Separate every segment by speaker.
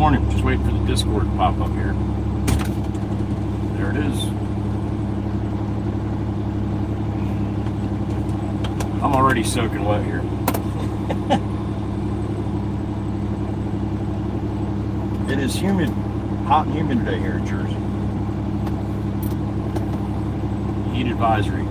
Speaker 1: morning. Just waiting for the Discord to pop up here. There it is. I'm already soaking wet here. It is humid, hot and humid today here in Jersey. Heat advisory.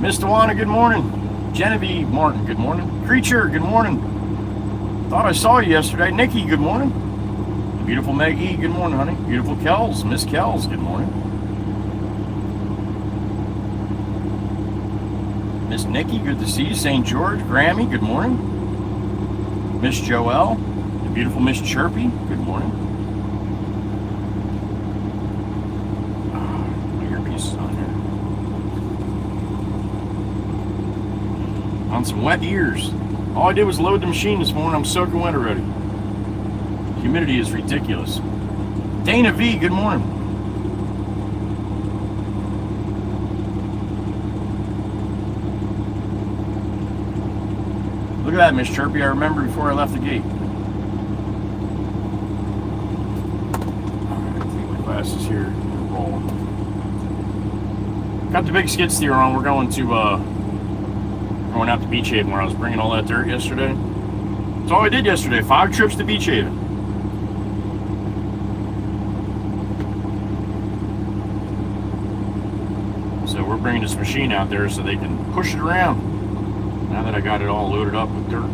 Speaker 1: Miss Tawana, good morning. Genevieve Martin, good morning. Creature, good morning. Thought I saw you yesterday. Nikki, good morning. Beautiful Maggie, good morning, honey. Beautiful Kells, Miss Kells, good morning. Miss Nikki, good to see you. St. George, Grammy, good morning. Miss Joelle, the beautiful Miss Chirpy, good morning. My earpiece is on here. On some wet ears. All I did was load the machine this morning. I'm soaking wet already. Humidity is ridiculous. Dana V, good morning. Look at that, Miss Chirpy. I remember before I left the gate. Alright, take my glasses here and roll. Got the big skid steer on. We're going out to Beach Haven where I was bringing all that dirt yesterday. That's all I did yesterday. 5 trips to Beach Haven. So we're bringing this machine out there so they can push it around. Now that I got it all loaded up with dirt.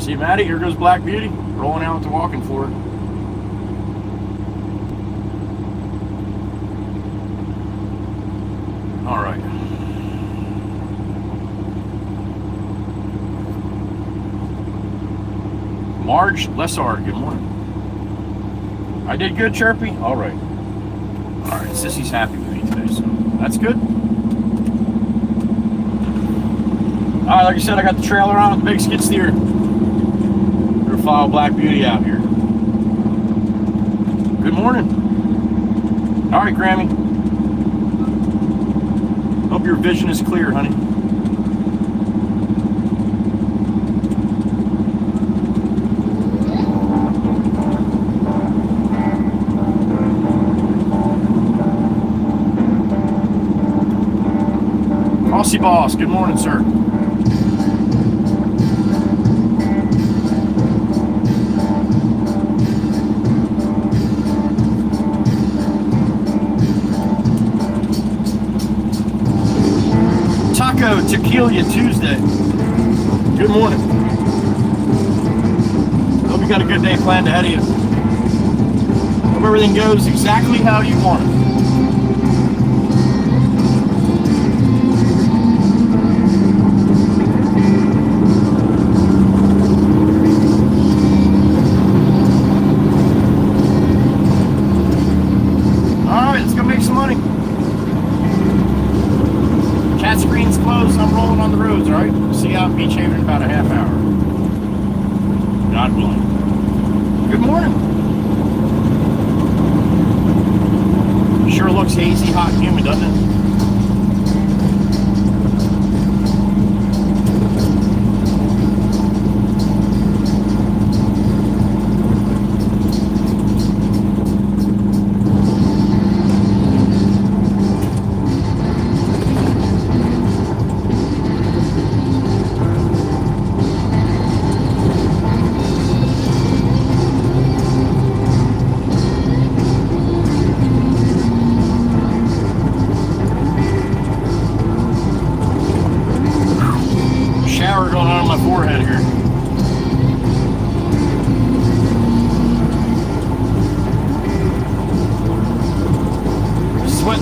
Speaker 1: See, Maddie, here goes Black Beauty, rolling out with the walking floor. All right. Marge Lessard, good morning. I did good, Chirpy? All right. All right, Sissy's happy with me today, so that's good. All right, like I said, I got the trailer on with the big skid steer. We're gonna follow Black Beauty out here. Good morning. All right, Grammy. Hope your vision is clear, honey. Bossy Boss, good morning, sir. Taco Tequila Tuesday. Good morning. Hope you got a good day planned ahead of you. Hope everything goes exactly how you want it. Beach Haven in about a half hour. God willing. Good morning. Sure looks hazy, hot, and humid, doesn't it?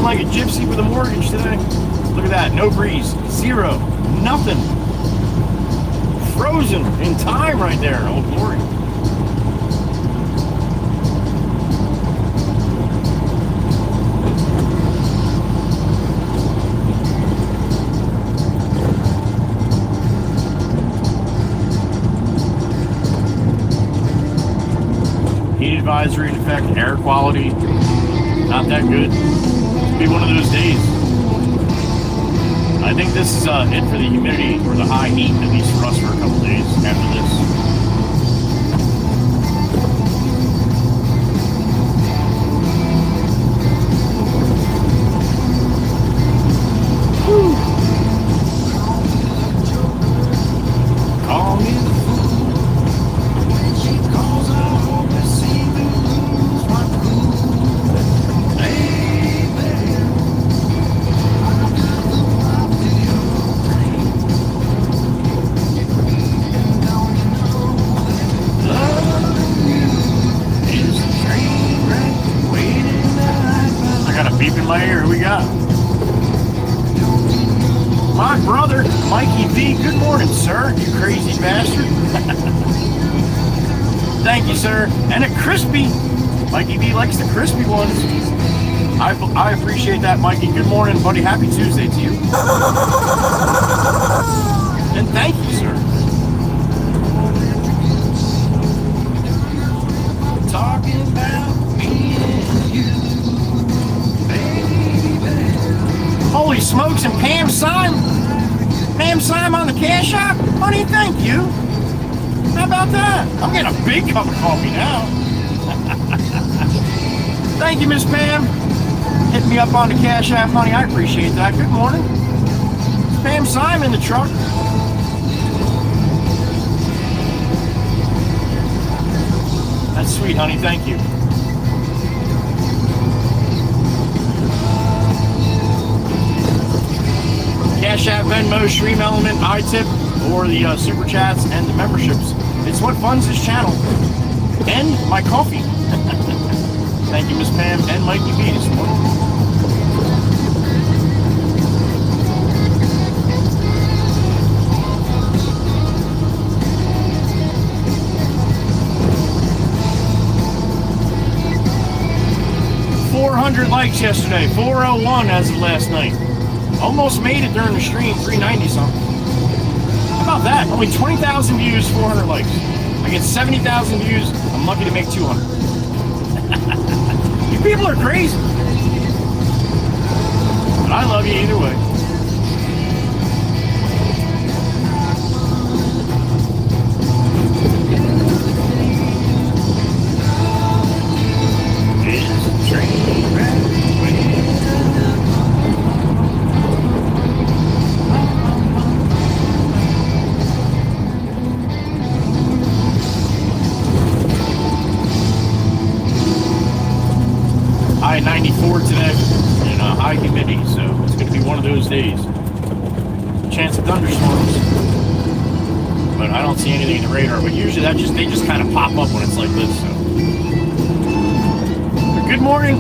Speaker 1: Like a gypsy with a mortgage today. Look at that, no breeze, zero, nothing. Frozen in time right there, old glory. advisory in effect. Air quality, not that good. It'll be one of those days. I think this is it for the humidity or the high heat, at least for us for a couple days after this. Woo. Call me. Beep in my ear. Who we got? My brother, Mikey V. Good morning, sir. You crazy bastard. Thank you, sir. And a crispy. Mikey V likes the crispy ones. I appreciate that, Mikey. Good morning, buddy. Happy Tuesday to you. And thank you, sir. Talking about me and you. Holy smokes, and Pam Syme on the Cash App? Honey, thank you. How about that? I'm getting a big cup of coffee now. Thank you, Miss Pam. Hit me up on the Cash App, honey. I appreciate that. Good morning. It's Pam Syme in the truck. That's sweet, honey. Thank you. Cash App, Venmo, Stream Element, iTip, or the Super Chats and the memberships. It's what funds this channel. And my coffee. Thank you, Miss Pam and Mikey B this morning. $400 likes yesterday. 401 as of last night. Almost made it during the stream, 390 something. How about that? Only 20,000 views, 400 likes. I get 70,000 views, I'm lucky to make 200. You people are crazy. But I love you either way. High 94 today and high humidity, so it's going to be one of those days. Chance of thunderstorms, but I don't see anything in the radar. But usually they just kind of pop up when it's like this. So, but good morning,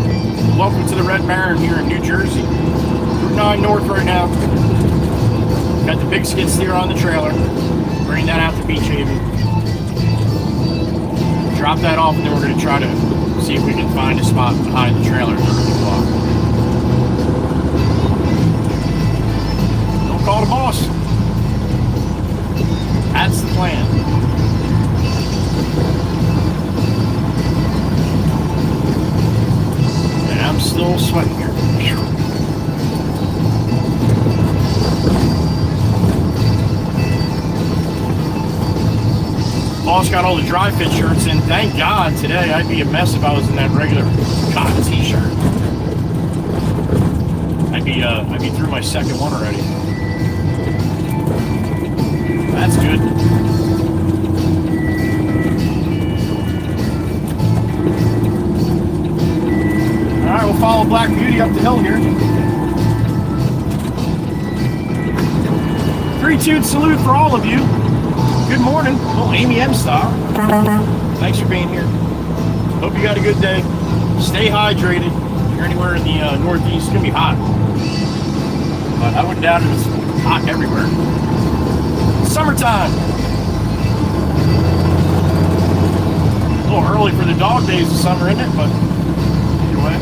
Speaker 1: welcome to the Red Baron here in New Jersey. Route 9 North right now. Got the big skid steer on the trailer. Bring that out to Beach Haven. Drop that off, and then we're going to try to see if we can find a spot behind the trailer to block. Don't call the boss. That's the plan. And I'm still sweating here. Boss got all the dry fit shirts in. Thank God today. I'd be a mess if I was in that regular cotton t-shirt. I'd be through my second one already. That's good. All right, we'll follow Black Beauty up the hill here. 3-2 salute for all of you. Good morning. Oh, Amy M style. Thanks for being here. Hope you got a good day. Stay hydrated. If you're anywhere in the Northeast, it's going to be hot. But I wouldn't doubt it. It's hot everywhere. Summertime. A little early for the dog days of summer, isn't it? But either way.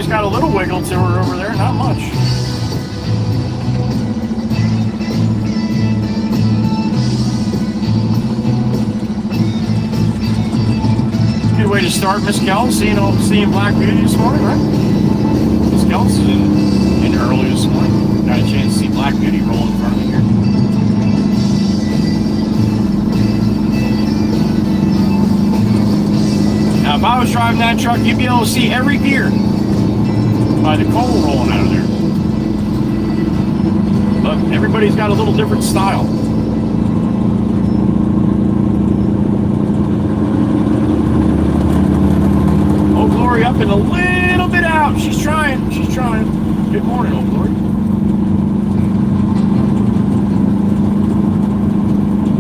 Speaker 1: Lori's got a little wiggle to her over there, not much. Good way to start, Miss Kels. Seeing Black Beauty this morning, right? Miss Kels is in early this morning. Got a chance to see Black Beauty roll in front of me here. Now, if I was driving that truck, you'd be able to see every gear by the coal rolling out of there. But everybody's got a little different style. Old Glory up and a little bit out. She's trying. Good morning, Old Glory.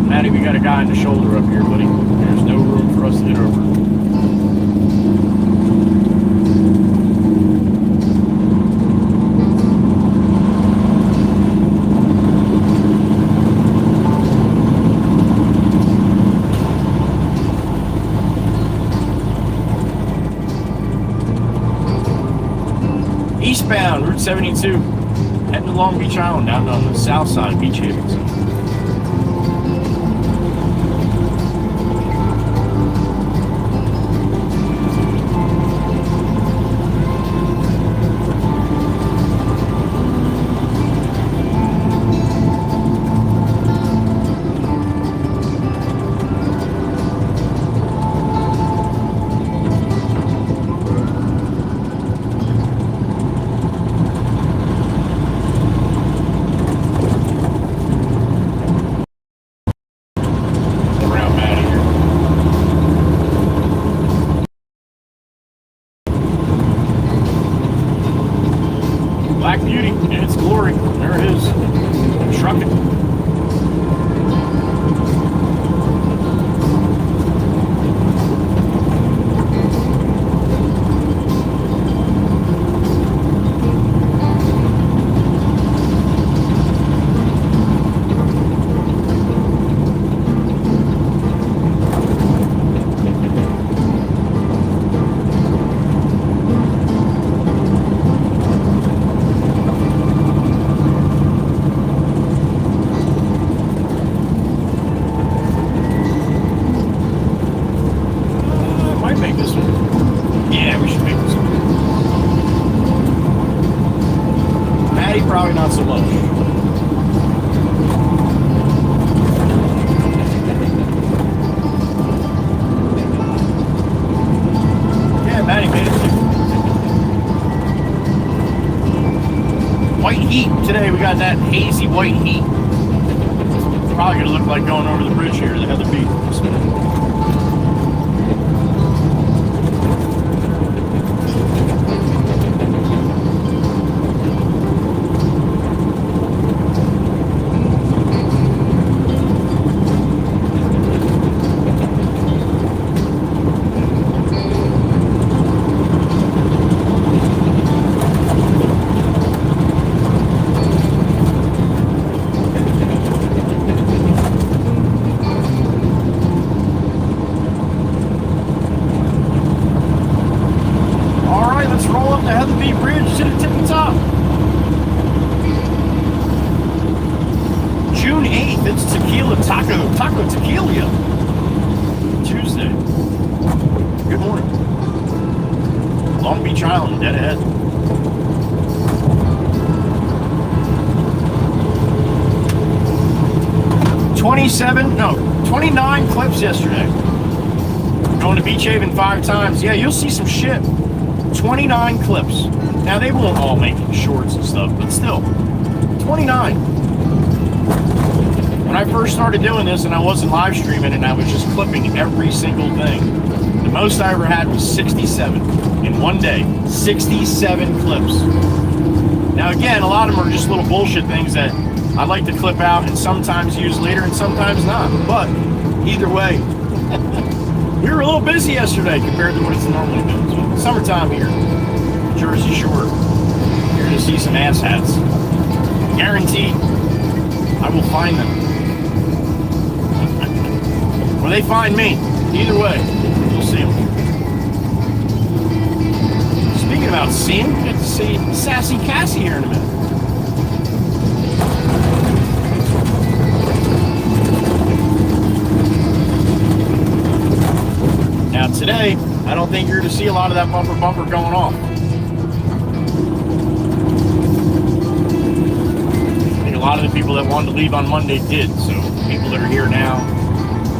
Speaker 1: Maddie, we got a guy in the shoulder up here, buddy. There's no room for us to get over. Eastbound, Route 72, heading to Long Beach Island, down on the south side of Beach Haven. Black Beauty, and its glory. There it is. Trucking. Probably not so much. Yeah, Maddie made it too. White heat today. We got that hazy white heat. It's probably going to look like going over the bridge here to Heather Beach. June 8th, it's Taco Tequila Tuesday. Good morning. Long Beach Island, dead ahead. No, 29 clips yesterday. Going to Beach Haven 5 times. Yeah, you'll see some shit. 29 clips. Now, they won't all make shorts and stuff, but still, 29. When I first started doing this and I wasn't live streaming and I was just clipping every single thing, the most I ever had was 67 in one day. 67 clips. Now, again, a lot of them are just little bullshit things that I like to clip out and sometimes use later and sometimes not. But either way, we were a little busy yesterday compared to what it's normally been. So, summertime here, Jersey Shore. You're going to see some ass hats. Guaranteed. I will find them. Or they find me. Either way, you'll see them. Speaking about seeing. Get to see Sassy Cassie here in a minute. Now today, I don't think you're going to see a lot of that bumper going off. I think a lot of the people that wanted to leave on Monday did, so people that are here now,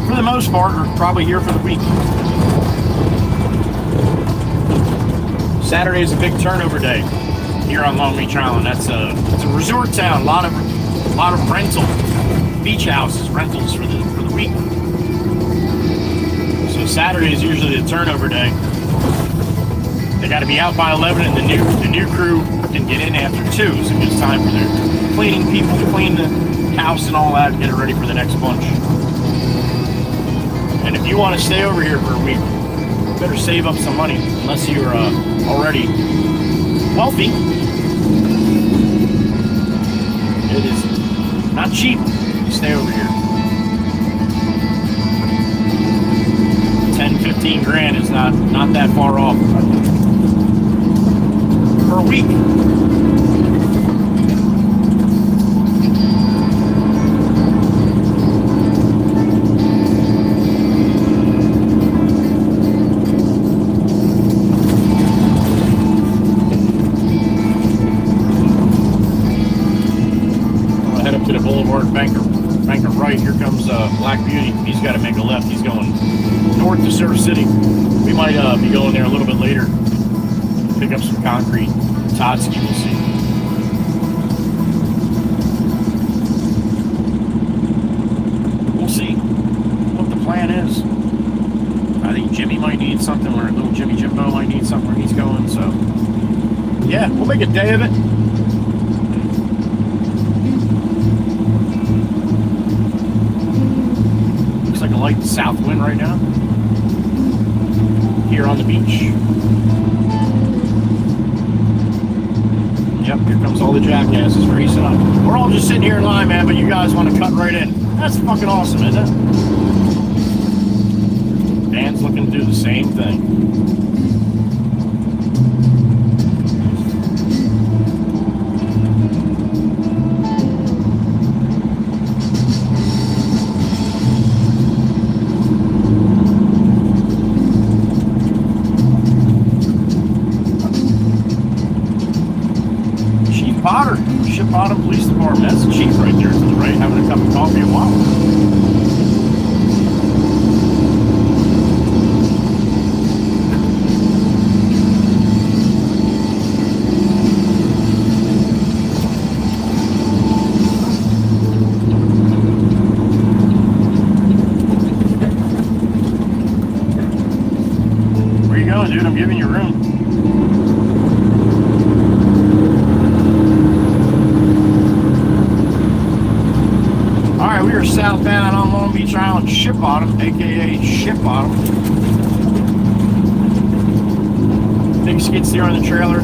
Speaker 1: for the most part, are probably here for the week. Saturday is a big turnover day here on Long Beach Island. It's a resort town. A lot of rental beach houses, rentals for the week. So Saturday is usually the turnover day. They got to be out by 11, and the new crew can get in after 2, so it gives time for their cleaning people to clean the house and all that, and get it ready for the next bunch. And if you want to stay over here for a week, you better save up some money, unless you're already wealthy. It is not cheap to stay over here. 10-15 grand is not that far off per week. Banker right, here comes Black Beauty. He's got to make a left. He's going north to Surf City. We might be going there a little bit later. Pick up some concrete. Totski, we'll see. We'll see what the plan is. I think Jimmy might need something, or little Jimmy Jimbo might need something where he's going, so yeah, we'll make a day of it. Like a light south wind right now here on the beach. Yep, here comes all the jackasses racing up. We're all just sitting here in line, man, but you guys want to cut right in. That's fucking awesome, isn't it? Dan's looking to do the same thing. Bottom Police Department. That's the chief right there, right? Having a cup of coffee and water. Where you going, dude? I'm giving you room. We are southbound on Long Beach Island Ship Bottom, aka Ship Bottom. Big skid steer on the trailer.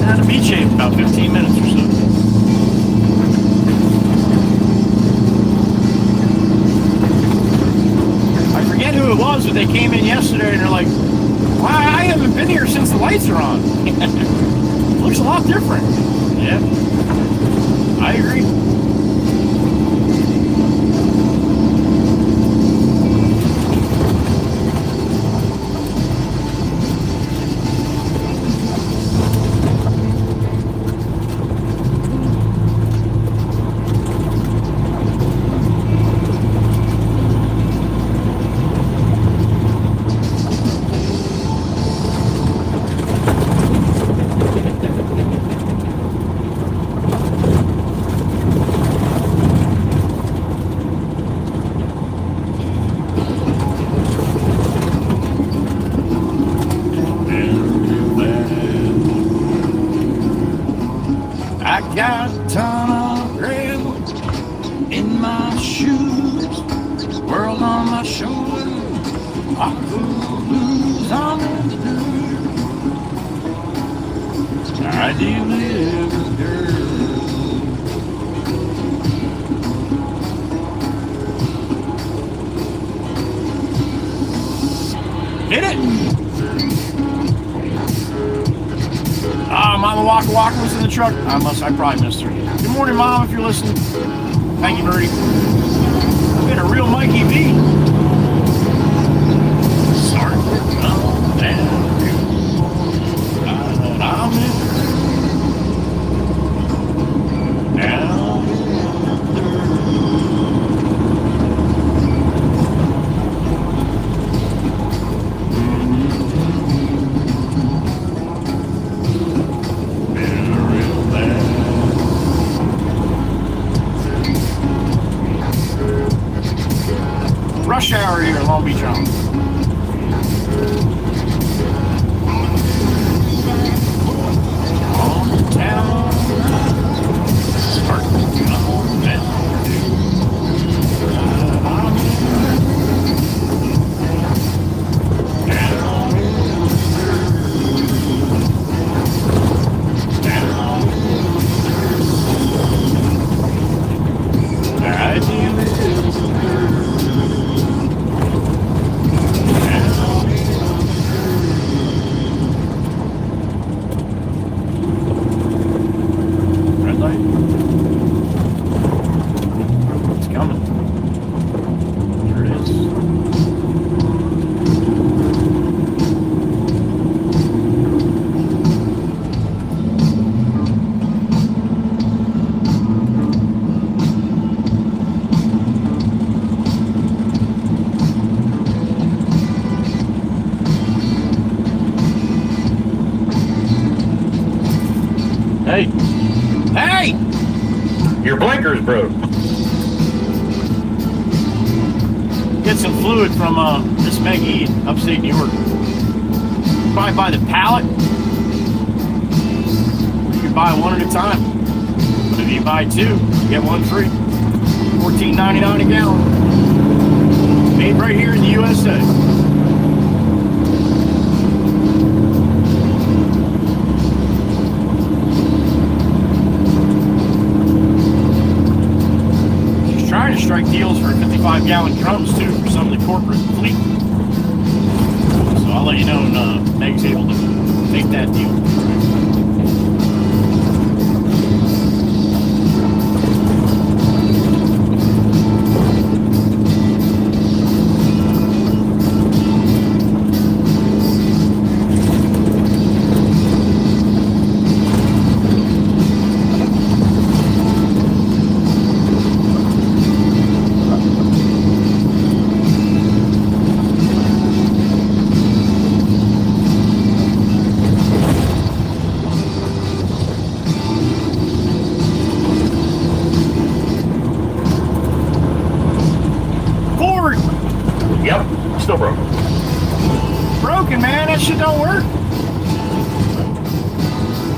Speaker 1: Down to Beach Haven, about 15 minutes or so. I forget who it was, but they came in yesterday and they're like, "Wow, I haven't been here since the lights are on." Looks a lot different. Yeah. I agree. Got a ton of gravel in my shoes, world on my shoulder, awkward blues on the dirt. I do live with girls. Hit it! Waka Waka was in the truck. I probably missed her. Good morning, Mom, if you're listening. Thank you, Birdie. I've been a real Mikey V. Sorry. Oh, man. I'm in. Now. Rush hour here in Long Beach, Island. On town. Start on that. Hey! Hey! Your blinker's broke. Get some fluid from Miss Maggie in upstate New York. Probably buy the pallet. You can buy one at a time. But if you buy two, you get one free. $14.99 a gallon. Made right here in the USA. Trying to strike deals for 55-gallon drums too for some of the corporate fleet. So I'll let you know when Meg's able to make that deal. Still broken. Broken, man. That shit don't work.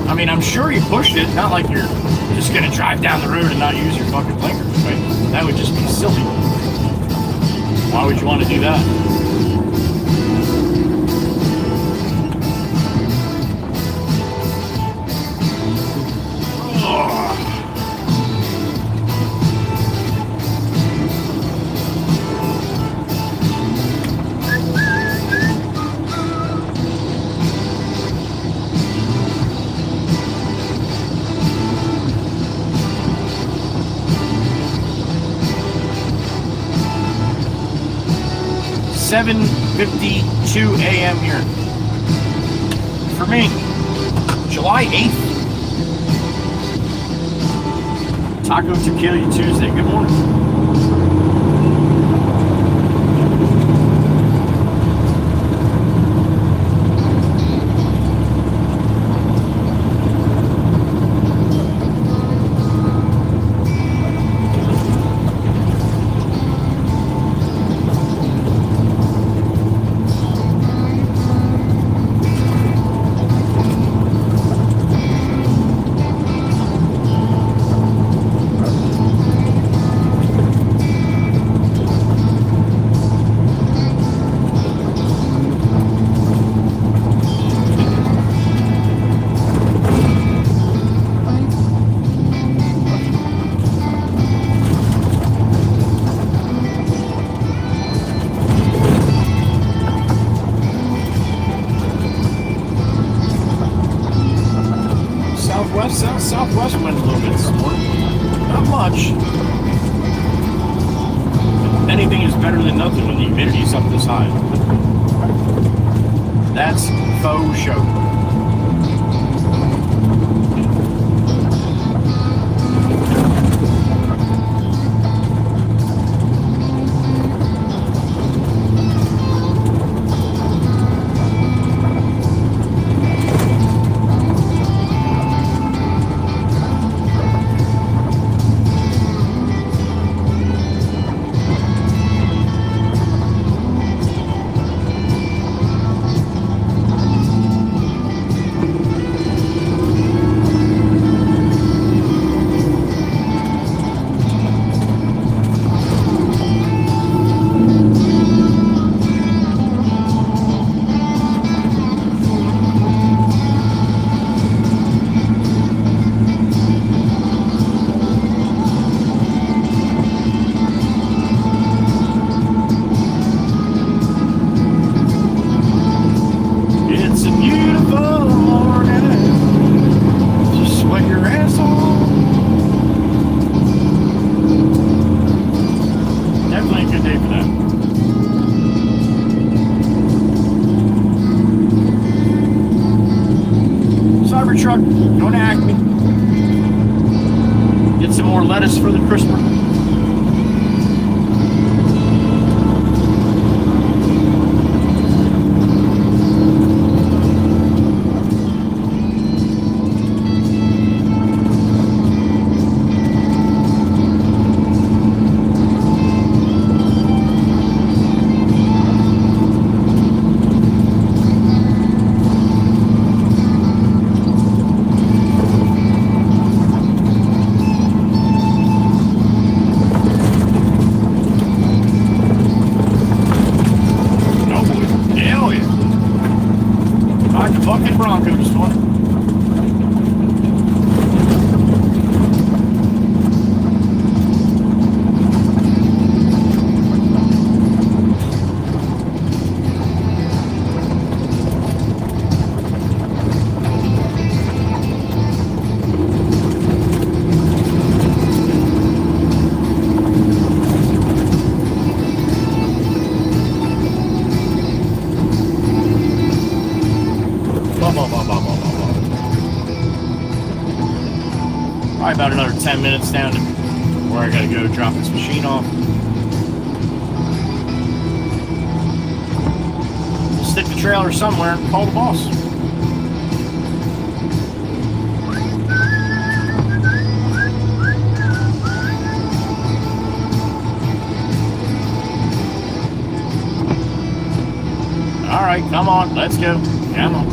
Speaker 1: I mean, I'm sure you pushed it. Not like you're just gonna drive down the road and not use your fucking blinkers, right? That would just be silly. Why would you want to do that? $7:52 a.m. here. For me, July 8th. Taco Tequila Tuesday. Good morning. west, south, southwest wind a little bit this morning. Not much. Anything is better than nothing when the humidity is up this high. That's faux show. Truck, going to Acme. Get some more lettuce for the crisper. About another 10 minutes down to where I gotta go drop this machine off. Stick the trailer somewhere and call the boss. All right, come on, let's go. Come on.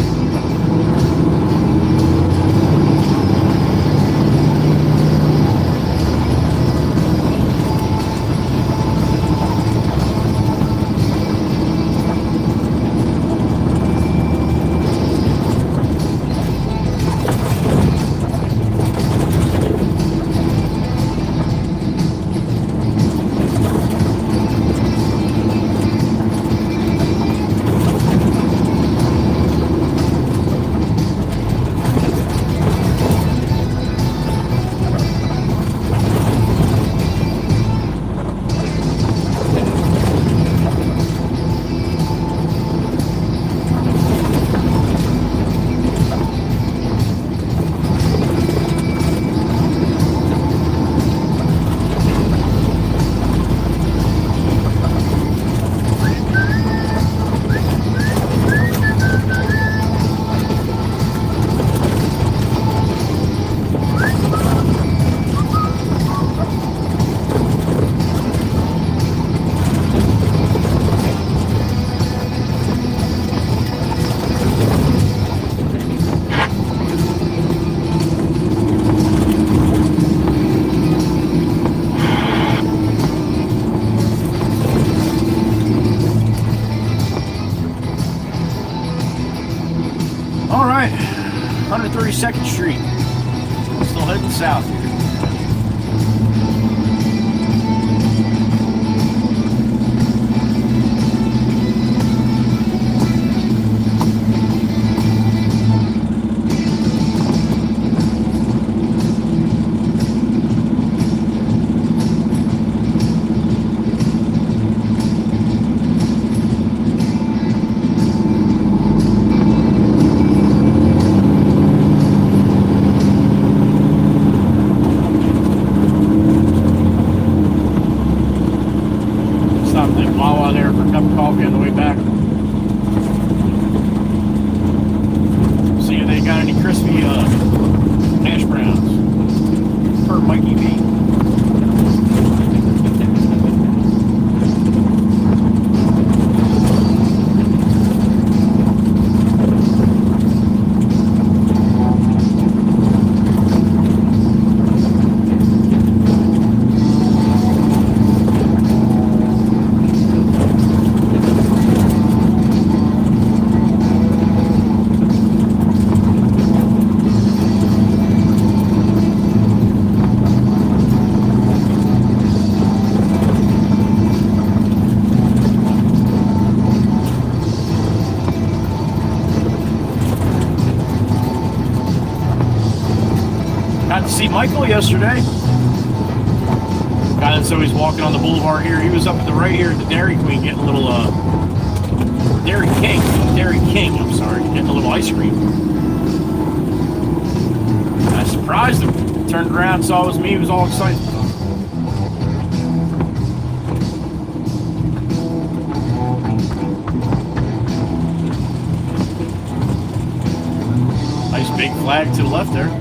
Speaker 1: All right, 132nd Street. Still heading south here. Mickey B. Got to see Michael yesterday. Guy that's always walking on the boulevard here. He was up at the right here at the Dairy Queen getting a little Dairy King, I'm sorry, getting a little ice cream. I surprised him. Turned around, saw it was me, he was all excited. Nice big flag to the left there.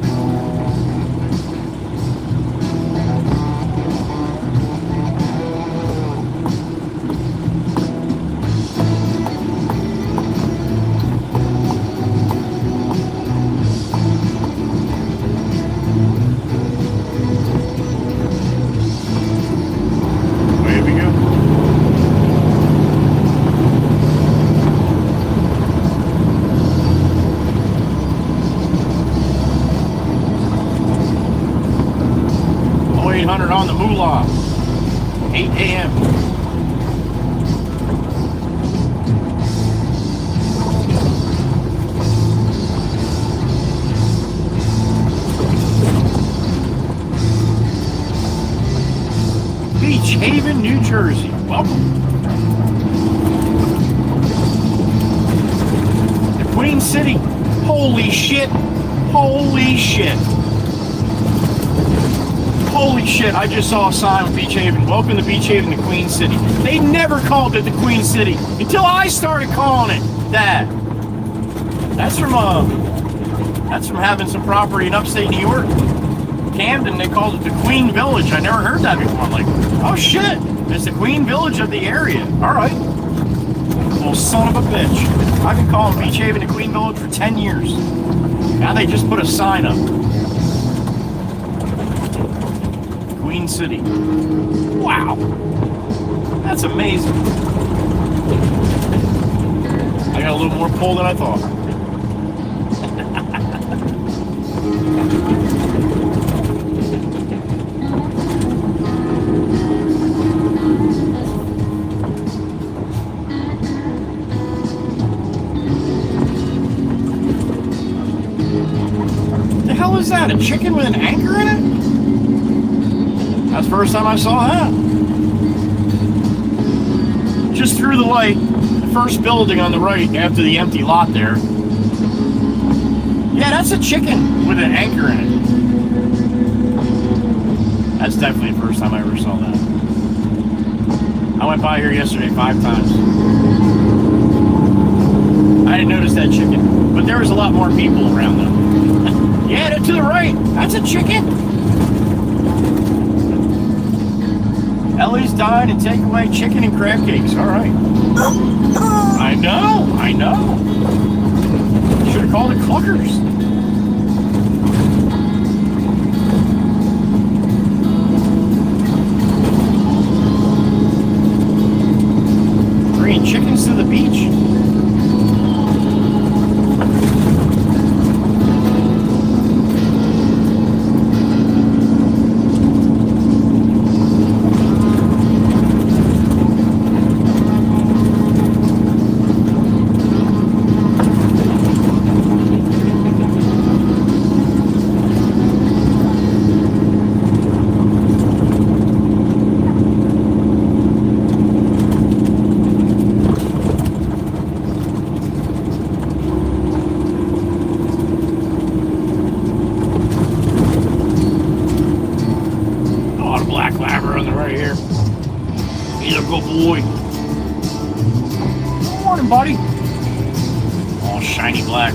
Speaker 1: On the Moolah, 8 a.m. Beach Haven, New Jersey. Welcome. The Queen City. Holy shit. Holy shit. Holy shit, I just saw a sign with Beach Haven. Welcome to Beach Haven, the Queen City. They never called it the Queen City until I started calling it that. That's from having some property in upstate New York. Camden, they called it the Queen Village. I never heard that before. I'm like, oh shit, it's the Queen Village of the area. All right. Little son of a bitch. I've been calling Beach Haven the Queen Village for 10 years. Now they just put a sign up. Queen City. Wow. That's amazing. I got a little more pull than I thought. The hell is that? A chicken with an anchor in it? That's the first time I saw that. Just through the light, the first building on the right after the empty lot there. Yeah, that's a chicken with an anchor in it. That's definitely the first time I ever saw that. I went by here yesterday 5 times. I didn't notice that chicken, but there was a lot more people around though. Yeah, to the right, that's a chicken. Ellie's Dine and Takeaway chicken and crab cakes. All right. I know. Should have called it Cluckers. Bringing chickens to the beach. Boy. Good morning, buddy. All shiny black.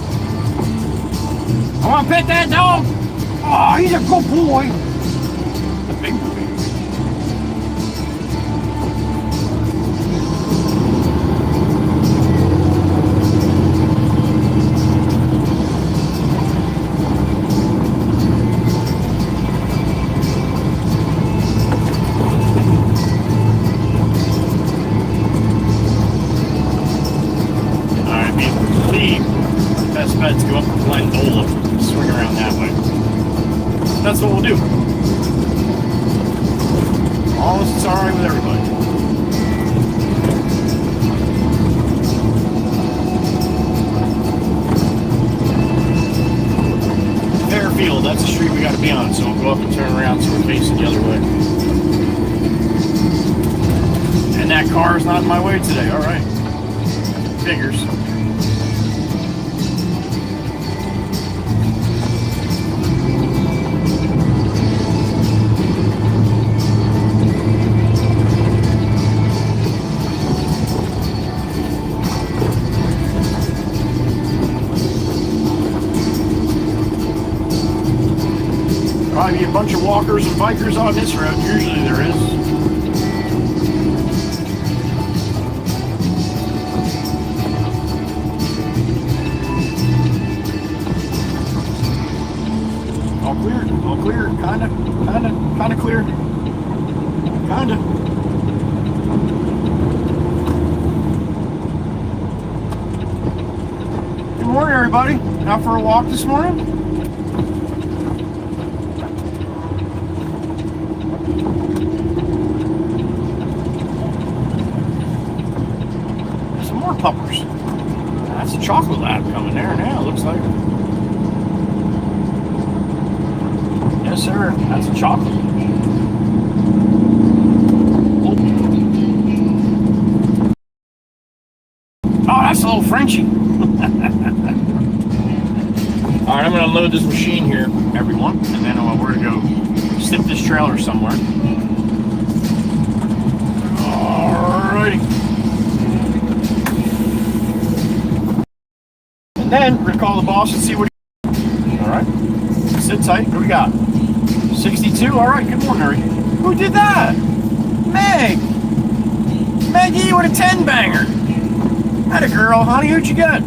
Speaker 1: I want to pet that dog. Oh, he's a good boy. The big movie. Beds go up to Glendola, swing around that way. That's what we'll do. All this is alright with everybody. Fairfield, that's the street we got to be on, so we'll go up and turn around so we're facing the other way. And that car is not in my way today, alright. Figures. Probably a bunch of walkers and bikers on this road. Usually there is. All clear, kinda clear. Kinda. Good morning, everybody. Out for a walk this morning? Puppers. That's a chocolate lab coming there now, looks like. Yes, sir. That's a chocolate. Oh, that's a little Frenchie. Alright, I'm going to unload this machine here, everyone, and then we're going to go stick this trailer somewhere. Alrighty. And then we're going to call the boss and see what he... Alright. Sit tight. What do we got? 62? Alright, good morning, Harry. Who did that? Meg! Maggie with a 10-banger. Had a girl, honey. Who'd you get?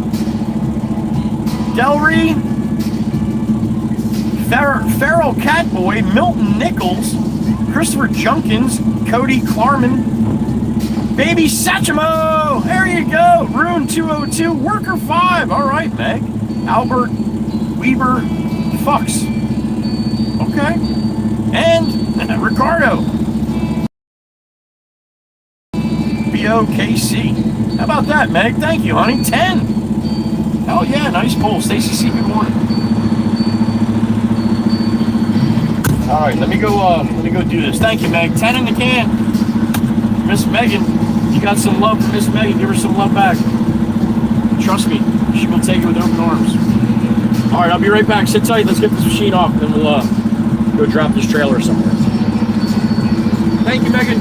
Speaker 1: Delry, Feral Catboy, Milton Nichols, Christopher Junkins, Cody Klarman, Baby Satchmo. There you go. Rune 202, Worker 5. All right, Meg. Albert Weaver Fox. Okay. And Ricardo. BOKC. How about that, Meg? Thank you, honey. 10. Hell yeah, nice pull. Stacy C, good morning. All right, let me go do this. Thank you, Meg. 10 in the can. Miss Megan, you got some love for Miss Megan. Give her some love back. Trust me, she will take it with open arms. All right, I'll be right back. Sit tight. Let's get this machine off, then we'll go drop this trailer somewhere. Thank you, Megan.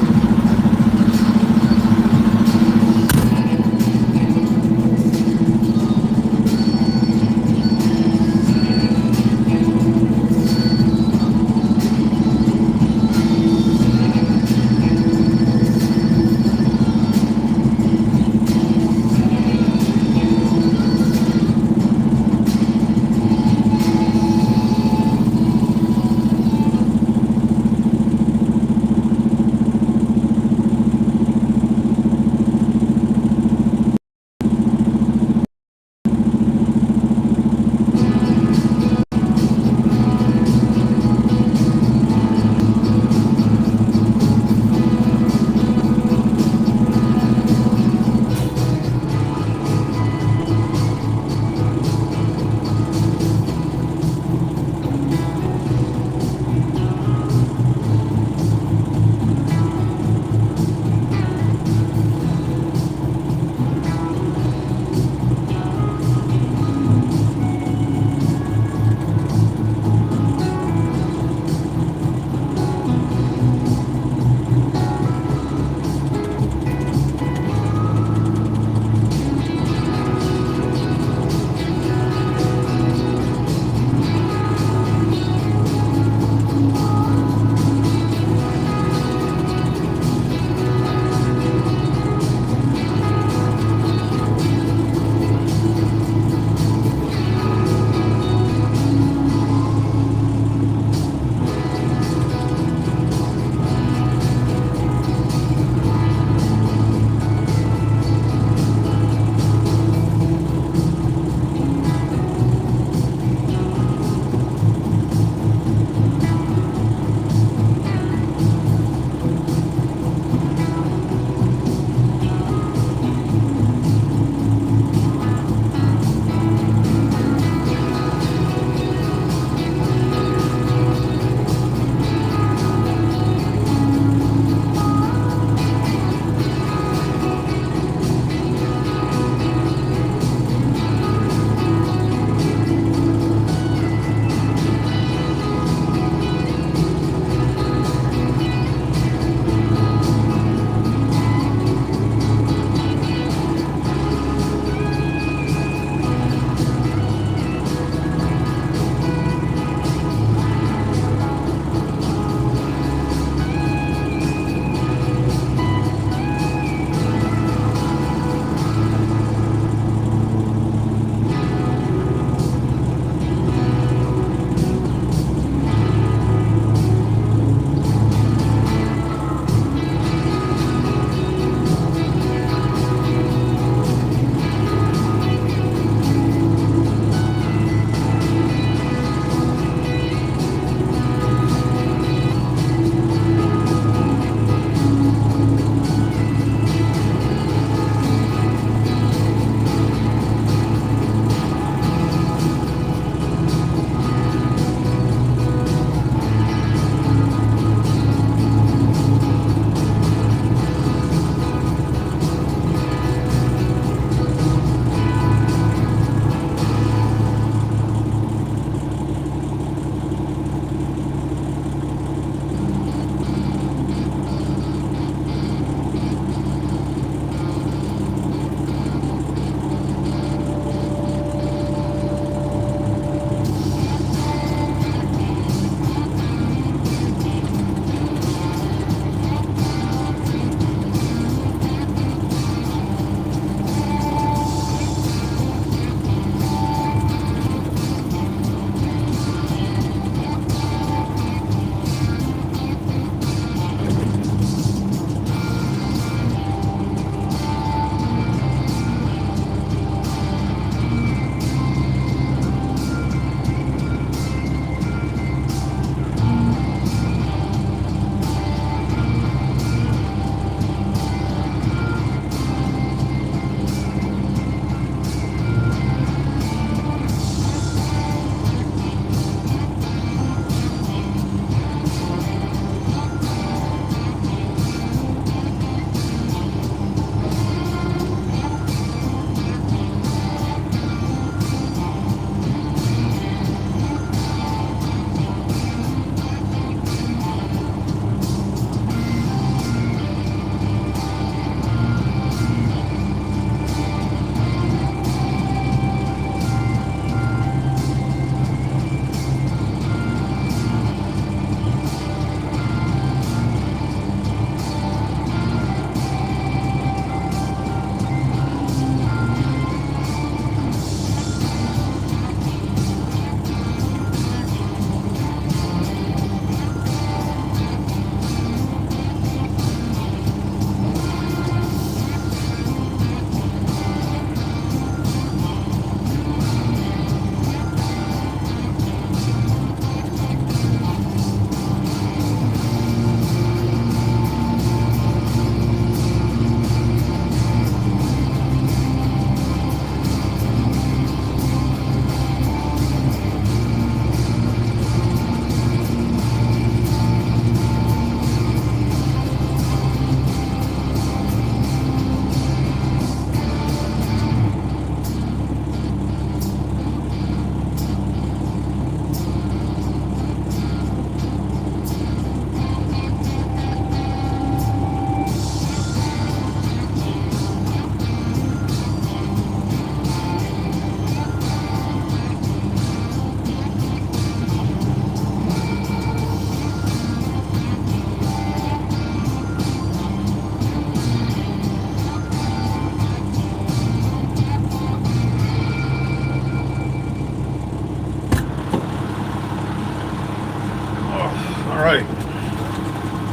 Speaker 1: right.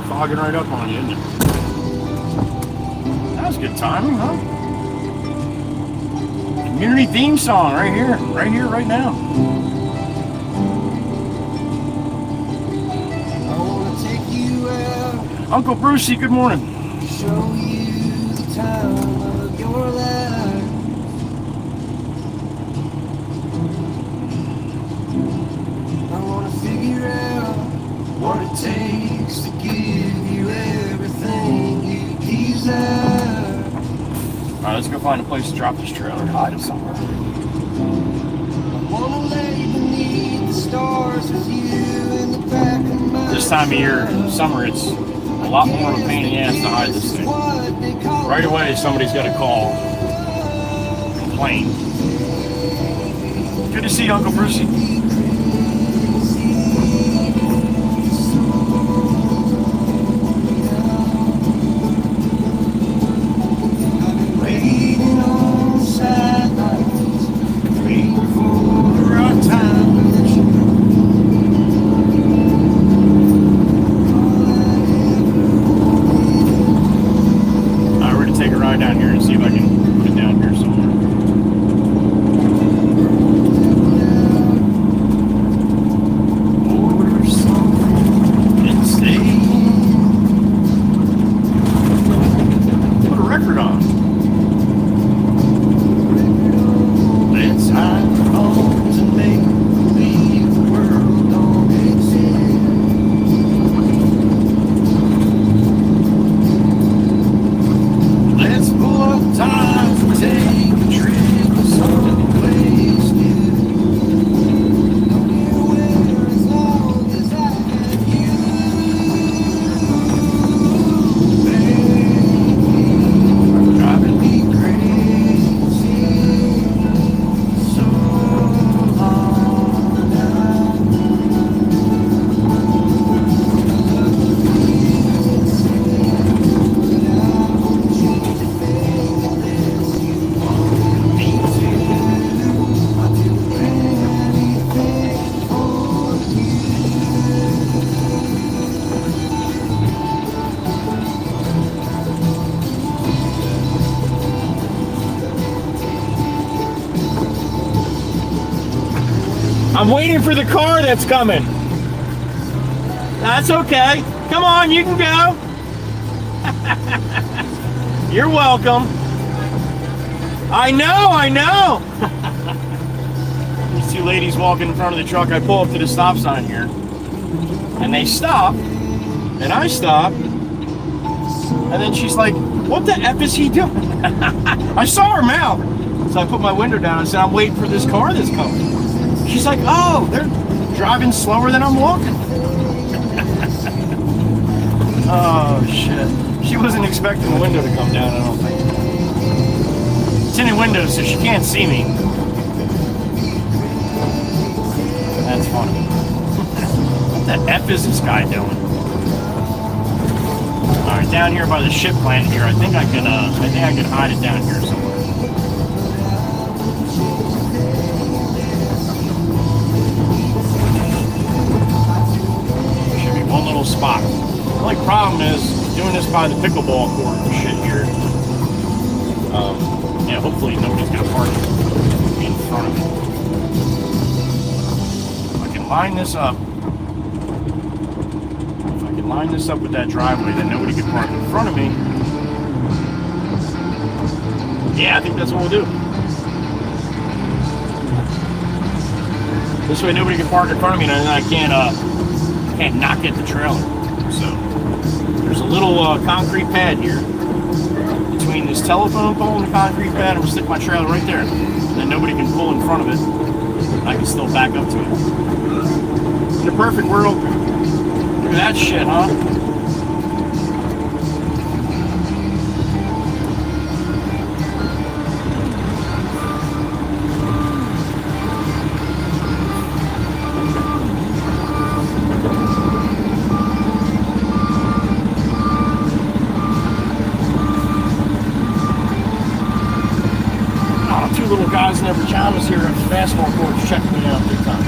Speaker 1: Fogging right up on you, isn't it? That was good timing, huh? Community theme song right here, right now.
Speaker 2: I wanna take you out,
Speaker 1: Uncle Brucey, good morning.
Speaker 2: show you the time of your life. I wanna figure out what it takes to give you everything you desire.
Speaker 1: All right, let's go find a place to drop this trailer. Hide it somewhere.
Speaker 2: I wanna lay beneath the stars with you in the back of my
Speaker 1: This time of year, summer, it's a lot more of a pain in the ass to hide this thing. Right away, somebody's got to call, complain. Good to see you, Uncle Brucey.
Speaker 2: Waiting on sidelines, waiting for our time to show.
Speaker 1: All right, we're gonna take a ride down here and see if I can put it down here somewhere. Or something and stay. Put a record on. Let's hide home to make believe the world don't exist. Let's pull up time to take a trip to someplace new.
Speaker 2: Anywhere as long as I have you.
Speaker 1: Driving me
Speaker 2: Crazy, so long now.
Speaker 1: me too.
Speaker 2: I'll do anything for you.
Speaker 1: I'm waiting for the car that's coming. That's okay. Come on, you can go. You're welcome. I know. These two ladies walking in front of the truck. I pull up to the stop sign here. And they stop. And I stop. And then she's like, what the F is he doing? I saw her mouth. So I put my window down and said, I'm waiting for this car that's coming. She's like, oh, they're driving slower than I'm walking. Oh, shit. She wasn't expecting the window to come down, I don't think. Tinted windows, so she can't see me. That's funny. What the F is this guy doing? All right, down here by the ship plant here, I think I can hide it down here somewhere. Should be one little spot. The only problem is doing this by the pickleball court and shit here. Yeah, hopefully nobody's gonna park in front of me. If I can line this up. If I can line this up with that driveway, then nobody can park in front of me. Yeah, I think that's what we'll do. This way nobody can park in front of me, and then I can't knock at the trailer. So there's a little concrete pad here between this telephone pole and the concrete pad. I'm gonna stick my trailer right there, and then nobody can pull in front of it. I can still back up to it. In a perfect world, look at that shit, huh? Little guys in their pajamas here at the basketball court checking me out big time.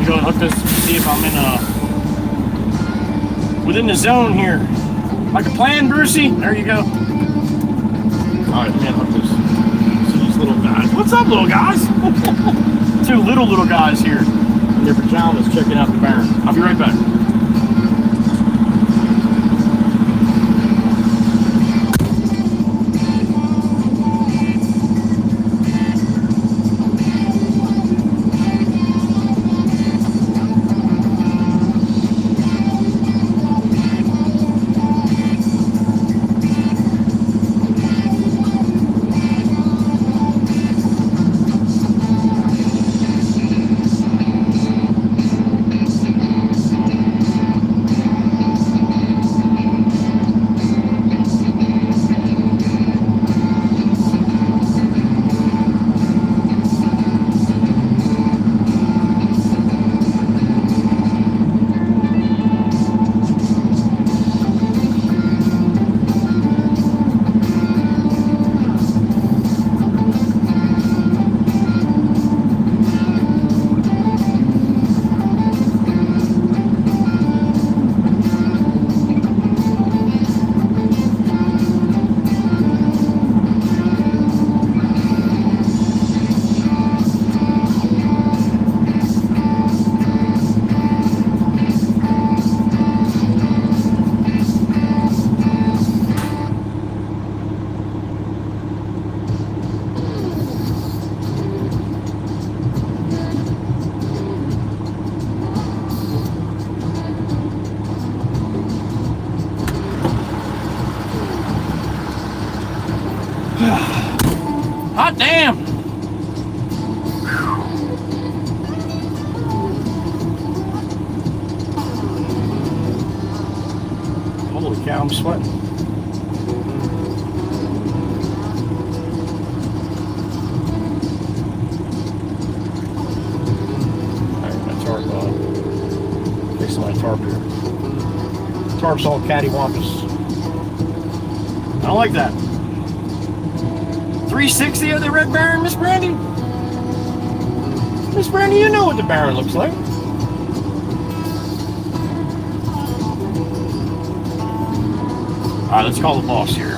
Speaker 1: go and hook this to see if I'm in within the zone here. Like a plan, Brucey? There you go. Alright, let me unhook this. See these little guys. What's up, little guys? Two little guys here in their pajamas checking out the barn. I'll be right back. Hot damn! Holy cow, I'm sweating. Alright, my tarp on. Fixing my tarp here. Tarp's all cattywampus. I don't like that. 360 of the Red Baron, Miss Brandy? Miss Brandy, you know what the Baron looks like. Alright, let's call the boss here.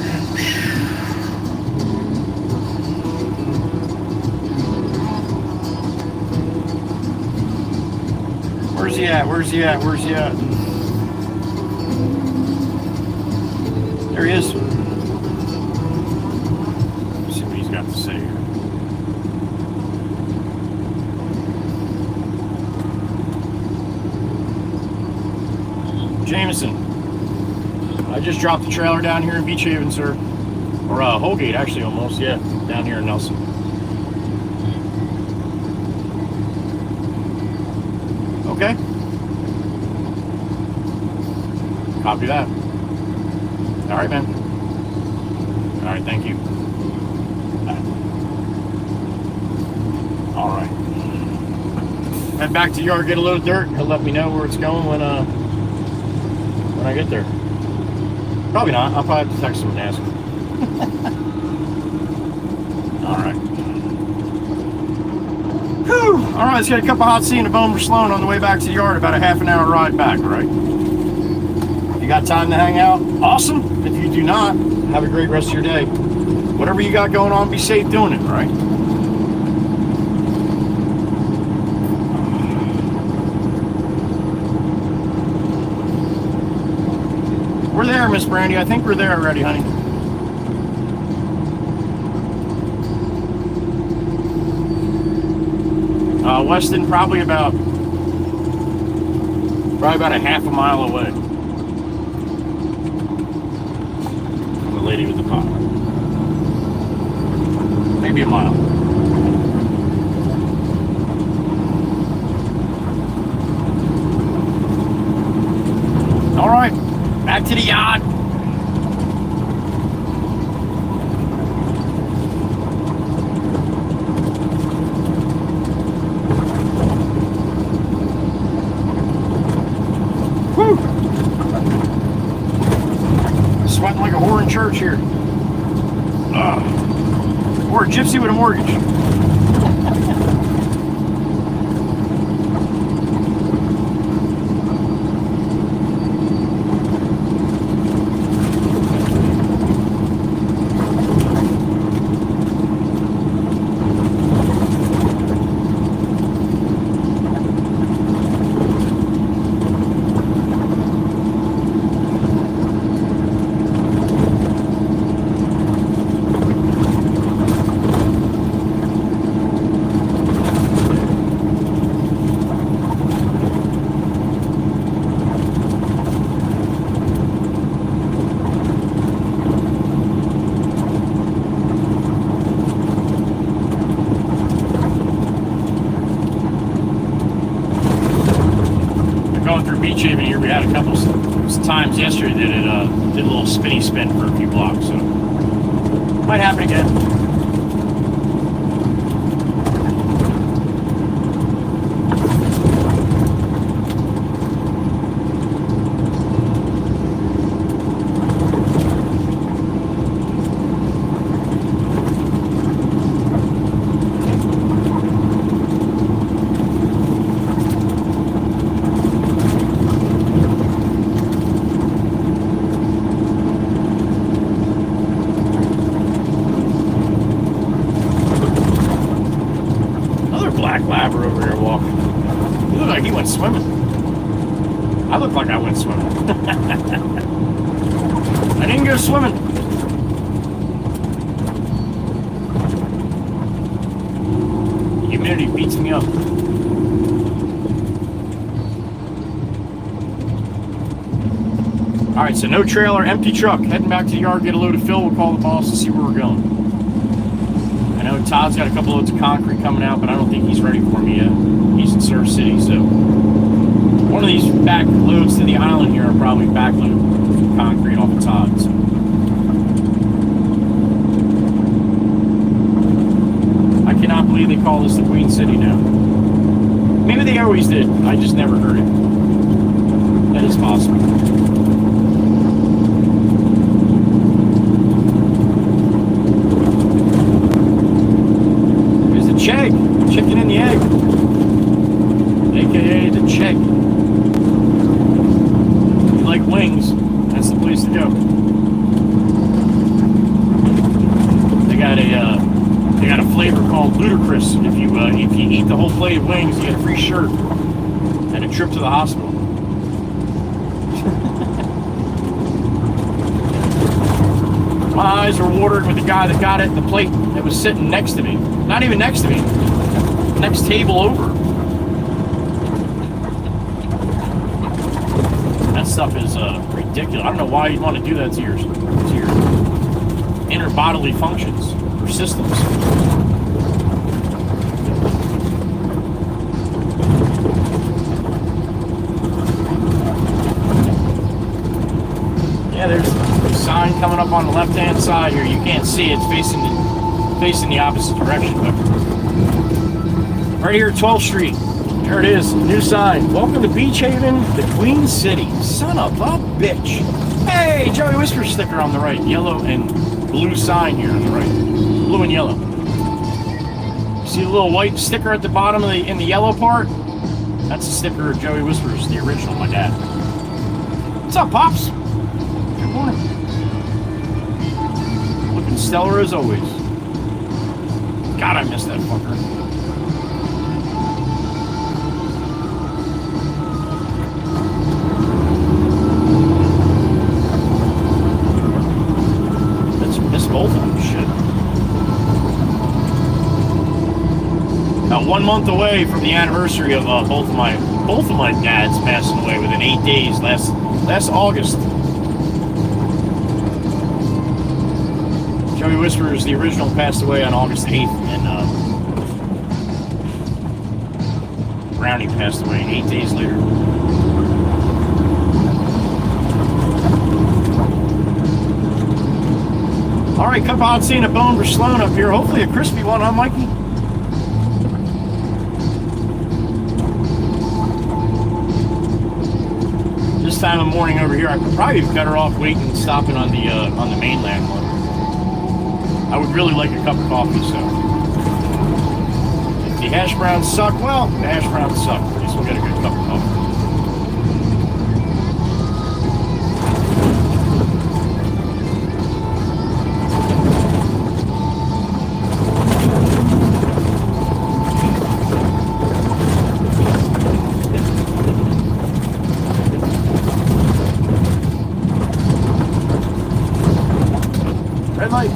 Speaker 1: Where's he at? Where's he at? Where's he at? There he is. Got to say here. Jameson, I just dropped the trailer down here in Beach Haven, sir. Or Holgate, actually, almost, yeah, down here in Nelson. Okay. Copy that. All right, man. All right, thank you. All right. Head back to the yard, get a load of dirt. He'll let me know where it's going when I get there. Probably not. I'll probably have to text him and ask him. All right. Whew. All right, let's get a cup of hot tea and a bone for Sloan on the way back to the yard. About a half an hour ride back, all right? If you got time to hang out, awesome. If you do not, have a great rest of your day. Whatever you got going on, be safe doing it, all right? We're there, Miss Brandy. I think we're there already, honey. Weston, probably about a half a mile away from the lady with the pot. Maybe a mile. All right, back to the yard. Sweating like a whore in church here. Or a gypsy with a mortgage. beach haven here, we had a couple times yesterday that it did a little spinny spin for a few blocks, so might happen again. Black labber over here walking. He looked like he went swimming. I look like I went swimming. I didn't go swimming. Humidity beats me up. Alright, so no trailer, empty truck. Heading back to the yard, get a load of fill. We'll call the boss and see where we're going. I know Todd's got a couple loads of concrete coming out, but I don't think he's ready for me yet. He's in Surf City, so one of these back loads to the island here are probably backload concrete off of Todd's. I cannot believe they call this the Queen City now. Maybe they always did. I just never heard it. That is possible. Chegg, chicken in the egg, aka the Chegg. If you like wings, that's the place to go. They got a flavor called ludicrous. If you eat the whole plate of wings, you get a free shirt and a trip to the hospital. My eyes were watered with the guy that got it, the plate that was sitting next to me. Not even next to me. Next table over. That stuff is ridiculous. I don't know why you'd want to do that to your inner bodily functions or systems. Yeah, there's a sign coming up on the left-hand side here. You can't see it. It's facing the opposite direction, but right here at 12th Street, there it is, new sign. Welcome to Beach Haven, the Queen City. Son of a bitch. Hey, Joey Whisper sticker on the right. Yellow and blue sign here on the right. Blue and yellow. See the little white sticker at the bottom in the yellow part? That's the sticker of Joey Whispers, the original, my dad. What's up, Pops? Good morning. Looking stellar as always. God, I missed that fucker. Let's miss both of them. Shit. About 1 month away from the anniversary of both of my dads passing away within 8 days. Last August. Joey Whispers, the original, passed away on August 8th, and Brownie passed away 8 days later. Alright, come on, seeing a bone for Sloan up here. Hopefully a crispy one, huh, Mikey? This time of morning over here, I could probably be better off waiting and stopping on the mainland one. I would really like a cup of coffee, so. If the hash browns suck, well, the hash browns suck. At least we'll get a good cup of coffee. Red light.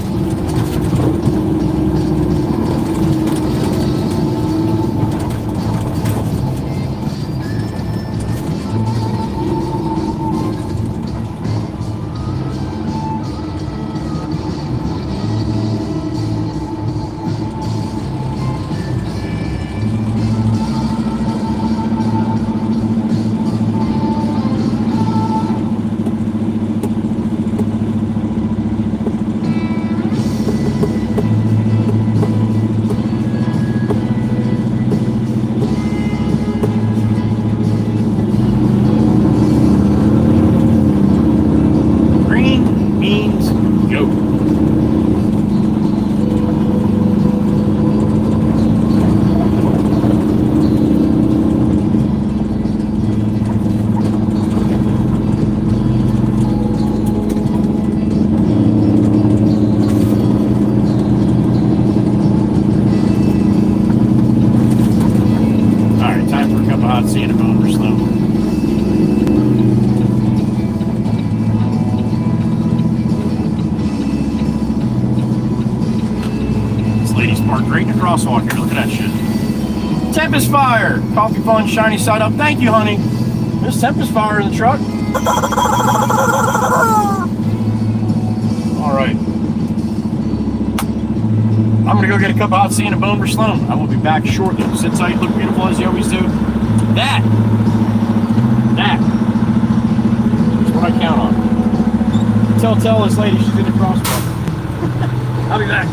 Speaker 1: Bumberstone. This lady's parked right in the crosswalk here. Look at that shit. Tempest Fire! Coffee Fun, shiny side up. Thank you, honey. There's Tempest Fire in the truck. All right. I'm gonna go get a cup of hot tea and a bone for Sloan. I will be back shortly. Sit tight, look beautiful as you always do. That is what I count on. Tell this lady she's in the crosswalk. I'll be back.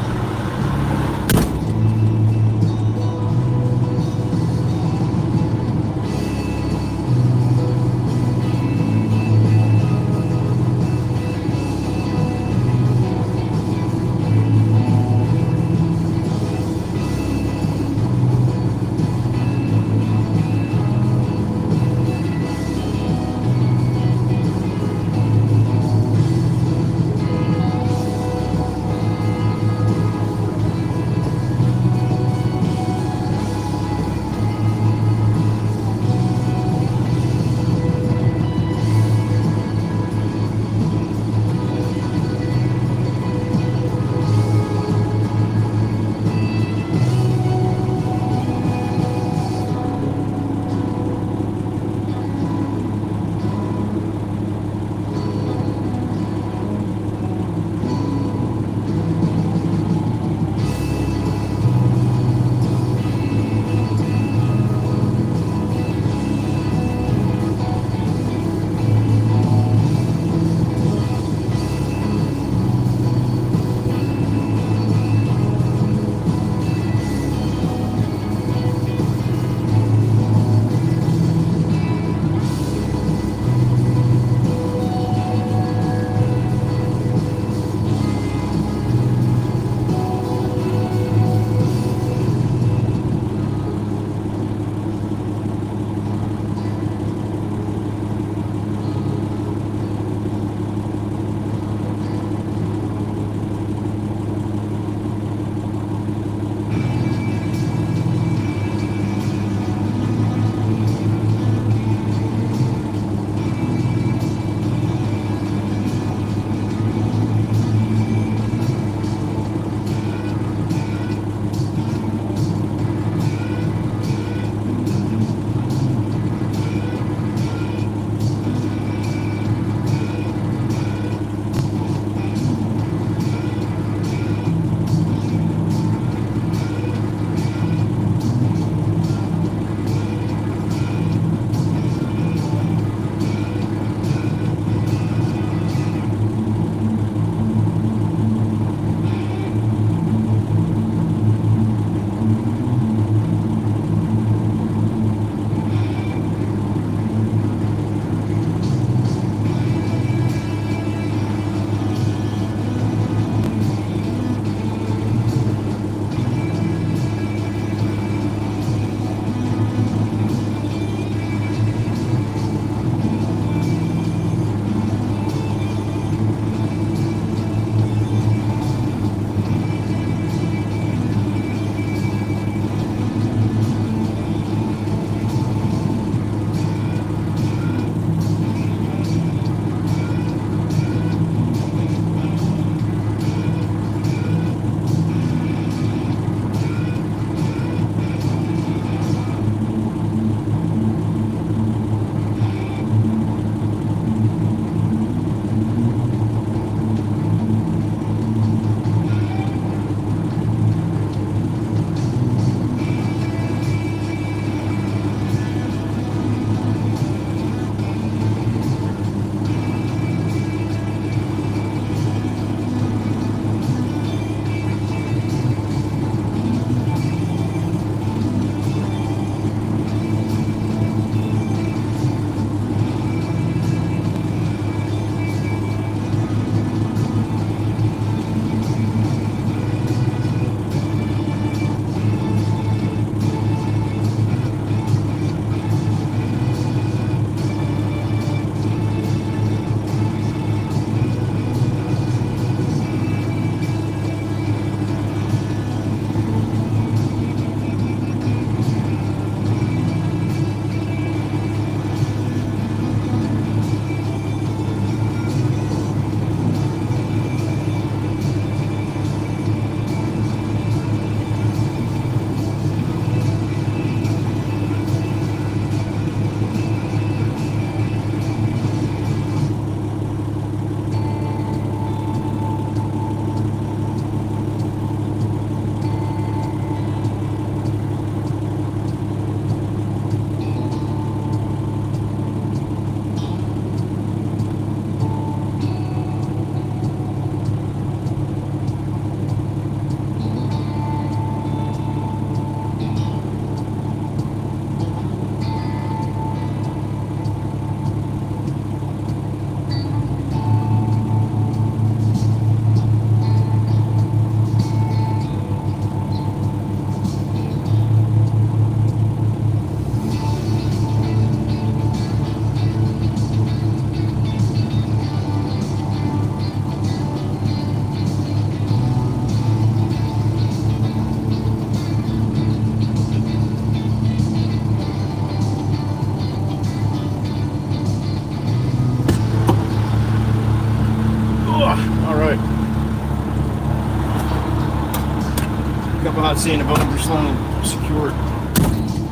Speaker 1: Couple hot Santa Barbara Sloan secured.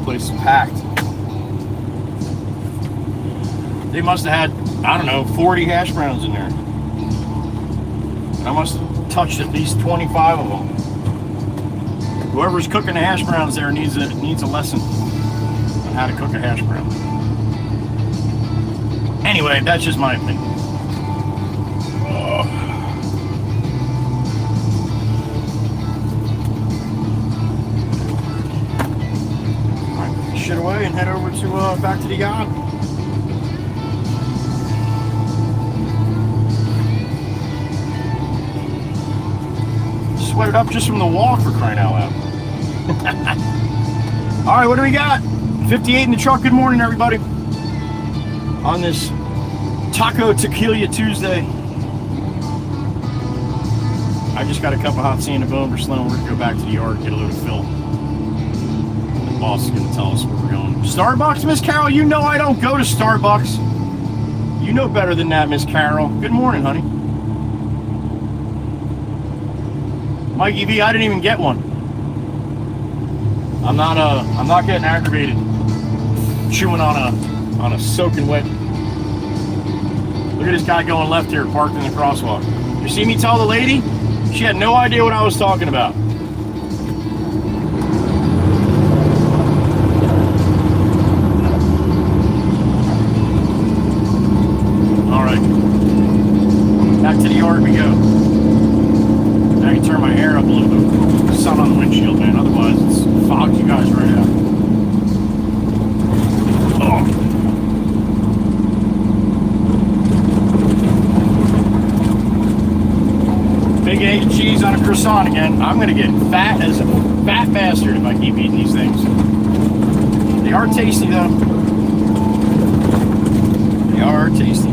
Speaker 1: Place is packed. They must have had, I don't know, 40 hash browns in there. I must have touched at least 25 of them. Whoever's cooking the hash browns there needs a lesson on how to cook a hash brown. Anyway, that's just my opinion. Alright, put this shit away and head over to back to the yacht. Sweated up just from the walk, for crying out loud. Alright, what do we got? 58 in the truck. Good morning, everybody. On this Taco Tequila Tuesday. I just got a cup of hot Santa Barbara Sloan. We're going to go back to the yard, get a load of fill. The boss is going to tell us where we're going. Starbucks, Miss Carol? You know I don't go to Starbucks. You know better than that, Miss Carol. Good morning, honey. Mikey V, I didn't even get one. I'm not getting aggravated chewing on a soaking wet. Look at this guy going left here, parked in the crosswalk. You see me tell the lady? She had no idea what I was talking about. All right, back to the yard we go. Now I can turn my hair up a little bit. The sun on the windshield, man. Otherwise, it's fogged you guys right out. Oh. Big egg and cheese on a croissant again. I'm gonna get fat as a fat bastard if I keep eating these things. They are tasty though. They are tasty.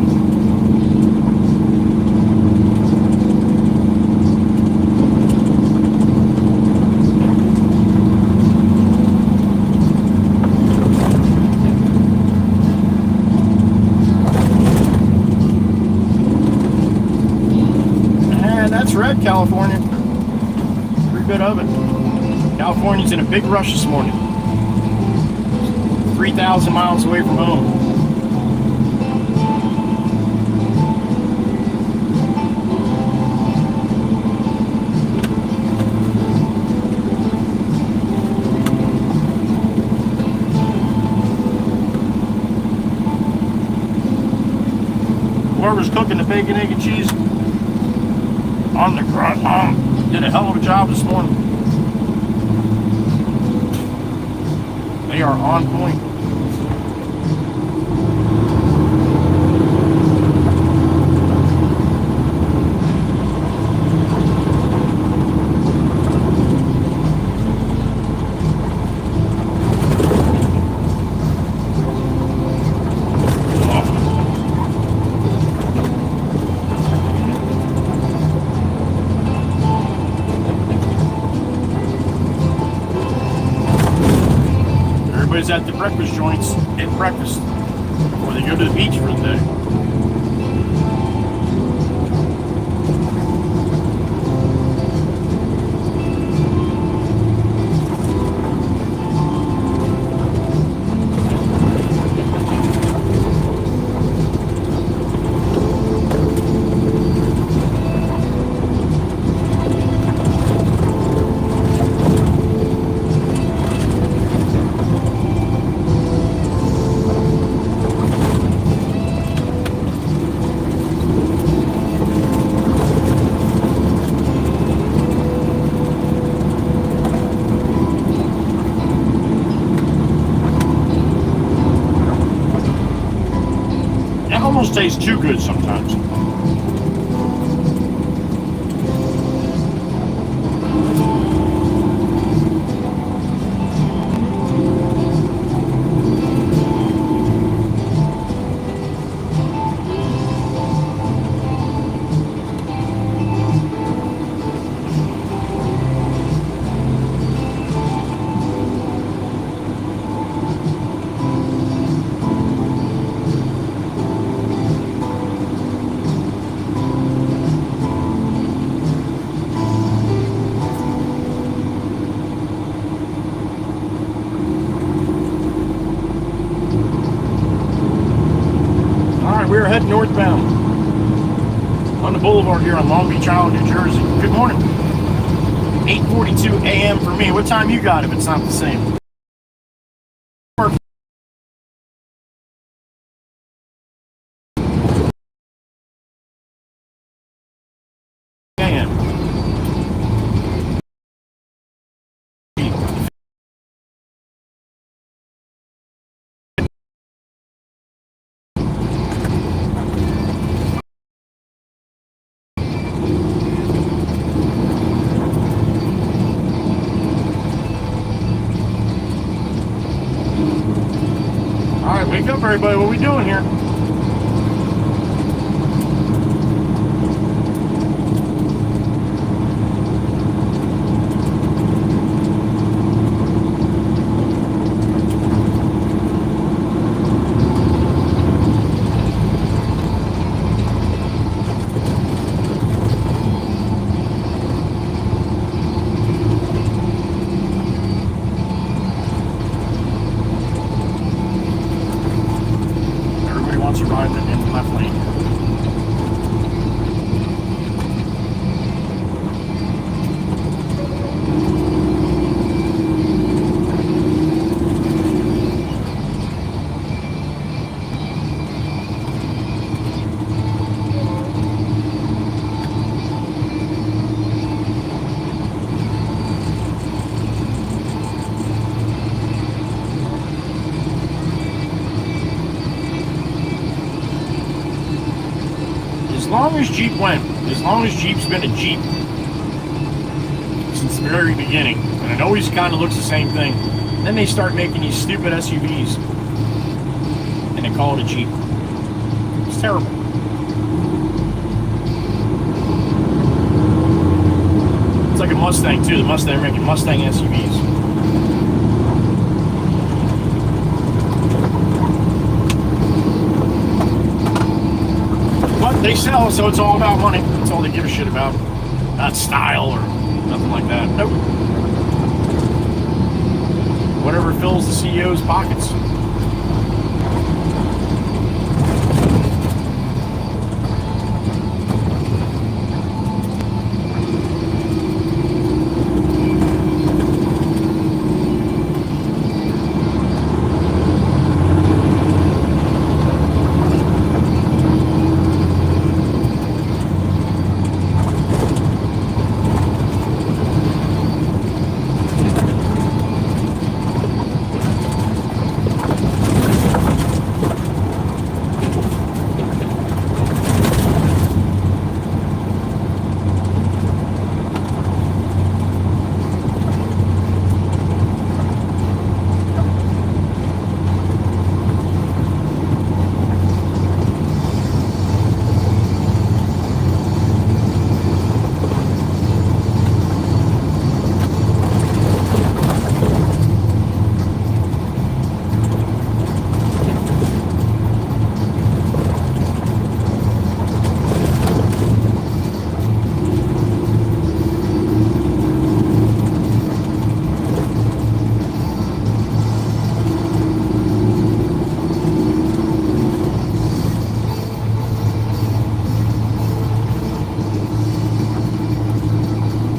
Speaker 1: Red California. Pretty good of it. California's in a big rush this morning. 3,000 miles away from home. Whoever's cooking the bacon, egg, and cheese on the grunt did a hell of a job this morning. They are on point. At the breakfast joints at breakfast before they go to the beach for the day. Tastes too good sometimes. we're heading northbound on the boulevard here on Long Beach Island, New Jersey. Good morning. 8:42 a.m. for me. What time you got if it's not the same? A.m. All right, wake up, everybody. What are we doing here? Everybody wants to ride in the left lane. As long as Jeep went, as long as Jeep's been a Jeep since the very beginning, and it always kind of looks the same thing, then they start making these stupid SUVs and they call it a Jeep. It's terrible. It's like a Mustang too. The Mustang, they're making Mustang SUVs. They sell, so it's all about money. That's all they give a shit about. Not style or nothing like that. Nope. Whatever fills the CEO's pockets.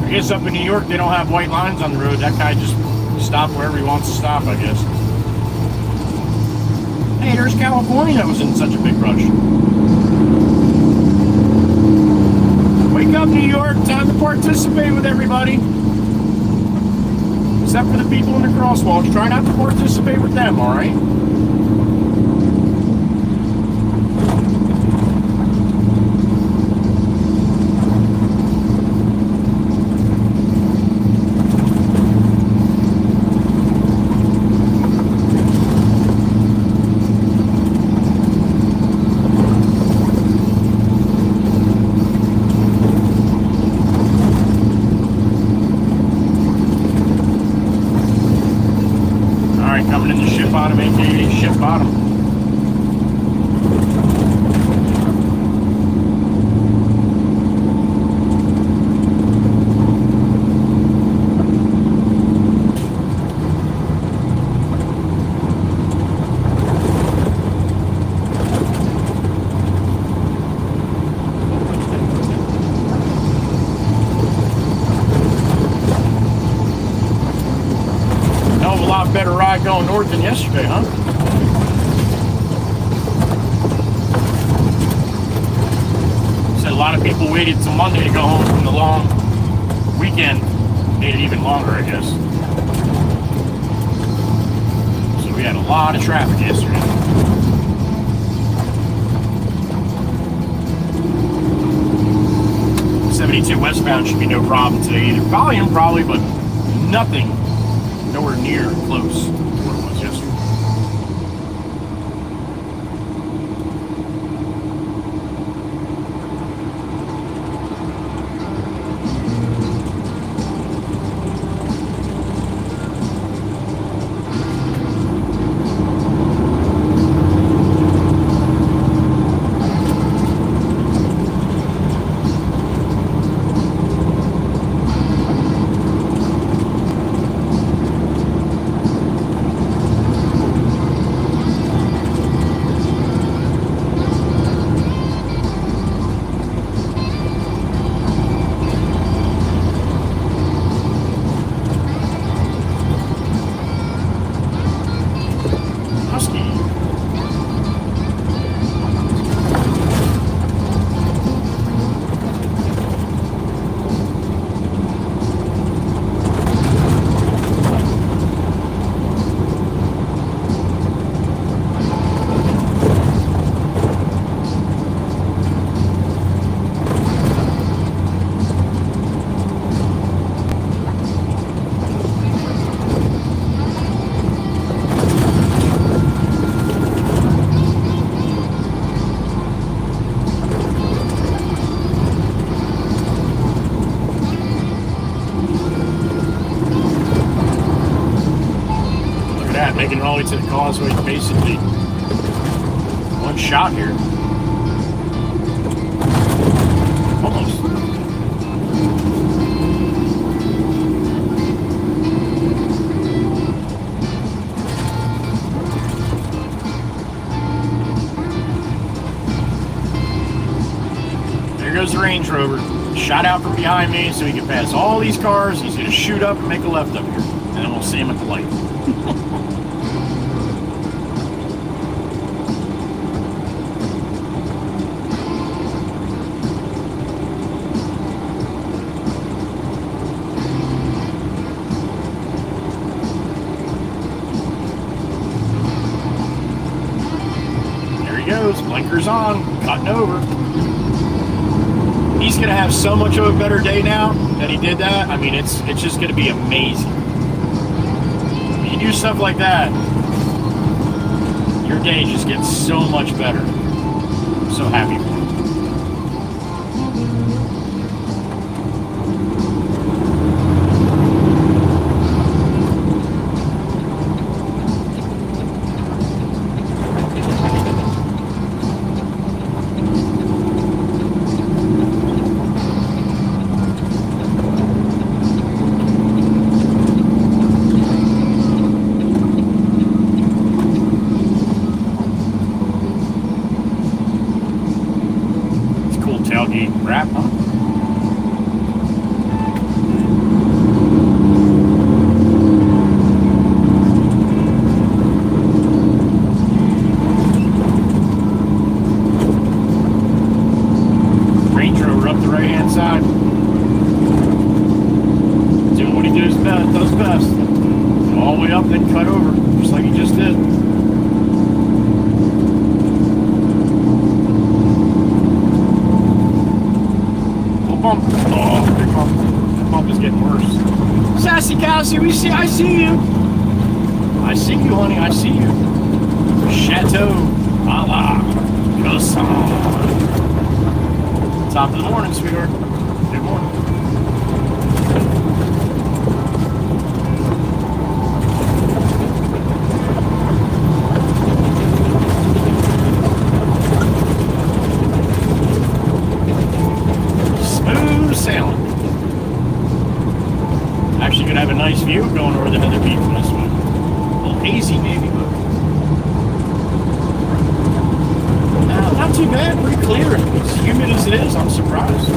Speaker 1: I guess up in New York, they don't have white lines on the road. That guy just stopped wherever he wants to stop, I guess. Hey, there's California that was in such a big rush. Wake up, New York. Time to participate with everybody. Except for the people in the crosswalks. Try not to participate with them, all right? Coming in the ship bottom, aka ship bottom. of a lot better ride going north than yesterday, huh? Said a lot of people waited till Monday to go home from the long weekend. Made it even longer, I guess. So we had a lot of traffic yesterday. '72 westbound should be no problem today either. Volume probably, but nothing, nowhere near close to what it was yesterday. Making it all the way to the causeway, basically one shot here. Almost. There goes the Range Rover. Shot out from behind me so he can pass all these cars. He's going to shoot up and make a left up here. And then we'll see him at the light. Goes, blinkers on, cutting over. He's gonna have so much of a better day now that he did that. I mean, it's just gonna be amazing. When you do stuff like that, your day just gets so much better. I'm so happy for him. Tailgate wrap, huh? Range Rover up the right hand side. Doing what he does best. All the way up, then cut over, just like he just did. Bump. Oh, big bump. That bump is getting worse. Sassy Cassie, I see you. I see you, honey. I see you. Chateau a la Croissant. Top of the morning, sweetheart. Good morning. Sailing. Actually gonna have a nice view going over the Heather Beach from this one. A little hazy maybe, but not too bad, pretty clear. As humid as it is, I'm surprised.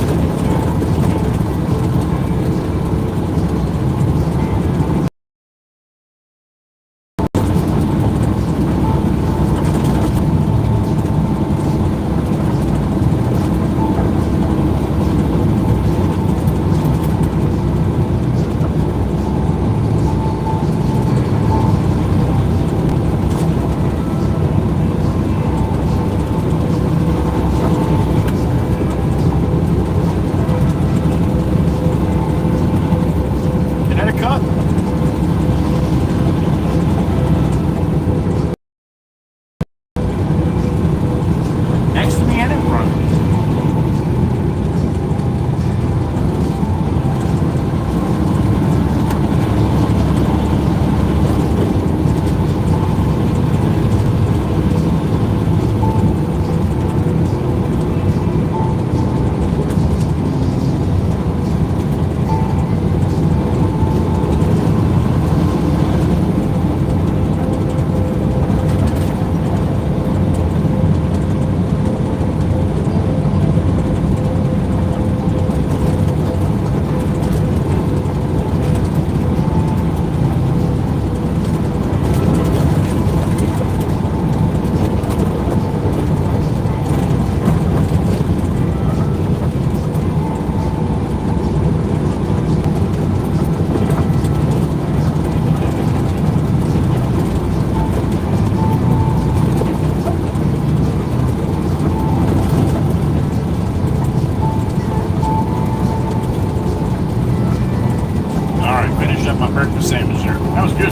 Speaker 1: my breakfast sandwich there. That was good.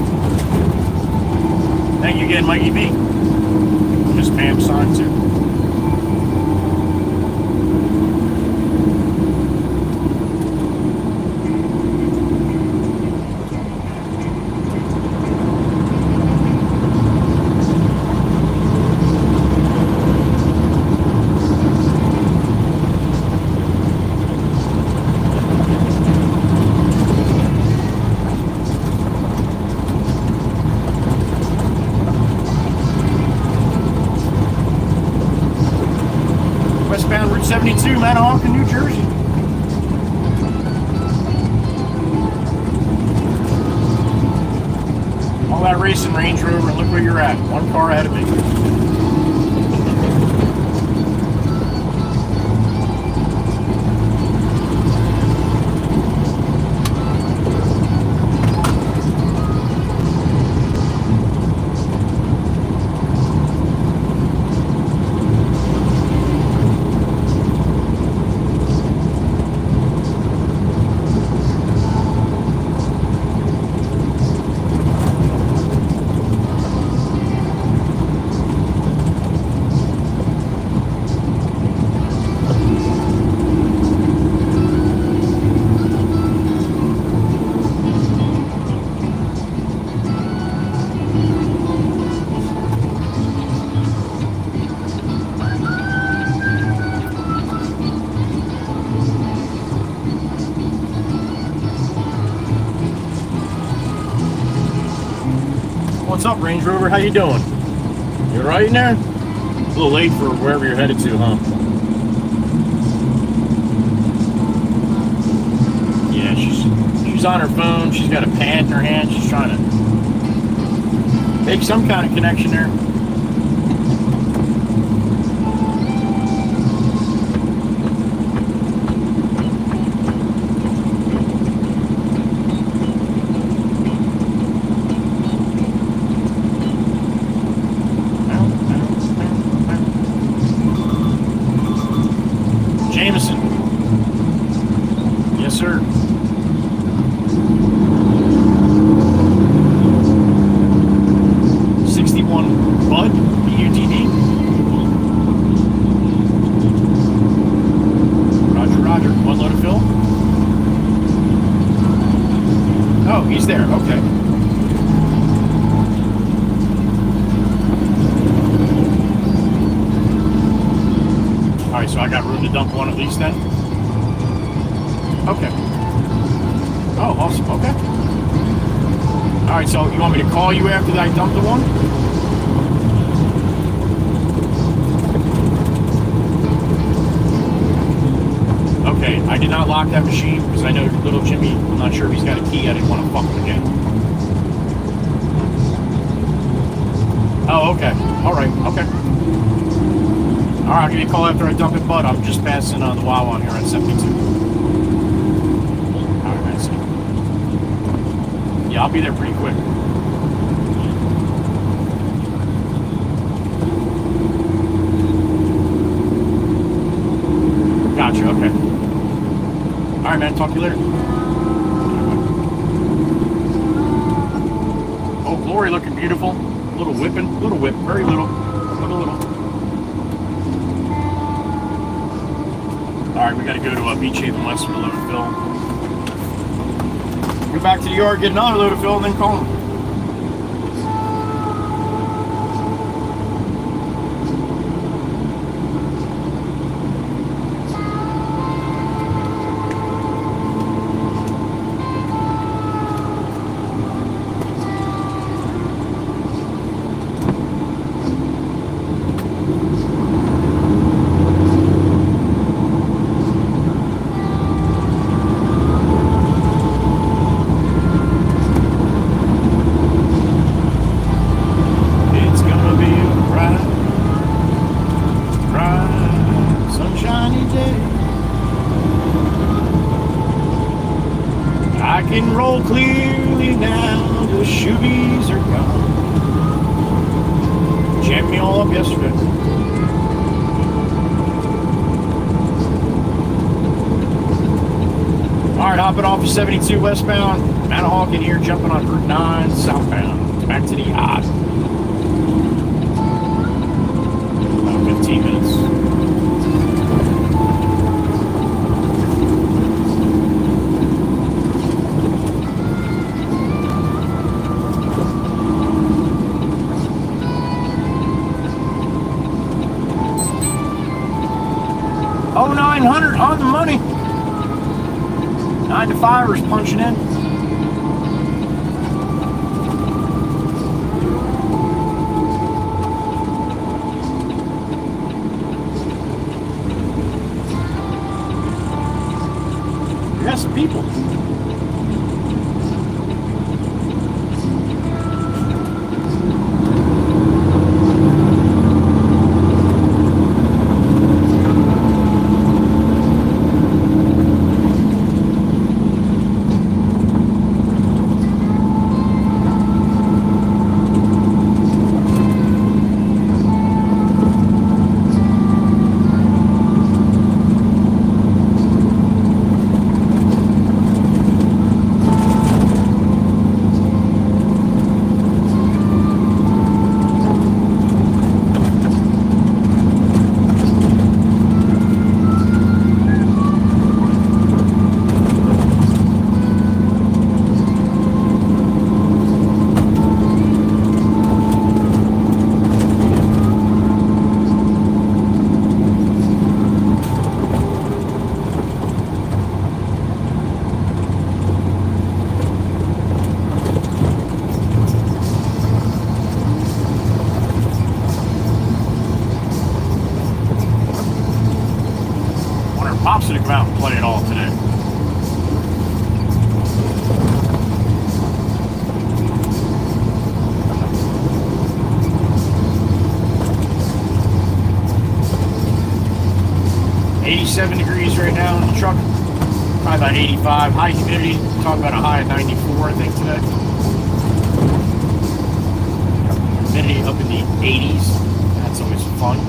Speaker 1: Thank you again, Mikey B. Miss Pam signed too. Westbound Route 72, Manahawkin, New Jersey. All that racing Range Rover, and look where you're at. One car ahead of me. What's up, Range Rover? How you doing? You right in there? A little late for wherever you're headed to, huh? Yeah, she's on her phone. She's got a pad in her hand. She's trying to make some kind of connection there. Jameson. Yes, sir. Bud, B-U-D-D. Roger, roger. One load of fill. Oh, he's there. Okay. All right, so I got room to dump one at least then? Okay. Oh, awesome. Okay. All right, so you want me to call you after I dump the one? Okay, I did not lock that machine because I know little Jimmy, I'm not sure if he's got a key. I didn't want to fuck him again. Oh, okay. All right, okay. All right, I'll give you a call after I dump it, bud. I'm just passing the Wawa on here at 72. All right, man, see. Yeah, I'll be there pretty quick. Gotcha, okay. All right, man, talk to you later. Oh, Glory looking beautiful. Little whipping, little whip, very little. Little. All right, we got to go to Beach Haven West for a load of fill. Go back to the yard, get another load of fill, and then call them. I can roll clearly now, the shoobies are gone. Jammed me all up yesterday. All All right, hopping off of 72 westbound. Manahawkin here, jumping on Route 9 southbound. Back to the yacht. About 15 minutes. Oh, 900 on the money. 9 to 5ers punching in. We got some people. Pops to come out and play it all today. $87 right now in the truck. Probably about 85. High humidity. Talking about a high of 94, I think, today. Humidity up in the 80s. That's always fun.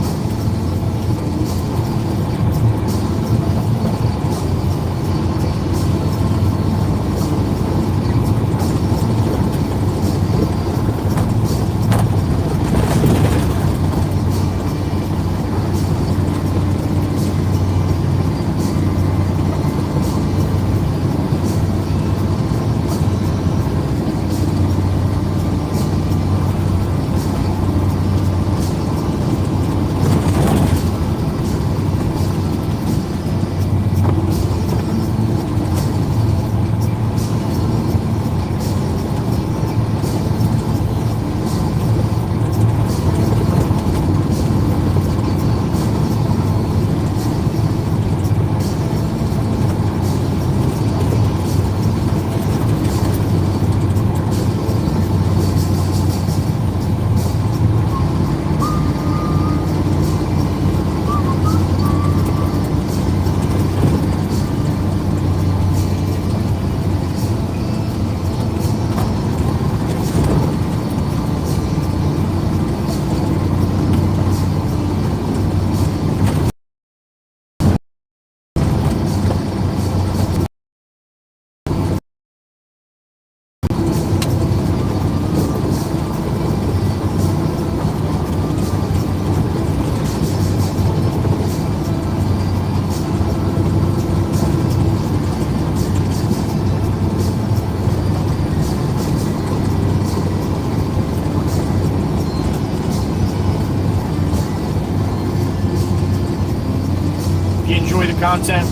Speaker 1: Enjoy the content,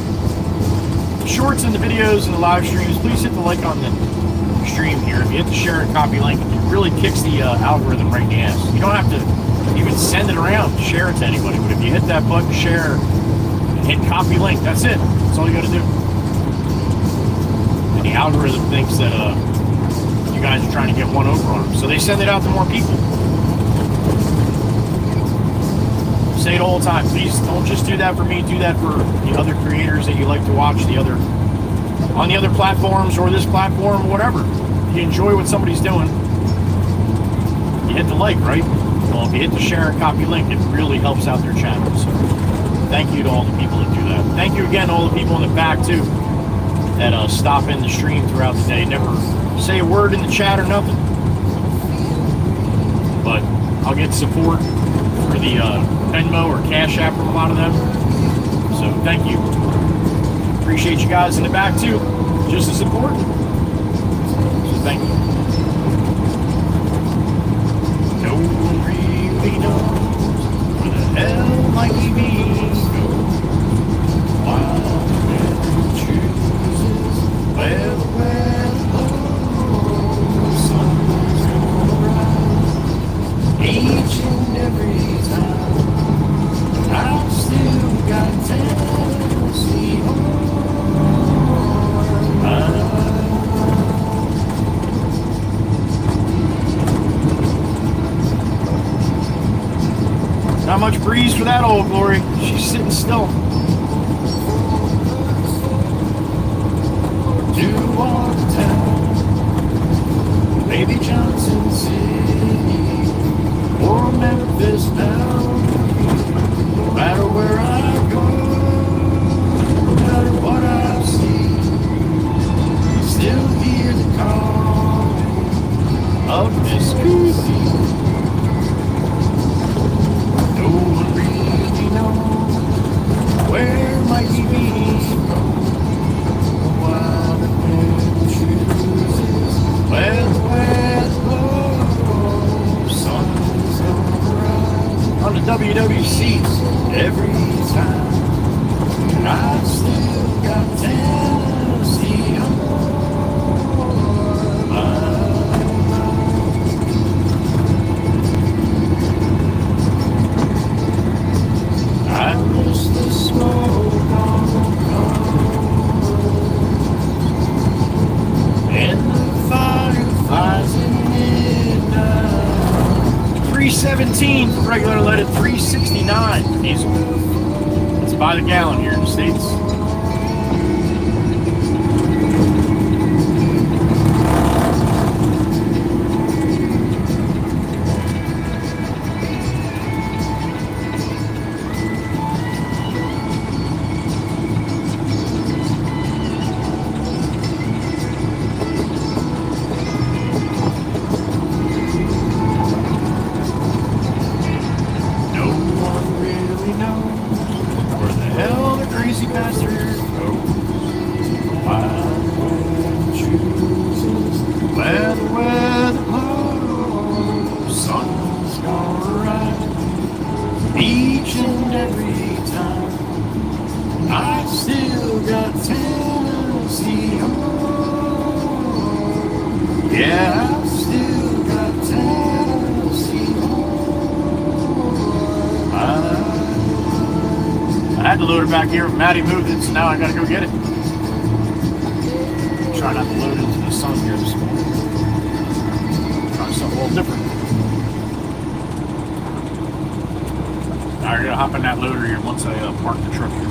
Speaker 1: the shorts and the videos and the live streams, please hit the like on the stream here. If you hit the share and copy link, it really kicks the algorithm right in the ass. You don't have to even send it around, share it to anybody, but if you hit that button, share, and hit copy link, that's it. That's all you got to do. And the algorithm thinks that you guys are trying to get one over on them, so they send it out to more people. Say it all the time. Please don't just do that for me. Do that for the other creators that you like to watch, on the other platforms or this platform, or whatever. If you enjoy what somebody's doing, you hit the like, right? Well, if you hit the share and copy link, it really helps out their channel. So thank you to all the people that do that. Thank you again to all the people in the back too. that stop in the stream throughout the day. Never say a word in the chat or nothing. But I'll get support for the Venmo or Cash App from a lot of them. So thank you. Appreciate you guys in the back too. Just as important. So thank you. No one really knows where the hell might he be. Wild man chooses where the sun's gonna rise. Each and every time I've still got Tennessee on my mind. Not much breeze for that old glory. She's sitting still. Duval Town, maybe Johnson City, or Memphis now. No matter where I go, no matter what I see, still hear the calling of Miss Goosey. No one really knows where might he be. Wild man chooses where the blows. Sun's gonna rise on the WWC every time. And I've still got Tennessee on my mind. I miss the smoke on the and the fireflies in midnight. 317 for regular leaded, 369 for diesel. It's by the gallon here in the States. Back here, Maddie moved it, so now I gotta go get it. Try not to load into the sun here this morning. Try something a little different. Now I'm gonna hop in that loader here once I park the truck here.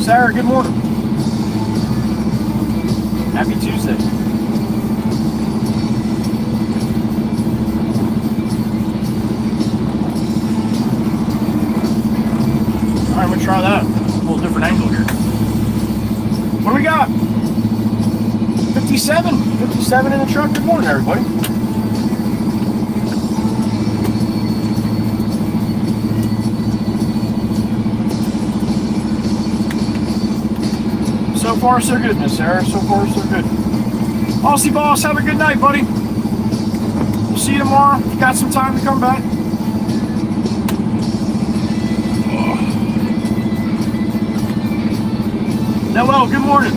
Speaker 1: Sarah, good morning. Happy Tuesday. All right, I'm gonna try that. A little different angle here. What do we got? 57. 57 in the truck. Good morning, everybody. So far, so good, Miss Sarah. So far, so good. Aussie Boss, have a good night, buddy. We'll see you tomorrow. If you got some time to come back. Noel, good morning.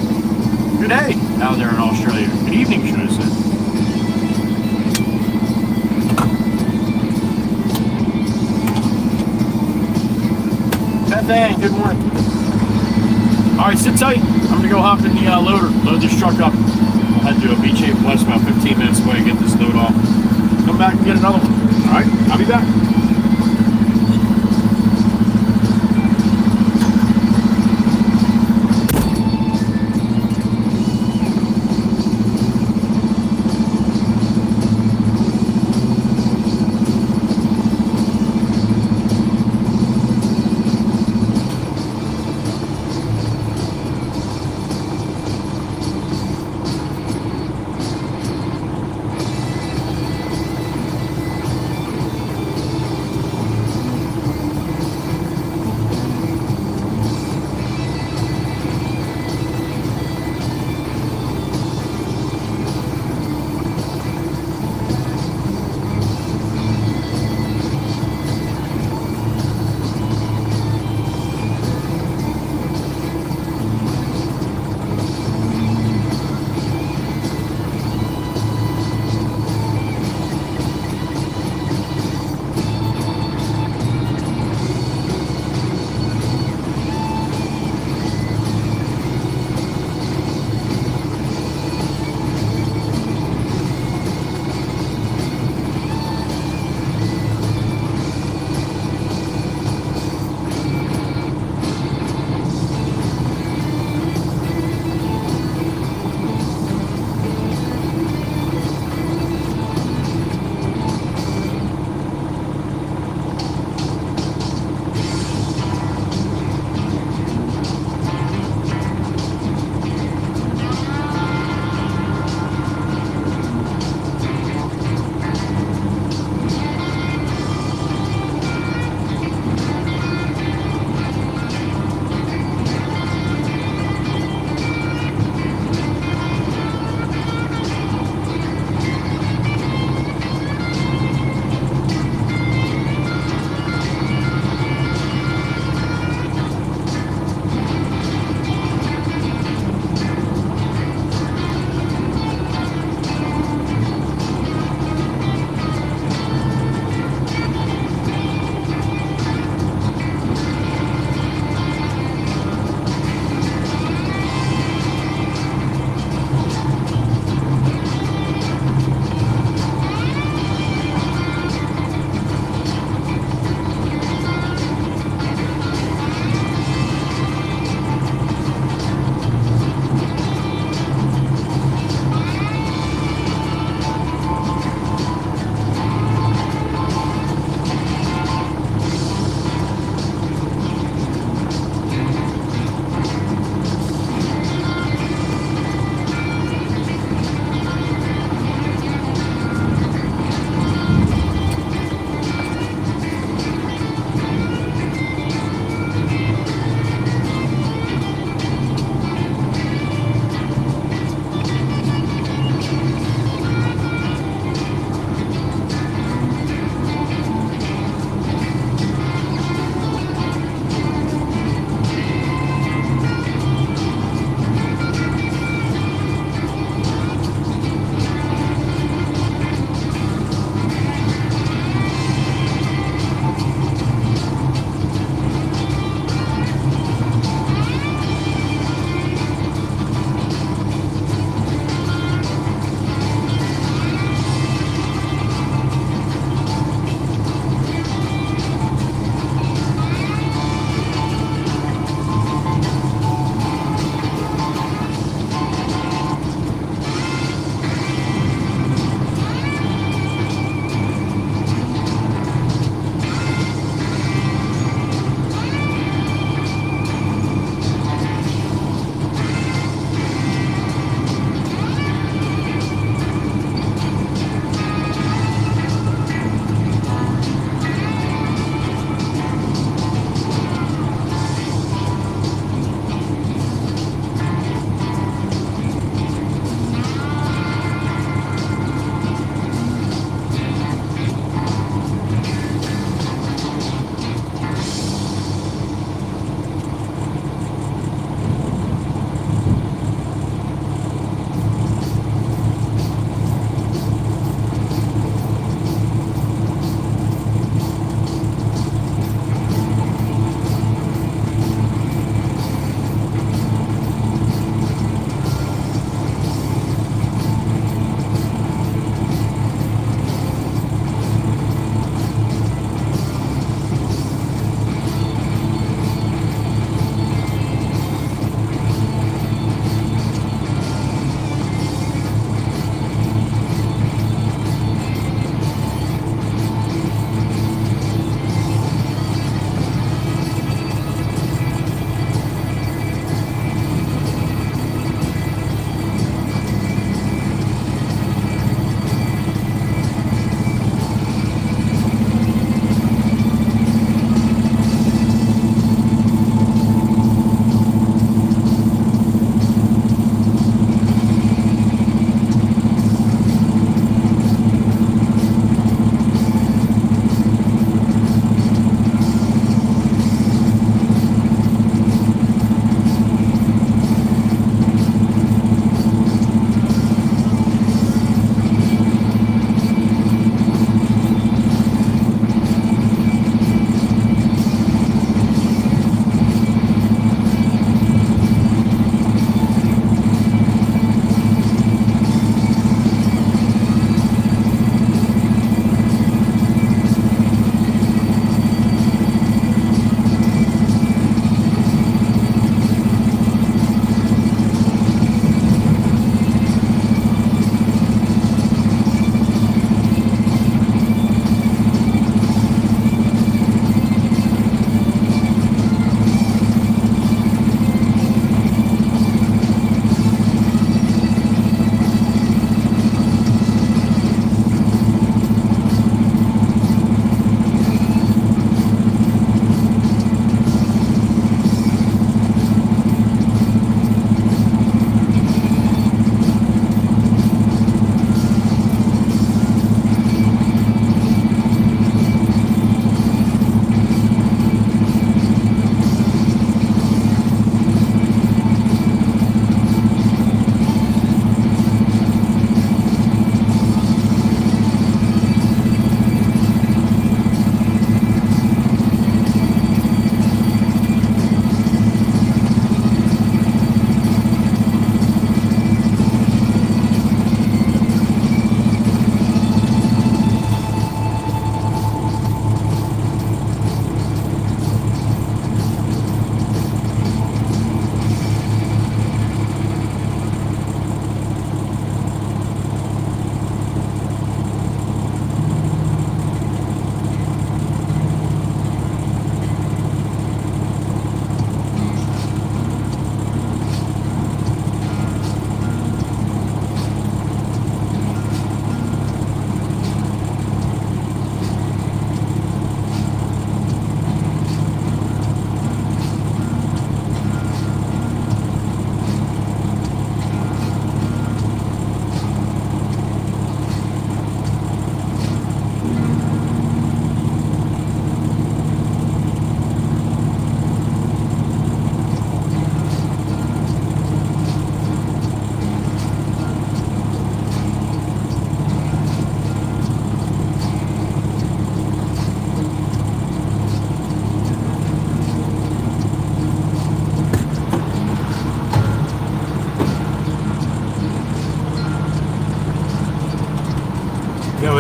Speaker 1: Good day out there in Australia. Good evening, should I say. Beth, good morning. All right, sit tight. I'm gonna go hop in the loader, load this truck up. I'll head to a Beach 8 West, about 15 minutes away, get this load off. Come back and get another one. All right, I'll be back.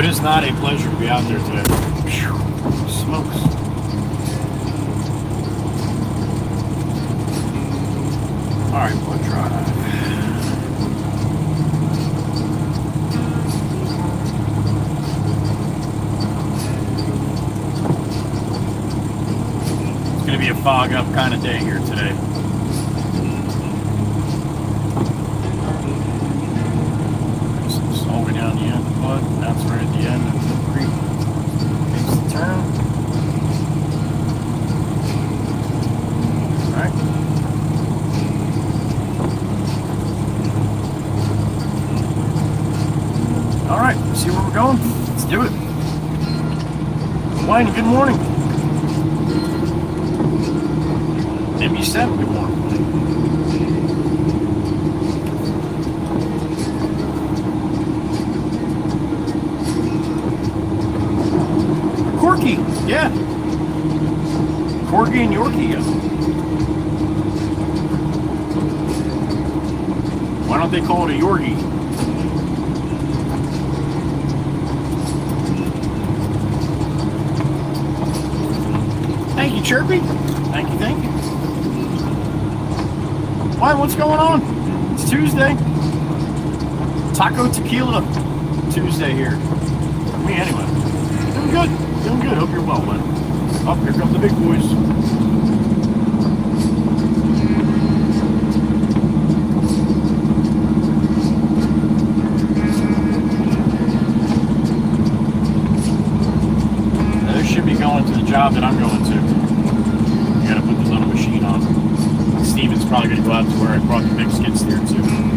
Speaker 1: it is not a pleasure to be out there today. Phew, smokes. All right, we'll try. It's going to be a fog up kind of day here today. All the way down the end of the mud. That's right at the end of the creek. Makes the turn. All right. All right, let's see where we're going. Let's do it. Wayne, good morning. MB7, good morning. Corky, yeah. Corky and Yorkie, yeah. Why don't they call it a Yorkie? Thank you, Chirpy. Thank you, thank you. Why, what's going on? It's Tuesday. Taco Tequila Tuesday here. Me anyway. Doing good. Doing good. Hope you're well, man. Oh, here come the big boys. Now, this should be going to the job that I'm going to. You gotta put the little machine on. Steven's probably gonna go out to where I brought the big skid steer to.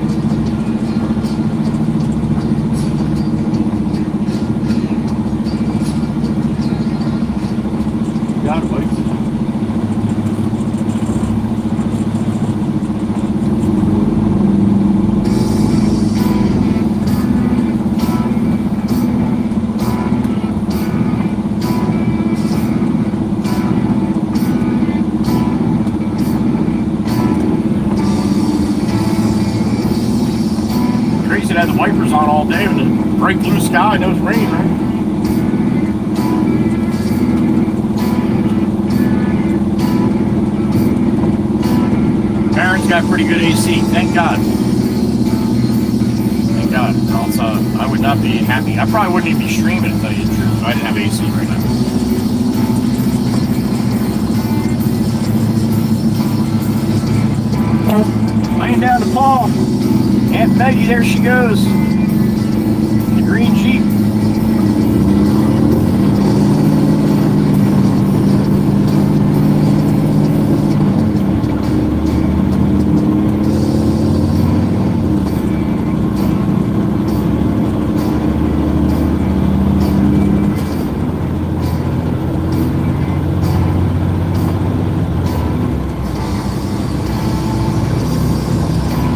Speaker 1: Got it, buddy. Crazy to have the wipers on all day with the bright blue sky, no rain, right? Parents got pretty good AC, thank God. Thank God. Else, I would not be happy. I probably wouldn't even be streaming, to tell you the truth, if I didn't have AC right now. Laying down to Paul. Aunt Maggie, there she goes. The green Jeep.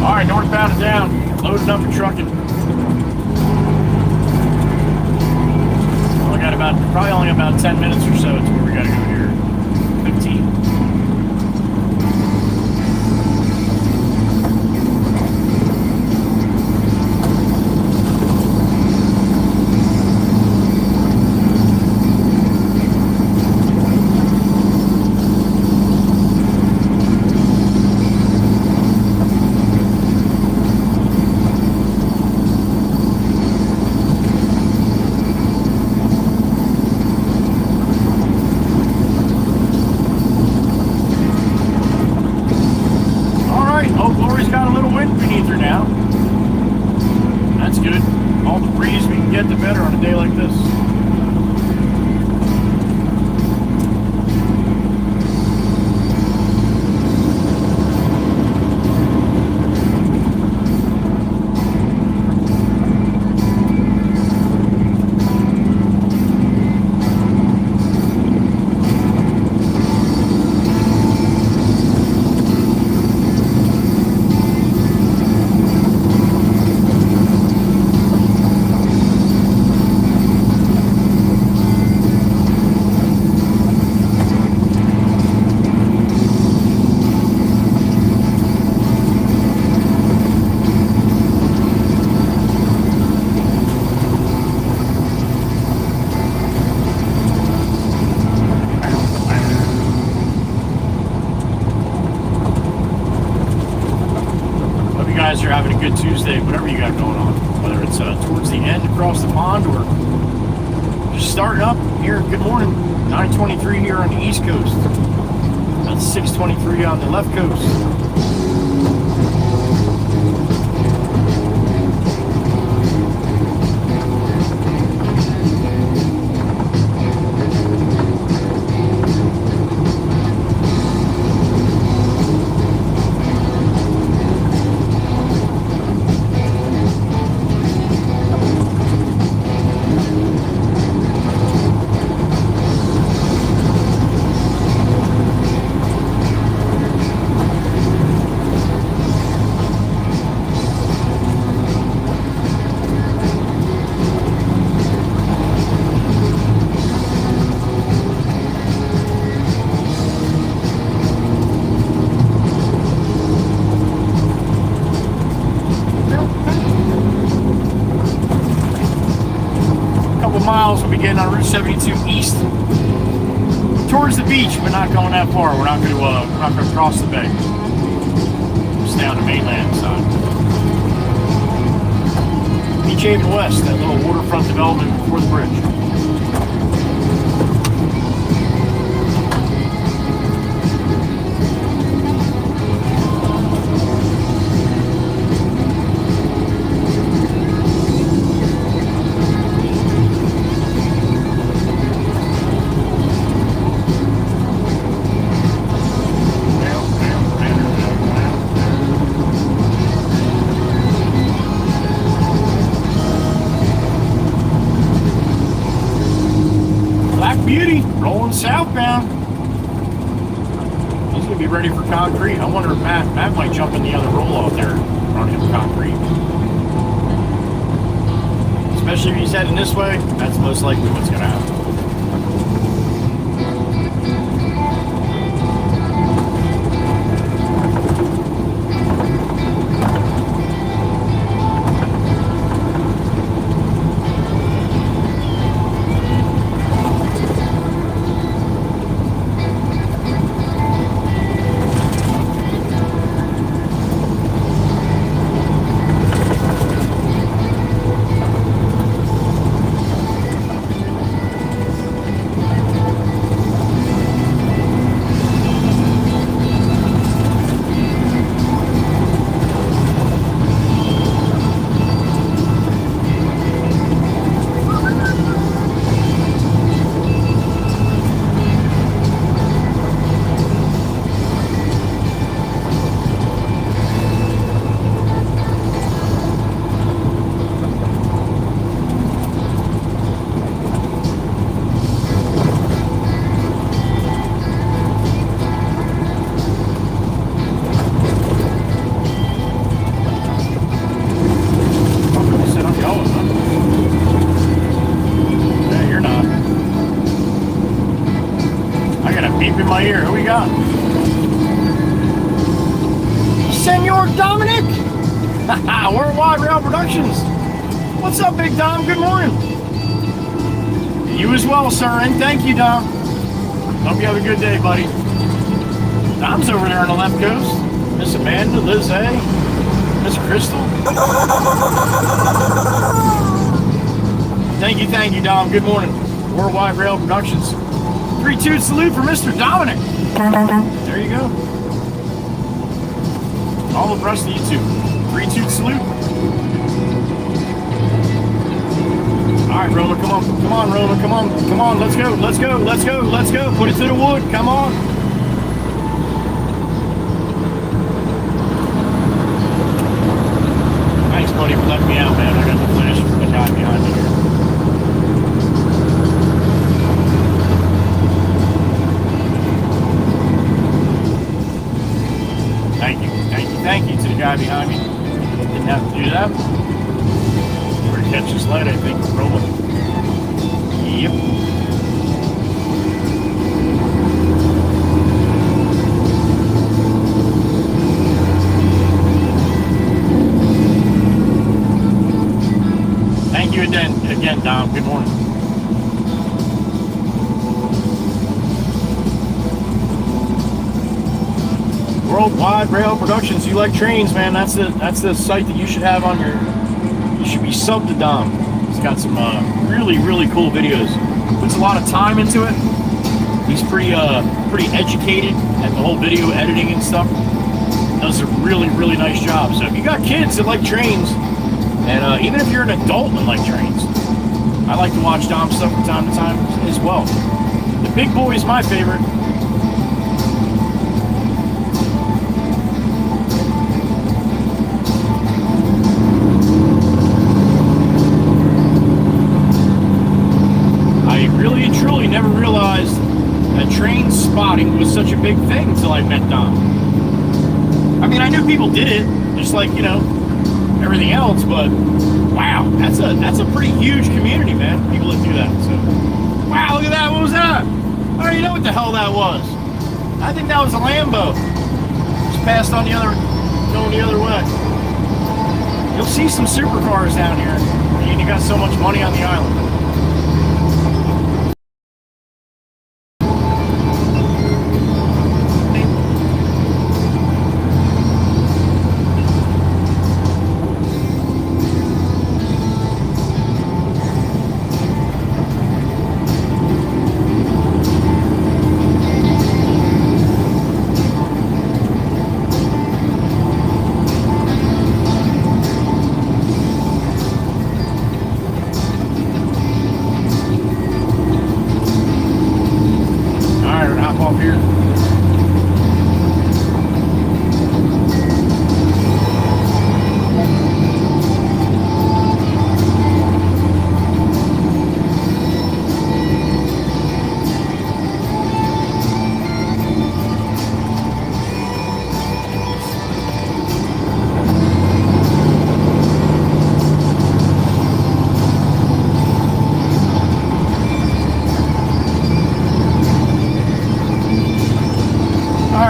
Speaker 1: All right, northbound and down. Loaded up for trucking. Probably only about 10 minutes or so to where we gotta go here. 15. Got a little wind beneath her now. That's good. All the breeze we can get, the better on a day like this. having a good Tuesday, whatever you got going on. Whether it's towards the end across the pond or just starting up here. Good morning. 9:23 here on the East Coast. That's 6:23 on the left coast. Miles, we'll be getting on Route 72 east towards the beach, but not going that far. We're not going to cross the bay. We'll stay on the mainland side. Beach Haven West, that little waterfront development before the bridge. Beauty rolling southbound. He's gonna be ready for concrete. I wonder if Matt might jump in the other roll off there running him concrete. Especially if he's heading this way, that's most likely what's gonna happen. My ear. Who we got? Senor Dominic! Worldwide Rail Productions. What's up, Big Dom? Good morning. You as well, sir, and thank you, Dom. Hope you have a good day, buddy. Dom's over there on the left coast. Miss Amanda, Liz A, Miss Crystal. Thank you, Dom. Good morning. Worldwide Rail Productions. 3-2 salute for Mr. Dominic. There you go. All of us to you too. 3-2 salute. All right, Roma, come on, Roma, come on, let's go. Put it to the wood, come on. Thanks, buddy, for letting me out, man. I got the flash from the guy behind me here. Thank you to the guy behind me. Didn't have to do that. We're catch this light, I think. Rolling. Yep. Thank you again, Dom. Good morning. Worldwide Rail Productions. You like trains, man? That's the site that you should have on your. You should be subbed to Dom. He's got some really cool videos. Puts a lot of time into it. He's pretty educated at the whole video editing and stuff. Does a really nice job. So if you got kids that like trains, and even if you're an adult that like trains, I like to watch Dom stuff from time to time as well. The Big Boy is my favorite. I really and truly never realized that train spotting was such a big thing until I met Dom. I mean, I knew people did it, just like, you know, everything else, but wow, that's a pretty huge community, man. People that do that. So, wow, look at that. What was that? I don't even know what the hell that was. I think that was a Lambo. Just passed on the other, going the other way. You'll see some supercars down here. You got so much money on the island.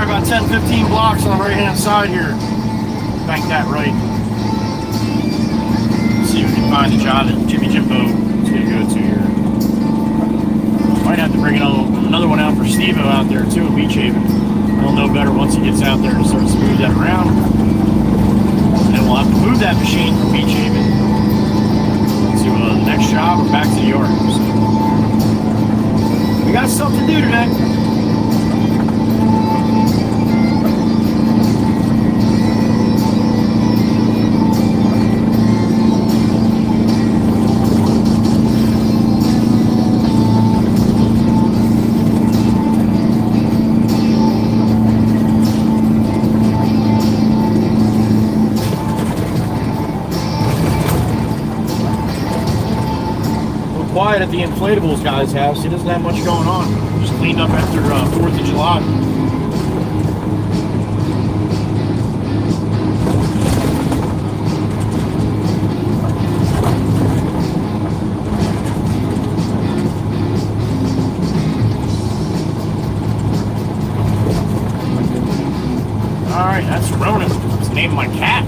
Speaker 1: About 10-15 blocks on the right hand side here. Bank that right. Let's see if we can find the job that Jimmy Jimbo is going to go to here. Might have to bring another one out for Steve-O out there too at Beach Haven. He'll know better once he gets out there and starts to move that around. And then we'll have to move that machine from Beach Haven to the next job or back to the yard. So, we got stuff to do today. Quiet at the inflatables guy's house. He doesn't have much going on. Just cleaned up after 4th of July. Alright, that's Ronan. That's the name of my cat.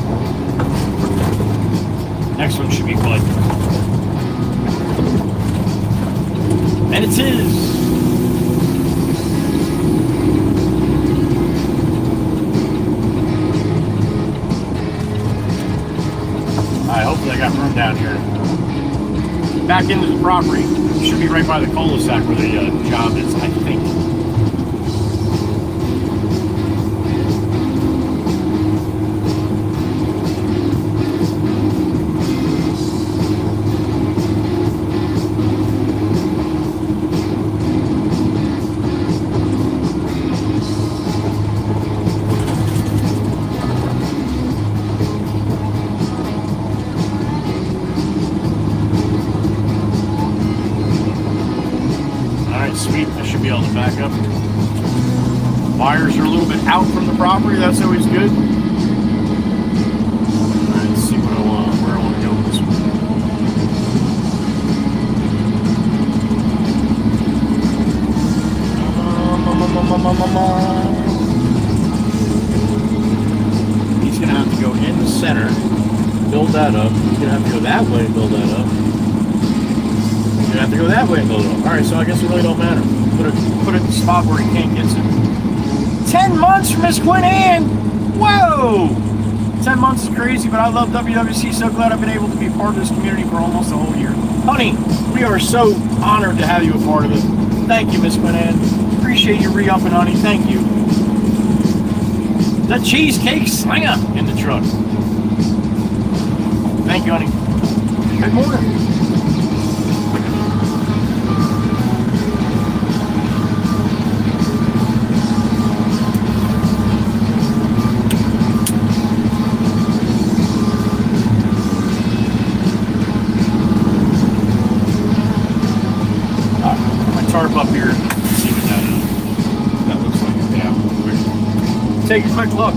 Speaker 1: Next one should be Bud. And it is. Alright, hopefully I got room down here. Back into the property. Should be right by the cul-de-sac where the job is, I think. Sweet, I should be able to back up. Wires are a little bit out from the property, that's always good. Alright, let's see what where I want to go with this one. He's going to have to go in the center, build that up. He's going to have to go that way and build that up. You have to go that way and build it up. Alright, so I guess it really don't matter. Put it in the spot where he can't get to. 10 months for Miss Quinn Ann. Whoa! 10 months is crazy, but I love WWC. So glad I've been able to be a part of this community for almost a whole year. Honey, we are so honored to have you a part of it. Thank you, Miss Quinn Ann. Appreciate you re-upping, honey. Thank you. The cheesecake slinger in the truck. Thank you, honey. Good morning. Tarp up here. See what that looks like. Yeah, take a quick look.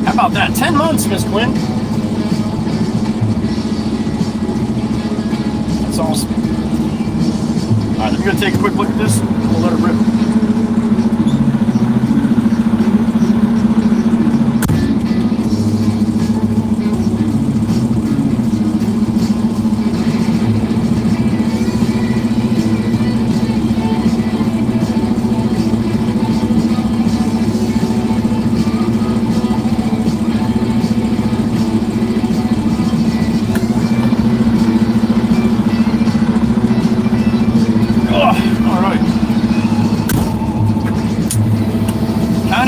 Speaker 1: How about that? 10 months, Miss Quinn. That's awesome. All right, I'm going to take a quick look at this. We'll let it rip.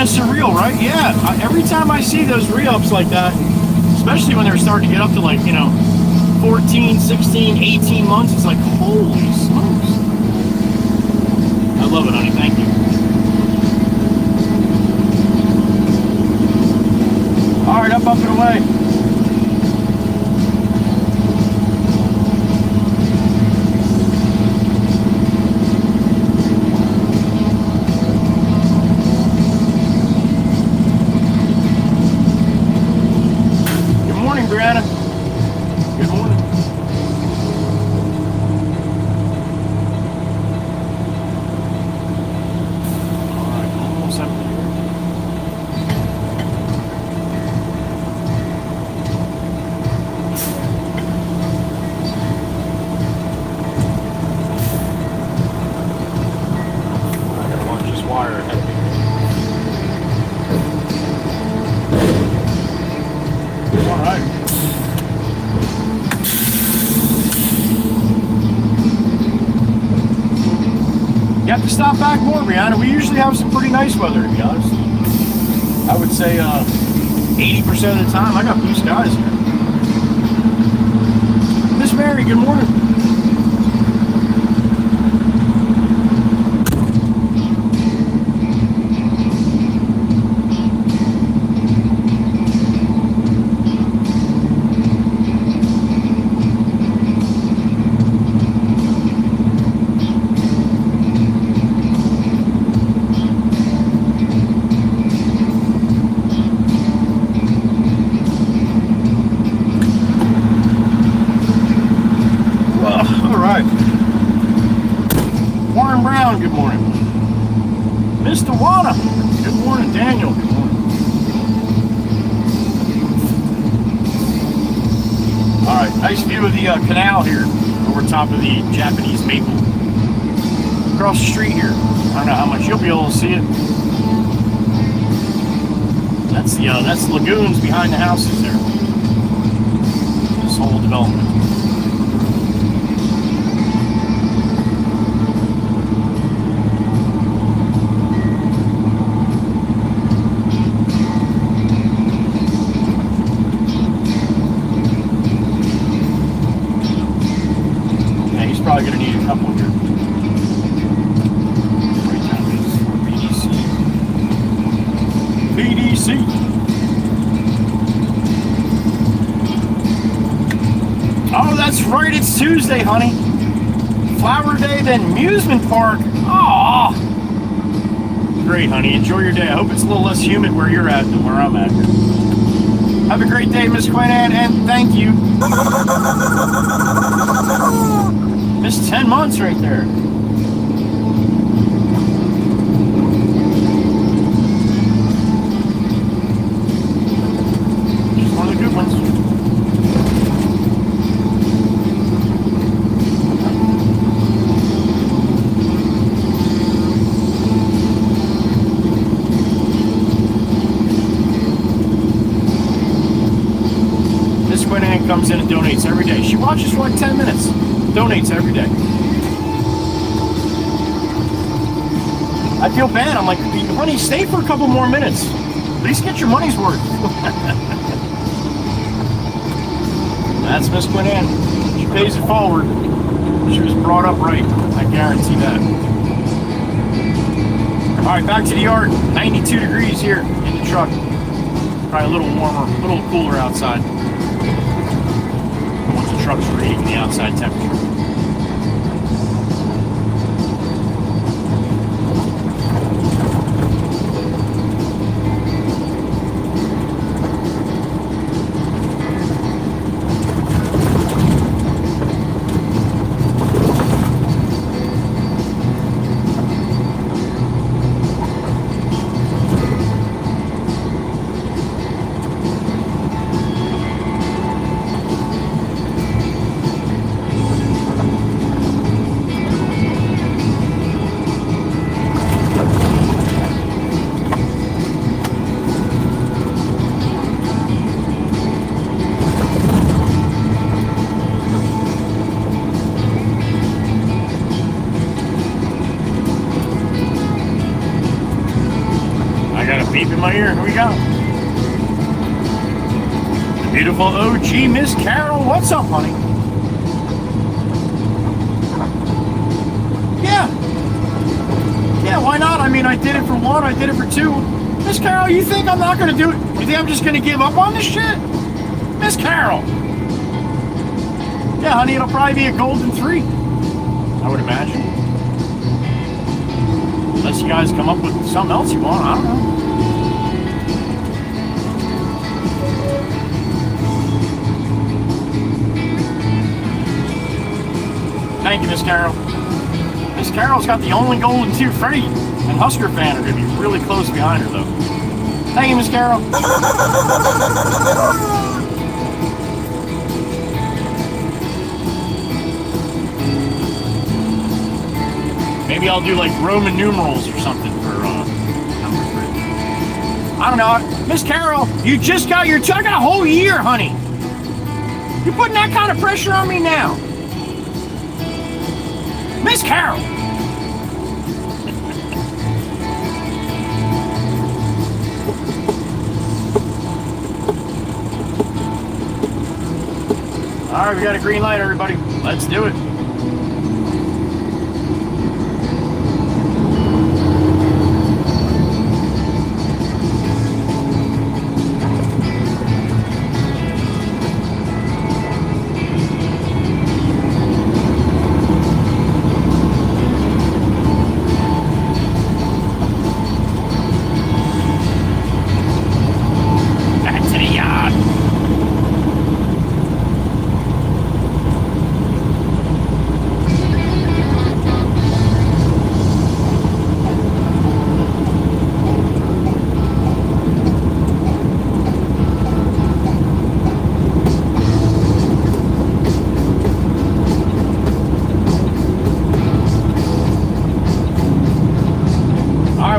Speaker 1: Surreal, right? Yeah, every time I see those re-ups like that, especially when they're starting to get up to, like, 14, 16, 18 months, it's like, holy smokes. I love it, honey. Thank you. All right, up and away. Brianna. Good morning. All right, almost empty here. I gotta launch this wire ahead of me. All right. You have to stop back more, Brianna. We usually have some pretty nice weather, to be honest. I would say 80% of the time I got blue skies here. Miss Mary, good morning. Warren Brown, good morning. Mr. Wana, good morning. Daniel, good morning. All right, nice view of the canal here over top of the Japanese maple. Across the street here. I don't know how much you'll be able to see it. That's the lagoons behind the houses there. This whole development. Probably going to need a couple here. PDC. Oh, that's right. It's Tuesday, honey. Flower Day, then amusement park. Aw. Great, honey. Enjoy your day. I hope it's a little less humid where you're at than where I'm at. Have a great day, Miss Quinn Ann, and thank you. Missed 10 months right there. Just one of the good ones. Quinn Ann comes in and donates every day. She watches for like 10 minutes. Donates every day. I feel bad. I'm like, honey, stay for a couple more minutes. At least get your money's worth. That's Miss Quinn Ann. She pays it forward. She was brought up right. I guarantee that. All right, back to the yard. 92 degrees here in the truck. Probably a little warmer, a little cooler outside. Once the truck's reading the outside temperature. Beep in my ear. Here we go. The beautiful OG Miss Carol. What's up, honey? Yeah. Yeah, why not? I mean, I did it for one. I did it for two. Miss Carol, you think I'm not going to do it? You think I'm just going to give up on this shit? Miss Carol. Yeah, honey, it'll probably be a golden 3. I would imagine. Unless you guys come up with something else you want. I don't know. Thank you, Miss Carol. Miss Carol's got the only golden 2. Freddie and Husker fan are going to be really close behind her, though. Thank you, Miss Carol. Maybe I'll do like Roman numerals or something for number 3. I don't know. Miss Carol, you just got your... I got a whole year, honey. You're putting that kind of pressure on me now. Miss Carol! Alright, we got a green light, everybody. Let's do it.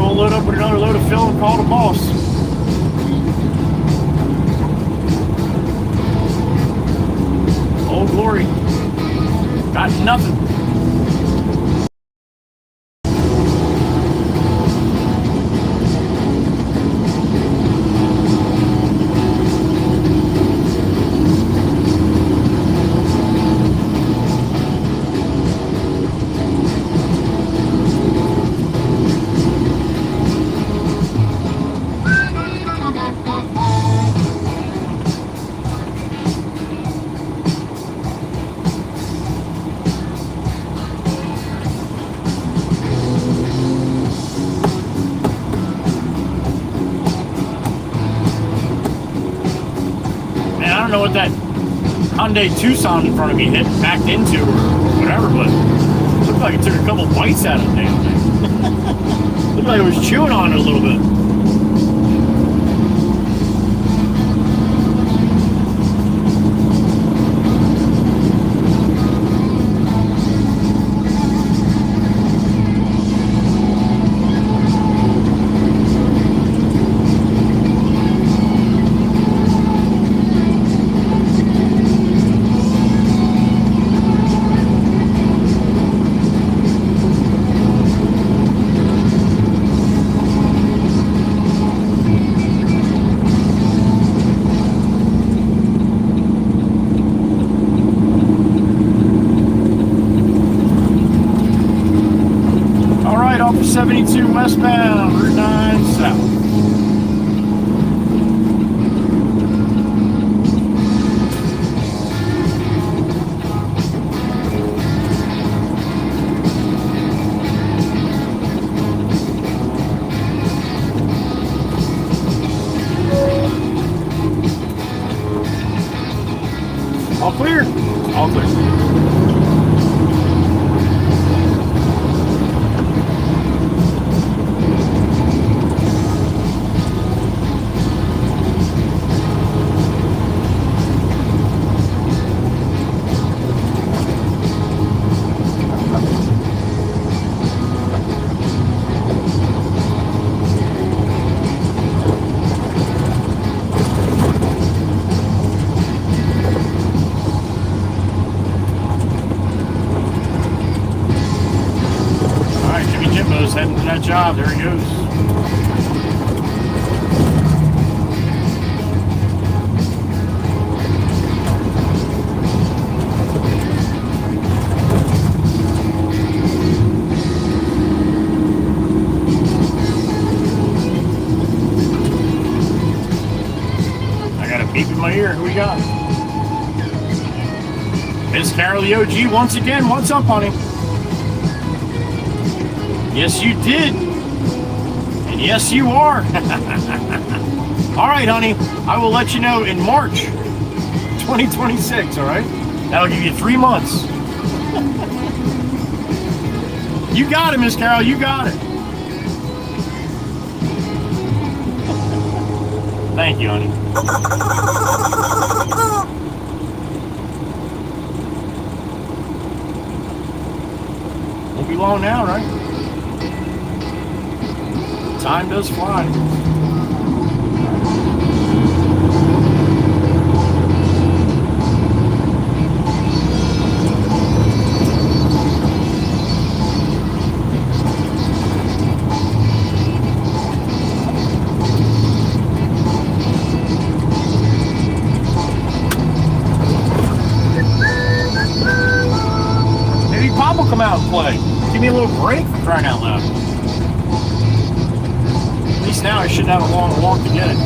Speaker 1: Load up with another load of fill and call the boss. Oh, glory. Got nothing. I don't know what that Hyundai Tucson in front of me hit backed into or whatever, but it looked like it took a couple bites out of the damn thing. Looked like it was chewing on it a little bit. westbound, Route 9 south. All clear? All clear. Heading to that job. There he goes. I got a beep in my ear. Who we got? Miss Carol the OG once again. What's up, honey? Yes, you did. And yes, you are. All right, honey. I will let you know in March 2026, all right? That'll give you 3 months. You got it, Miss Carol. You got it. Thank you, honey. Won't be long now, right? Time does fly. Maybe Pop will come out and play. Give me a little break for crying out loud. Now I shouldn't have a long walk to get it.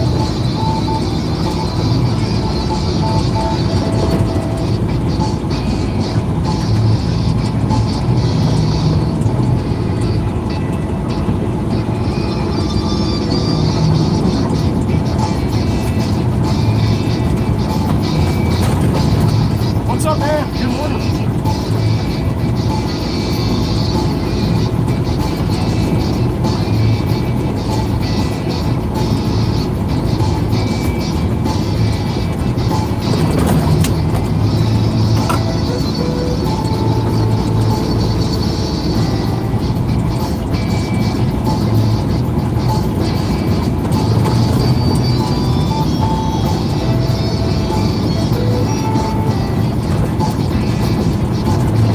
Speaker 1: What's up, man? Good morning.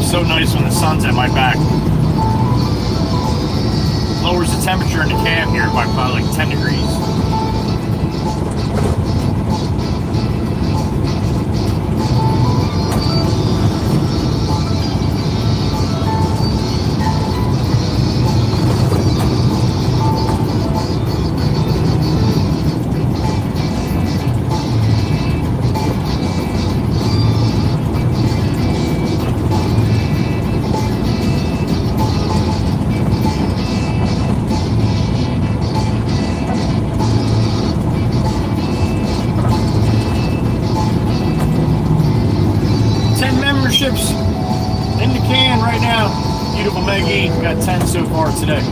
Speaker 1: So nice when the sun's at my back. Lowers the temperature in the cab here by probably like 10 degrees. Memberships in the can right now. Beautiful Maggie. We got 10 so far today.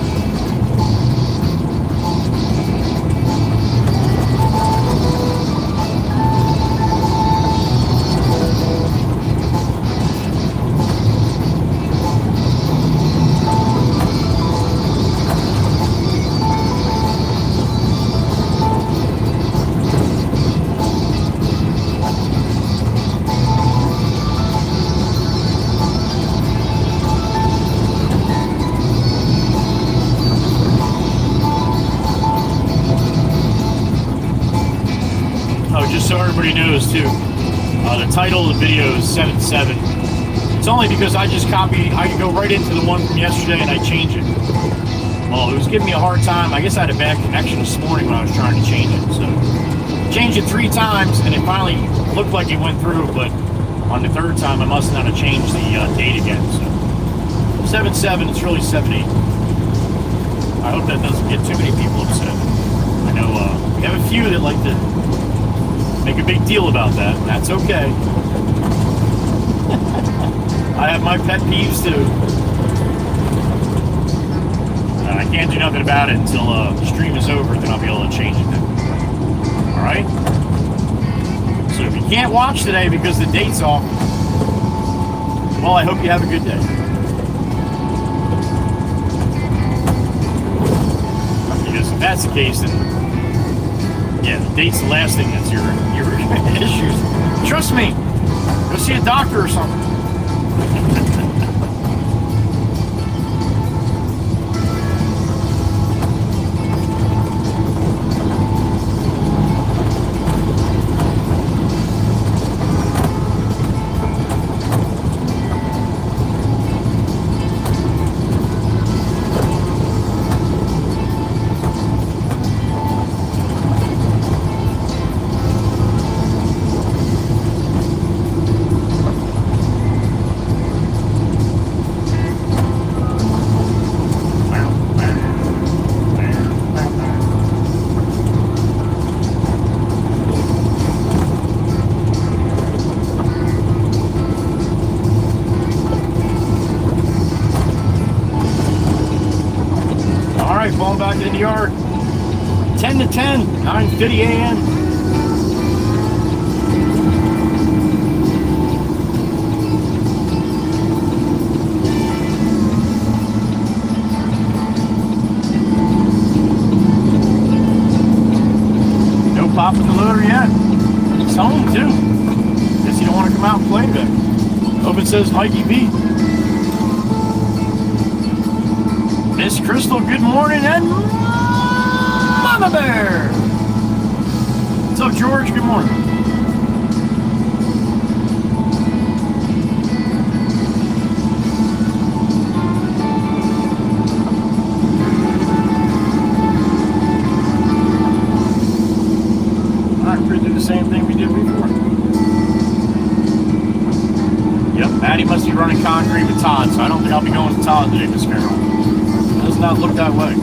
Speaker 1: Just so everybody knows too, the title of the video is 7-7. It's only because I just copy, I can go right into the one from yesterday and I change it. Well, it was giving me a hard time. I guess I had a bad connection this morning when I was trying to change it. So, changed it 3 times, and it finally looked like it went through. But on the 3rd time, I must not have changed the date again. So, 7-7. It's really 7-8. I hope that doesn't get too many people upset. I know we have a few that like to make a big deal about that, and that's okay. I have my pet peeves too. I can't do nothing about it until the stream is over, then I'll be able to change it then. Alright? So if you can't watch today because the date's off, well, I hope you have a good day. Because if that's the case, then yeah, the date's the last thing that's your issues. Trust me, go see a doctor or something. Falling back in the yard. 10 to 10, 9:50 a.m. No pop in the loader yet. It's home too. Guess you don't want to come out and play today. Hope it says Mikey B. Miss Crystal, good morning, and Mama Bear. What's up, George? Good morning. All right, we're gonna do the same thing we did before. Yep, Maddie must be running concrete with Todd, so I don't think I'll be going to Todd today, Miss Carol. Does not look that way.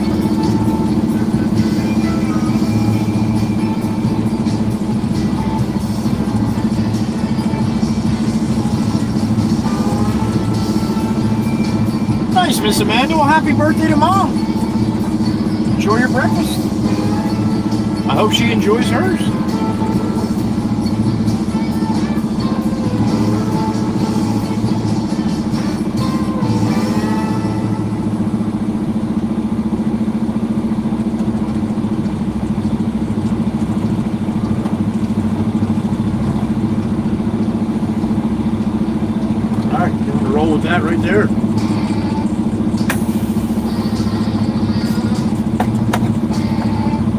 Speaker 1: Nice, Miss Amanda. Well, happy birthday to Mom. Enjoy your breakfast. I hope she enjoys hers. With that right there.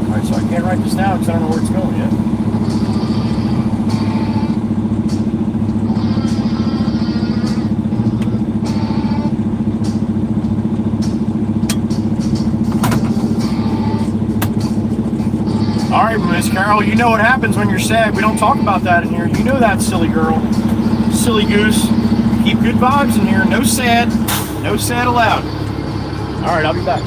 Speaker 1: Alright, so I can't write this down because I don't know where it's going yet. Alright, Miss Carol, you know what happens when you're sad. We don't talk about that in here. You know that, silly girl. Silly goose. Keep good vibes in here. No sad allowed. All right, I'll be back.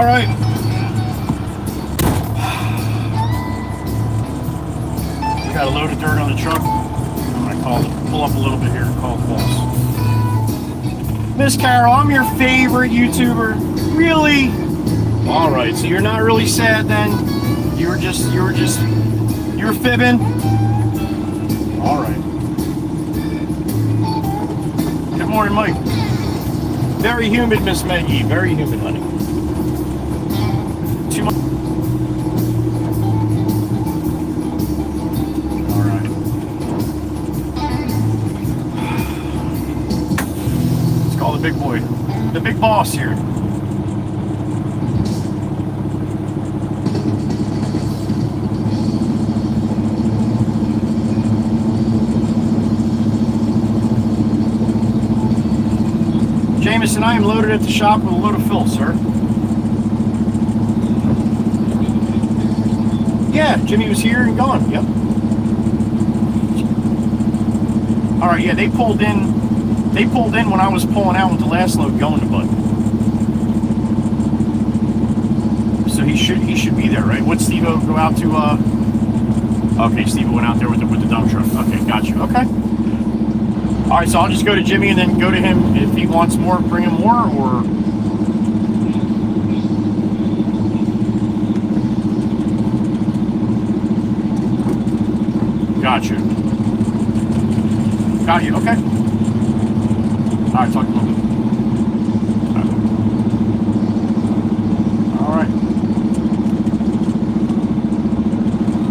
Speaker 1: All right. We got a load of dirt on the truck. I'm gonna pull up a little bit here and call the boss. Miss Carol, I'm your favorite YouTuber. Really? All right. So you're not really sad then? You were fibbing. All right. Good morning, Mike. Very humid, Miss Maggie. Very humid, honey. Too much. All right. Let's call the big boy, the big boss here. Jameson, I am loaded at the shop with a load of fill, sir. Yeah, Jimmy was here and gone. Yep. All right. Yeah, they pulled in. They pulled in when I was pulling out with the last load going to Bud. So he should be there, right? What Steve-O go out to? Okay, Steve went out there with the dump truck. Okay, got you. Okay. All right, so I'll just go to Jimmy and then go to him if he wants more. Bring him more, or. Got you. Got you. Okay. All right, talk to him. All right.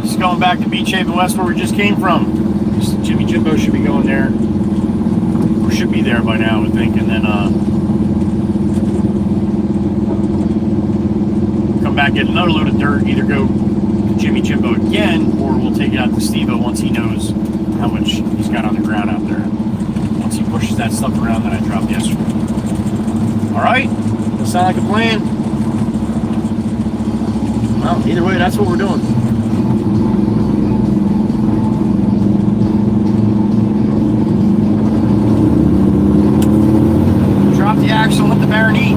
Speaker 1: Just going back to Beach Haven West where we just came from. Jimmy Jimbo should be going there. Or should be there by now, I would think. And then come back, get another load of dirt. Either go to Jimmy Jimbo again, or we'll take it out to Steve-O once he knows how much he's got on the ground out there. Once he pushes that stuff around that I dropped yesterday. All right? That sound like a plan? Well, either way, that's what we're doing. Drop the axle, let the Baron eat.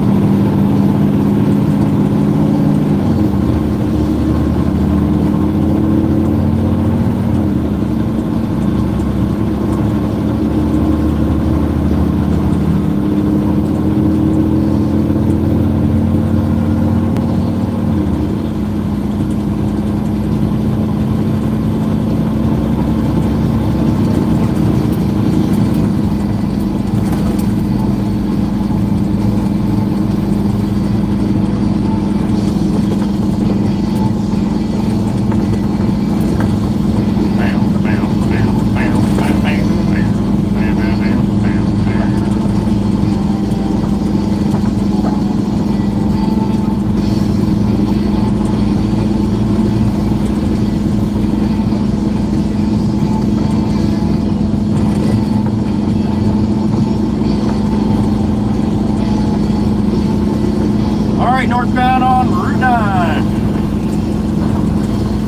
Speaker 1: Northbound on Route 9.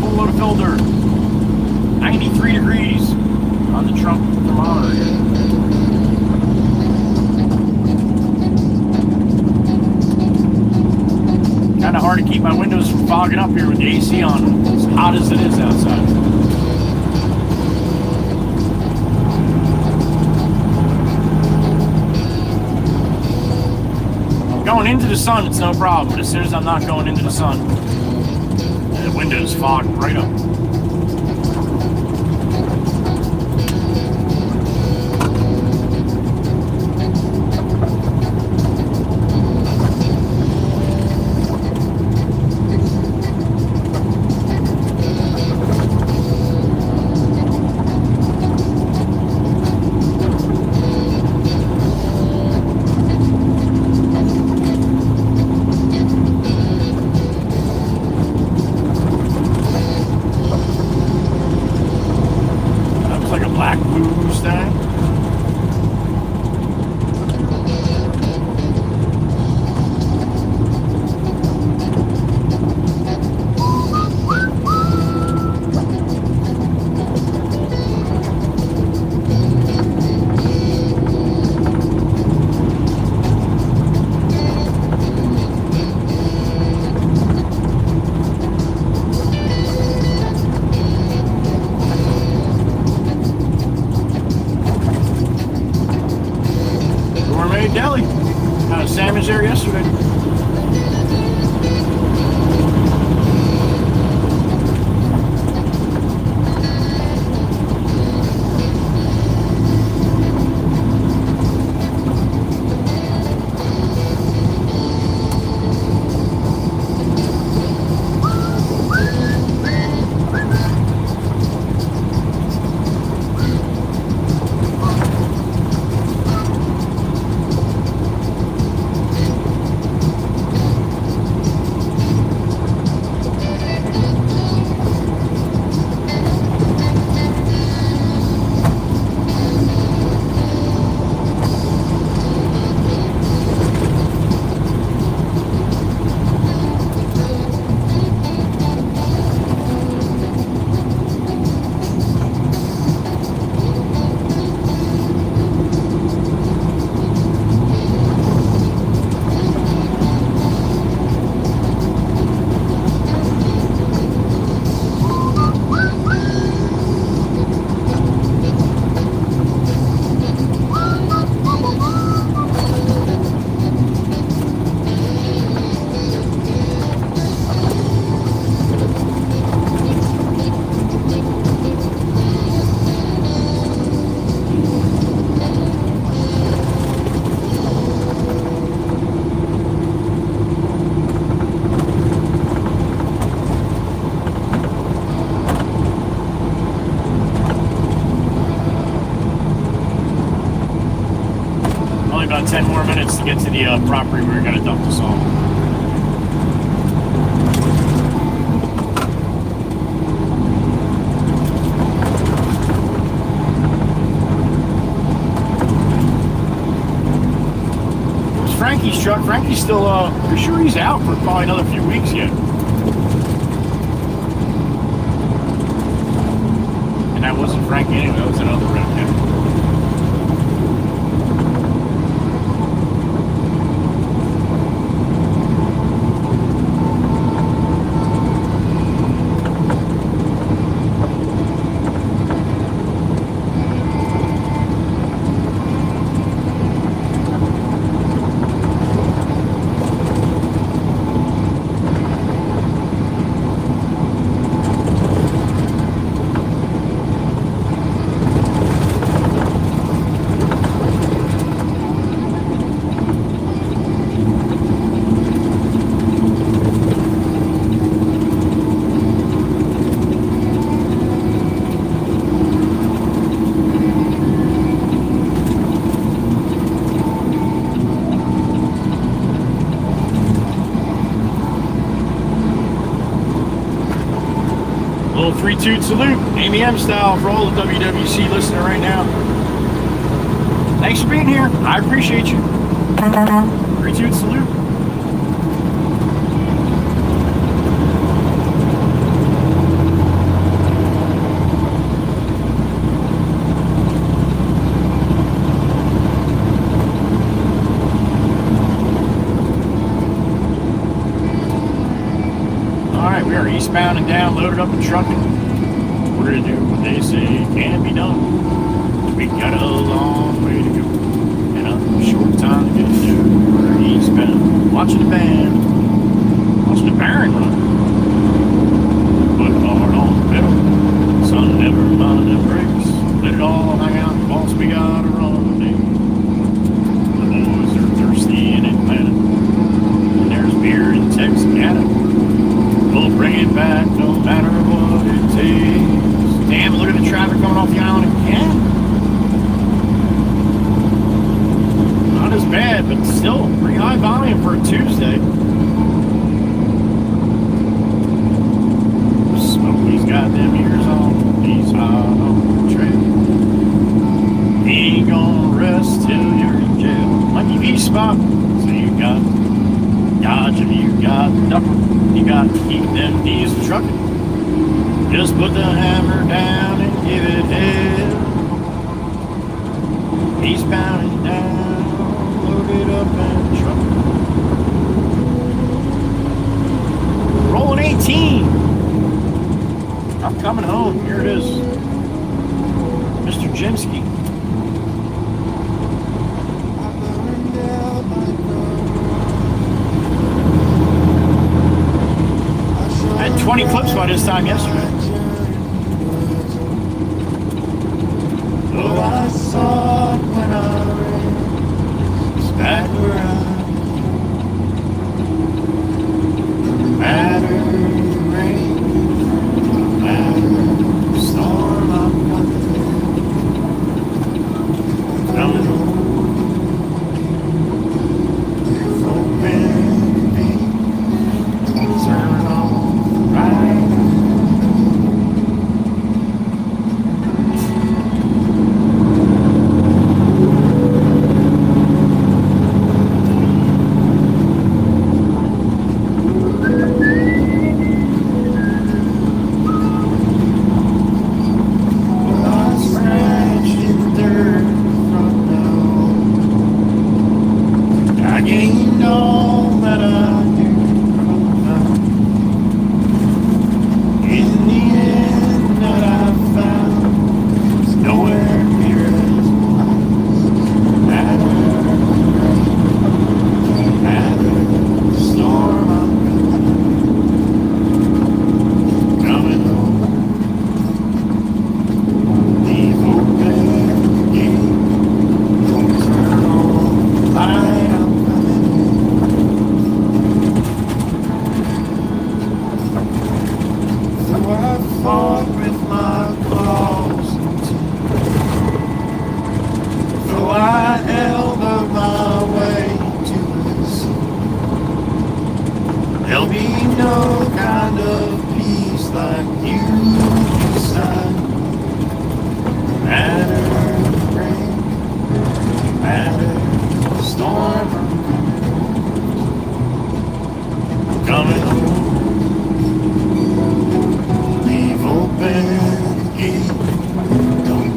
Speaker 1: Full load of fill dirt. 93 degrees on the Trump thermometer here. Kind of hard to keep my windows from fogging up here with the AC on, as hot as it is outside. Going into the sun, it's no problem, but as soon as I'm not going into the sun, the windows fog right up. Deli Deli. Had a sandwich there yesterday. About 10 more minutes to get to the property where we're going to dump this on. It's Frankie's truck. Frankie's still, pretty sure he's out for probably another few weeks yet. And that wasn't Frankie anyway, that was another redneck. Little 3-2 salute, Amy M style for all the WWC listening right now. Thanks for being here. I appreciate you. 3-2 salute. We are eastbound and down, loaded up and trucking. We're gonna do what they say can be done. We got a long way to go and a short time to get there. We're eastbound, watching the band, watching the Baron run. Put hard on the pedal, son, never mind the brakes. Let it all hang out, boss, we got a rendezvous. The boys are thirsty in Atlanta, and there's beer in Texarkana. We'll bring it back no matter what it takes. Damn, look at the traffic coming off the island again. Not as bad, but still pretty high volume for a Tuesday. Smokey's got them ears on. He's hot on the trail. He ain't gonna rest till you're in jail. Lucky V spot. So you got Dodge and you got Dupper. You got to keep them diesel trucking. Just put the hammer down and give it hell. Eastbound and down, load it up and truck. Rolling 18. I'm coming home. Here it is. Mr. Jimsky. 20 clips by this time yesterday.
Speaker 2: Oh, I saw it when I ran. It's back where I no matter the rain, no matter the storm, I'm coming home. If open be,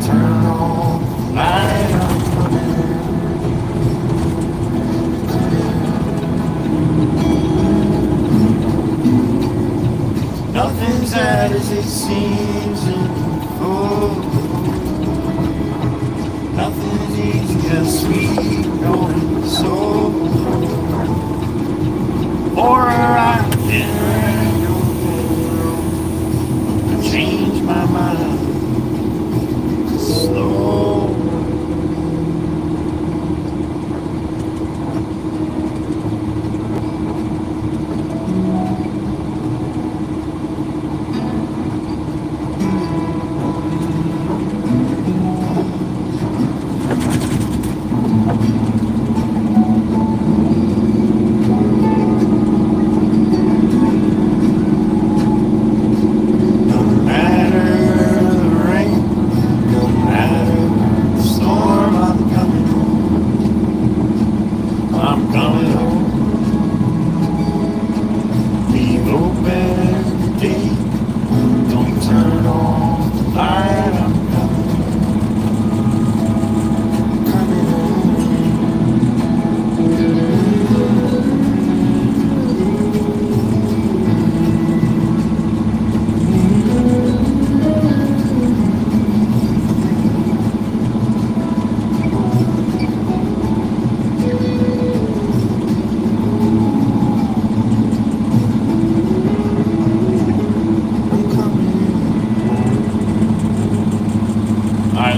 Speaker 2: turn on right. Nothing's as it seems in full. Nothing's easy, just sweet going so. For a ride in I change my mind slow.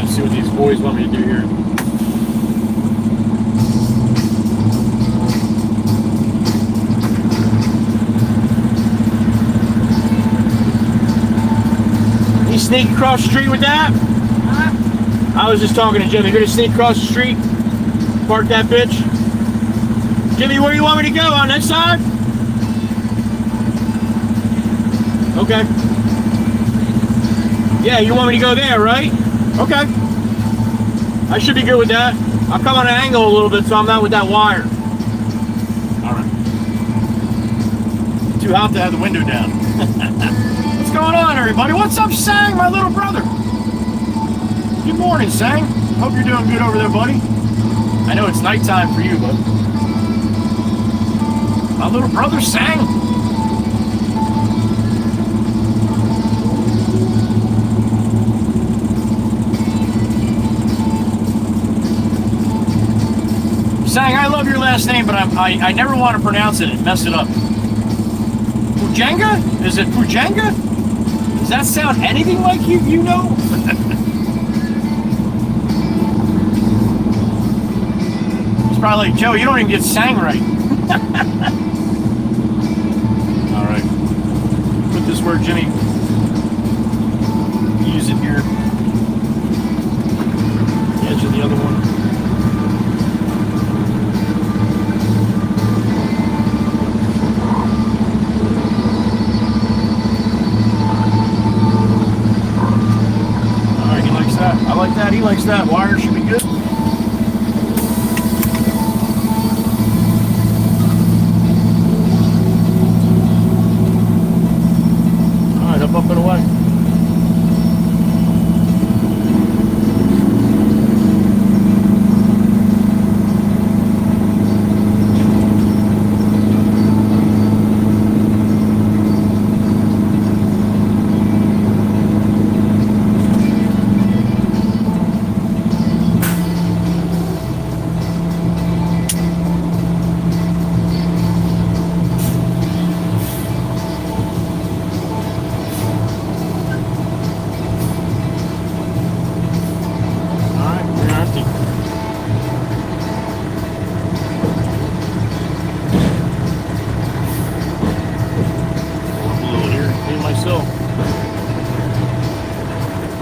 Speaker 1: See what these boys want me to do here. You sneak across the street with that? I was just talking to Jimmy. You're gonna sneak across the street, park that bitch. Jimmy, where do you want me to go? On that side? Okay. Yeah, you want me to go there, right? Okay. I should be good with that. I'll come on an angle a little bit so I'm not with that wire. Alright. Too hot to have the window down. What's going on, everybody? What's up, Sang, my little brother? Good morning, Sang. Hope you're doing good over there, buddy. I know it's nighttime for you, but my little brother, Sang. Sang, I love your last name, but I never want to pronounce it and mess it up. Pujanga? Is it Pujanga? Does that sound anything like you know? It's probably like, Joe, you don't even get sang right. All right. Put this where Jimmy use it here. The edge of the other one. I like that. He likes that. Wire should be good. All right, up and away.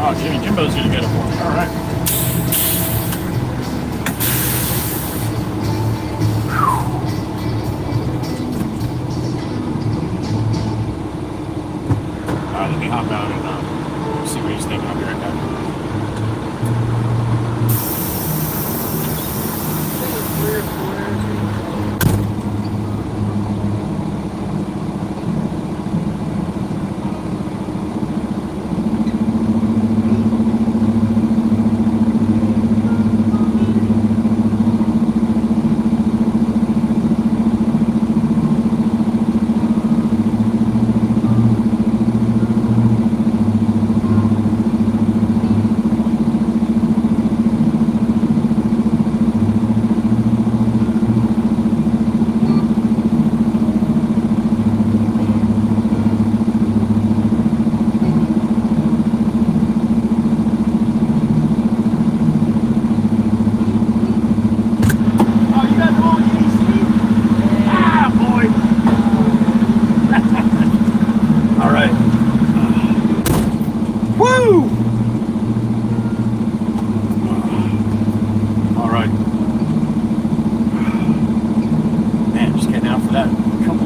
Speaker 1: Oh, Jimbo's gonna get it for me. All right. All right, let me hop out and see what he's thinking. I'll be right back.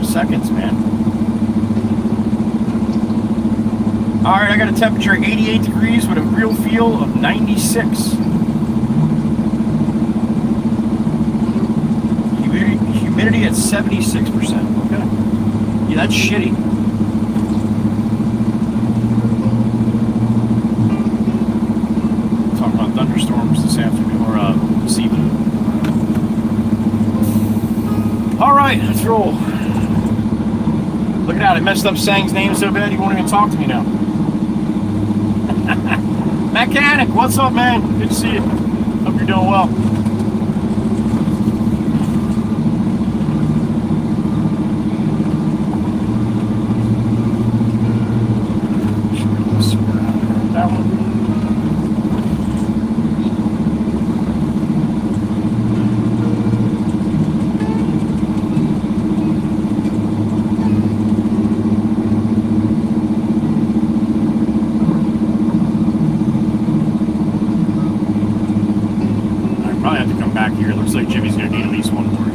Speaker 1: Seconds, man. All right, I got a temperature of 88 degrees with a real feel of 96. Humidity at 76%. Okay. Yeah, that's shitty. Talking about thunderstorms this afternoon or this evening. All right, let's roll. Look at that, I messed up Sang's name so bad he won't even talk to me now. Mechanic, what's up, man? Good to see you. Hope you're doing well. That one. Here. Looks like Jimmy's going to need at least one more.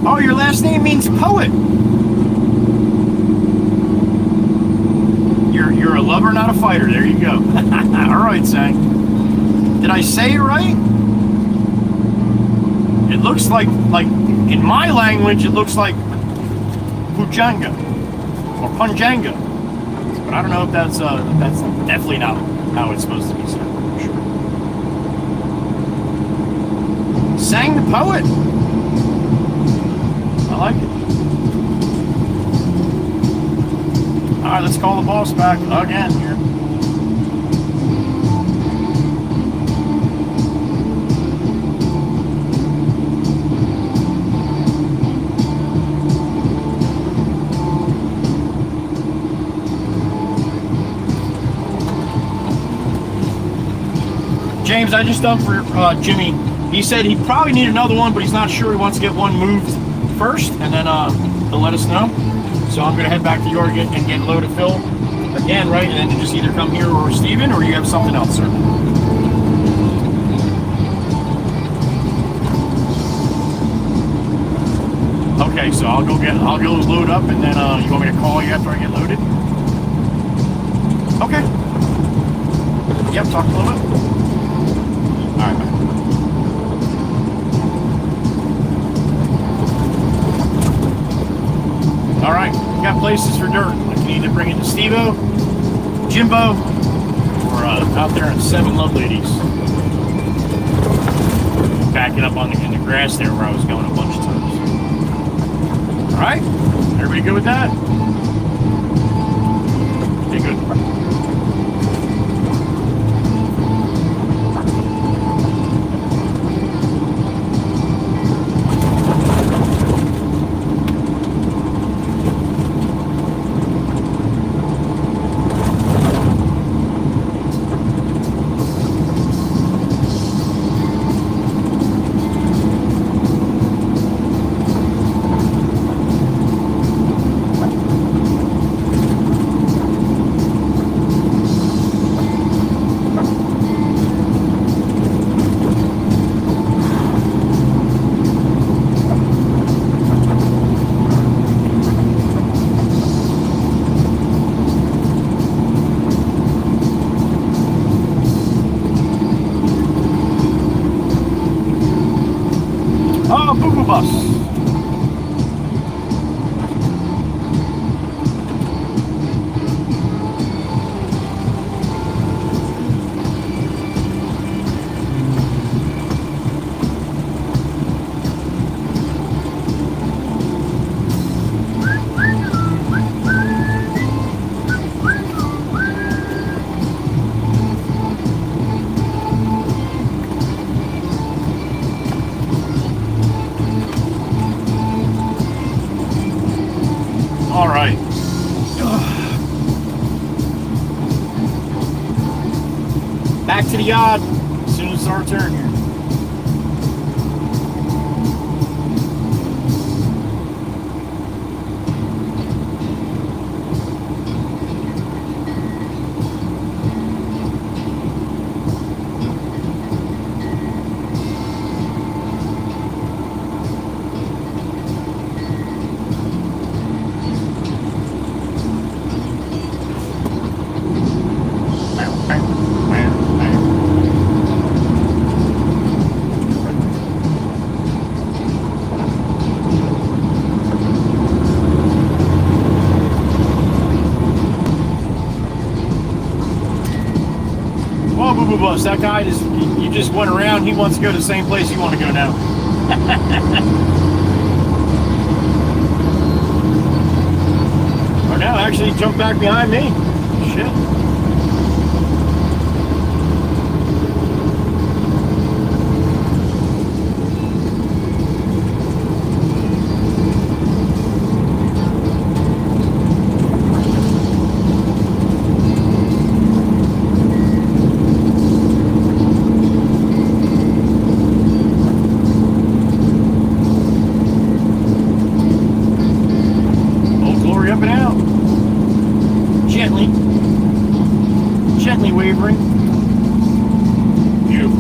Speaker 1: Oh, your last name means poet. You're a lover, not a fighter. There you go. All right, Sang. Did I say it right? It looks like in my language, it looks like Pujanga or Punjanga. But I don't know if that's definitely not how it's supposed to be said. For sure. Sang the poet. I like it. All right, let's call the boss back again here. James, I just dumped for Jimmy. He said he'd probably need another one, but he's not sure. He wants to get one moved first, and then he'll let us know. So I'm going to head back to York and get load of fill again, right? And then just either come here or Steven, or you have something else, sir? Okay, so I'll go load up, and then you want me to call you after I get loaded? Okay. Yep, talk a little bit. All right, man. All right, we got places for dirt. I can either bring it to Steve-O, Jimbo, or out there in 7 Love Ladies. Backing up in the grass there where I was going a bunch of times. All right, everybody good with that? Okay, good. Bus. All right. Back to the yard as soon as it's our turn here. Boo Bus, that guy you just went around. He wants to go to the same place you want to go now. Or now, actually, jump back behind me. Shit. Gently wavering. Beautiful.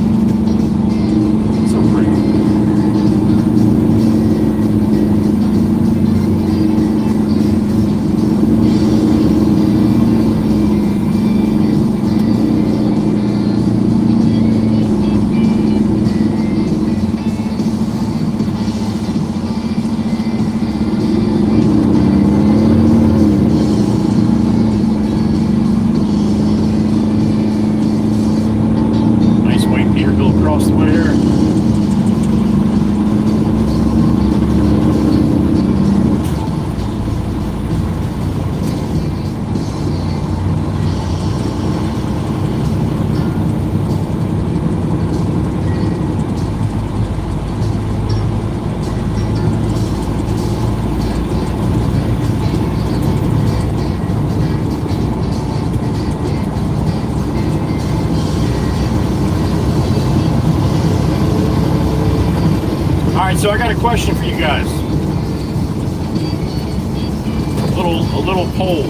Speaker 1: So pretty. right, so I got a question for you guys. A little poll.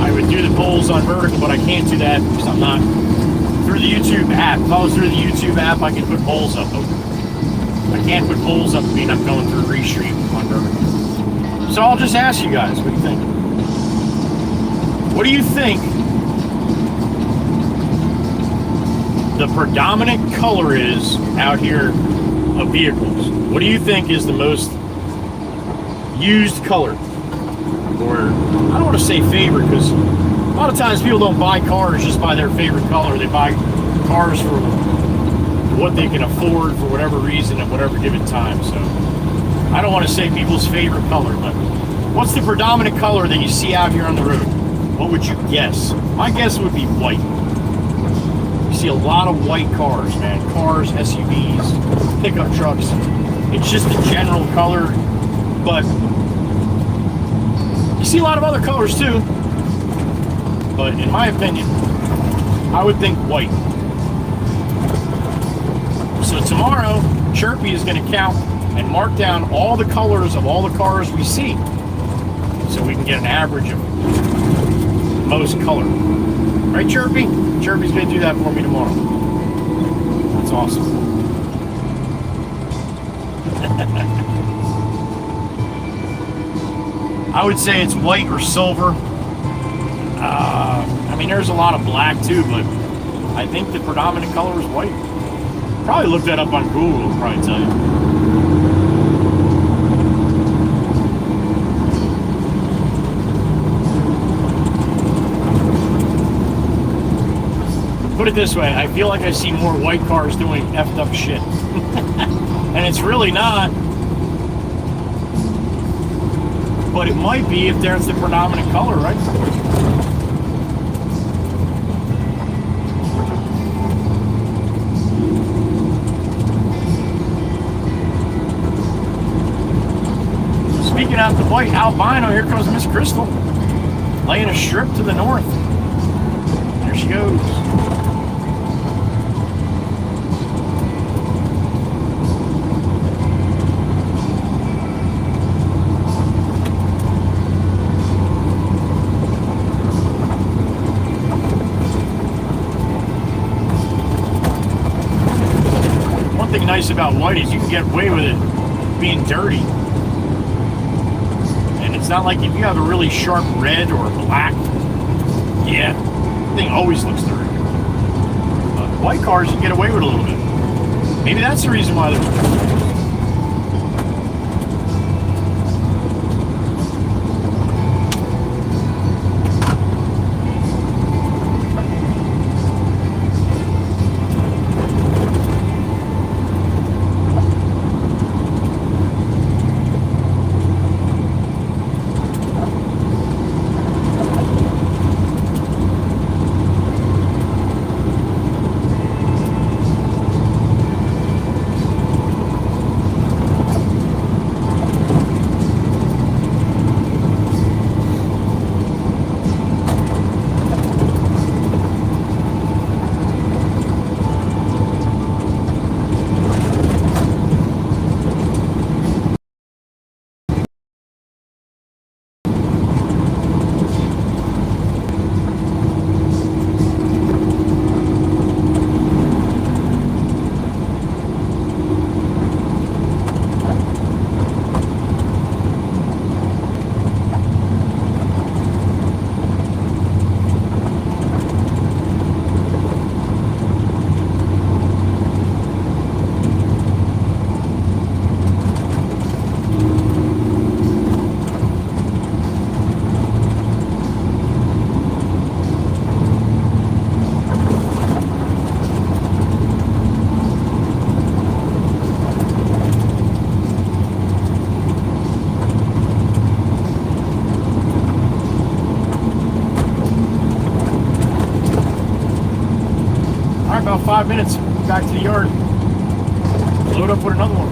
Speaker 1: I would do the polls on vertical, but I can't do that because I'm not through the YouTube app. If I was through the YouTube app, I could put polls up. I can't put polls up, mean I'm going through restream on vertical. So I'll just ask you guys, what do you think? What do you think the predominant color is out here of vehicles? What do you think is the most used color? Or, I don't want to say favorite, because a lot of times people don't buy cars just by their favorite color. They buy cars for what they can afford for whatever reason at whatever given time. So I don't want to say people's favorite color, but what's the predominant color that you see out here on the road? What would you guess? My guess would be white. You see a lot of white cars, man. Cars, SUVs, pickup trucks. It's just a general color, but you see a lot of other colors too. But in my opinion, I would think white. So tomorrow, Chirpy is going to count and mark down all the colors of all the cars we see, so we can get an average of most color. Right, Chirpy? Chirpy's going to do that for me tomorrow. That's awesome. I would say it's white or silver. I mean, there's a lot of black too, but I think the predominant color is white. Probably look that up on Google, it'll probably tell you. Put it this way, I feel like I see more white cars doing effed up shit. And it's really not. But it might be if there's the predominant color, right? Speaking out the white albino, here comes Miss Crystal, laying a strip to the north. There she goes. One thing nice about white is you can get away with it being dirty. It's not like if you have a really sharp red or black, yeah, the thing always looks dirty. But white cars, you can get away with a little bit. Maybe that's the reason why they're... About 5 minutes back to the yard. Load up with another one.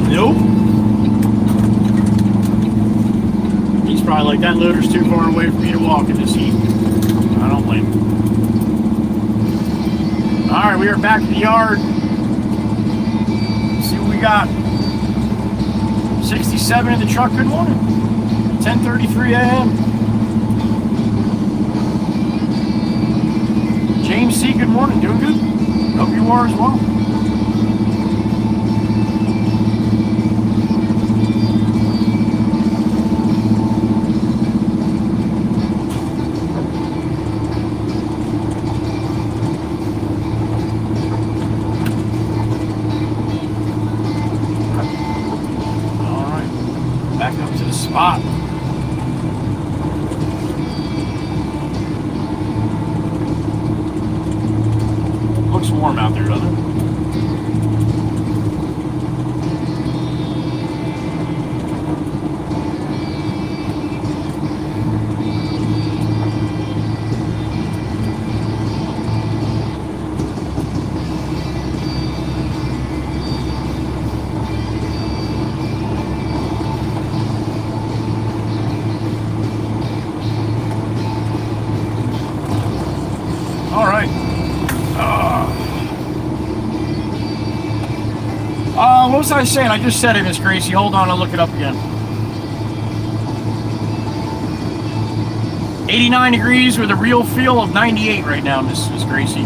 Speaker 1: Nope. He's probably like, that loader's too far away for me to walk in this heat. I don't blame him. Alright, we are back in the yard. Let's see what we got. 67 in the truck. Good morning. 10:33 a.m. James C, good morning. Doing good? Hope you are as well. Back up to the spot. Looks warm out there, doesn't it? All right. What was I saying? I just said it, Miss Gracie. Hold on, I'll look it up again. 89 degrees with a real feel of 98 right now, Miss Gracie.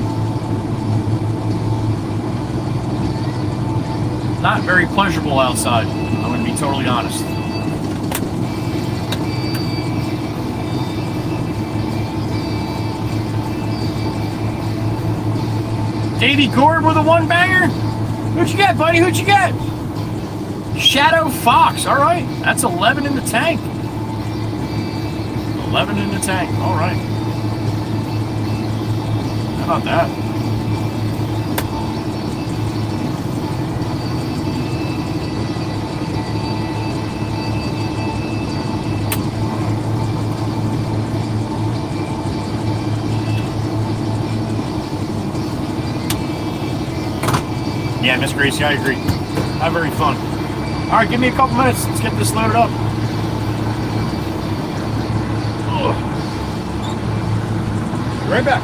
Speaker 1: Not very pleasurable outside. I'm going to be totally honest. Davey Gord with a one-banger? Who'd you get, buddy? Who'd you get? Shadow Fox. All right. That's 11 in the tank. 11 in the tank. All right. How about that? Yeah, Miss Gracie, I agree. Have very fun. All right, give me a couple minutes. Let's get this loaded up. Ugh. Right back.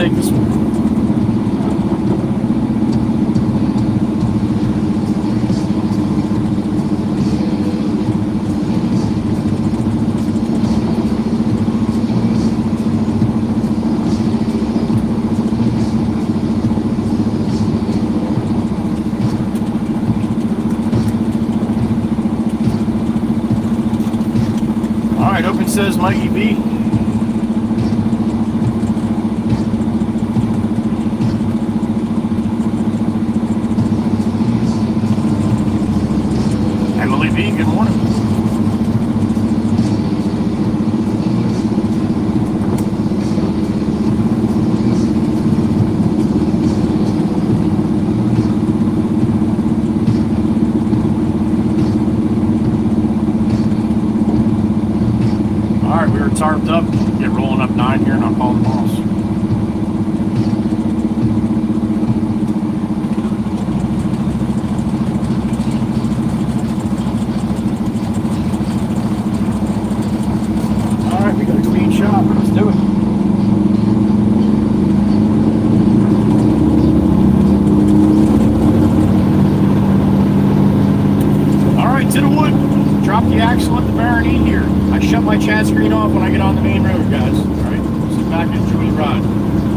Speaker 1: take this one. All right, open says Mikey B. Emily B, good morning. All right, we were tarped up. Get rolling up 9 here, and I'll call the boss. All right, we got a clean shop. Let's do it. All right, to the wood. Drop the axle at the Baron E here. I shut my chat screen off when I get on the main road, guys. All right, sit back and enjoy the ride.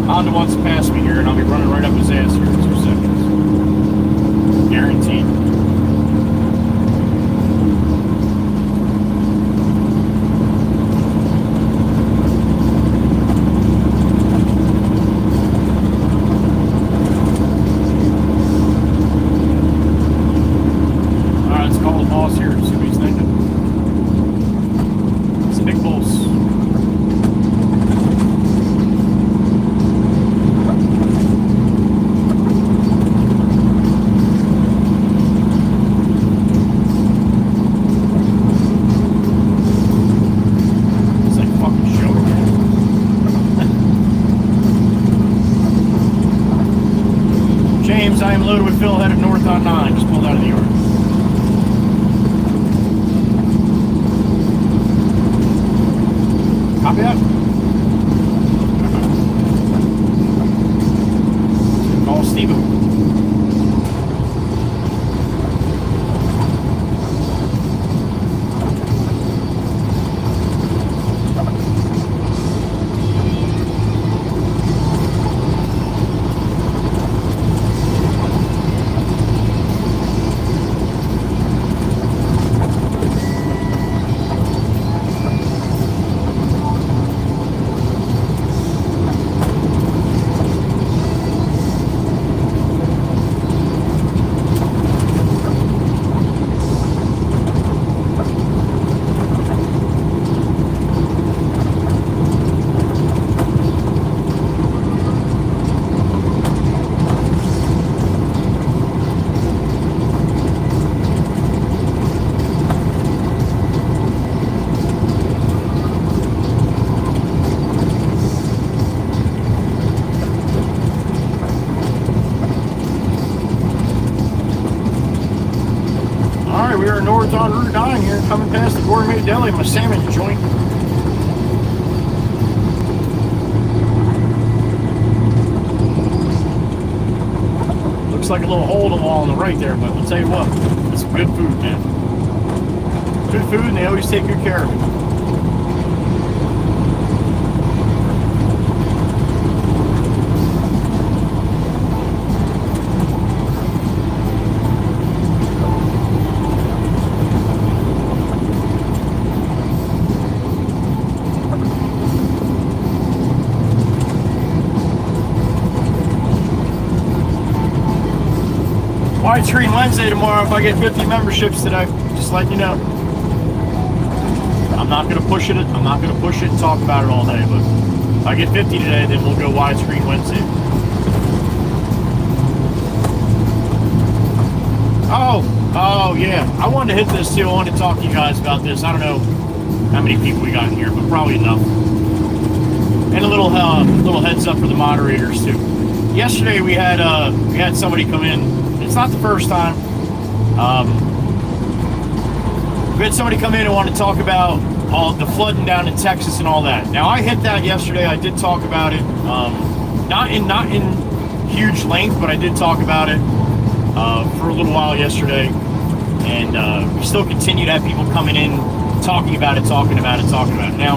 Speaker 1: Honda wants to pass me here, and I'll be running right up his ass here in 2 seconds. Guaranteed. All right, let's call the boss here and see what he's thinking. It's a big boss. It's like fucking show, man. James, I am loaded with Phil, headed north on 9. Just pulled out of the yard. Copy that. Call Steve-O. We are north on Route 9 here, coming past the Gourmet Deli, my salmon joint. Looks like a little hole in the wall on the right there, but I'll tell you what, it's some good food, man. Good food, and they always take good care of it. Widescreen Wednesday tomorrow if I get 50 memberships today. Just letting you know. I'm not gonna push it. I'm not gonna push it and talk about it all day, but if I get 50 today, then we'll go Widescreen Wednesday. Oh yeah. I wanted to hit this too. I wanted to talk to you guys about this. I don't know how many people we got in here, but probably enough. And a little heads up for the moderators too. Yesterday we had somebody come in. It's not the first time. We had somebody come in and want to talk about all the flooding down in Texas and all that. Now, I hit that yesterday. I did talk about it. not in huge length, but I did talk about it for a little while yesterday, and we still continue to have people coming in, talking about it. Now,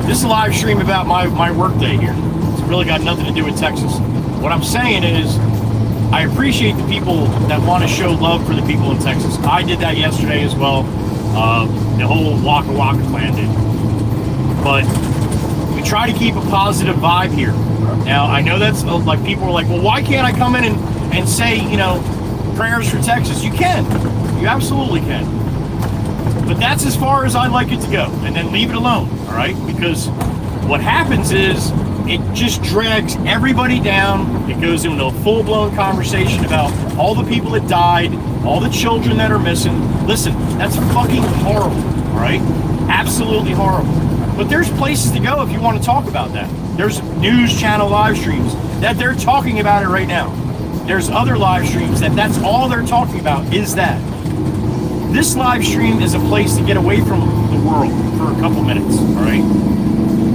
Speaker 1: this is a live stream about my work day here. It's really got nothing to do with Texas. What I'm saying is, I appreciate the people that want to show love for the people in Texas. I did that yesterday as well. The whole Waka Waka clan did. But we try to keep a positive vibe here. Now, I know that's like people are like, well, why can't I come in and say, you know, prayers for Texas? You can. You absolutely can. But that's as far as I like it to go. And then leave it alone, all right? Because what happens is it just drags everybody down. It goes into a full-blown conversation about all the people that died, all the children that are missing. Listen, that's fucking horrible, all right? Absolutely horrible. But there's places to go if you want to talk about that. There's news channel live streams that they're talking about it right now. There's other live streams that's all they're talking about is that. This live stream is a place to get away from the world for a couple minutes, all right?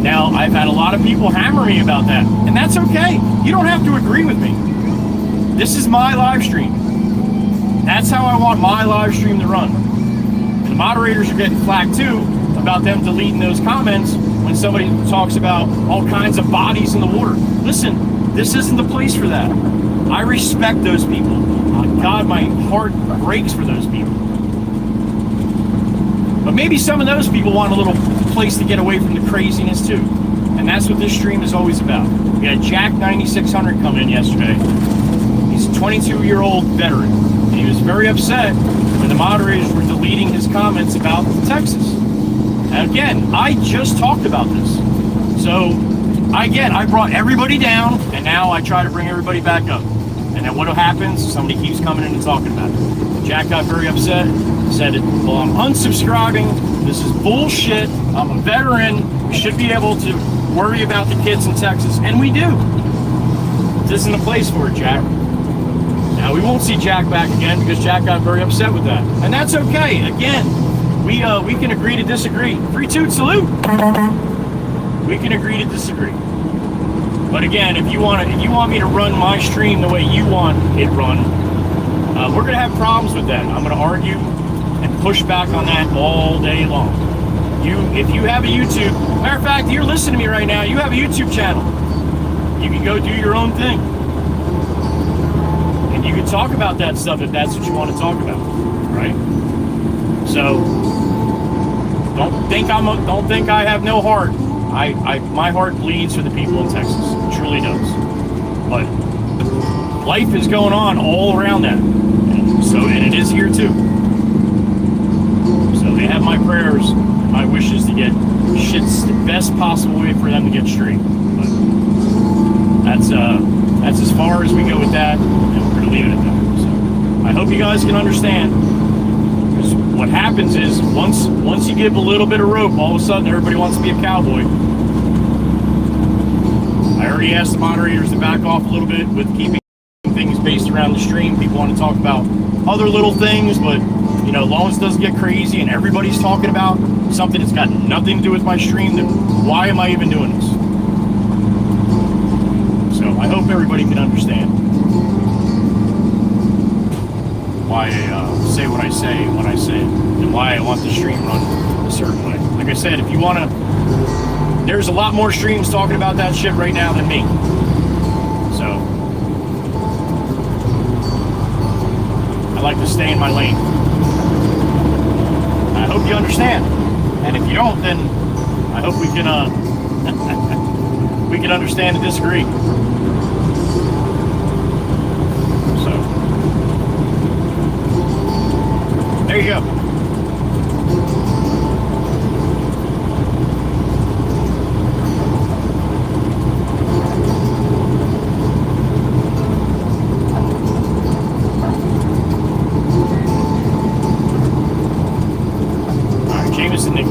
Speaker 1: Now, I've had a lot of people hammer me about that, and that's okay. You don't have to agree with me. This is my live stream. That's how I want my live stream to run. And the moderators are getting flack too about them deleting those comments when somebody talks about all kinds of bodies in the water. Listen, this isn't the place for that. I respect those people. God, my heart breaks for those people. But maybe some of those people want a little place to get away from the craziness too. And that's what this stream is always about. We had Jack 9600 coming in yesterday. He's a 22-year-old veteran. And he was very upset when the moderators were deleting his comments about Texas. And again, I just talked about this. So, I brought everybody down, and now I try to bring everybody back up. And then what happens? Somebody keeps coming in and talking about it. Jack got very upset, said, well, I'm unsubscribing. This is bullshit. I'm a veteran. We should be able to worry about the kids in Texas. And we do. This isn't the place for it, Jack. Now, we won't see Jack back again because Jack got very upset with that. And that's okay. Again, we can agree to disagree. 3-2 salute. We can agree to disagree. But again, if you want me to run my stream the way you want it run, we're gonna have problems with that. I'm gonna argue and push back on that all day long. If you have a YouTube, matter of fact, you're listening to me right now, you have a YouTube channel. You can go do your own thing. And you can talk about that stuff if that's what you want to talk about, right? So don't think I have no heart. My heart bleeds for the people in Texas. It truly does. But life is going on all around that. And it is here too. So they have my prayers, my wishes to get shit's the best possible way for them to get straight. But that's as far as we go with that, and we're gonna leave it at that. So I hope you guys can understand. Because what happens is once you give a little bit of rope, all of a sudden everybody wants to be a cowboy. I already asked the moderators to back off a little bit with keeping things based around the stream. People want to talk about other little things, but you know, as long as it doesn't get crazy and everybody's talking about something that's got nothing to do with my stream, then why am I even doing this? So I hope everybody can understand why I say what I say when I say it, and why I want the stream run a certain way. Like I said, if you want to, there's a lot more streams talking about that shit right now than me. So I like to stay in my lane. I hope you understand. And if you don't, then I hope we can we can understand and disagree. So there you go.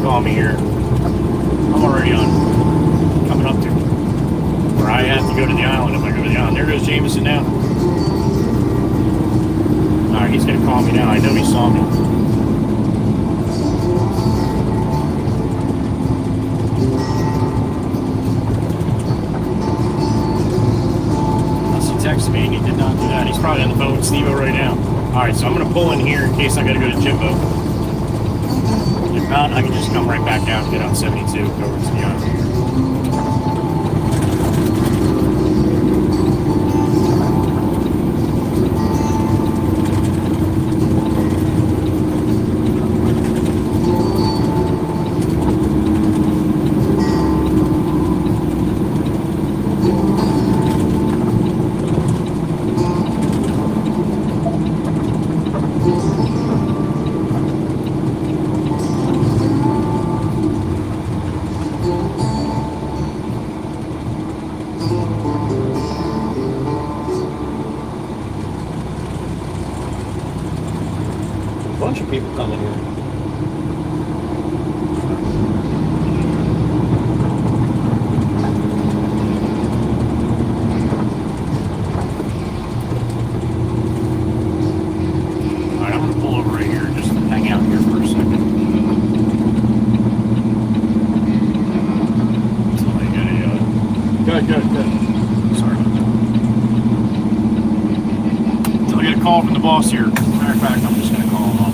Speaker 1: Call me here. I'm already on coming up to where I have to go to the island if I go to the island. There goes Jameson now. Alright, he's gonna call me now. I know he saw me. in Steve-O right now. Alright, so I'm going to pull in here in case I got to go to Jimbo. If not, I can just come right back out and get on 72 over to the island.
Speaker 3: Bunch of people coming here.
Speaker 1: Alright, I'm gonna pull over right here, just hang out here for a second. Until I get a good. Sorry about that. Until I get a call from the boss here. Matter of fact, I'm just gonna call him up.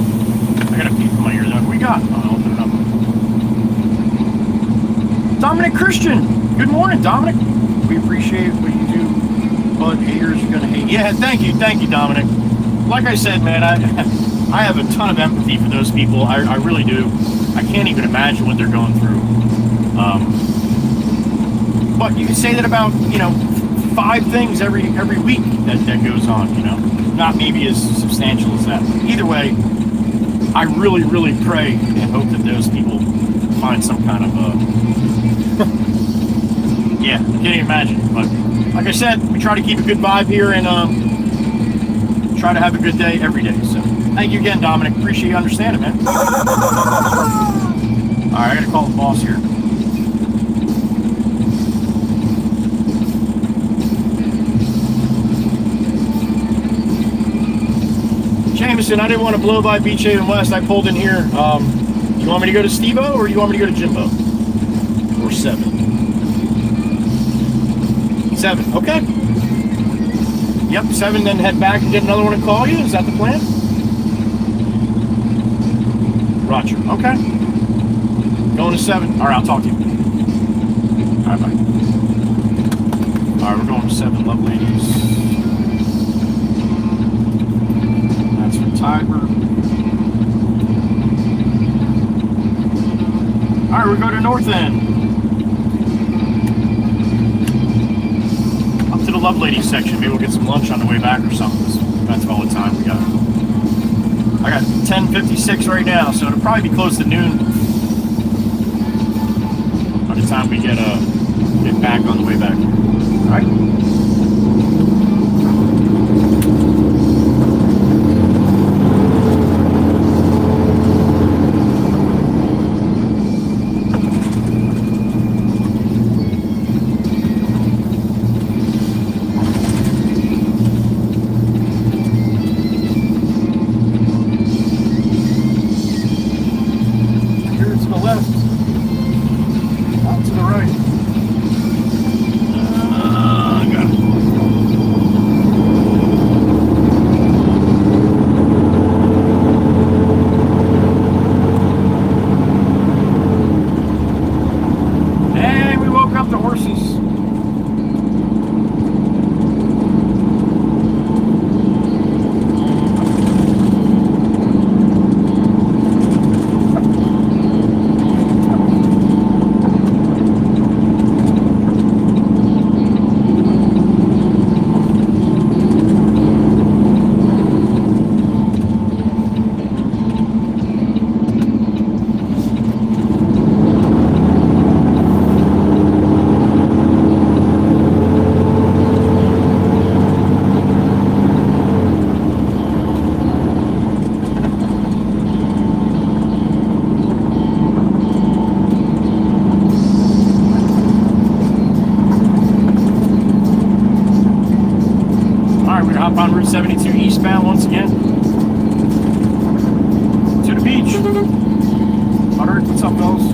Speaker 1: I got a peep in my ear. What we got? I'll open it up. Dominic Christian. Good morning, Dominic. We appreciate what you do. But haters are gonna hate. Yeah, thank you, Dominic. Like I said, man, I have a ton of empathy for those people. I really do. I can't even imagine what they're going through. But you can say that about 5 things every week that goes on. Not maybe as substantial as that. Either way, I really, really pray and hope that those people find some kind of yeah, I can't even imagine. But like I said, we try to keep a good vibe here and try to have a good day every day. So thank you again, Dominic. Appreciate you understanding, man. Alright, I gotta call the boss here. Jameson, I didn't want to blow by Beach Haven West. I pulled in here. You want me to go to Steve-O or you want me to go to Jimbo? Or 7? 7, okay. Yep, 7, then head back and get another one and call you? Is that the plan? Roger, okay. Going to 7. Alright, I'll talk to you. Alright, bye. Alright, we're going to 7, love ladies. That's for Tiber. Alright, we're going to North End. Up to the Love Ladies section. Maybe we'll get some lunch on the way back or something. That's all the time we got. I got 10:56 right now, so it'll probably be close to noon by the time we get back on the way back. Alright. On Route 72 eastbound once again to the beach. Butter, what's up, fellas?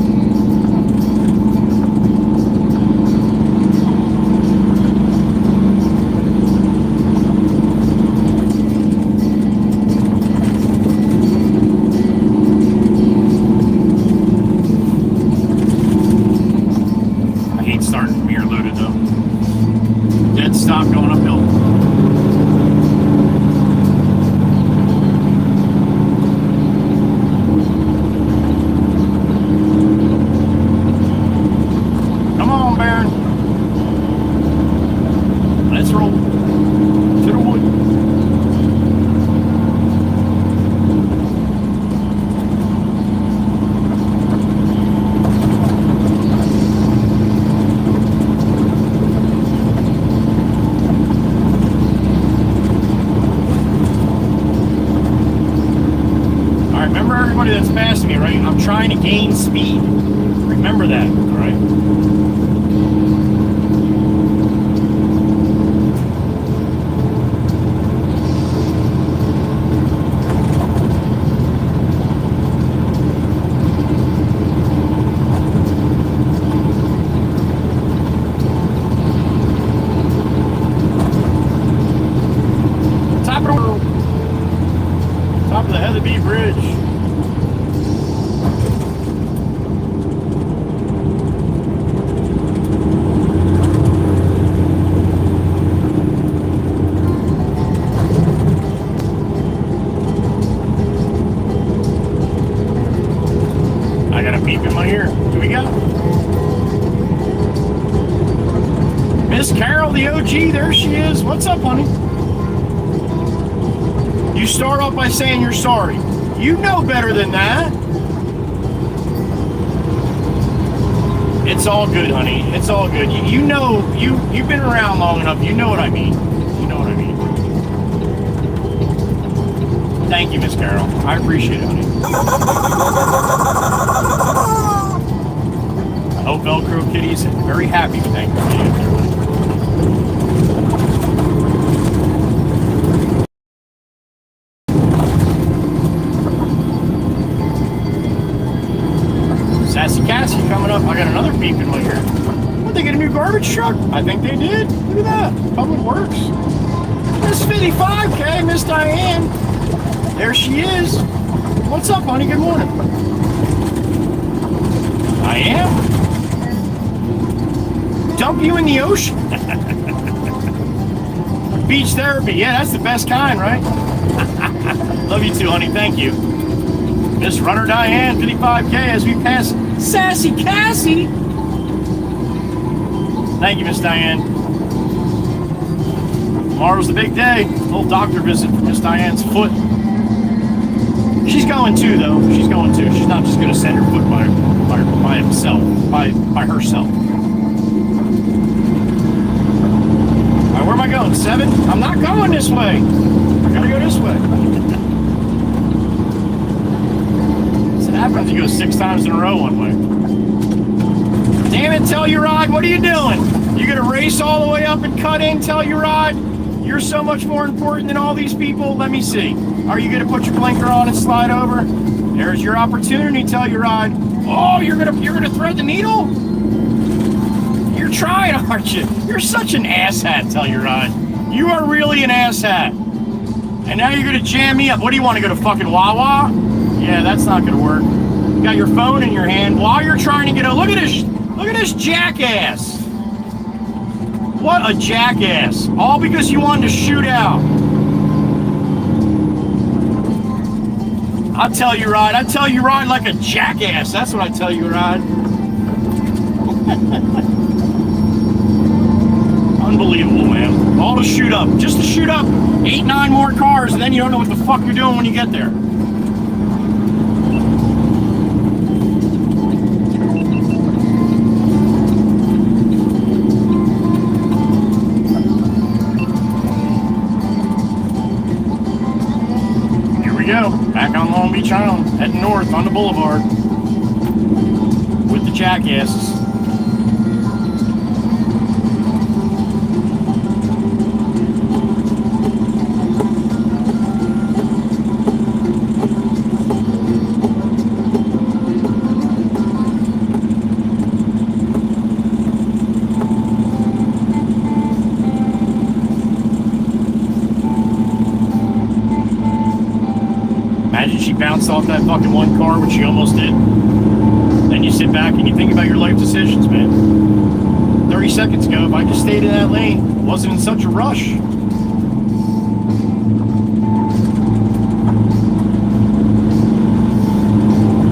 Speaker 1: remember everybody that's passing me, right? I'm trying to gain speed. Remember that, all right? Top of the Heatherby Bridge. I got a beep in my ear. Here we go. Miss Carol, the OG, there she is. What's up, honey? You start off by saying you're sorry. You know better than that. It's all good, honey. It's all good. You know, you've been around long enough. You know what I mean. You know what I mean. Thank you, Miss Carol. I appreciate it, honey. I hope Velcro Kitty's very happy with that. Sassy Cassie coming up. I got another beep in my ear. What, they get a new garbage truck? I think they did. Look at that. Public Works. Miss 55K, Miss Diane. There she is. What's up, honey? Good morning. I am. Dump you in the ocean. Beach therapy. Yeah, that's the best kind, right? Love you too, honey. Thank you. Miss Runner Diane, 55K, as we pass Sassy Cassie. Thank you, Miss Diane. Tomorrow's the big day. A little doctor visit for Miss Diane's foot. She's going too, though. She's going too. She's not just going to send her foot by herself. All right, where am I going? 7? I'm not going this way. I gotta go this way. What happens if you go 6 times in a row one way? Damn it, Telluride, what are you doing? You gonna race all the way up and cut in, Telluride? You're so much more important than all these people. Let me see. Are you gonna put your blinker on and slide over? There's your opportunity, Telluride. Oh, you're gonna thread the needle? You're trying, aren't you? You're such an asshat, Telluride. You are really an asshat. And now you're gonna jam me up. What do you want to go to fucking Wawa? Yeah, that's not gonna work. You got your phone in your hand while you're trying to get a look at this jackass. What a jackass. All because you wanted to shoot out. I tell you ride like a jackass. That's what I tell you ride. Unbelievable, man. All to shoot up. Just to shoot up 8, 9 more cars, and then you don't know what the fuck you're doing when you get there. Back on Long Beach Island, heading north on the boulevard with the jackasses. Imagine she bounced off that fucking one car, which she almost did. Then you sit back and you think about your life decisions, man. 30 seconds ago, if I just stayed in that lane, wasn't in such a rush.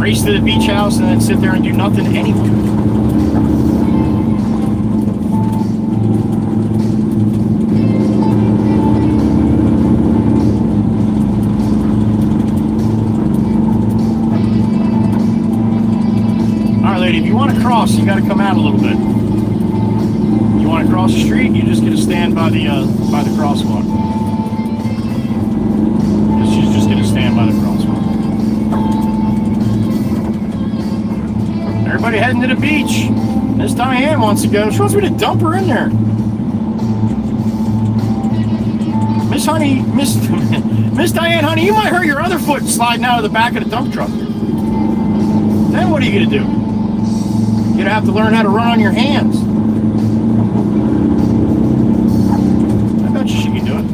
Speaker 1: Race to the beach house and then sit there and do nothing anyway. If you want to cross, you got to come out a little bit. You want to cross the street, you just get to stand by the crosswalk. She's just going to stand by the crosswalk. Everybody heading to the beach. Miss Diane wants to go. She wants me to dump her in there. Miss Diane, honey, you might hurt your other foot sliding out of the back of the dump truck. Then what are you going to do? You're going to have to learn how to run on your hands. I bet you she can do it.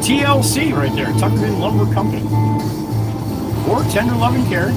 Speaker 1: TLC right there, Tuckerton Lumber Company. For tender loving care.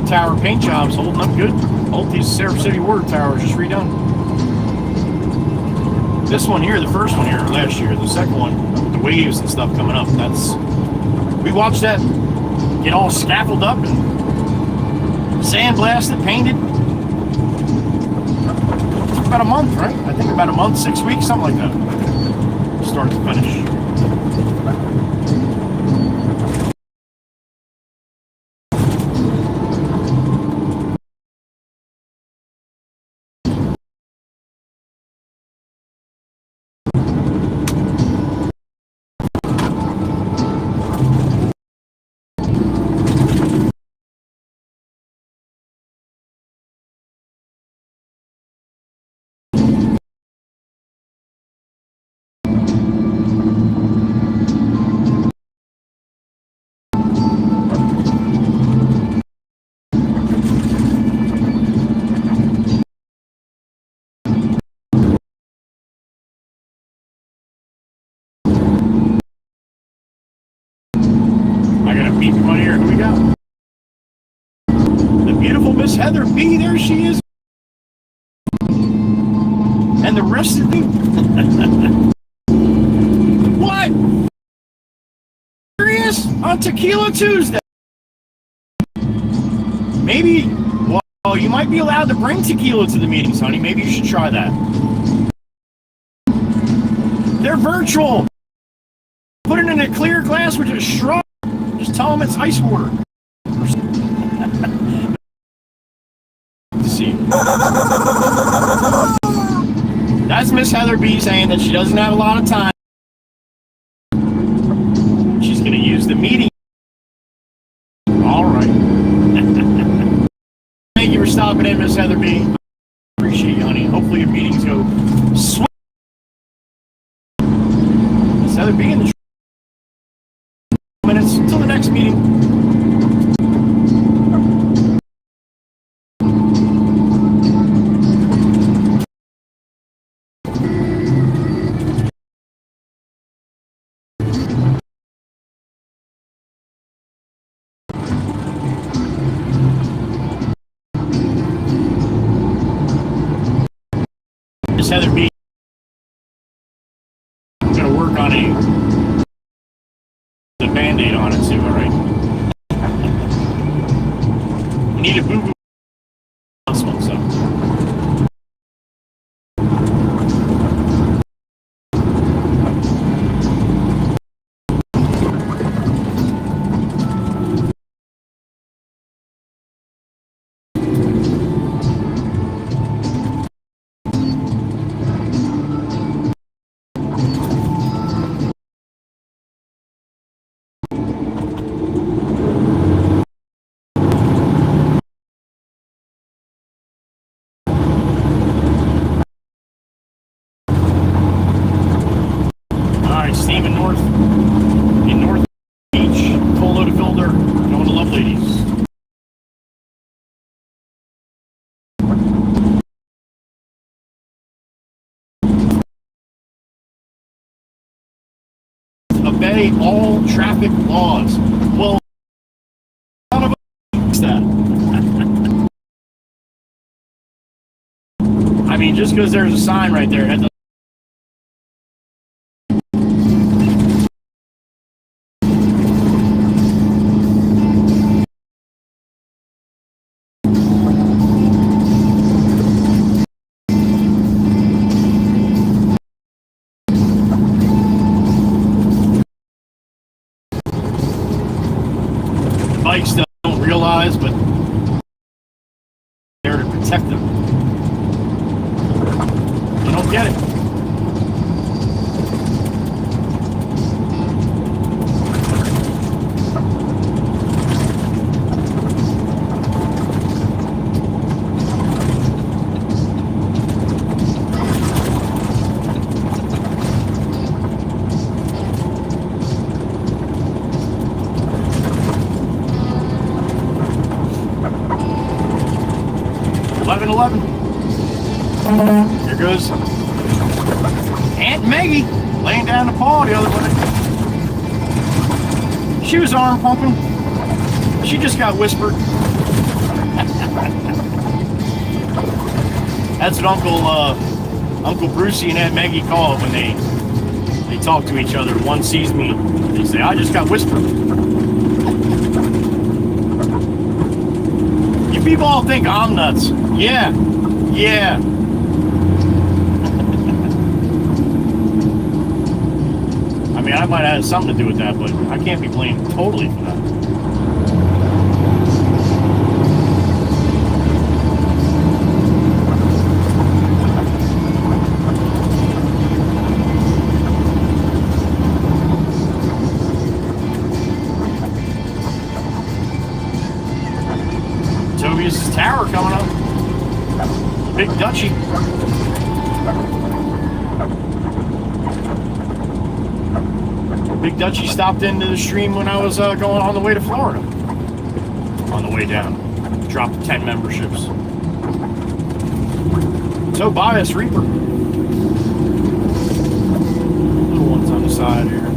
Speaker 1: Tower paint jobs holding up good. Multi's Surf City Water Tower just redone. This one here, the first one here last year, the second one, with the waves and stuff coming up, we watched that get all scaffolded up and sandblasted, painted. It took about a month, right? I think about a month, 6 weeks, something like that. Start to finish. Beep in my ear. Who we got? The beautiful Miss Heather B. There she is. And the rest of you. What? Serious? On Tequila Tuesday? Maybe, well, you might be allowed to bring tequila to the meetings, honey. Maybe you should try that. They're virtual. Put it in a clear glass with a straw. Just tell them it's ice water. See. That's Miss Heather B saying that she doesn't have a lot of time. She's going to use the meeting. All right. Thank you for stopping in, Miss Heather B. Appreciate you, honey. Hopefully your meetings go swift. Miss Heather B in the minutes until the next meeting. Miss Heather B. I'm going to work on the Band-Aid on it too, all right? I need a boo-boo. Taylor, going to Love Ladies. Obey all traffic laws. Well, none of us likes that. I mean, just because there's a sign right there, that doesn't. Bikes don't realize, but they're there to protect them. You don't get it. Here goes Aunt Maggie laying down the paw the other way. She was arm pumping. She just got whispered. That's what Uncle Brucey and Aunt Maggie call it when they talk to each other. One sees me, they say, "I just got whispered." You people all think I'm nuts. Yeah. I mean, I might have had something to do with that, but I can't be blamed totally for that. Tobias' tower coming up. Big Dutchie. Big Dutchie stopped into the stream when I was going on the way to Florida. On the way down. Dropped 10 memberships. So bias Reaper. Little ones on the side here.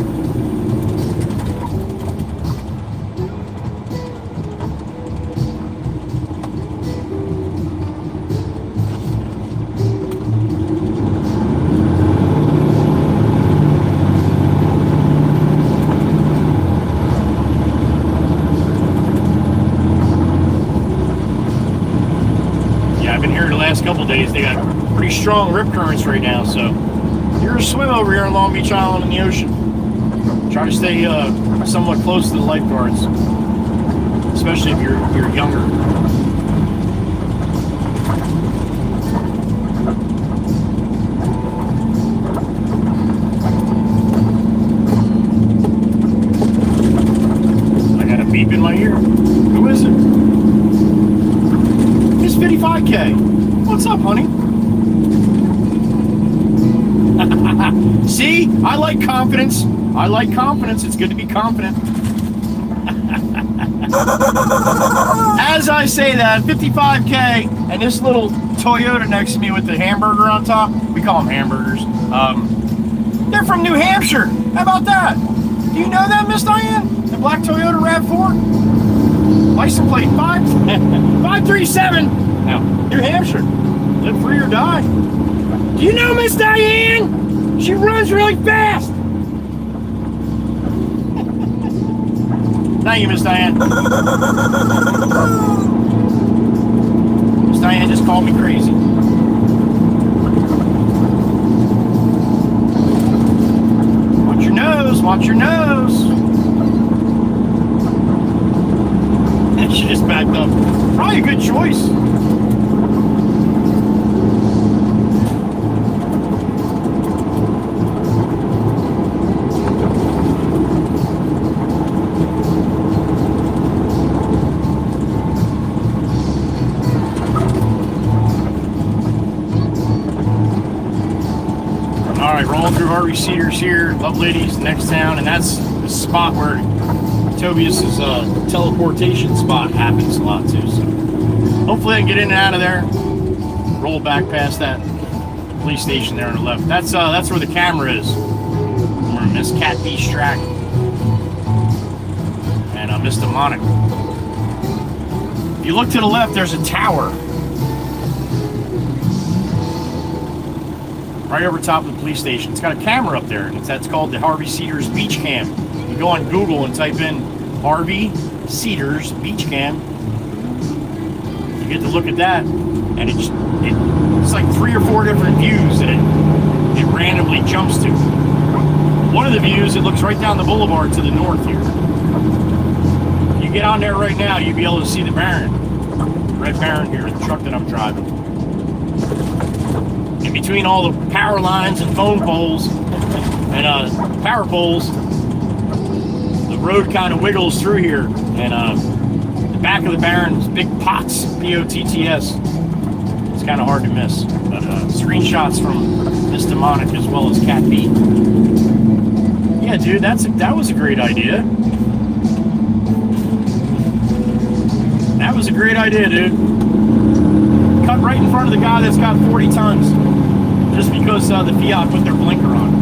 Speaker 1: Couple days they got pretty strong rip currents right now, so you're a swim over here on Long Beach Island in the ocean. Try to stay somewhat close to the lifeguards, especially if you're younger. I got a beep in my ear. Who is it? It's 55K. What's up, honey? See? I like confidence. I like confidence. It's good to be confident. As I say that, 55K, and this little Toyota next to me with the hamburger on top, we call them hamburgers. They're from New Hampshire. How about that? Do you know that, Miss Diane? The black Toyota RAV4? License plate 537. Now, New Hampshire. Live free or die. Do you know Miss Diane? She runs really fast. Thank you, Miss Diane. Miss Diane just called me crazy. Watch your nose, watch your nose. And she just backed up. Probably a good choice. Rolling through Harvey Cedars here, Love Ladies, next town, and that's the spot where Tobias's teleportation spot happens a lot too. So hopefully I can get in and out of there. Roll back past that police station there on the left. That's where the camera is. We're gonna miss Cat B Strack and Mr. Monica. If you look to the left, there's a tower right over top of the police station. It's got a camera up there, and that's called the Harvey Cedars Beach Cam. You go on Google and type in Harvey Cedars Beach Cam. You get to look at that, and it's like 3 or 4 different views that it randomly jumps to. One of the views, it looks right down the boulevard to the north here. You get on there right now, you'll be able to see the Baron. Red Baron here, the truck that I'm driving. In between all the power lines and phone poles and power poles, the road kind of wiggles through here, and the back of the Baron's big POTS, P-O-T-T-S. It's kind of hard to miss, but screenshots from Miss Demonic as well as Cat B. Yeah, dude, that was a great idea. That was a great idea, dude. Cut right in front of the guy that's got 40 tons, just because the Fiat put their blinker on.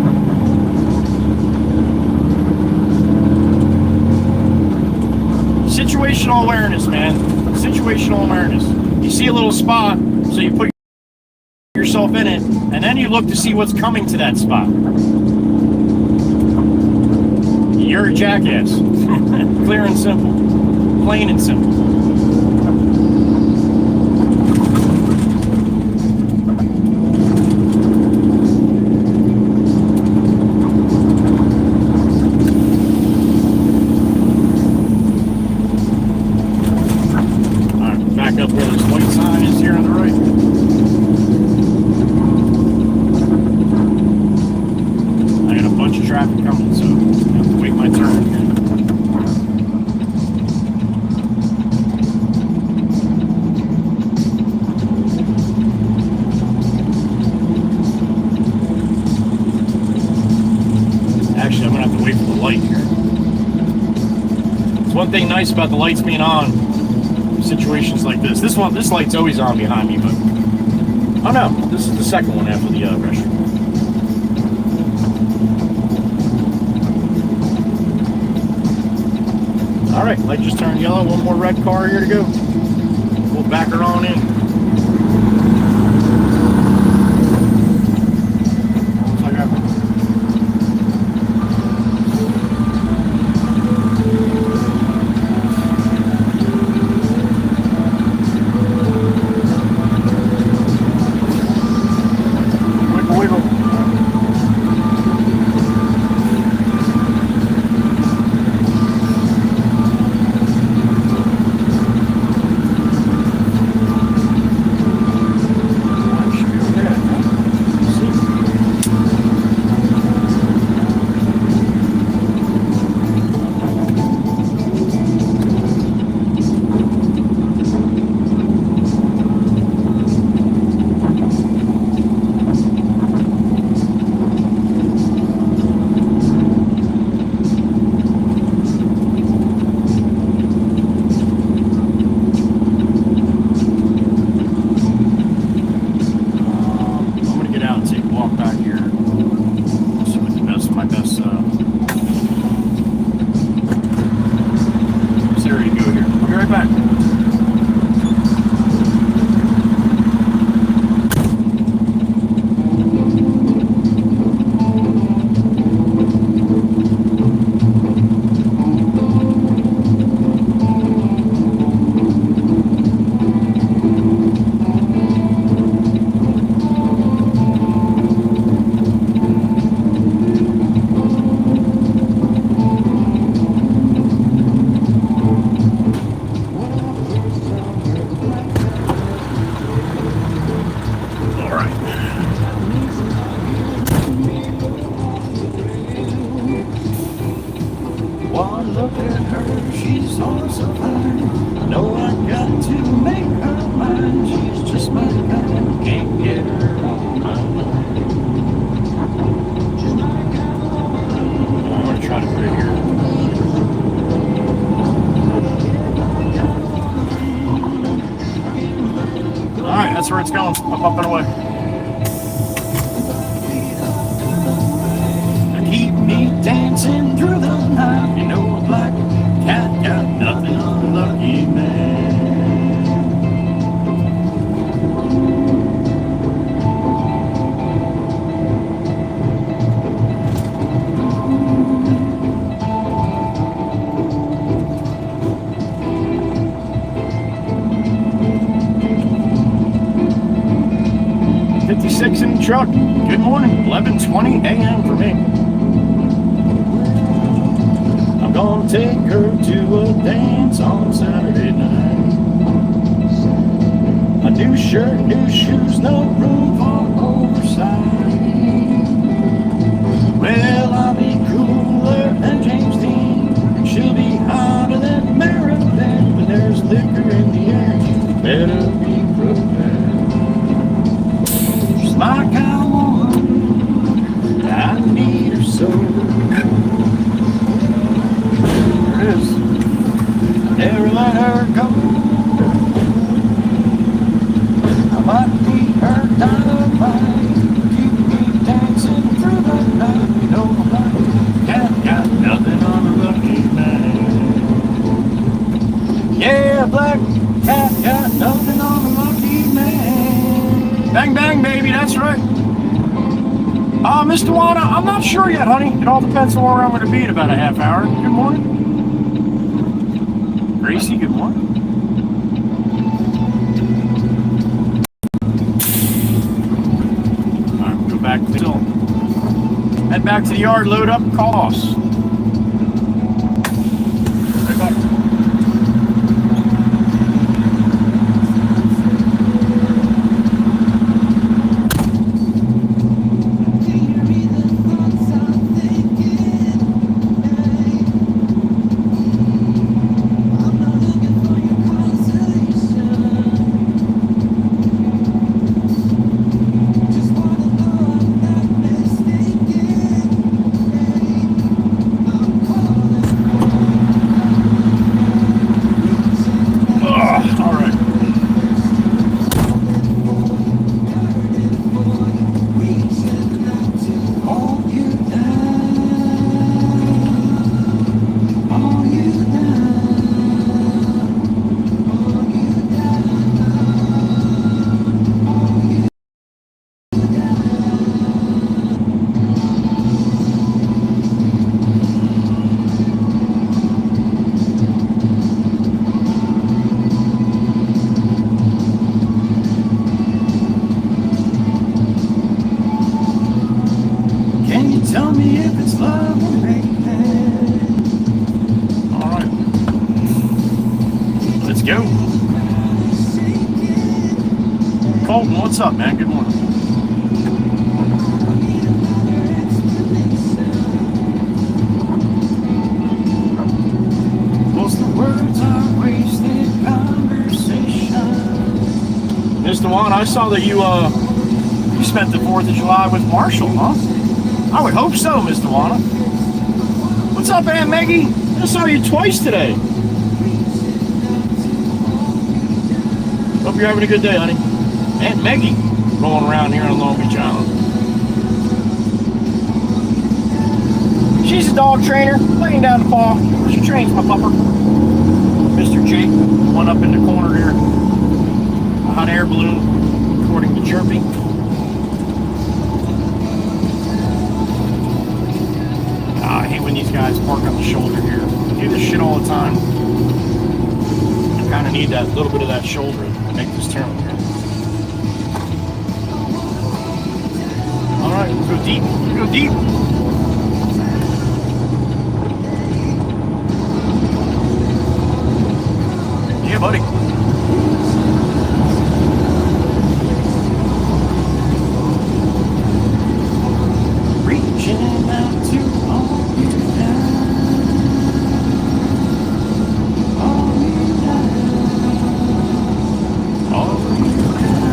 Speaker 1: Situational awareness, man. Situational awareness. You see a little spot, so you put yourself in it, and then you look to see what's coming to that spot. You're a jackass. Clear and simple. Plain and simple. One thing nice about the lights being on situations like this. This light's always on behind me, but oh no, this is the second one after the restroom. All right, light just turned yellow. One more red car here to go. We'll back her on in. right, that's where it's going. Up and away. Keep me dancing through the night. You know, a black cat got nothing on a lucky man. 56 in the truck. Good morning. 11:20 a.m. for me. I'm gonna take her to a dance on Saturday night. A new shirt, new shoes, no room for oversight. Well, I'll be cooler than James Dean. She'll be hotter than Marilyn. When there's liquor in the air, you better be prepared. She's my kind of woman, I need her so. There it is. Never let her go. I might be her dynamite. Keep me dancing through the night. You know my black cat got nothing on a lucky man. Yeah, black cat got nothing on a lucky man. Bang, bang, baby, that's right. Mr. Wana, I'm not sure yet, honey. It all depends on where I'm going to be in about a half hour. Good morning. Gracie, good morning. All right, we'll go back to the hill. Head back to the yard, load up, call us. Right back. Tell me if it's love or hate. All right, let's go. Colton, what's up, man? Good morning. Most of the words are wasted conversation. Mr. Juan, I saw that you spent the 4th of July with Marshall, huh? I would hope so, Mr. Wana. What's up, Aunt Maggie? I saw you twice today. Hope you're having a good day, honey. Aunt Maggie rolling around here on Long Beach Island. She's a dog trainer, laying down the paw. She trains my pupper. Mr. Jake, one up in the corner here. A hot air balloon, according to Chirpy. I hate when these guys park on the shoulder here. I do this shit all the time. I kind of need that little bit of that shoulder to make this turn here. All right, go deep. Go deep. Yeah, buddy. Reaching out to all you down, all you down, all you down.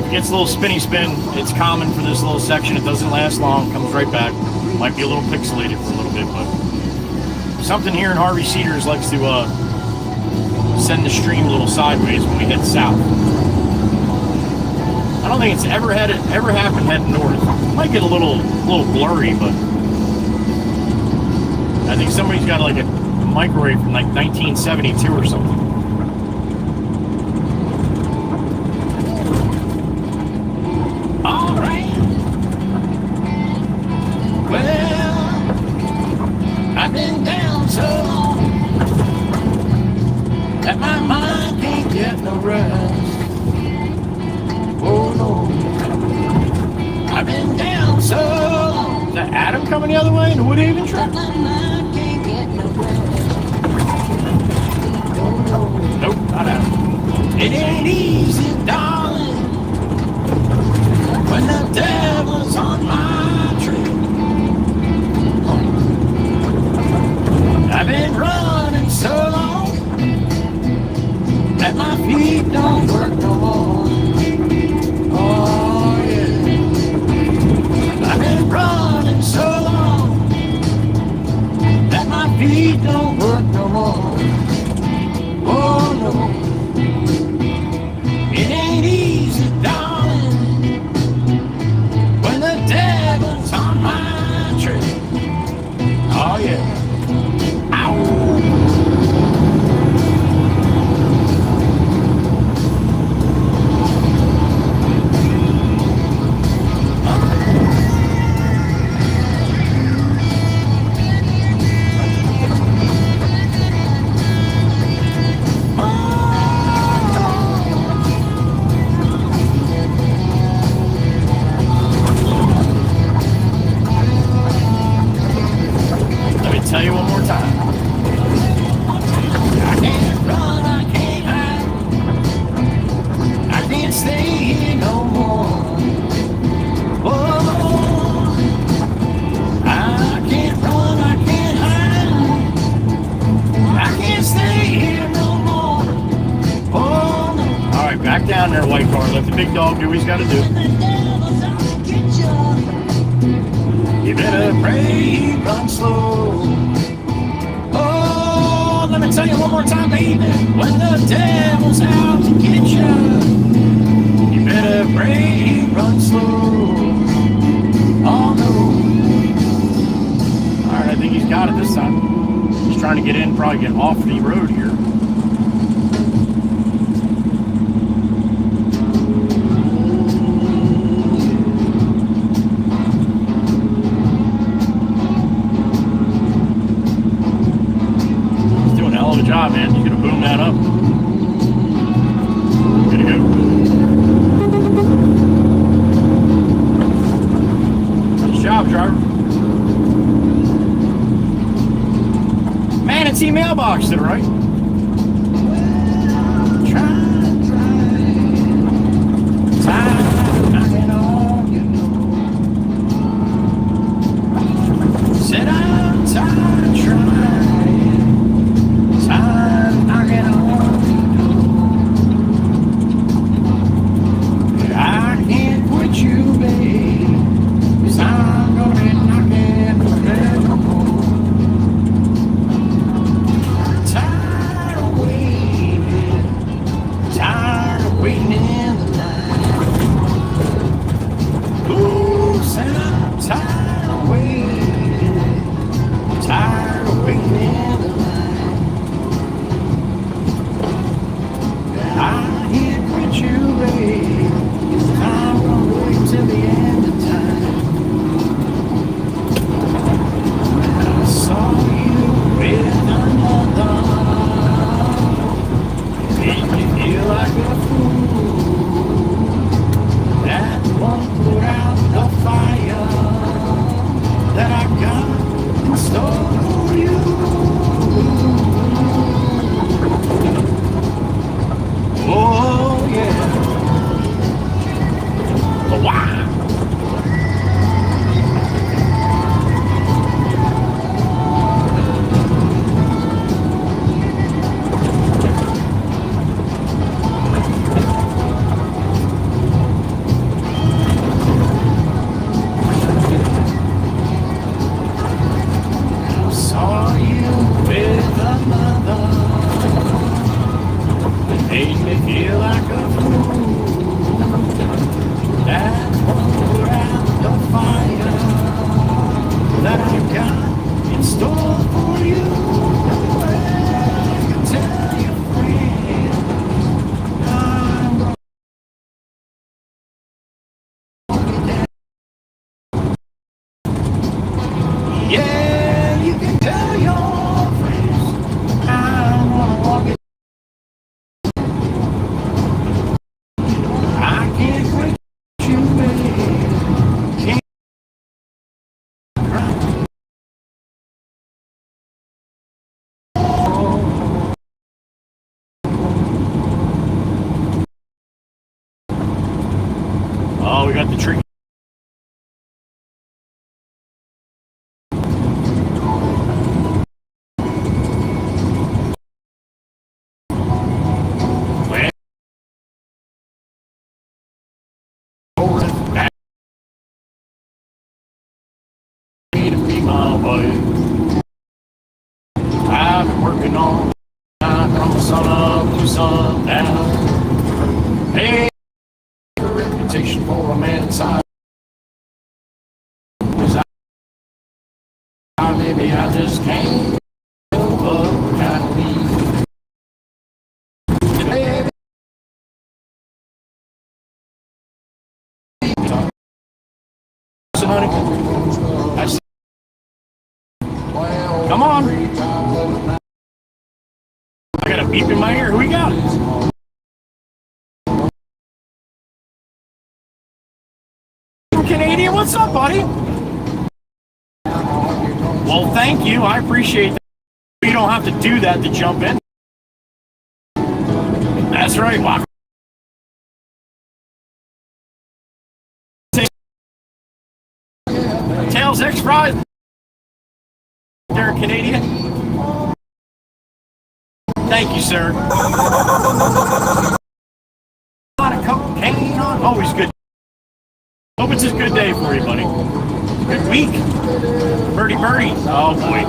Speaker 1: if it gets a little spinny spin, it's common for this little section. It doesn't last long, comes right back. Might be a little pixelated for a little bit, but something here in Harvey Cedars likes to send the stream a little sideways when we head south. I don't think it's ever happened heading north. It might get a little blurry, but I think somebody's got like a microwave from like 1972 or something. All right. Well, I've been down so long that my mind can't get no rest. Oh no, I've been down so long. Is that Adam coming the other way in the Woodhaven truck? Nope, not Adam. It ain't easy, darling, when the devil's on my trail. I've been running so long that my feet don't work no more. Oh yeah, I've been running so long that my feet don't work no more. Oh no, it ain't easy, darling, when the devil's on my trail. Oh yeah. Tell you one more time. I can't run, I can't hide. I can't stay here no more. Oh, I can't run, I can't hide. I can't stay here no more. Oh, no. All right, back down there, white car. Let the big dog do what he's got to do. You better pray he runs slow. Oh, let me tell you one more time, baby. When the devil's out to get you, you better pray he runs slow. Oh no. All right, I think he's got it this time. He's trying to get in, probably get off the road here. Job, man. He's gonna boom that up. Good to go. Nice job, driver. Man, it's mailbox to the right. Knocking on your door. Said I'm tired of trying. Time that I've got in store for you. I can tell your friend I'm gonna, yeah, you can tell your friends I'm gonna walk it. I can't quit you, baby. Can't cry. Oh, we got the tree. I've been working on from the sun up to sundown. Hey, a reputation for a man inside. Maybe I just can't help but kind of leave. Baby, honey, I see. Come on. I got a beep in my ear. Who we got? Canadian, what's up, buddy? Well, thank you. I appreciate that. You don't have to do that to jump in. That's right. Wow. Tails X Fries. They're Canadian. Thank you, sir. Cocaine on. Always good. Hope it's a good day for you, buddy. Good week. Birdie Birdie. Oh, boy.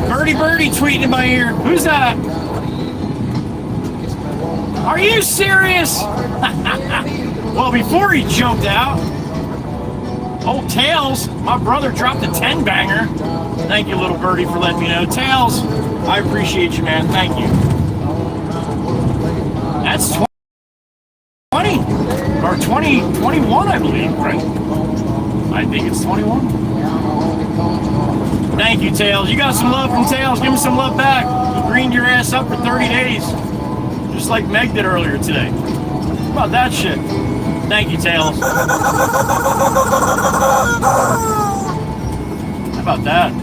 Speaker 1: Birdie Birdie tweeting in my ear. Who's that? Are you serious? Well, before he jumped out, old Tails, my brother dropped a 10-banger. Thank you, little birdie, for letting me know. Tails, I appreciate you, man. Thank you. That's 20 or 21, I believe, right? I think it's 21. Thank you, Tails. You got some love from Tails. Give me some love back. You greened your ass up for 30 days. Just like Meg did earlier today. How about that shit? Thank you, Tails. How about that?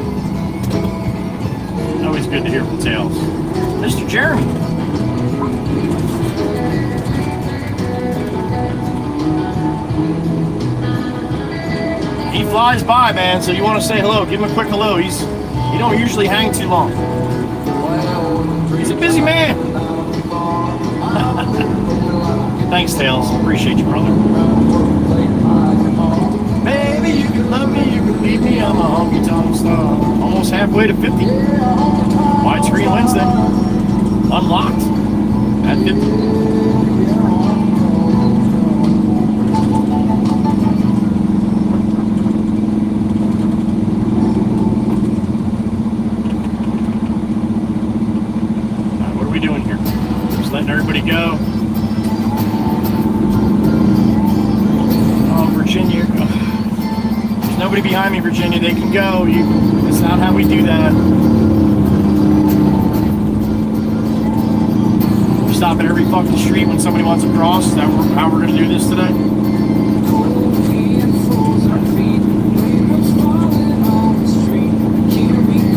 Speaker 1: Always good to hear from Tails. Mr. Jeremy. He flies by, man, so you want to say hello. Give him a quick hello. He don't usually hang too long. He's a busy man. Thanks, Tails. Appreciate you, brother. Baby, you can love me, you can leave me. I'm a honky-tonk star. Almost halfway to 50. Widescreen Wednesday. Unlocked at 50. Everybody go. Oh, Virginia. There's nobody behind me, Virginia. They can go. That's not how we do that. We stop at every fucking street when somebody wants to cross. Is that how we're going to do this today?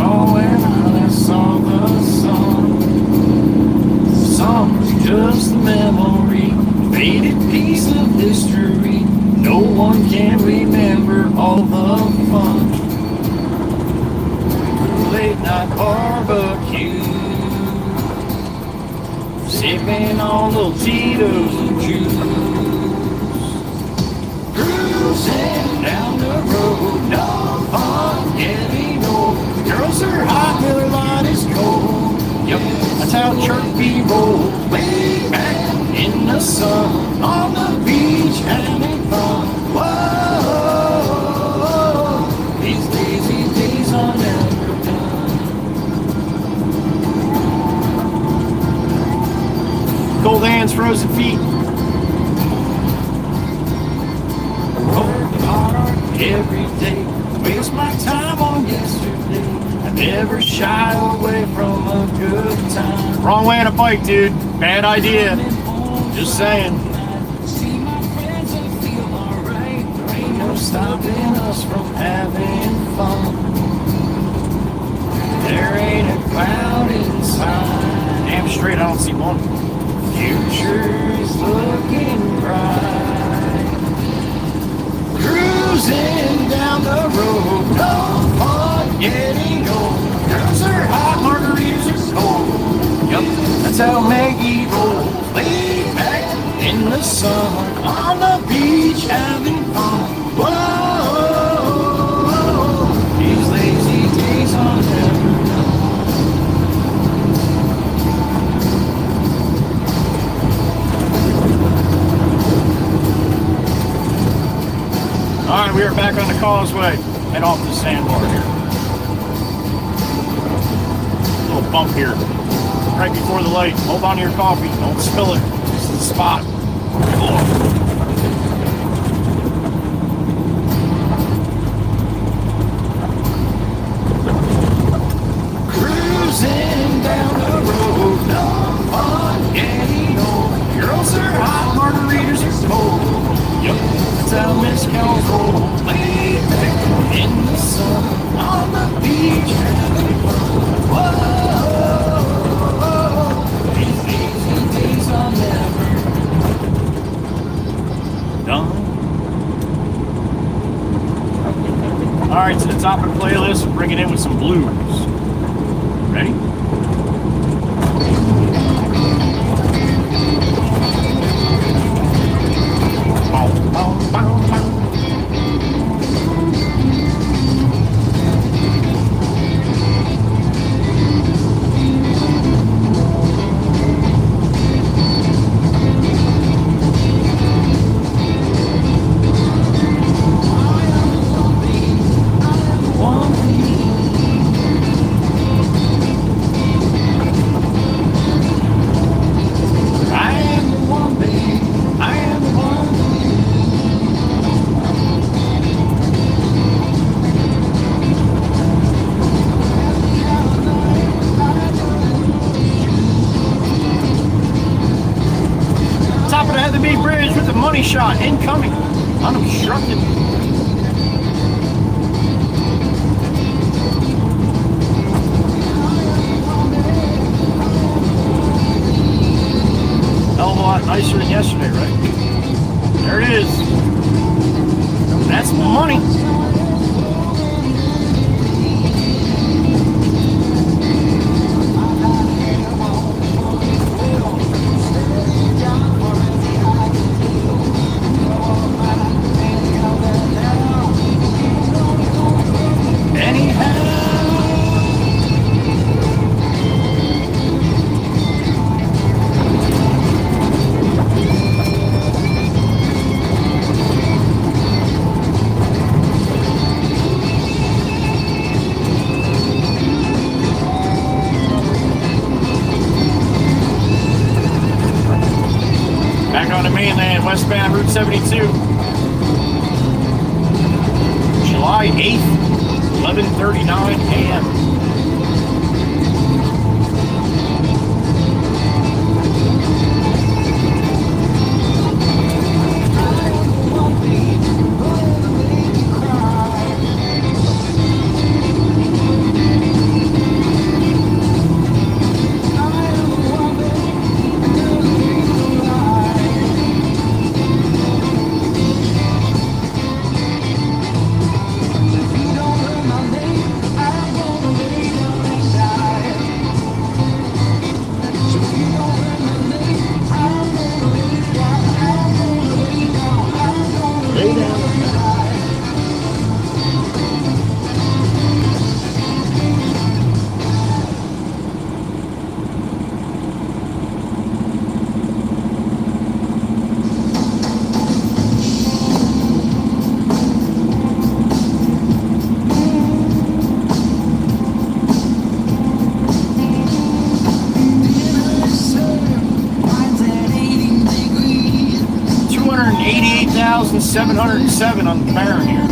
Speaker 1: Oh, and I saw the sun. Just a memory, faded piece of history. No one can remember all the fun. Late night barbecue, sipping on little Tito's and juice. Cruising down the road, no fun getting old. The girls are hot, Miller Lite is cold. Yep, that's how church be rolled. Way back in the sun, on the beach having fun. Whoa, these lazy days. every day. Waste my time on yesterday. I never shy away from a good time. Wrong way on a bike, dude. Bad idea. Just saying. See my friends and feel alright. There ain't no stopping us from having fun. There ain't a cloud inside. Damn straight, I don't see one. Future's looking bright. Cruising down the road, no fun getting old. Girls are hot, margaritas are cold. Yup, that's how Maggie rolls. Laid back in the sun, on the beach having fun. Whoa, these lazy days are never done. All right, we are back on the causeway. Head off the sandbar here. Little bump here, right before the light. Hold on to your coffee. Don't spill it. This is the spot. Cool. Cruising down the road, no fun getting old. Girls are hot, margaritas are cold. Yup. Tell Miss Cal's roll, laid back in the sun, on the beach having fun. Whoa, these lazy days are never done. All right, to the top of the playlist, we're bringing in with some blues. Ready? Shot incoming, unobstructed. Hell of a lot nicer than yesterday, right? There it is. That's money. Westbound Route 72. July 8th, 11:39 a.m. $707 on the Baron here.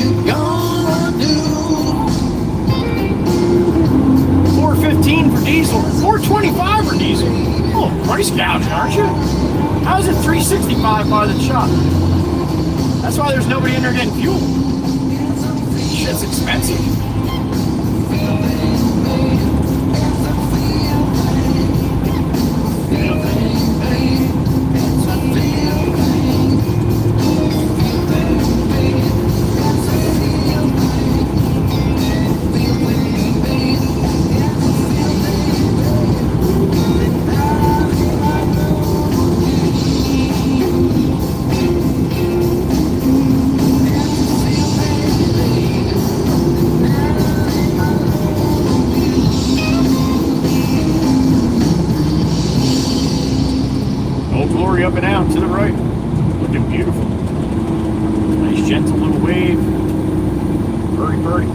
Speaker 2: you gonna do?
Speaker 1: 415 for diesel, 425 for diesel. Oh, price gouging, aren't you? How is it 365 by the shop? That's why there's nobody in there getting fuel. Shit's expensive. Up and out to the right, looking beautiful. Nice gentle little wave. Birdie, birdie.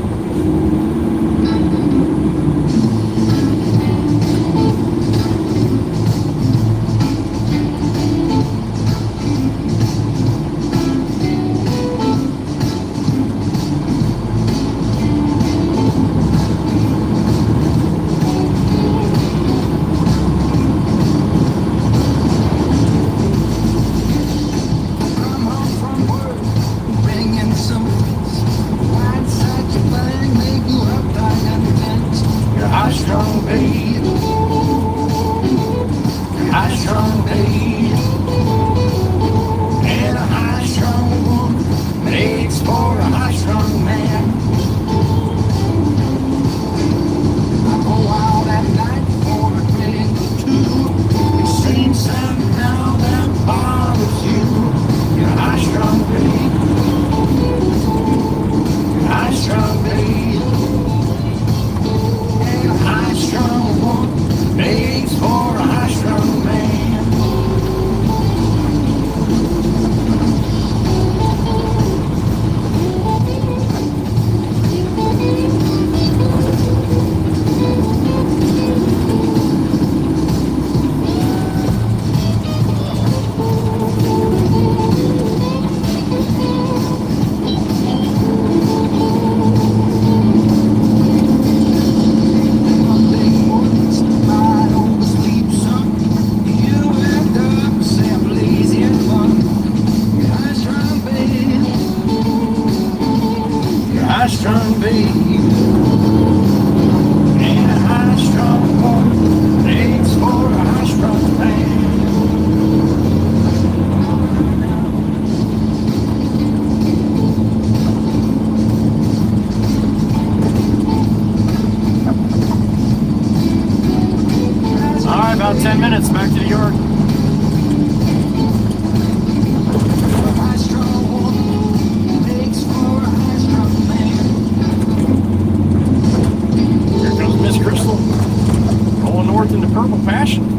Speaker 1: About 10 minutes back to the yard. Here comes Miss Crystal, going north into Purple Passion.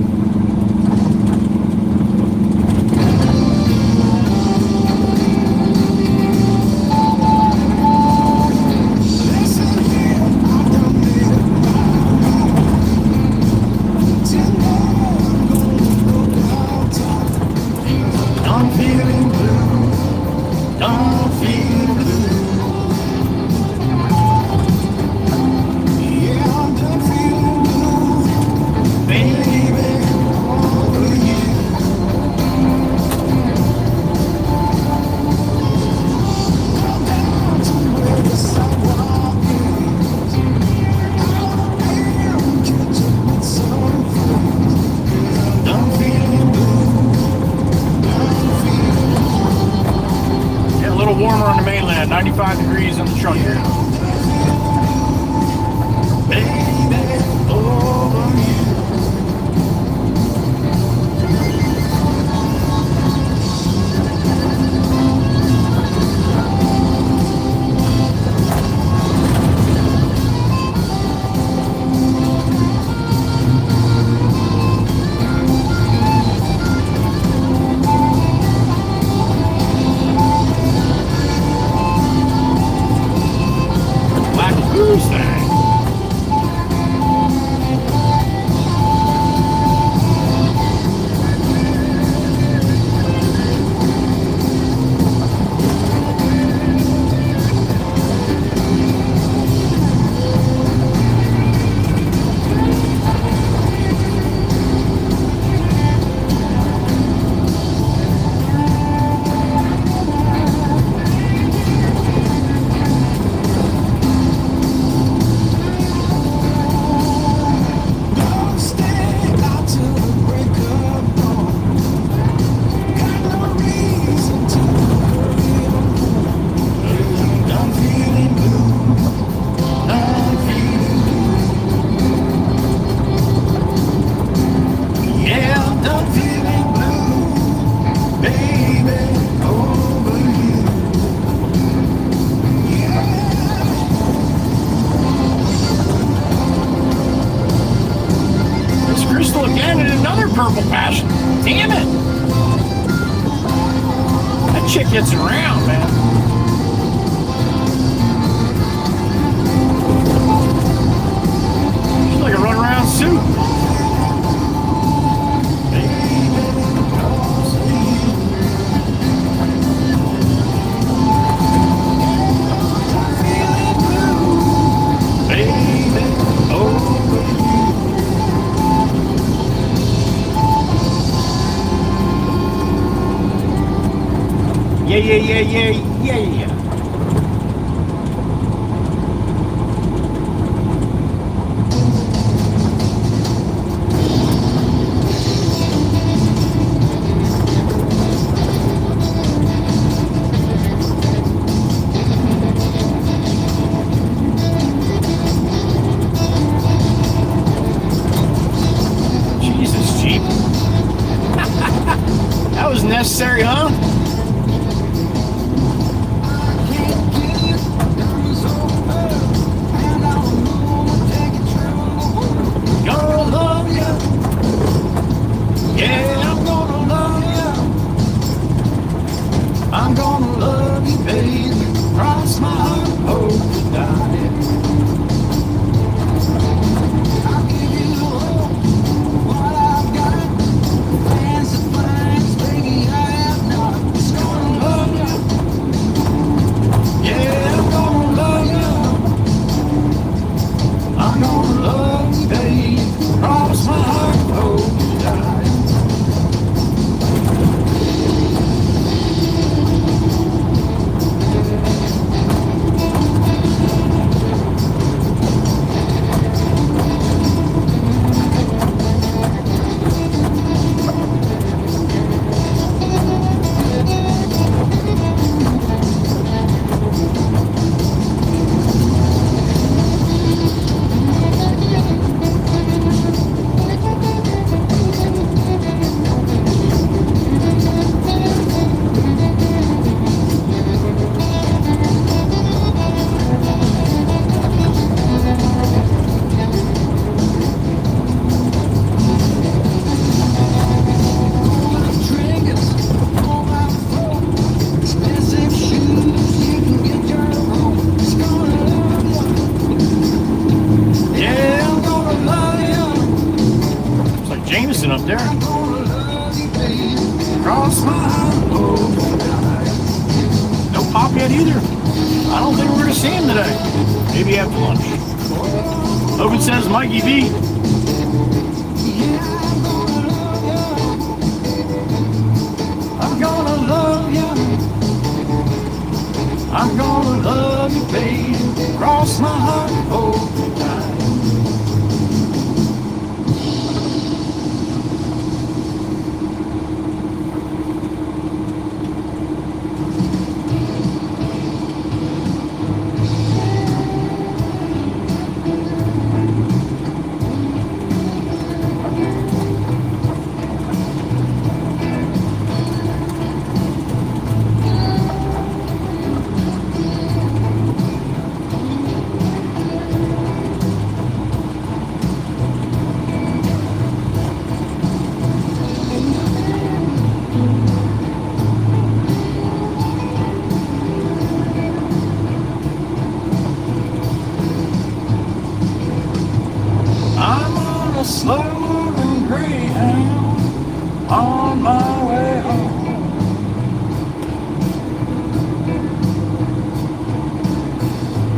Speaker 1: Warmer on the mainland, 95 degrees on the truck here. Baby, over you. purple passion. Damn it! That chick gets around, man. She's like a runaround suit. Yeah. Jesus, Jeep. That was necessary, huh? I'm gonna love you, baby. Cross my heart, hope to die. I'll give you all what I've got. Plans to find, baby, I have not. Just gonna love you. Yeah, I'm gonna love you. I'm gonna love you, baby. Cross my heart, hope to die. Up there. Cross my heart. No pop yet either. I don't think we're going to see him today. Maybe after lunch. Open says Mikey B. I'm gonna love you. I'm gonna love you, baby. Cross my heart, hope to die. Slow and greyhound on my way home.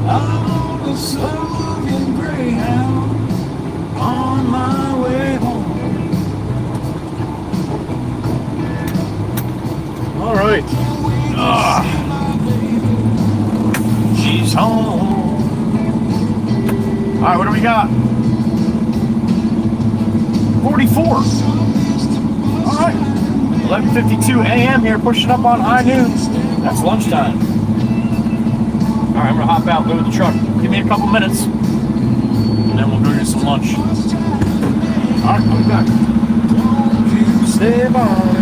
Speaker 1: I'm on a slow and greyhound on my way home. All right. She's home. All right, what do we got? 44. All right. 11:52 a.m. here, pushing up on high noon. That's lunchtime. All right, I'm gonna hop out, go to the truck. Give me a couple minutes, and then we'll go get some lunch. All right, I'll be back. Stay by.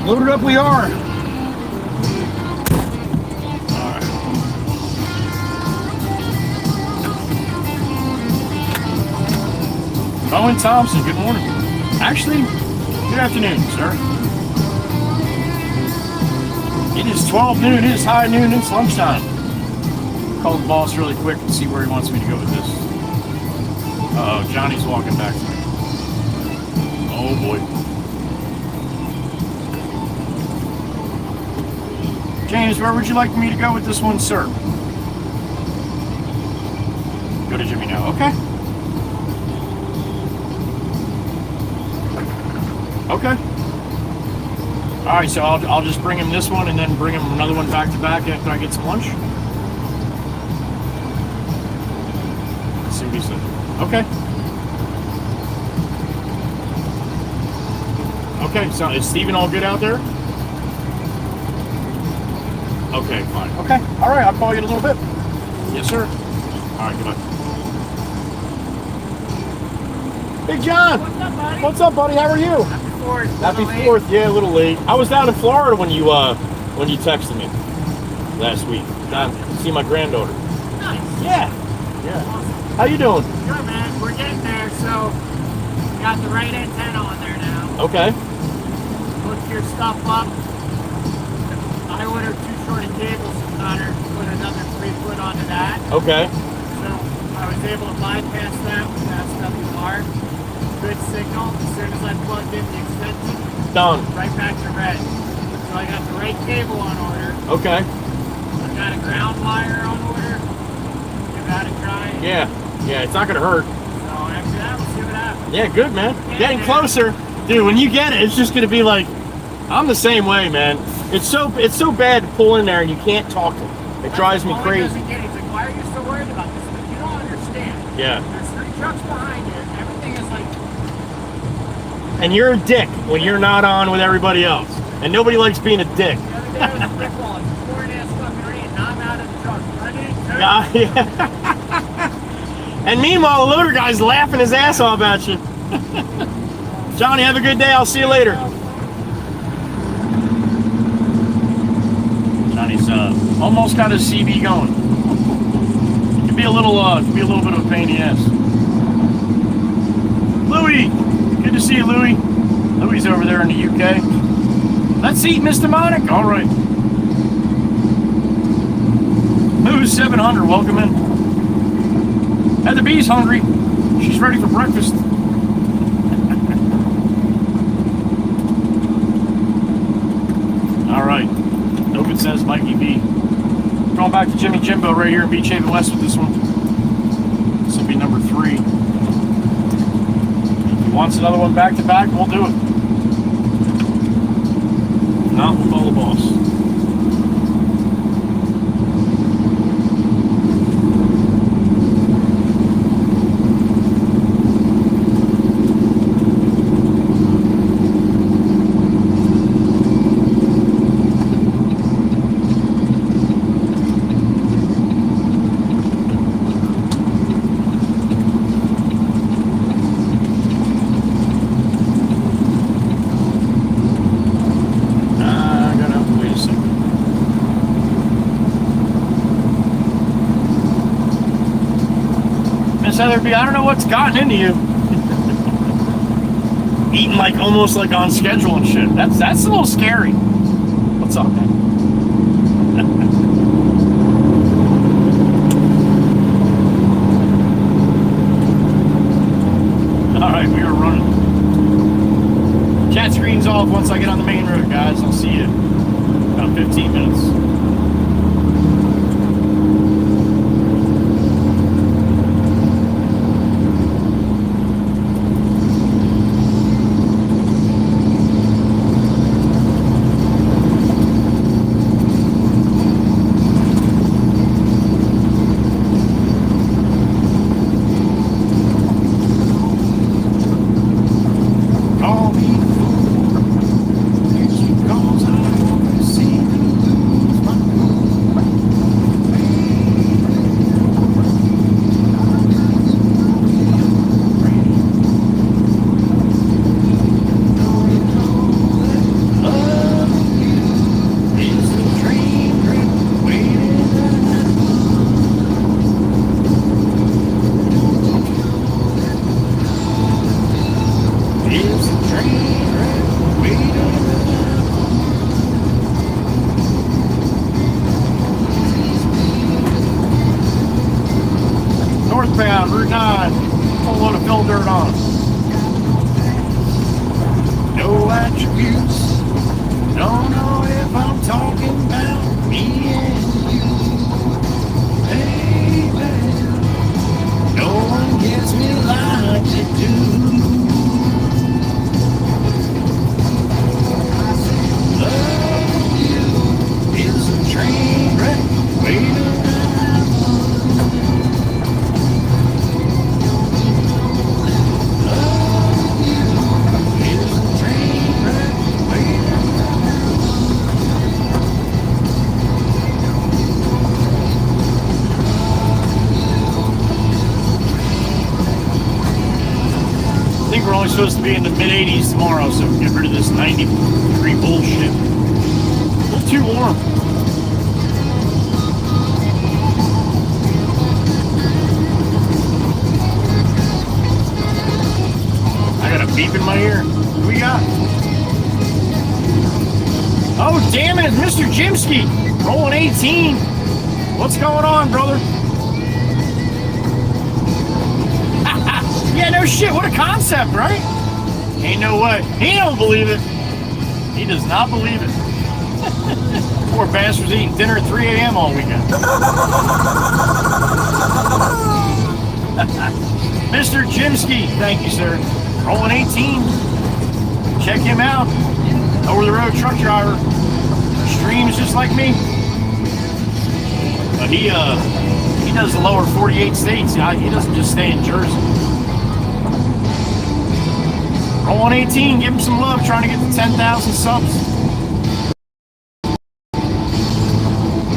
Speaker 1: Loaded up we are. Owen Thompson, good morning. Actually, good afternoon, sir. It is 12 noon, it is high noon, it's lunchtime. Call the boss really quick and see where he wants me to go with this. Uh-oh, Johnny's walking back to me. Oh boy. James, where would you like me to go with this one, sir? Go to Jimmy now, okay. Okay. All right, so I'll just bring him this one and then bring him another one back to back after I get some lunch. Let's see what he said. Okay. Okay, so is Steven all good out there? Okay, fine. Okay, all right, I'll call you in a little bit. Yes, sir. All right, goodbye. Hey, John.
Speaker 4: What's up, buddy?
Speaker 1: What's up, buddy? How are you? Happy 4th. Yeah, a little late. I was down in Florida when you texted me last week. Down to see my granddaughter.
Speaker 4: Nice.
Speaker 1: Yeah.
Speaker 4: Awesome.
Speaker 1: How you doing?
Speaker 4: Good, man. We're getting there, so got the right antenna on there now.
Speaker 1: Okay.
Speaker 4: Look your stuff up. I ordered 2 shorted cables from Connor, put another 3-foot onto that.
Speaker 1: Okay.
Speaker 4: So I was able to bypass that with that SWR. Good signal. As soon as I plugged in the extension,
Speaker 1: Done.
Speaker 4: right back to red. So I got the right cable on order.
Speaker 1: Okay.
Speaker 4: I got a ground wire on order. Give that a try.
Speaker 1: Yeah. Yeah, it's not gonna hurt.
Speaker 4: So after that, we'll see what happens.
Speaker 1: Yeah, good, man.
Speaker 4: Yeah,
Speaker 1: Getting
Speaker 4: man.
Speaker 1: closer. Dude, when you get it, it's just gonna be like, I'm the same way, man. It's so bad to pull in there and you can't talk to him. It drives me
Speaker 4: All he
Speaker 1: crazy.
Speaker 4: doesn't get, he's like, why are you so worried about this? But you don't understand.
Speaker 1: Yeah.
Speaker 4: There's 3 trucks behind you. Everything is like,
Speaker 1: And you're a dick when you're not on with everybody else. And nobody likes being a dick.
Speaker 4: the other day was a brick wall. It's pouring ass fucking rain. Now I'm out of the truck. Running,
Speaker 1: Yeah. And meanwhile, the loader guy's laughing his ass off at you. Johnny, have a good day. I'll see you later. Johnny's almost got his CB going. It can be a little bit of a pain in the ass. Louis, good to see you, Louis. Louis over there in the UK. Let's eat, Mr. Monic. All right. Who's 700? Welcome in. And the bee's hungry. She's ready for breakfast. All right. Open says Mikey B. Going back to Jimmy Jimbo right here in Beach Haven West with this one. This will be number 3. If he wants another one back to back, we'll do it. If not, we'll call the boss. Heatherby, I don't know what's gotten into you. Eating like almost like on schedule and shit. That's a little scary. What's up, man? All right, we are running. Chat screen's off once I get on the main road, guys. I'll see you in about 15 minutes. supposed to be in the mid-80s tomorrow, so get rid of this 90-degree bullshit. A little too warm. I got a beep in my ear. What we got? Oh, damn it, it's Mr. Jimsky. Rolling 18. What's going on, brother? Yeah, no shit. What a concept, right? Ain't no way. He don't believe it. He does not believe it. Poor bastard's eating dinner at 3 a.m. all weekend. Mr. Jimsky, thank you, sir. Rolling 18. Check him out. Over the road truck driver. Streams just like me. But he does the lower 48 states. He doesn't just stay in Jersey. Rolling 18, give him some love, trying to get to 10,000 subs.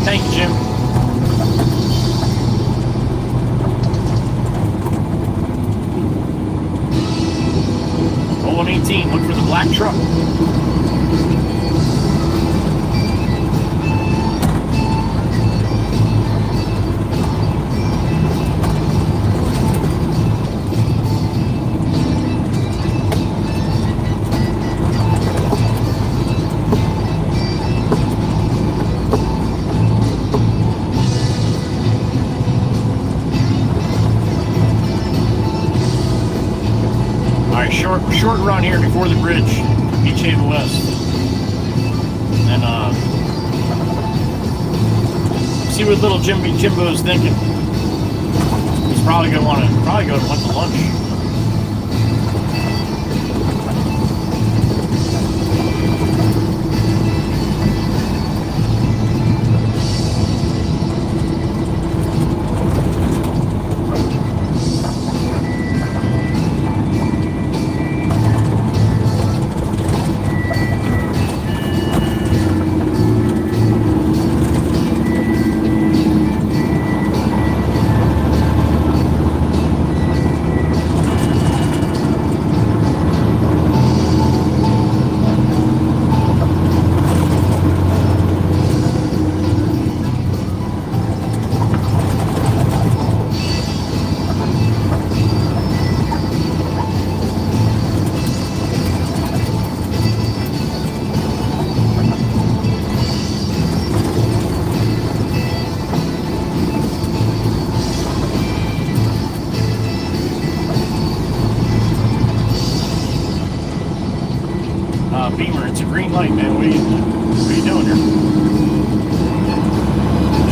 Speaker 1: Thank you, Jim. Rolling 18, look for the black truck. Short run here before the bridge, Beach Haven West, and see what little Jimbo's thinking. He's probably gonna want to go to lunch. Beamer, it's a green light, man. What are you doing here?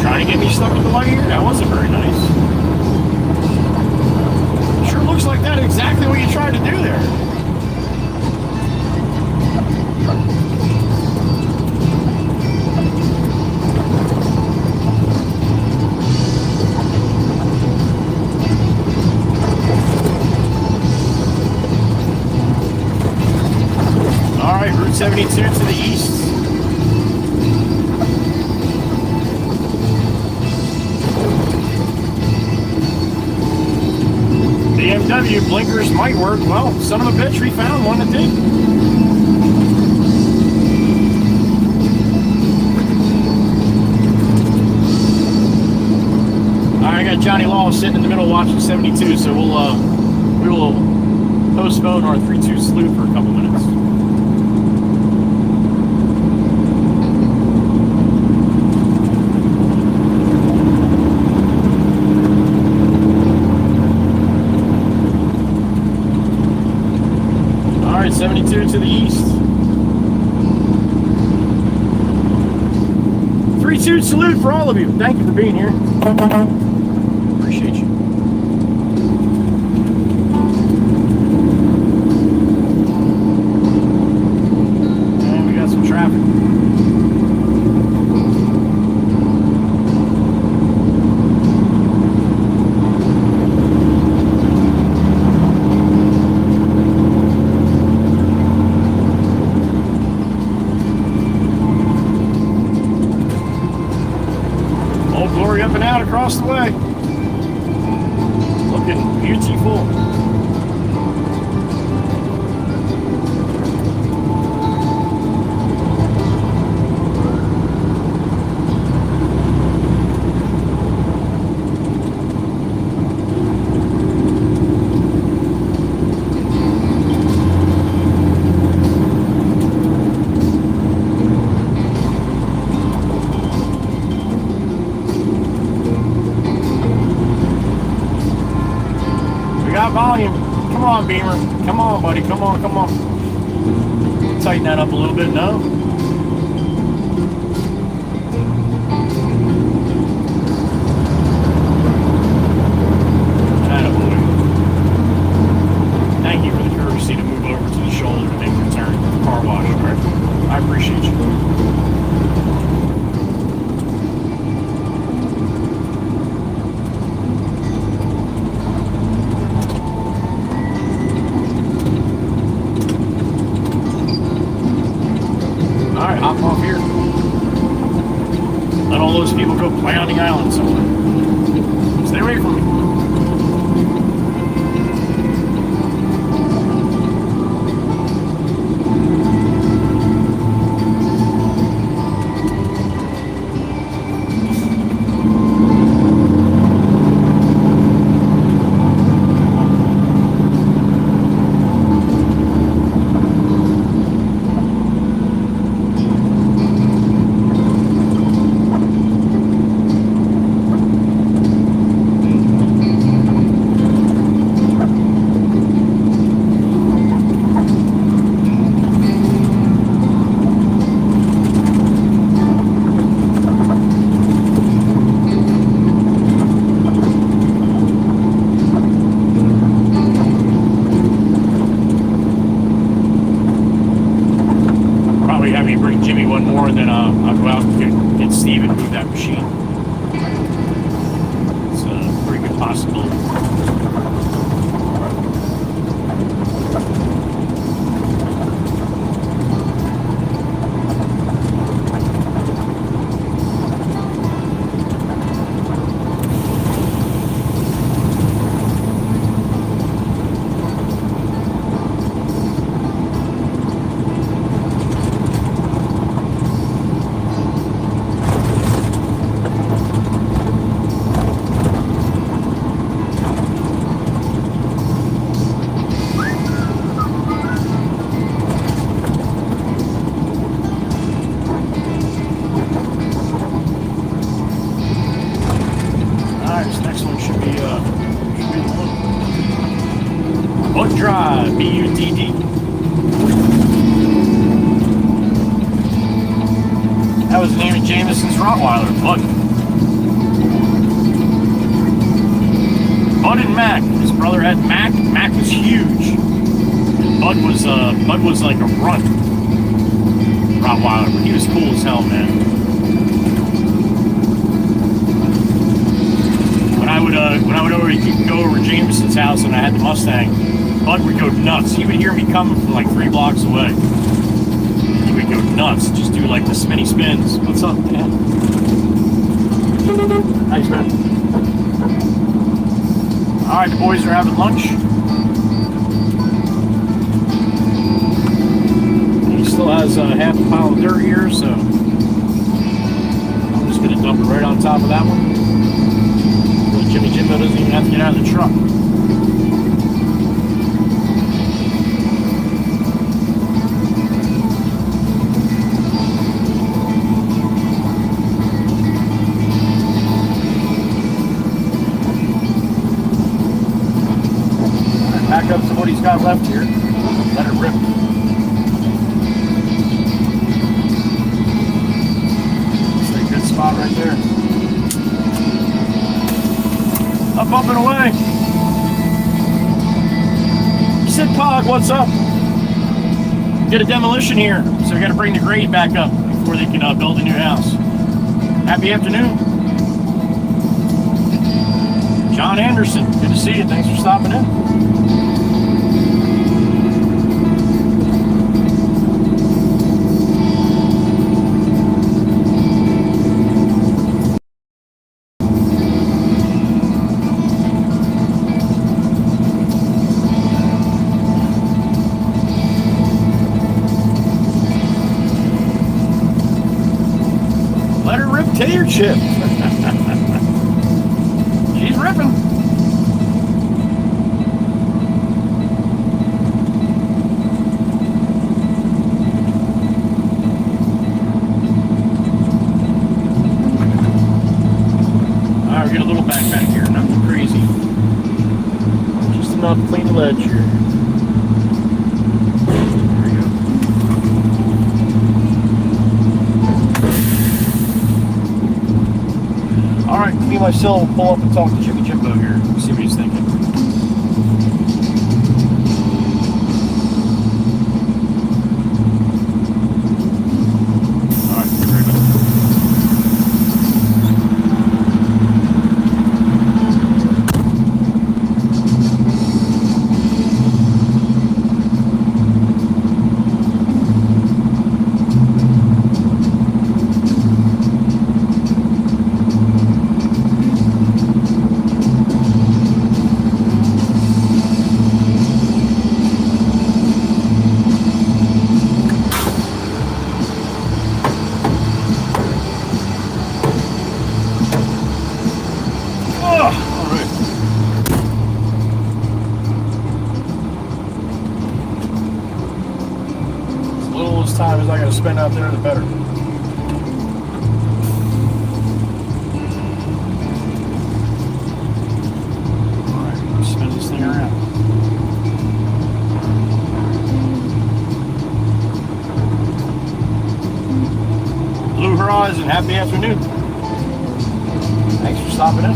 Speaker 1: Trying to get me stuck in the light here? That wasn't very nice. Sure looks like that exactly what you tried to do there. Route 72 to the east. BMW blinkers might work. Well, son of a bitch, we found one that did. Alright, I got Johnny Law sitting in the middle watching 72, so we will postpone our 3-2 salute for a couple minutes. All right, 72 to the east. 3-2 salute for all of you. Thank you for being here. Appreciate you. And we got some traffic. Up and out across the way. Looking beautiful. on, Beamer. Come on, buddy. Come on, come on. Tighten that up a little bit. No. Attaboy. Thank you for the courtesy to move over to the shoulder to make your turn. Car wash, all right? I appreciate you. Alright, hop off here. Let all those people go play on the island somewhere. Stay away from me. Have me bring Jimmy one more, and then I'll go out and get Steve and move that machine. It's a pretty good possibility. Drive, B-U-D-D. That was the name of Jameson's Rottweiler, Bud. Bud and Mac. His brother had Mac. Mac was huge. And Bud was like a runt Rottweiler, but he was cool as hell, man. When I would go over to Jameson's house and I had the Mustang, Bud would go nuts. He would hear me coming from like 3 blocks away. He would go nuts, just do like the spinny spins. What's up, man? Thanks, man. Alright, the boys are having lunch. He still has half a pile of dirt here, so I'm just going to dump it right on top of that one. Well, Jimmy Jimbo doesn't even have to get out of the truck. Back up to what he's got left here. Let it rip. It's a good spot right there. Up and away. Sid Pog, what's up? Get a demolition here, so we got to bring the grade back up before they can build a new house. Happy afternoon. John Anderson, good to see you. Thanks for stopping in. Let her rip tater chip. She's ripping. Alright, we get a little back here. Nothing crazy. Just
Speaker 3: enough to clean the ledge here.
Speaker 1: There you go. All right, me and myself will pull up and talk to Jimmy Jimbo here. See what he's thinking. All right, be right back. Time as I got to spend out there, the better. All right, let's spin this thing around. Blue Horizon, happy afternoon. Thanks for stopping in.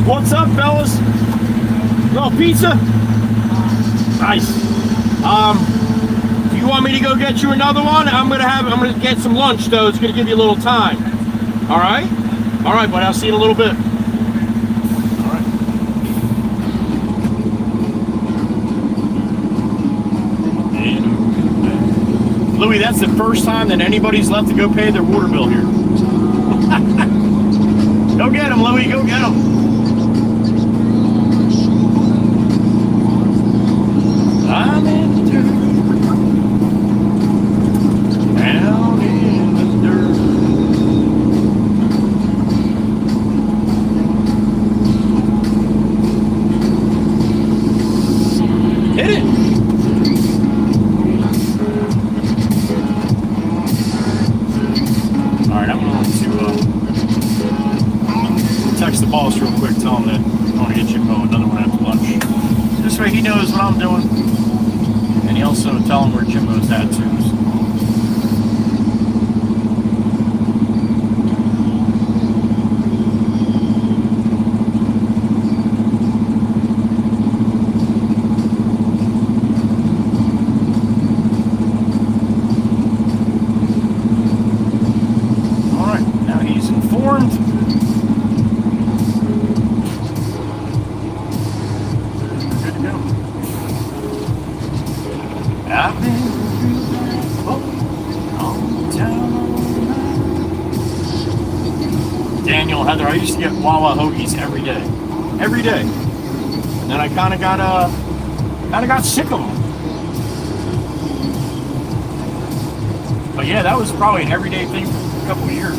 Speaker 1: What's up, fellas? Little pizza? Nice. Do you want me to go get you another one? I'm gonna get some lunch though. It's gonna give you a little time. All right? All right, but I'll see you in a little bit. All right. Louis, that's the first time that anybody's left to go pay their water bill here. Go get him, Louis. Go get him. I'm in the dirt, down in the dirt. Hit it! Alright, I'm going to text the boss real quick, tell him that I want to get Jimbo another one after lunch. This way he knows what I'm doing. And he also tell him where Jimbo's at too. Alright, now he's informed. Good to go. I've been Daniel, Heather, I used to get Wawa hoagies every day. Every day. And then I kind of got sick of them. But yeah, that was probably an everyday thing for a couple of years.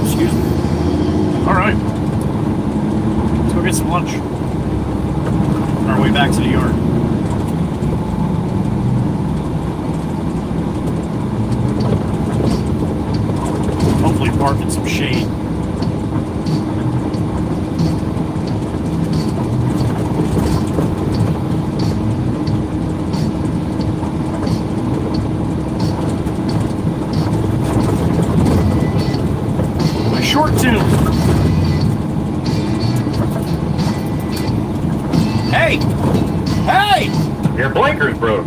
Speaker 1: Excuse me. All right. Let's go get some lunch. On our way back to the yard. Hopefully park in some shade. My short tune. Hey! Hey!
Speaker 3: Your blinker's broke.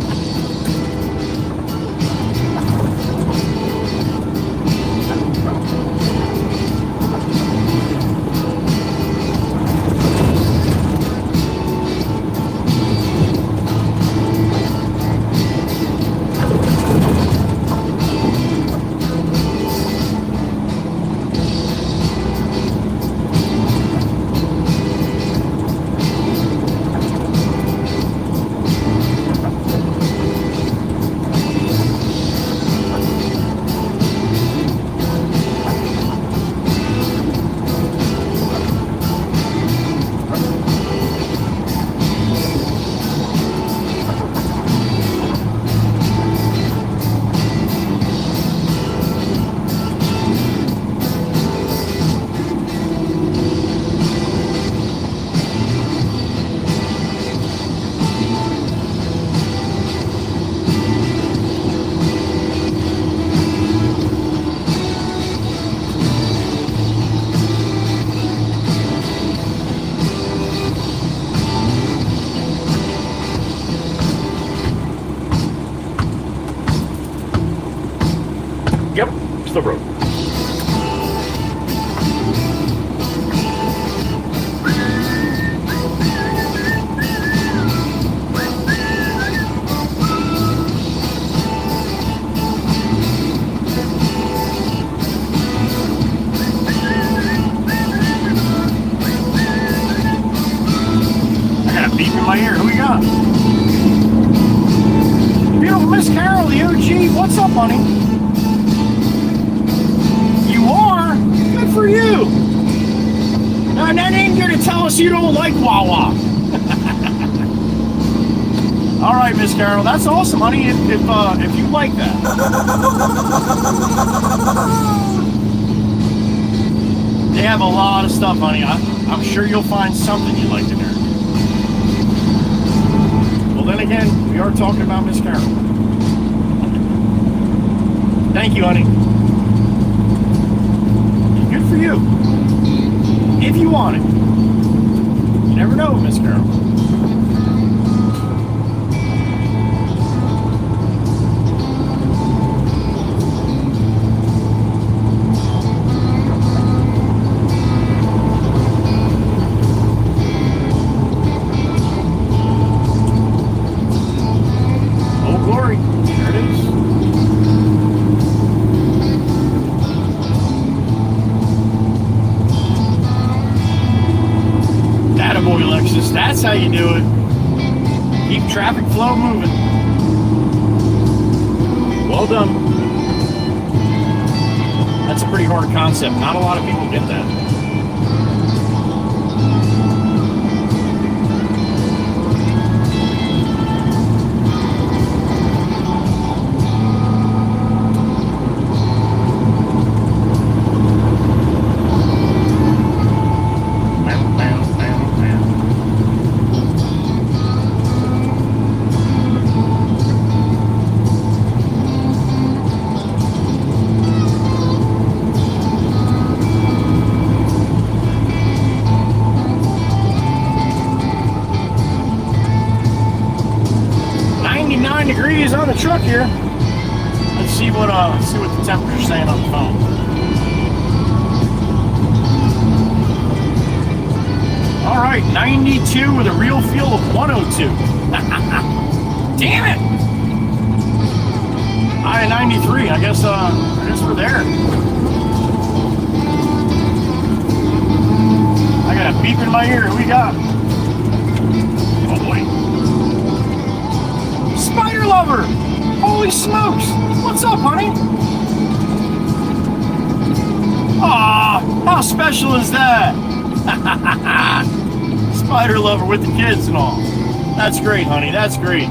Speaker 3: the road.
Speaker 1: I got a beep in my ear. Who we got? Beautiful Miss Carol, the OG. What's up, honey? You are? Good for you. Now, that ain't here to tell us you don't like Wawa. All right, Miss Carol, that's awesome, honey. If you like that. They have a lot of stuff, honey. I'm sure you'll find something you like in there. Well, then again, we are talking about Miss Carol. Thank you, honey. Good for you. If you want it. You never know, Miss Carol. That's how you do it. Keep traffic flow moving. Well done. That's a pretty hard concept. Not a lot of people get that. Degrees on the truck here. Let's see what the temperature's saying on the phone. All right, 92 with a real feel of 102. Damn it! High 93. I guess we're there. I got a beep in my ear. Who we got? Oh boy. Spider Lover! Holy smokes! What's up, honey? Aw, how special is that? Spider Lover with the kids and all. That's great, honey. That's great.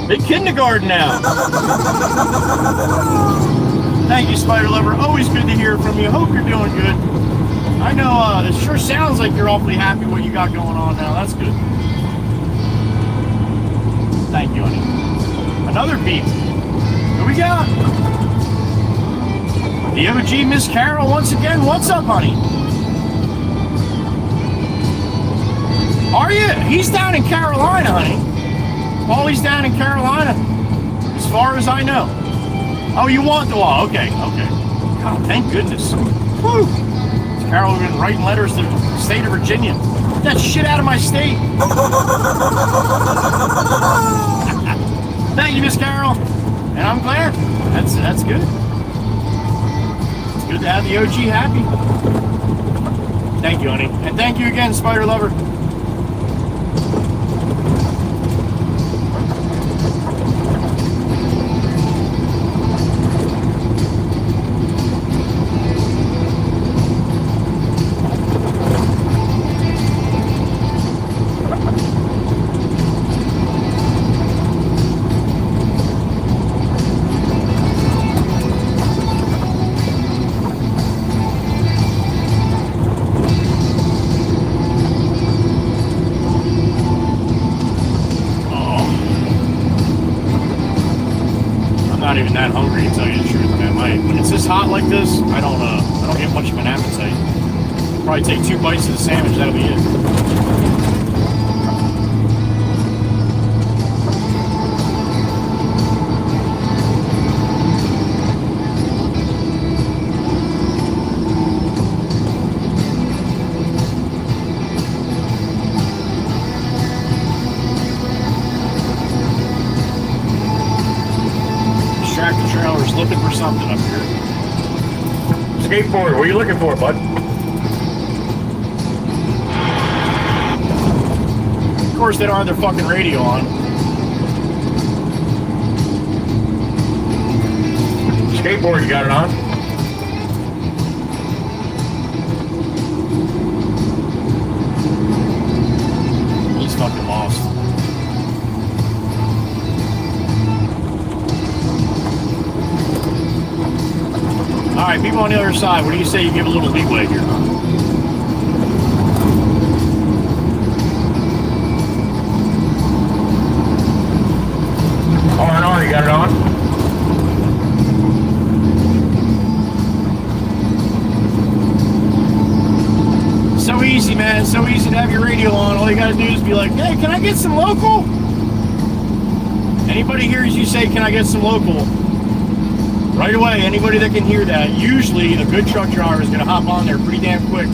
Speaker 1: Big kindergarten now. Thank you, Spider Lover. Always good to hear from you. Hope you're doing good. I know it sure sounds like you're awfully happy what you got going on now. That's good. Thank you, honey. Another beep. Who we got? The OG Miss Carol once again. What's up, honey? Are you? He's down in Carolina, honey. Paulie's down in Carolina, as far as I know. Oh, you want the wall? Okay, okay. God, thank goodness. Whew. Carol been writing letters to the state of Virginia. Get that shit out of my state. Thank you, Miss Carol. And I'm glad. That's good. It's good to have the OG happy. Thank you, honey. And thank you again, Spider Lover. Not even that hungry, to tell you the truth. I mean, when it's this hot like this, I don't get much of an appetite. Probably take 2 bites of the sandwich. That'll be it. looking for something up here.
Speaker 3: Skateboard, what are you looking for, bud?
Speaker 1: Of course, they don't have their fucking radio on.
Speaker 3: Skateboard, you got it on?
Speaker 1: He's fucking lost. All right, people on the other side, what do you say you give a little leeway here?
Speaker 3: R&R, you got it on?
Speaker 1: So easy, man. So easy to have your radio on. All you gotta do is be like, hey, can I get some local? Anybody hears you say, can I get some local? Right away, anybody that can hear that, usually a good truck driver is gonna hop on there pretty damn quick.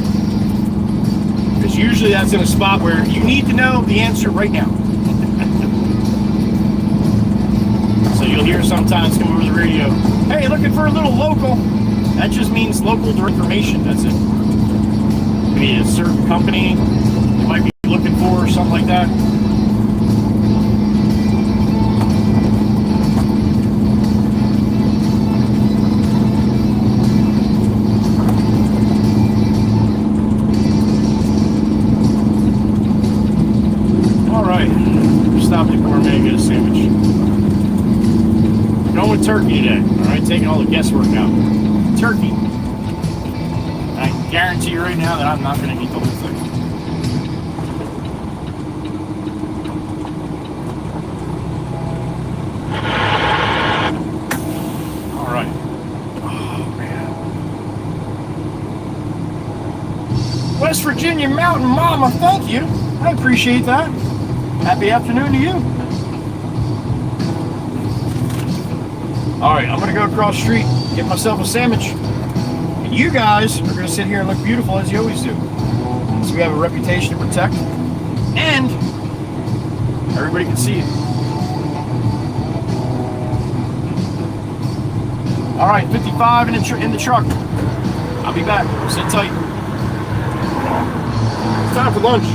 Speaker 1: Because usually that's in a spot where you need to know the answer right now. So you'll hear sometimes come over the radio, hey, looking for a little local. That just means local information, that's it. Maybe a certain company you might be looking for or something like that. All right, stop the gourmet, get a sandwich. Going with turkey today, all right, taking all the guesswork out. Turkey. I can guarantee you right now that I'm not going to eat the whole thing. All right. Oh, man. West Virginia Mountain Mama, thank you. I appreciate that. Happy afternoon to you. All right, I'm going to go across the street, get myself a sandwich. You guys are going to sit here and look beautiful as you always do. So we have a reputation to protect, and everybody can see you. All right, 55 in the truck. I'll be back. Sit tight. It's time for lunch.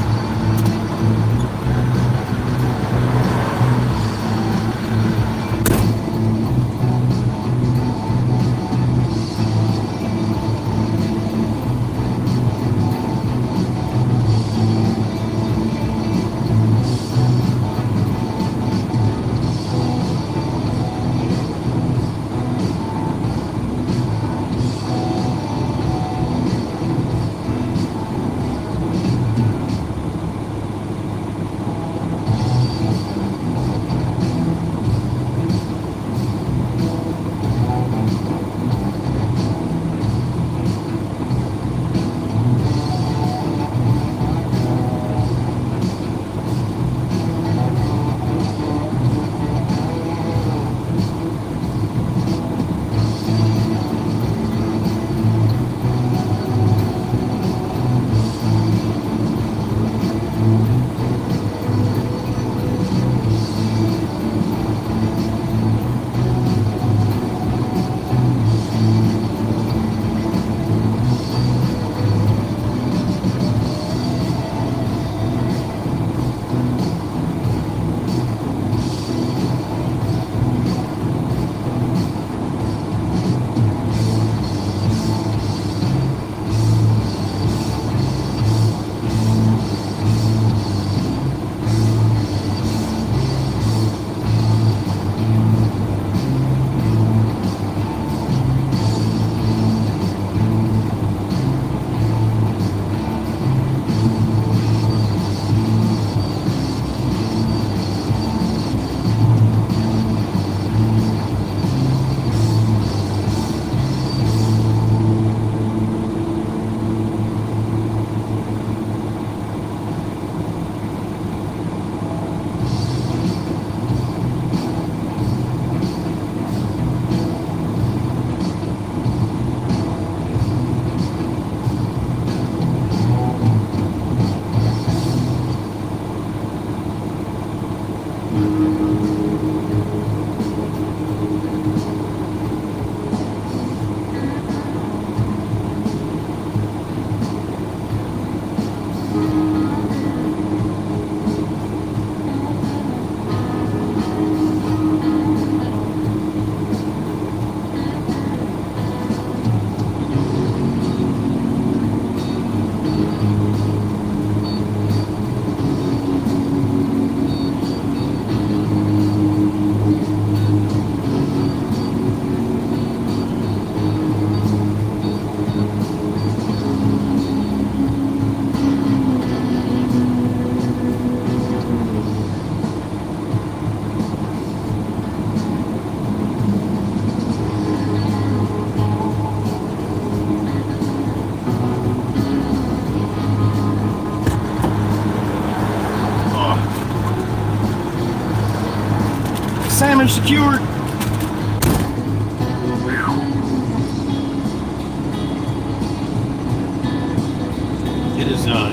Speaker 1: damage secured.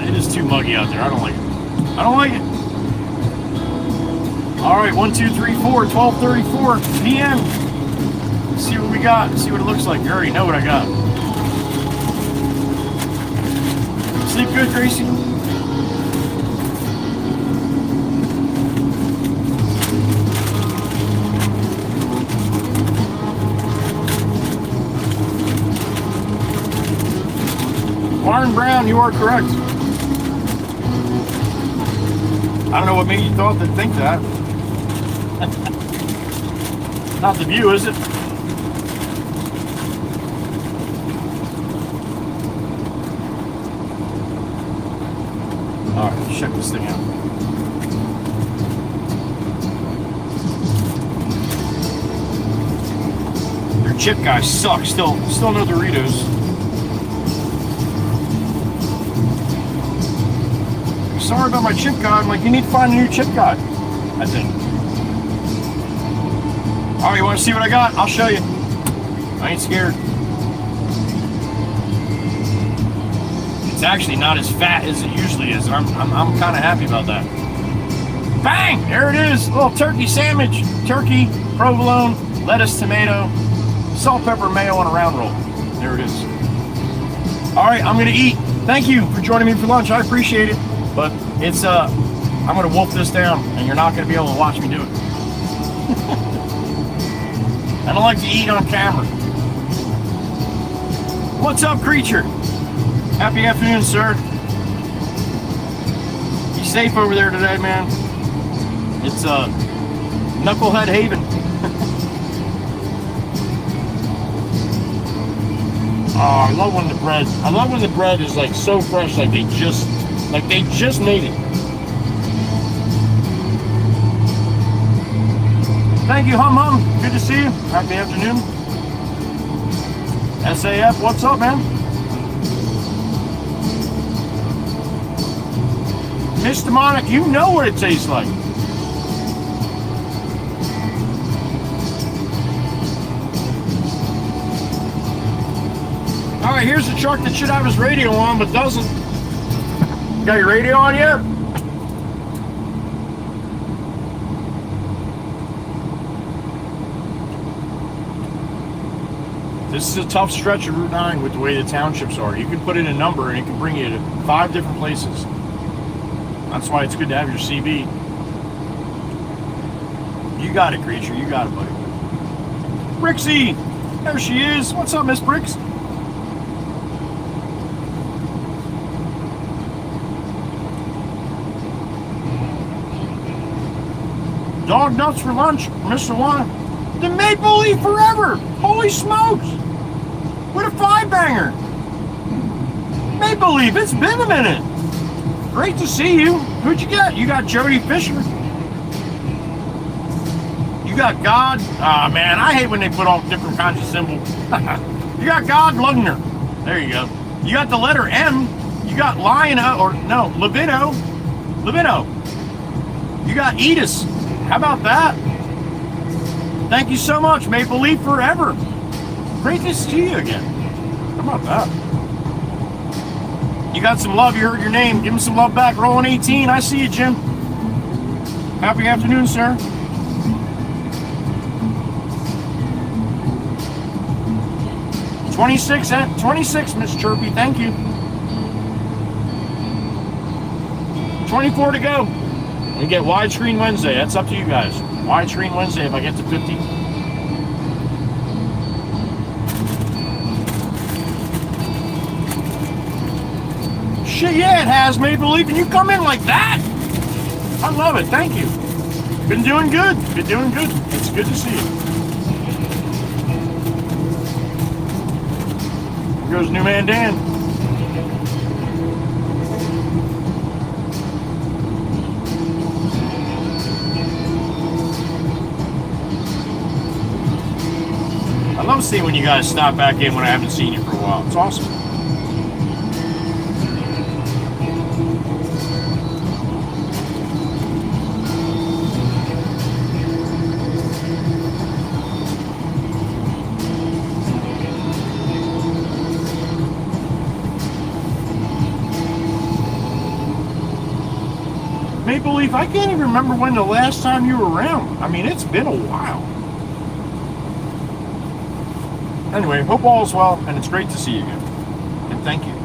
Speaker 1: It is too muggy out there. I don't like it. I don't like it. All right, 1, 2, 3, 4, 12:34 p.m. Let's see what we got. See what it looks like. You already know what I got. Sleep good, Gracie. Warren Brown, you are correct. I don't know what made you think that. Not the view, is it? All right, let's check this thing out. Your chip guys suck. Still no Doritos. Sorry about my chip guy. I'm like, you need to find a new chip guy, I think. All right, you want to see what I got? I'll show you. I ain't scared. It's actually not as fat as it usually is. I'm kind of happy about that. Bang! There it is. A little turkey sandwich. Turkey, provolone, lettuce, tomato, salt, pepper, mayo on a round roll. There it is. All right, I'm gonna eat. Thank you for joining me for lunch. I appreciate it. But it's I'm gonna wolf this down, and you're not gonna be able to watch me do it. I don't like to eat on camera. What's up, creature? Happy afternoon, sir. Be safe over there today, man. It's Knucklehead Haven. Oh, I love when the bread is like so fresh, like they just made it. Thank you, Hum Hum. Good to see you. Happy afternoon. SAF, what's up, man? Miss Demonic, you know what it tastes like. All right, here's the truck that should have his radio on, but doesn't. Got your radio on yet? This is a tough stretch of Route 9 with the way the townships are. You can put in a number and it can bring you to 5 different places. That's why it's good to have your CB. You got it, creature. You got it, buddy. Brixie! There she is. What's up, Miss Brix? Dog nuts for lunch, Mr. One. The Maple Leaf Forever! Holy smokes! What a 5-banger! Maple Leaf, it's been a minute! Great to see you. Who'd you get? You got Jody Fisher. You got God. Ah, man, I hate when they put all different kinds of symbols. You got God Lugner. There you go. You got the letter M. You got Levino. You got Edis. How about that? Thank you so much, Maple Leaf Forever. Great to see you again. How about that? You got some love. You heard your name. Give him some love back. Rolling 18. I see you, Jim. Happy afternoon, sir. $26, Miss Chirpy. Thank you. 24 to go. We get widescreen Wednesday. That's up to you guys. Widescreen Wednesday if I get to 50. Shit, yeah, it has, Maple Leaf, and you come in like that. I love it. Thank you. Been doing good. Been doing good. It's good to see you. Here goes New Man Dan. I love seeing when you guys stop back in when I haven't seen you for a while. It's awesome. Maple Leaf, I can't even remember when the last time you were around. I mean, it's been a while. Anyway, hope all is well, and it's great to see you again. And thank you.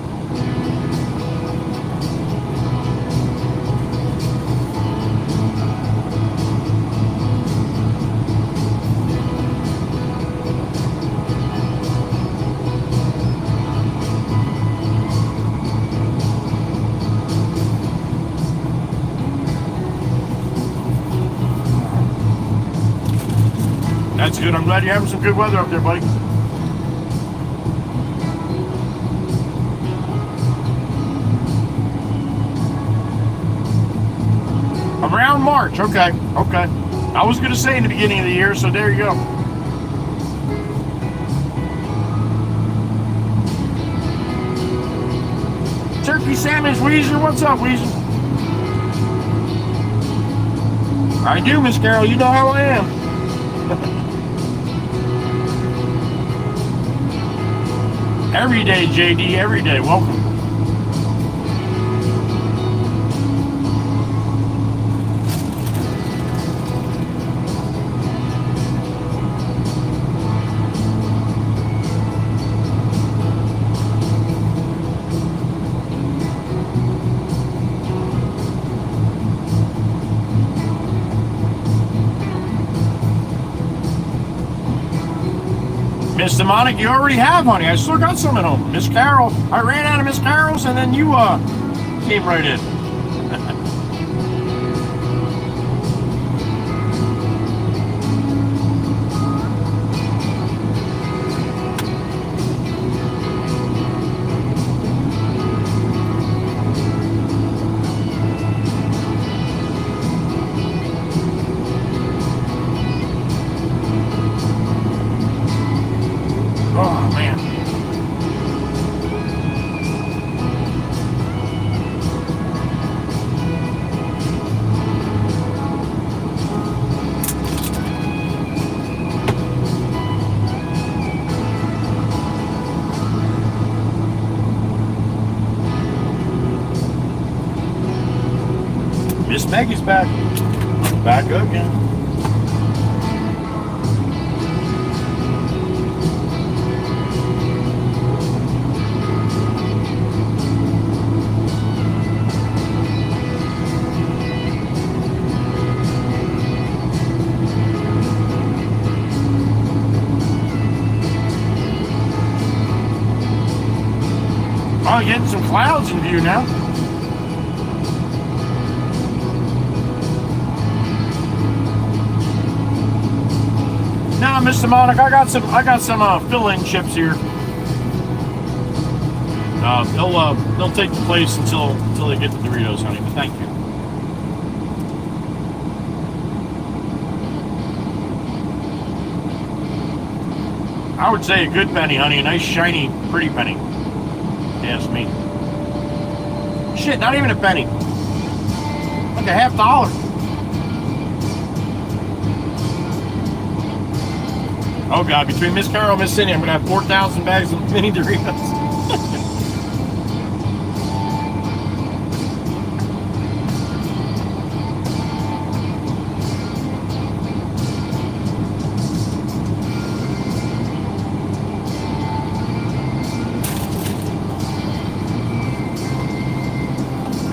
Speaker 1: That's good. I'm glad you're having some good weather up there, buddy. Around March. Okay. Okay. I was going to say in the beginning of the year, so there you go. Turkey Sandwich Weezer. What's up, Weezer? I do, Miss Carol. You know how I am. Every day, JD, every day. Welcome. Miss Demonic, you already have, honey. I still got some at home. Miss Carol, I ran out of Miss Carol's, and then you came right in. Oh, man. Miss Maggie's back. Back again. Oh, getting some clouds in view now. Now, Mr. Monica, I got some fill-in chips here. They'll take the place until they get the Doritos, honey. But thank you. I would say a good penny, honey. A nice, shiny, pretty penny. Ask me. Shit, not even a penny. Like a $50. Oh God, between Miss Carol and Miss Cindy, I'm gonna have 4,000 bags of mini Doritos.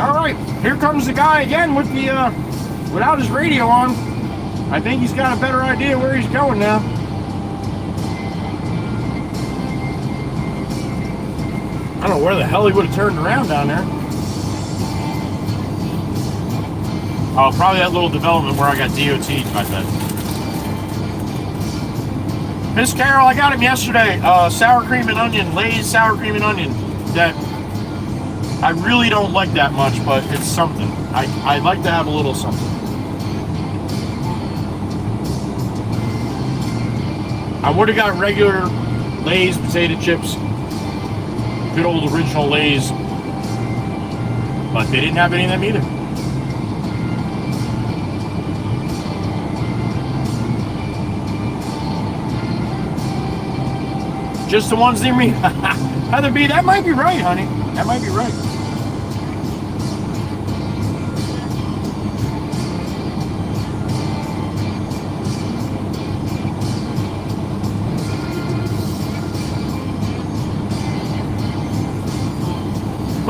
Speaker 1: All right, here comes the guy again with the without his radio on. I think he's got a better idea where he's going now. I don't know where the hell he would have turned around down there. Oh, probably that little development where I got DOT'd, I bet. Miss Carol, I got him yesterday. Sour cream and onion, Lay's sour cream and onion. That I really don't like that much, but it's something. I like to have a little something. I would have got regular Lay's potato chips. Good old original Lay's. But they didn't have any of them either. Just the ones near me. Heather B, that might be right, honey. That might be right.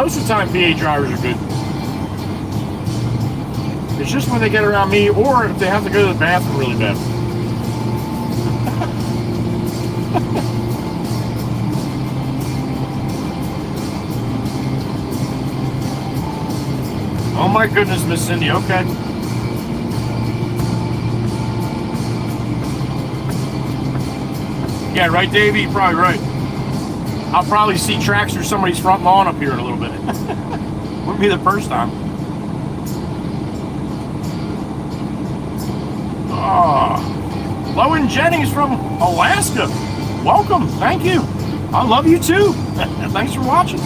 Speaker 3: Most of the time, PA drivers are good. It's just when they get around me, or if they have to go to the bathroom really bad.
Speaker 1: Oh my goodness, Miss Cindy. Okay. Yeah, right, Davey? You're probably right. I'll probably see tracks through somebody's front lawn up here in a little bit. Wouldn't be the first time. Oh, Lowen Jennings from Alaska. Welcome. Thank you. I love you too. Thanks for watching.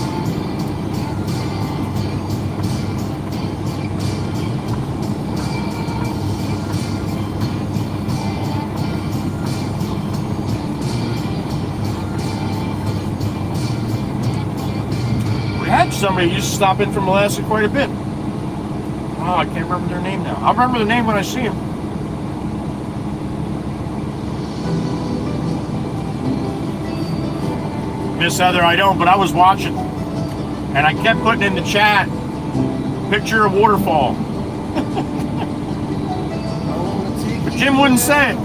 Speaker 1: Somebody used to stop in from Alaska quite a bit. Oh, I can't remember their name now. I'll remember the name when I see them. Miss Heather, I don't, but I was watching. And I kept putting in the chat, picture of waterfall. But Jim wouldn't say it.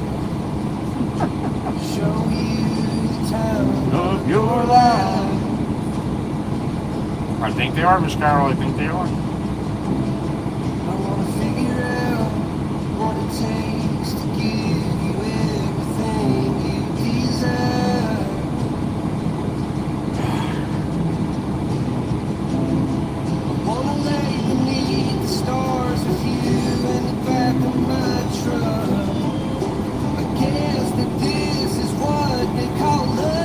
Speaker 2: Show you the town
Speaker 1: Of your life. I think they are, Miss Carol. I think they are.
Speaker 2: I wanna figure out what it takes to give you everything you desire. I wanna lay beneath the stars with you in the back of my truck. I guess that this is what they call love.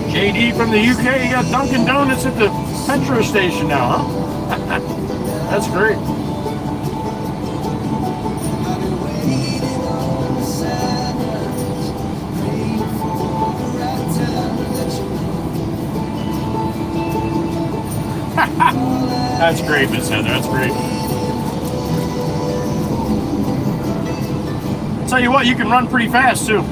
Speaker 1: JD from the UK, you got Dunkin' Donuts at the Petro station now, huh? That's great. That's great, Miss Heather. That's great. I'll tell you what, you can run pretty fast too.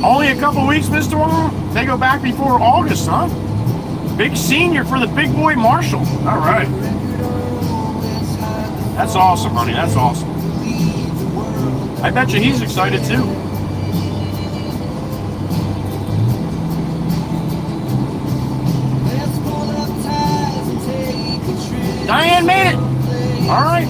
Speaker 1: Only a couple weeks, Mr. Wong? They go back before August, huh? Big senior for the big boy Marshall. All right. That's awesome, honey. That's awesome. I bet you he's excited too. Diane made it. All right.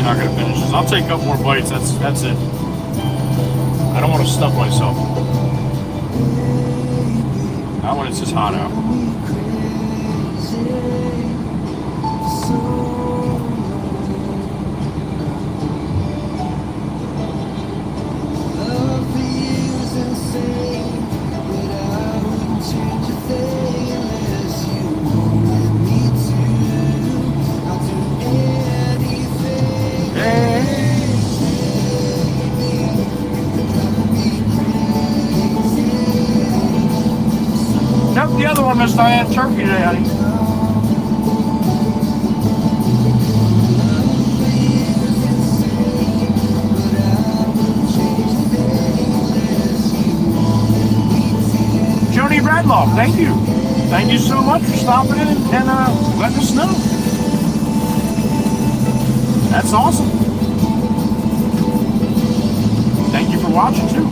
Speaker 1: Not gonna finish this. I'll take a couple more bites. That's it. I don't want to stuff myself. Not when it's just hot out. The other one, Miss Diane, turkey today, honey. Joni Bradloff, thank you. Thank you so much for stopping in and letting us know. That's awesome. Thank you for watching too.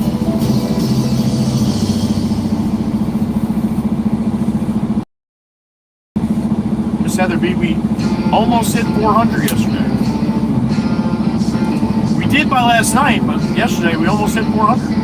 Speaker 1: Miss Heather B, we almost hit 400 yesterday. We did by last night, but yesterday we almost hit 400.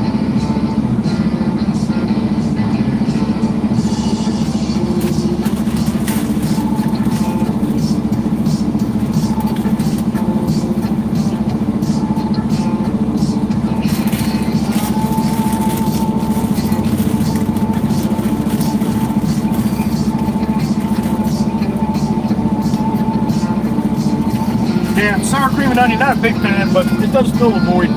Speaker 1: Yeah, sour cream and onion, not a big fan, but it does fill the void.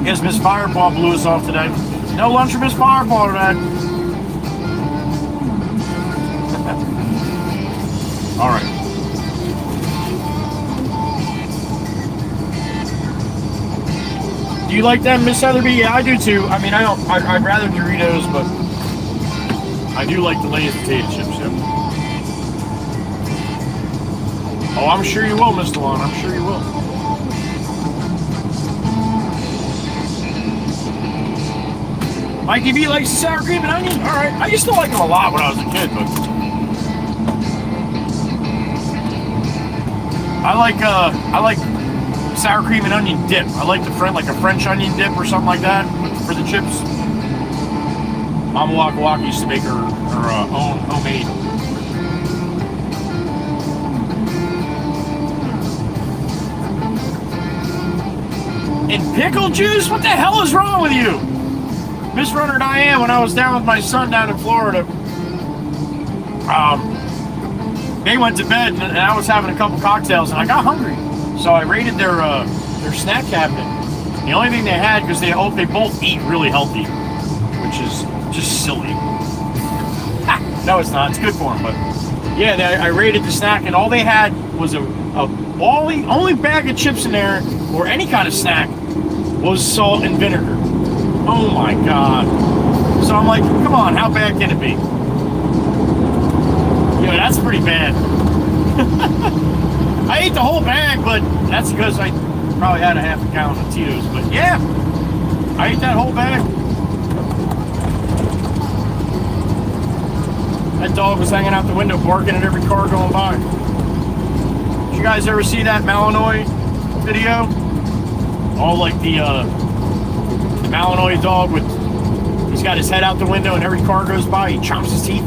Speaker 1: Guess Miss Fireball blew us off today. No lunch for Miss Fireball today. All right. Do you like them, Miss Heatherby? Yeah, I do too. I mean, I'd rather Doritos, but I do like the Lay's potato chips. Yep. Oh, I'm sure you will, Miss DeLon. I'm sure you will. Mikey B likes sour cream and onion. All right, I used to like them a lot when I was a kid, but I like sour cream and onion dip. I like like a French onion dip or something like that for the chips. Mama Waka Waka used to make her own homemade. And pickle juice? What the hell is wrong with you? Miss Runner Diane, when I was down with my son down in Florida, they went to bed and I was having a couple cocktails and I got hungry. So I raided their snack cabinet. The only thing they had, because they both eat really healthy, which is just silly. No, it's not. It's good for them, but yeah, I raided the snack and all they had was only bag of chips in there, or any kind of snack, was salt and vinegar. Oh my God. So I'm like, come on, how bad can it be? Yeah, that's pretty bad. I ate the whole bag, but that's because I probably had a half a gallon of Tito's. But yeah, I ate that whole bag. That dog was hanging out the window barking at every car going by. Did you guys ever see that Malinois video? All like the Malinois dog he's got his head out the window and every car goes by, he chomps his teeth.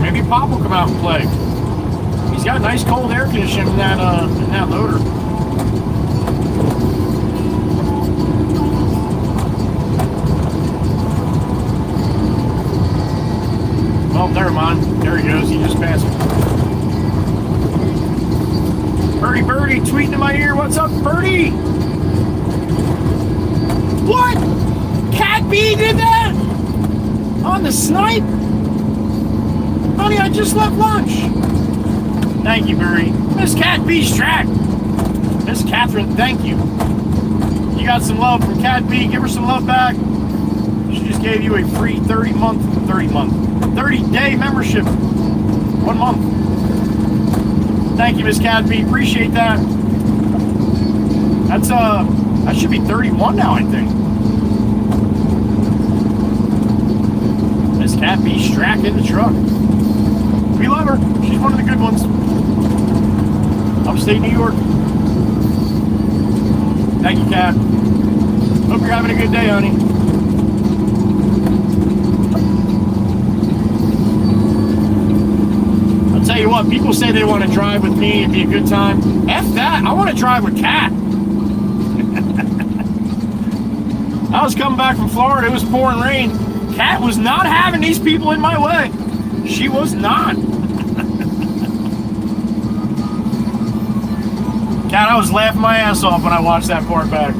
Speaker 1: Maybe Pop will come out and play. He's got nice cold air conditioning in that loader. Oh, never mind. There he goes. He just passed me. Birdie tweeting in my ear. What's up, Birdie? What? Cat B did that? On the snipe? Honey, I just left lunch. Thank you, Barry. Miss Cat B's track. Miss Catherine, thank you. You got some love from Cat B. Give her some love back. She just gave you a free 30-day membership. 1 month. Thank you, Miss Cat B. Appreciate that. That's that should be 31 now, I think. Miss Cat B. Strack in the truck. We love her. She's one of the good ones. Upstate New York. Thank you, Cat. Hope you're having a good day, honey. I'll tell you what, people say they want to drive with me, it'd be a good time. F that, I want to drive with Cat. I was coming back from Florida, it was pouring rain. Cat was not having these people in my way. She was not. Cat, I was laughing my ass off when I watched that part back.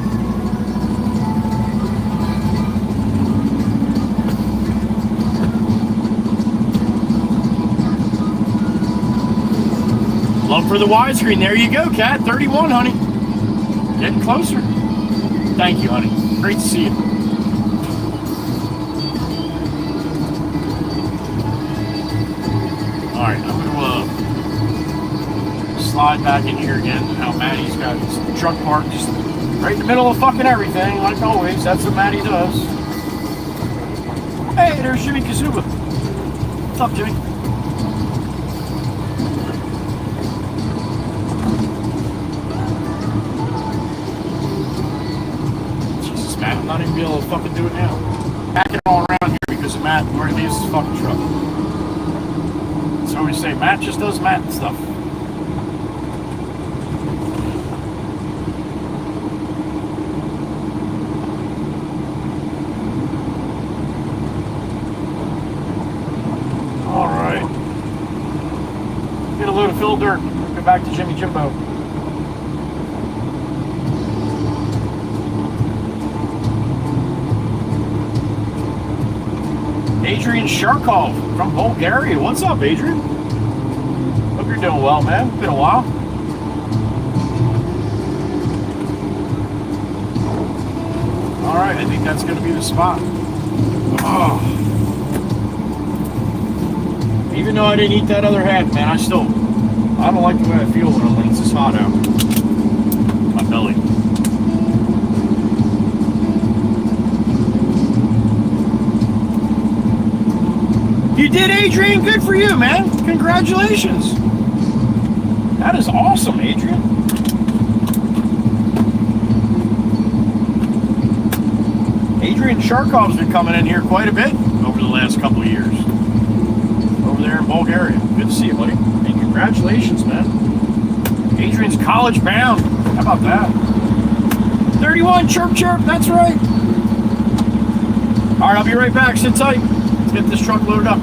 Speaker 1: Love for the widescreen. There you go, Cat. 31, honey. Getting closer. Thank you, honey. Great to see you. All right, I'm going to slide back in here again. How Maddie's got his truck parked just right in the middle of fucking everything, like always. That's what Maddie does. Hey, there's Jimmy Kazuba. What's up, Jimmy? Jesus, Matt, I'm not even be able to fucking do it now. Pack it all around here because of Matt where he leaves his fucking truck. So we say Matt just does Matt stuff. Fill dirt. Go back to Jimmy Jimbo. Adrian Sharkov from Bulgaria. What's up, Adrian? Hope you're doing well, man. Been a while. All right, I think that's going to be the spot. Oh. Even though I didn't eat that other hat, man, I don't like the way I feel when it's this hot out. My belly. You did, Adrian? Good for you, man. Congratulations. That is awesome, Adrian. Adrian Sharkov's been coming in here quite a bit over the last couple of years. Over there in Bulgaria. Good to see you, buddy. Congratulations, man. Adrian's college bound. How about that? 31, chirp, chirp. That's right. All right, I'll be right back. Sit tight. Let's get this truck loaded up.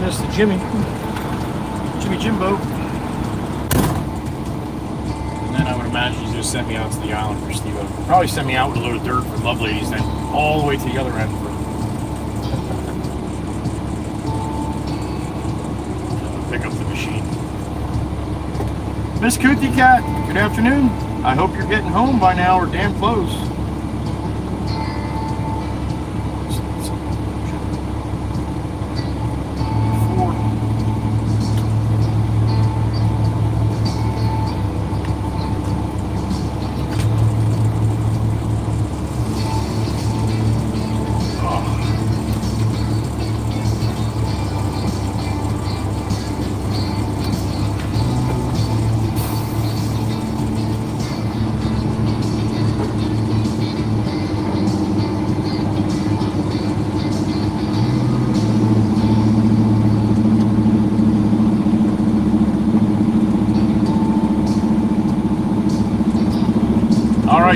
Speaker 1: this to Jimmy Jimbo. And then I would imagine he's going to send me out to the island for Steve. Probably send me out with a load of dirt for Love Ladies, then all the way to the other end for pick up the machine. Miss Cootie Cat, good afternoon. I hope you're getting home by now or damn close.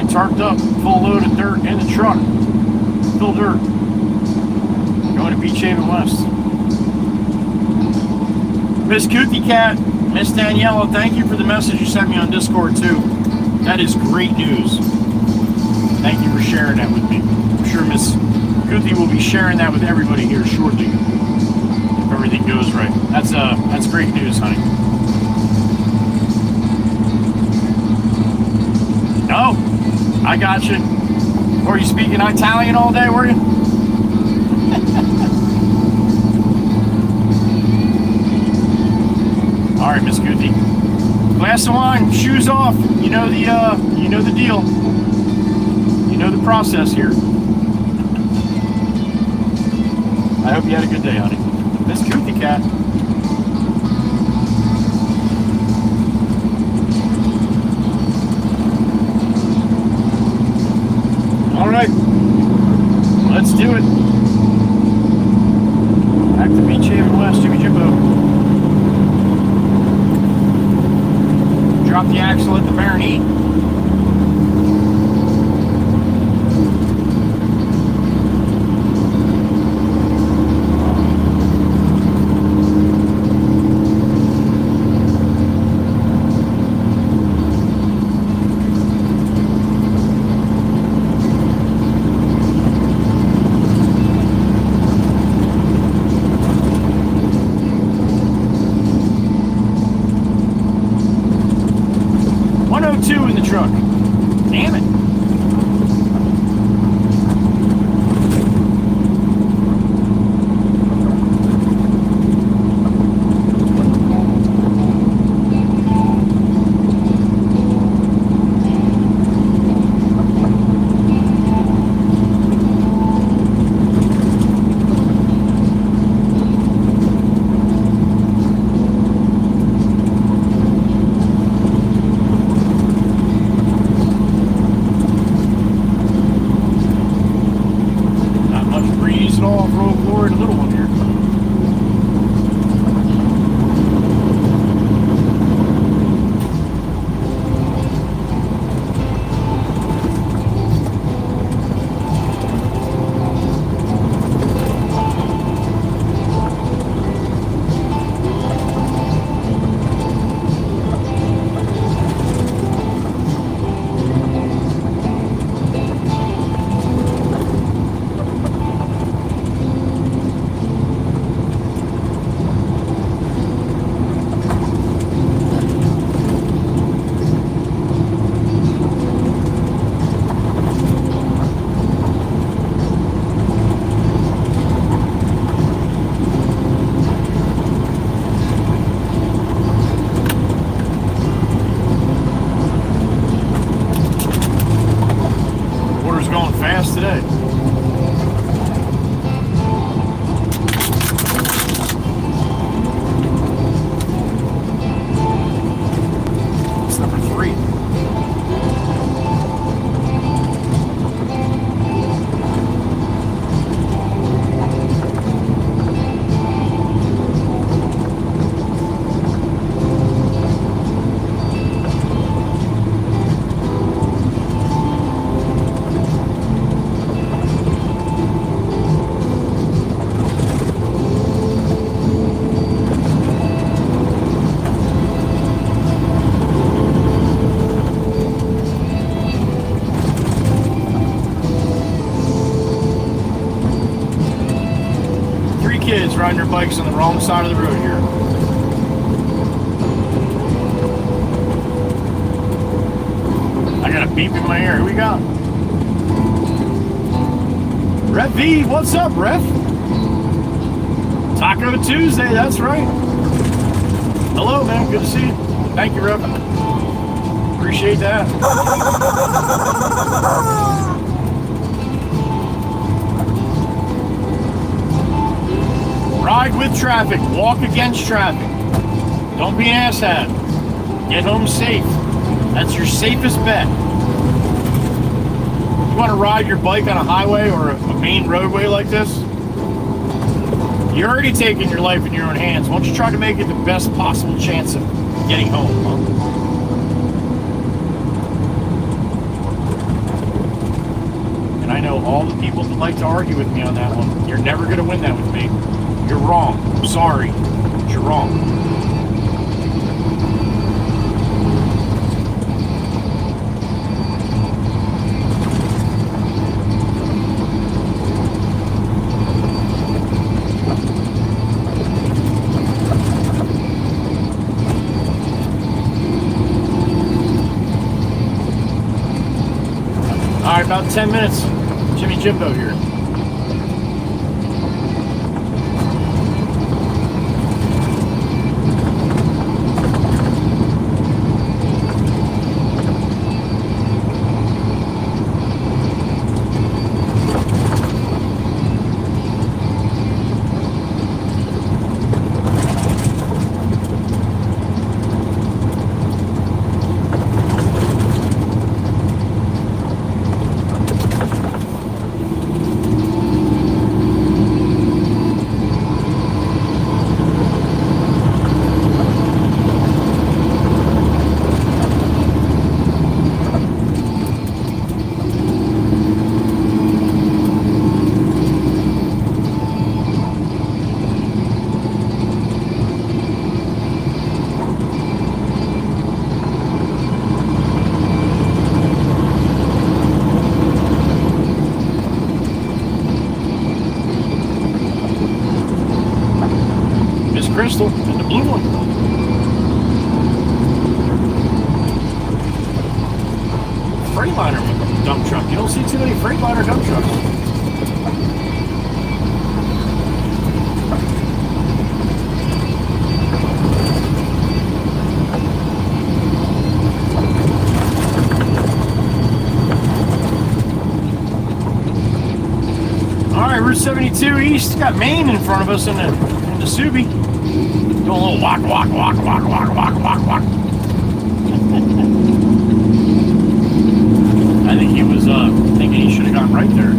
Speaker 1: Tarped up, full load of dirt in the truck. Full dirt. Going to Beach Haven West. Miss Cootie Cat, Miss Daniela, thank you for the message you sent me on Discord too. That is great news. Thank you for sharing that with me. I'm sure Miss Cootie will be sharing that with everybody here shortly. If everything goes right. That's great news, honey. No. I got you. Were you speaking Italian all day, were you? All right, Miss Cootie. Glass of wine, shoes off. You know the deal. You know the process here. I hope you had a good day, honey. Miss Cootie Cat. All right, let's do it. Back to Beach Haven West, Jimmy Jimbo. Drop the axle at the Baron E. In the truck. Damn it. riding their bikes on the wrong side of the road here. I got a beep in my ear. Who we got? Rev V, what's up, Rev? Taco Tuesday, that's right. Hello, man. Good to see you. Thank you, Rev. Appreciate that. Ride with traffic. Walk against traffic. Don't be an asshat. Get home safe. That's your safest bet. You want to ride your bike on a highway or a main roadway like this? You're already taking your life in your own hands. Why don't you try to make it the best possible chance of getting home, huh? And I know all the people that like to argue with me on that one. You're never going to win that with me. You're wrong. I'm sorry, but you're wrong. All right, about 10 minutes. Jimmy Jimbo here. Crystal and the blue one. Freightliner dump truck. You don't see too many Freightliner dump trucks. All right, Route 72 East. Got Maine in front of us in the Subi. Doing a little walk. I think he was thinking he should have gone right there.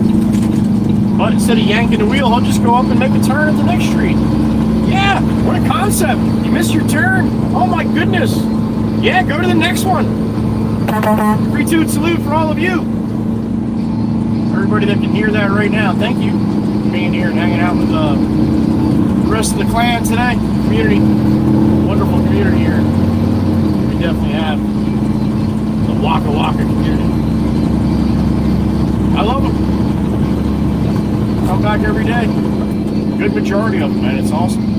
Speaker 1: But instead of yanking the wheel, he'll just go up and make a turn at the next street. Yeah, what a concept. You missed your turn. Oh my goodness. Yeah, go to the next one. 3-2 salute for all of you. Everybody that can hear that right now, thank you for being here and hanging out with the rest of the clan today. Community, wonderful community here. We definitely have the Waka community. I love them. Come back every day. Good majority of them, man. It's awesome.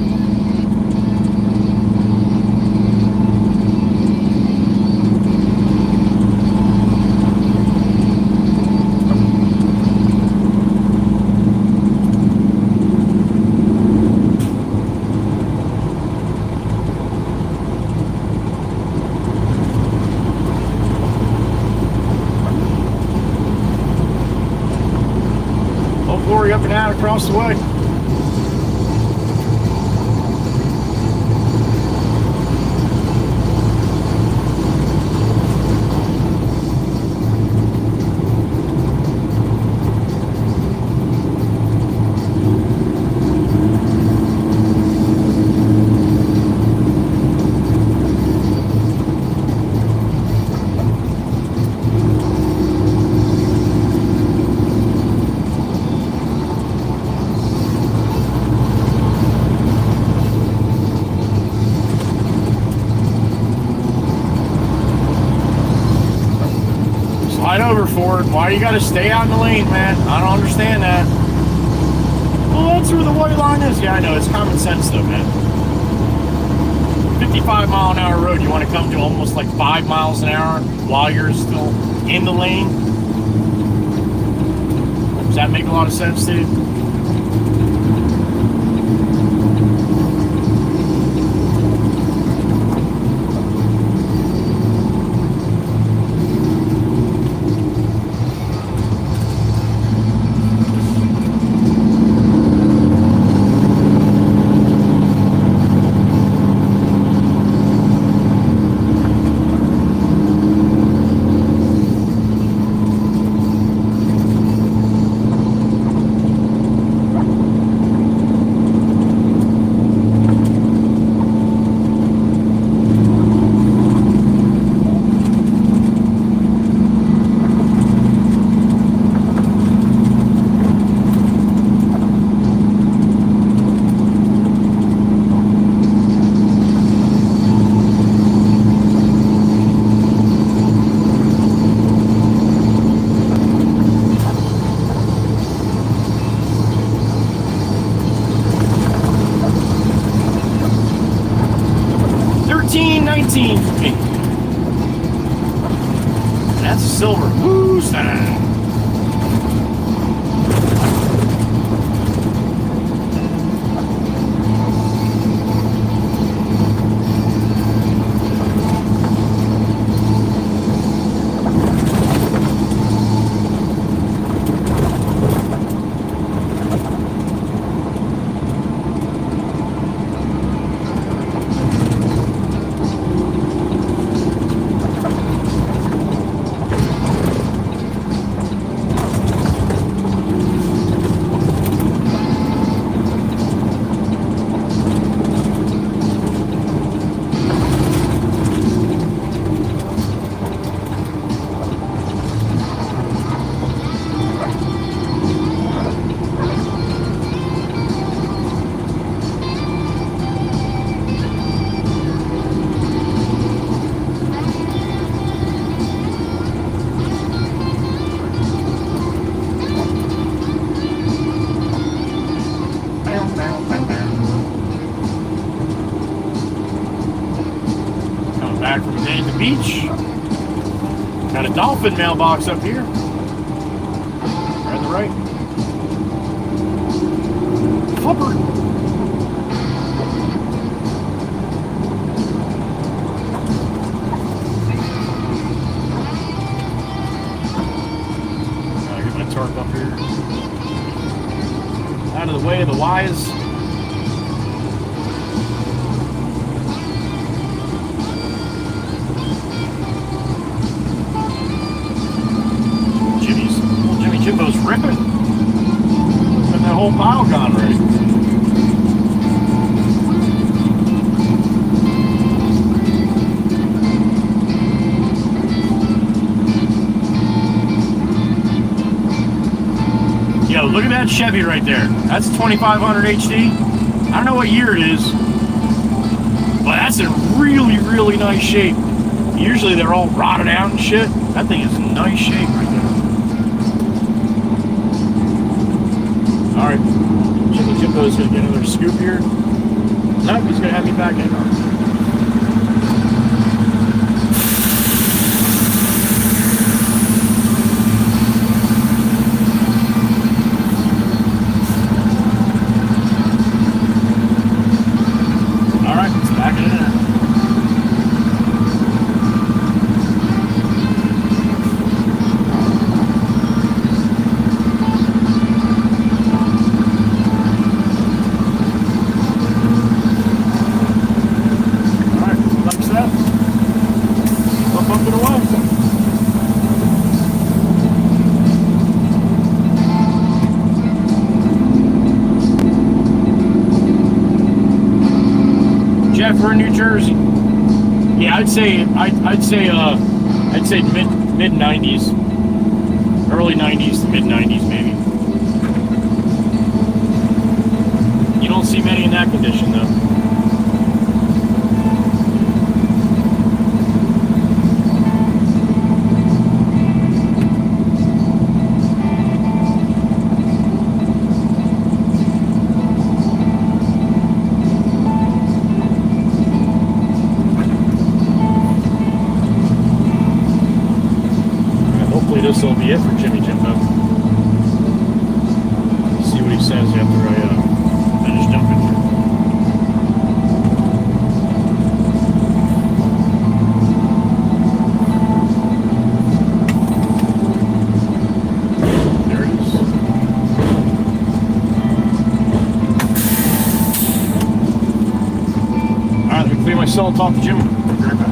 Speaker 1: Up and out across the way. Slide over, Ford. Why you gotta stay out in the lane, man? I don't understand that. Well, that's where the white line is. Yeah, I know. It's common sense, though, man. 55-mile-an-hour road. You want to come to almost like 5 miles an hour while you're still in the lane. Does that make a lot of sense, dude? For me. That's a silver Mustang. Back from the day at the beach. Got a dolphin mailbox up here. Right on the right. Flipper. Gotta get my torque up here. Out of the way of the Y's. Jimbo's ripping. And that whole pile gone already. Yo, look at that Chevy right there. That's 2500 HD. I don't know what year it is, but that's in really, really nice shape. Usually they're all rotted out and shit. That thing is in nice shape right there. Alright, Jimbo's gonna get another scoop here. Nope, he's gonna have me back in. Alright, it's back in there. We're in New Jersey. Yeah, I'd say mid 90s, early 90s to mid 90s maybe. You don't see many in that condition though.
Speaker 3: this will be it for Jimmy Jimbo. See what he says after I finish dumping here. There it is. Alright, let me clear my cell and talk to Jimmy. Be right back.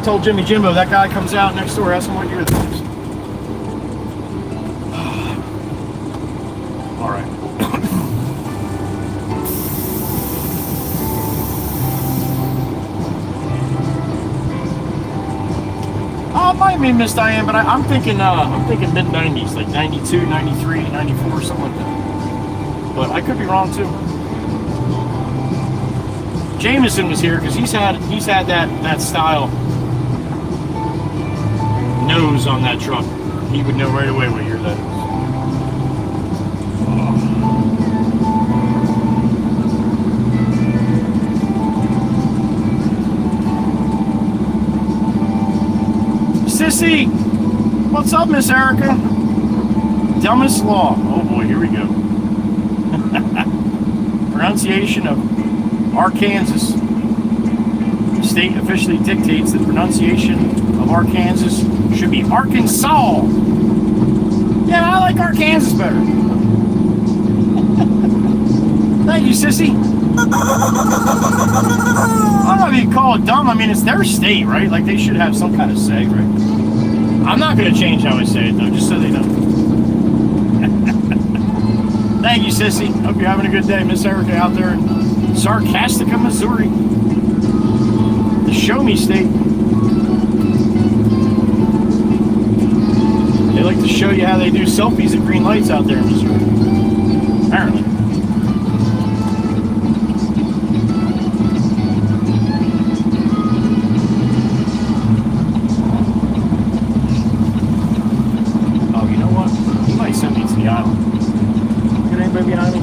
Speaker 3: Told Jimmy Jimbo, that guy comes out next door, ask him what year this is. All right. Oh, it might be Miss Diane, but I'm thinking mid-90s, like 92, 93, 94, something like that. But I could be wrong too. Jameson was here because he's had that style nose on that truck. He would know right away what year that is. Sissy! What's up, Miss Erica? Dumbest law. Oh boy, here we go. Pronunciation of Arkansas. The state officially dictates that pronunciation of Arkansas should be Arkansas. Yeah, I like Arkansas better. Thank you, sissy. I don't know if you call it dumb. I mean, it's their state, right? Like, they should have some kind of say, right? I'm not going to change how I say it, though, just so they know. Thank you, sissy. Hope you're having a good day. Miss Erica out there in Sarcastica, Missouri. The show me state. They like to show you how they do selfies at green lights out there in Missouri. Apparently. Oh, you know what? He might send me to the island. Look at anybody behind me?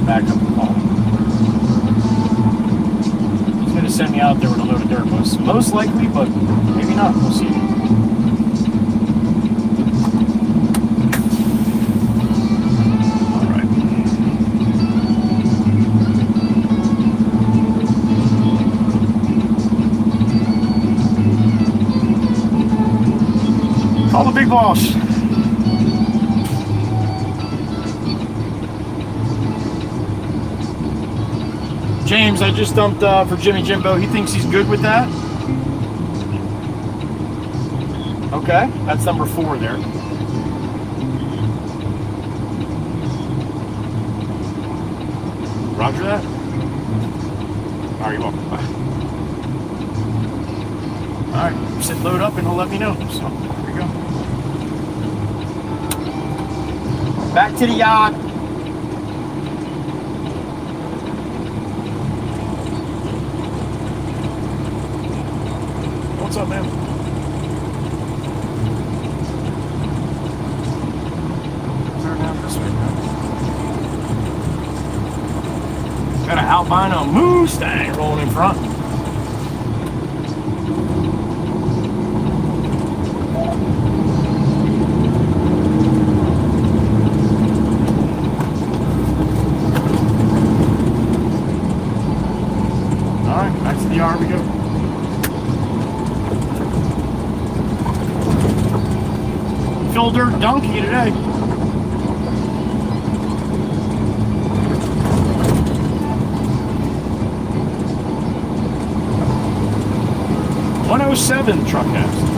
Speaker 3: Back up the call. He's going to send me out there with a load of dirt. Most likely, but maybe not. We'll see. Call the big boss. James, I just dumped for Jimmy Jimbo. He thinks he's good with that. Okay, that's number 4 there. Roger that. All right, you're welcome. Bye. All right, said load up and he'll let me know. So there we go. Back to the yacht. What's up, man?
Speaker 1: albino Mustang rolling in front. Alright, back to the yard we go. Fill dirt donkey today. .107 truck has.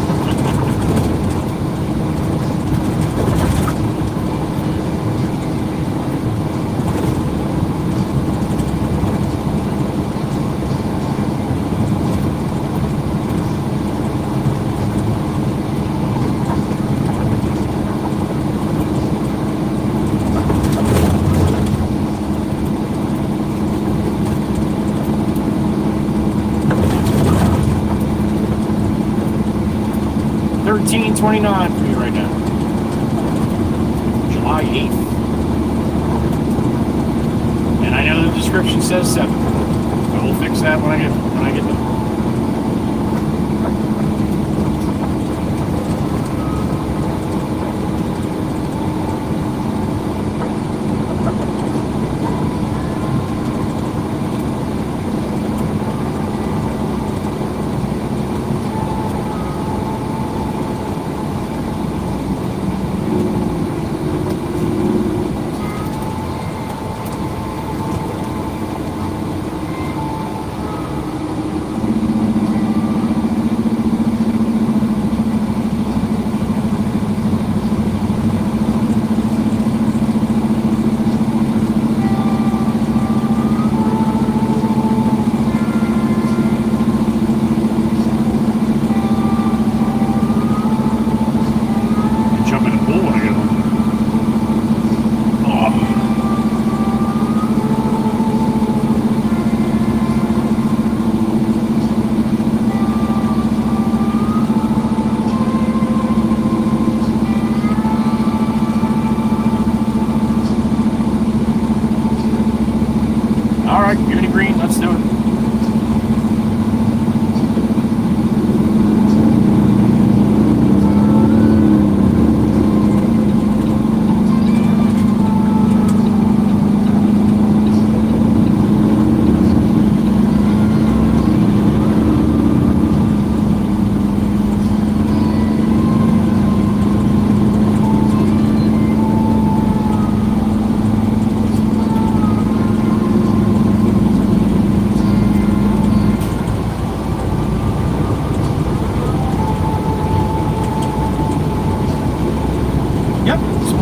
Speaker 1: $13.29 for you right now. July 8th. And I know the description says 7. But we'll fix that when I get there. Alright, give me the green, let's do it.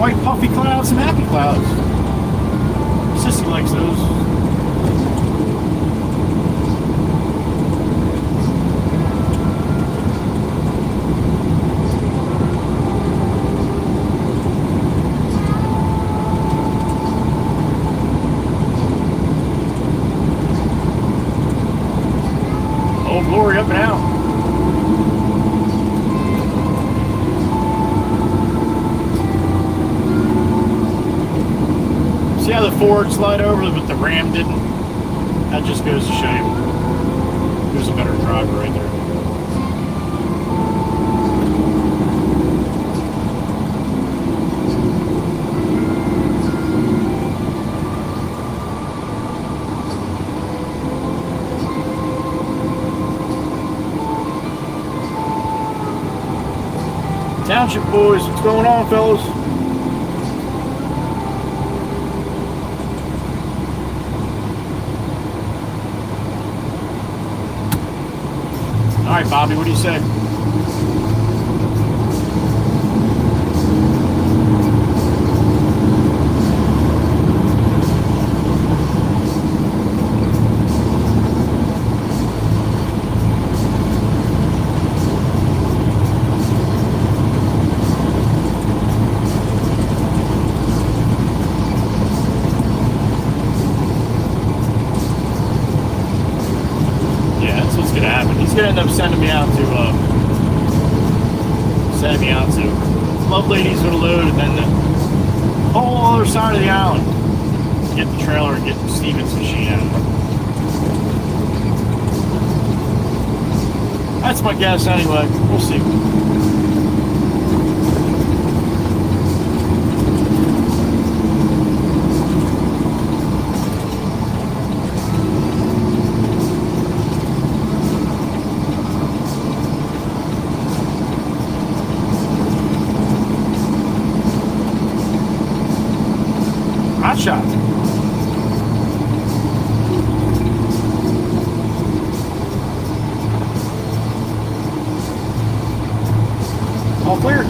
Speaker 1: White puffy clouds, some happy clouds. Sissy likes those. Oh, glory up and out. See how the Ford slid over, but the Ram didn't? That just goes to show you who's a better driver right there. Township boys, what's going on, fellas? All right, Bobby, what do you say? He's gonna end up sending me out to Love Ladies with a load, and then the whole other side of the island. Get the trailer and get Steven's machine out.
Speaker 3: That's my guess anyway. We'll see. Hot shot. All clear.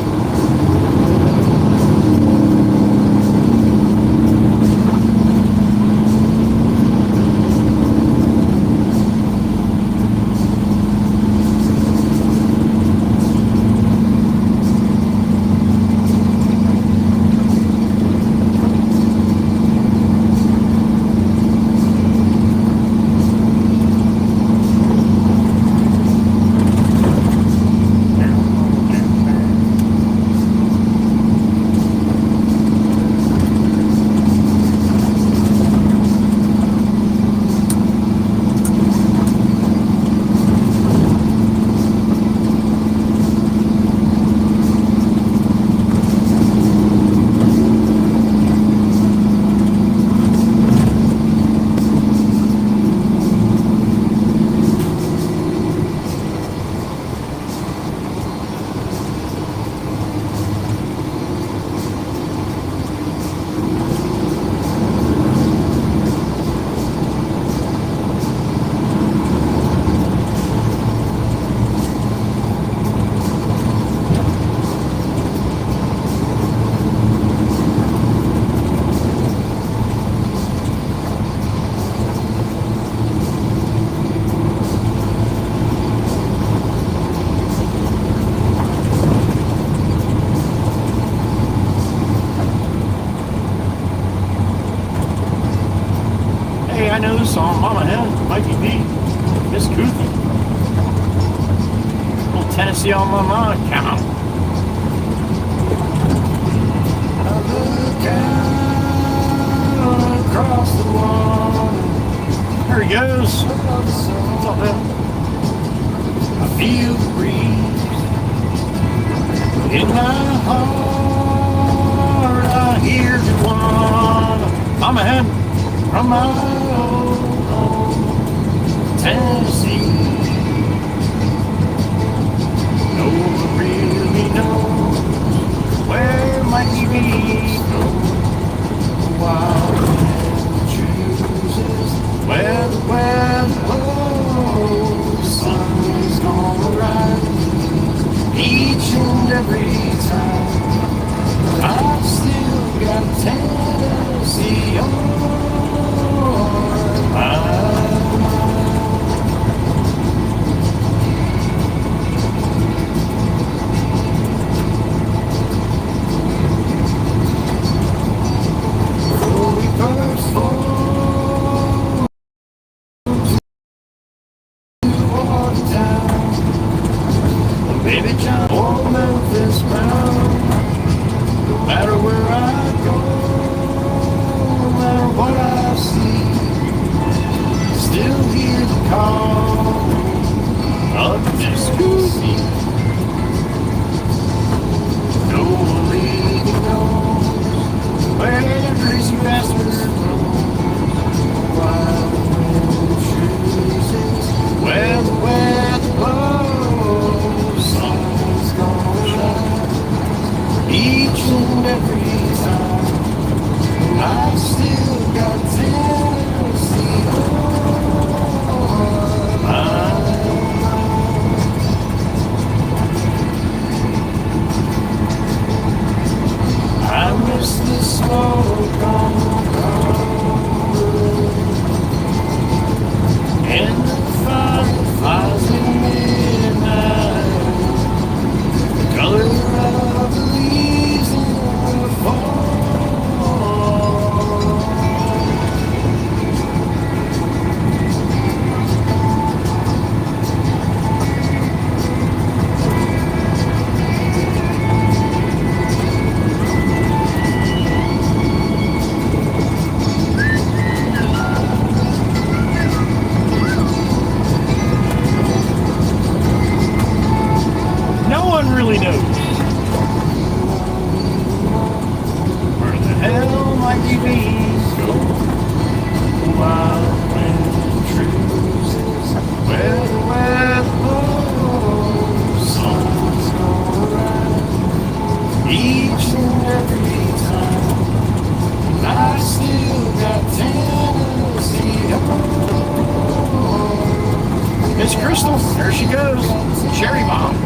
Speaker 3: I know this song, Mama Hen, Mikey B, Miss Koothie. Little Tennessee on my mind, count.
Speaker 2: I look out across the water.
Speaker 3: There he goes. What's up, man?
Speaker 2: I feel the breeze in my heart. I hear the one
Speaker 3: Mama Hen.
Speaker 2: from my old Tennessee. No one really knows where Mikey B goes. Wild man chooses where the weather blows. The sun's gonna rise each and every time. I've still got Tennessee on my mind. Before we first fall to Watertown, baby John or Memphis Brown, no matter where I go, no matter what I see, still hear the call of this sea. No one really knows where the crazy bastard goes. Wild wind chooses where the weather blows. Sun's gonna shine each and every time. I've still got Tennessee on my mind. I miss the smoke on the road and the fireflies at midnight, the color of the leaves in the fall.
Speaker 3: Miss Crystal, there she goes. Cherry bomb.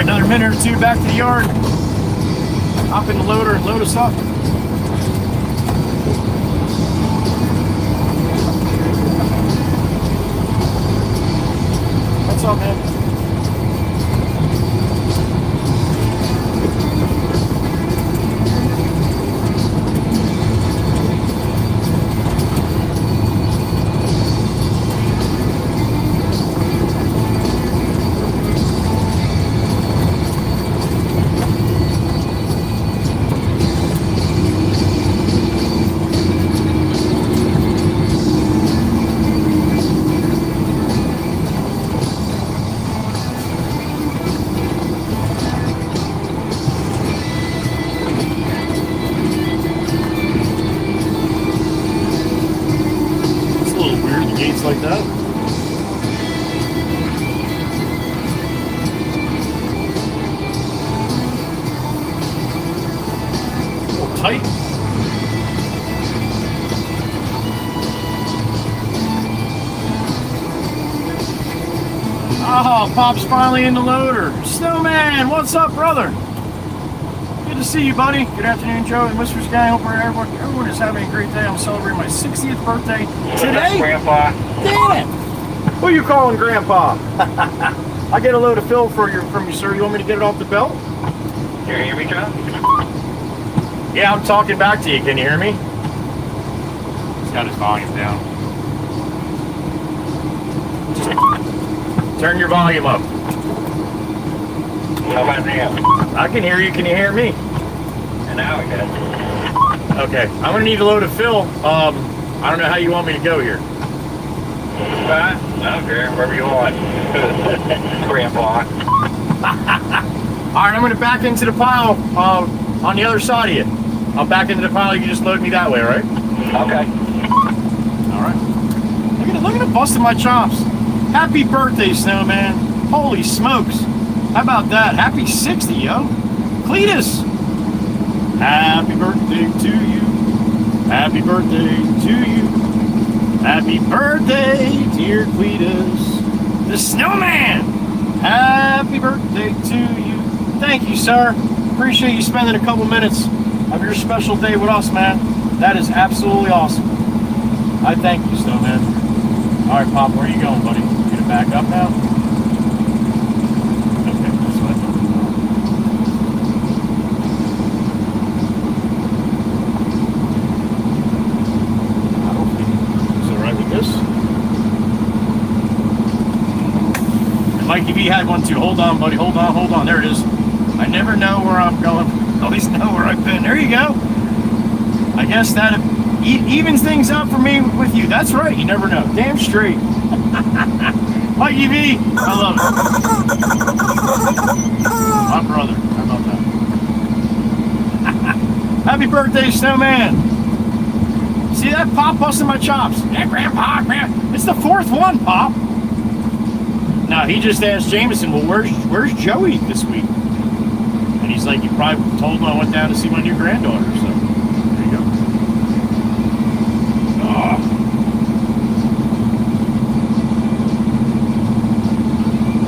Speaker 3: Another minute or two back to the yard. Hop in the loader and load us up. What's up, man? Like that. A little tight. Oh, Pop's finally in the loader. Snowman, what's up, brother? Good to see you, buddy. Good afternoon, Joe and Whispers Gang. Hope everyone is having a great day. I'm celebrating my 60th birthday today.
Speaker 5: Grandpa.
Speaker 3: Damn! Who are you calling Grandpa? I get a load of fill from you, sir. You want me to get it off the belt?
Speaker 5: Can you hear me, John?
Speaker 3: Yeah, I'm talking back to you. Can you hear me? He's got his volume down. Turn your volume up.
Speaker 5: How about now?
Speaker 3: I can hear you. Can you hear me?
Speaker 5: And now we can.
Speaker 3: Okay. I'm going to need a load of fill. I don't know how you want me to go here.
Speaker 5: I don't care, wherever you want. Grandpa.
Speaker 3: Alright, I'm going to back into the pile on the other side of you. I'll back into the pile, you just load me that way, right?
Speaker 5: Okay.
Speaker 3: Alright. Look at him busting my chops. Happy birthday, Snowman. Holy smokes. How about that? Happy 60, yo. Cletus. Happy birthday to you. Happy birthday to you. Happy birthday, dear Cletus, the Snowman! Happy birthday to you. Thank you, sir. Appreciate you spending a couple minutes of your special day with us, man. That is absolutely awesome. I thank you, Snowman. All right, Pop, where are you going, buddy? You gonna back up now? Okay, that's what I thought. Mikey V had one too. Hold on, buddy. Hold on. There it is. I never know where I'm going. I always know where I've been. There you go. I guess that evens things up for me with you. That's right. You never know. Damn straight. Mikey V, I love it. My brother. How about that? Happy birthday, Snowman. See that? Pop busting my chops. Yeah, Grandpa, man. It's the fourth one, Pop. Now, he just asked Jameson, well, where's Joey this week? And he's like, you probably told him I went down to see my new granddaughter, so there you go. Oh.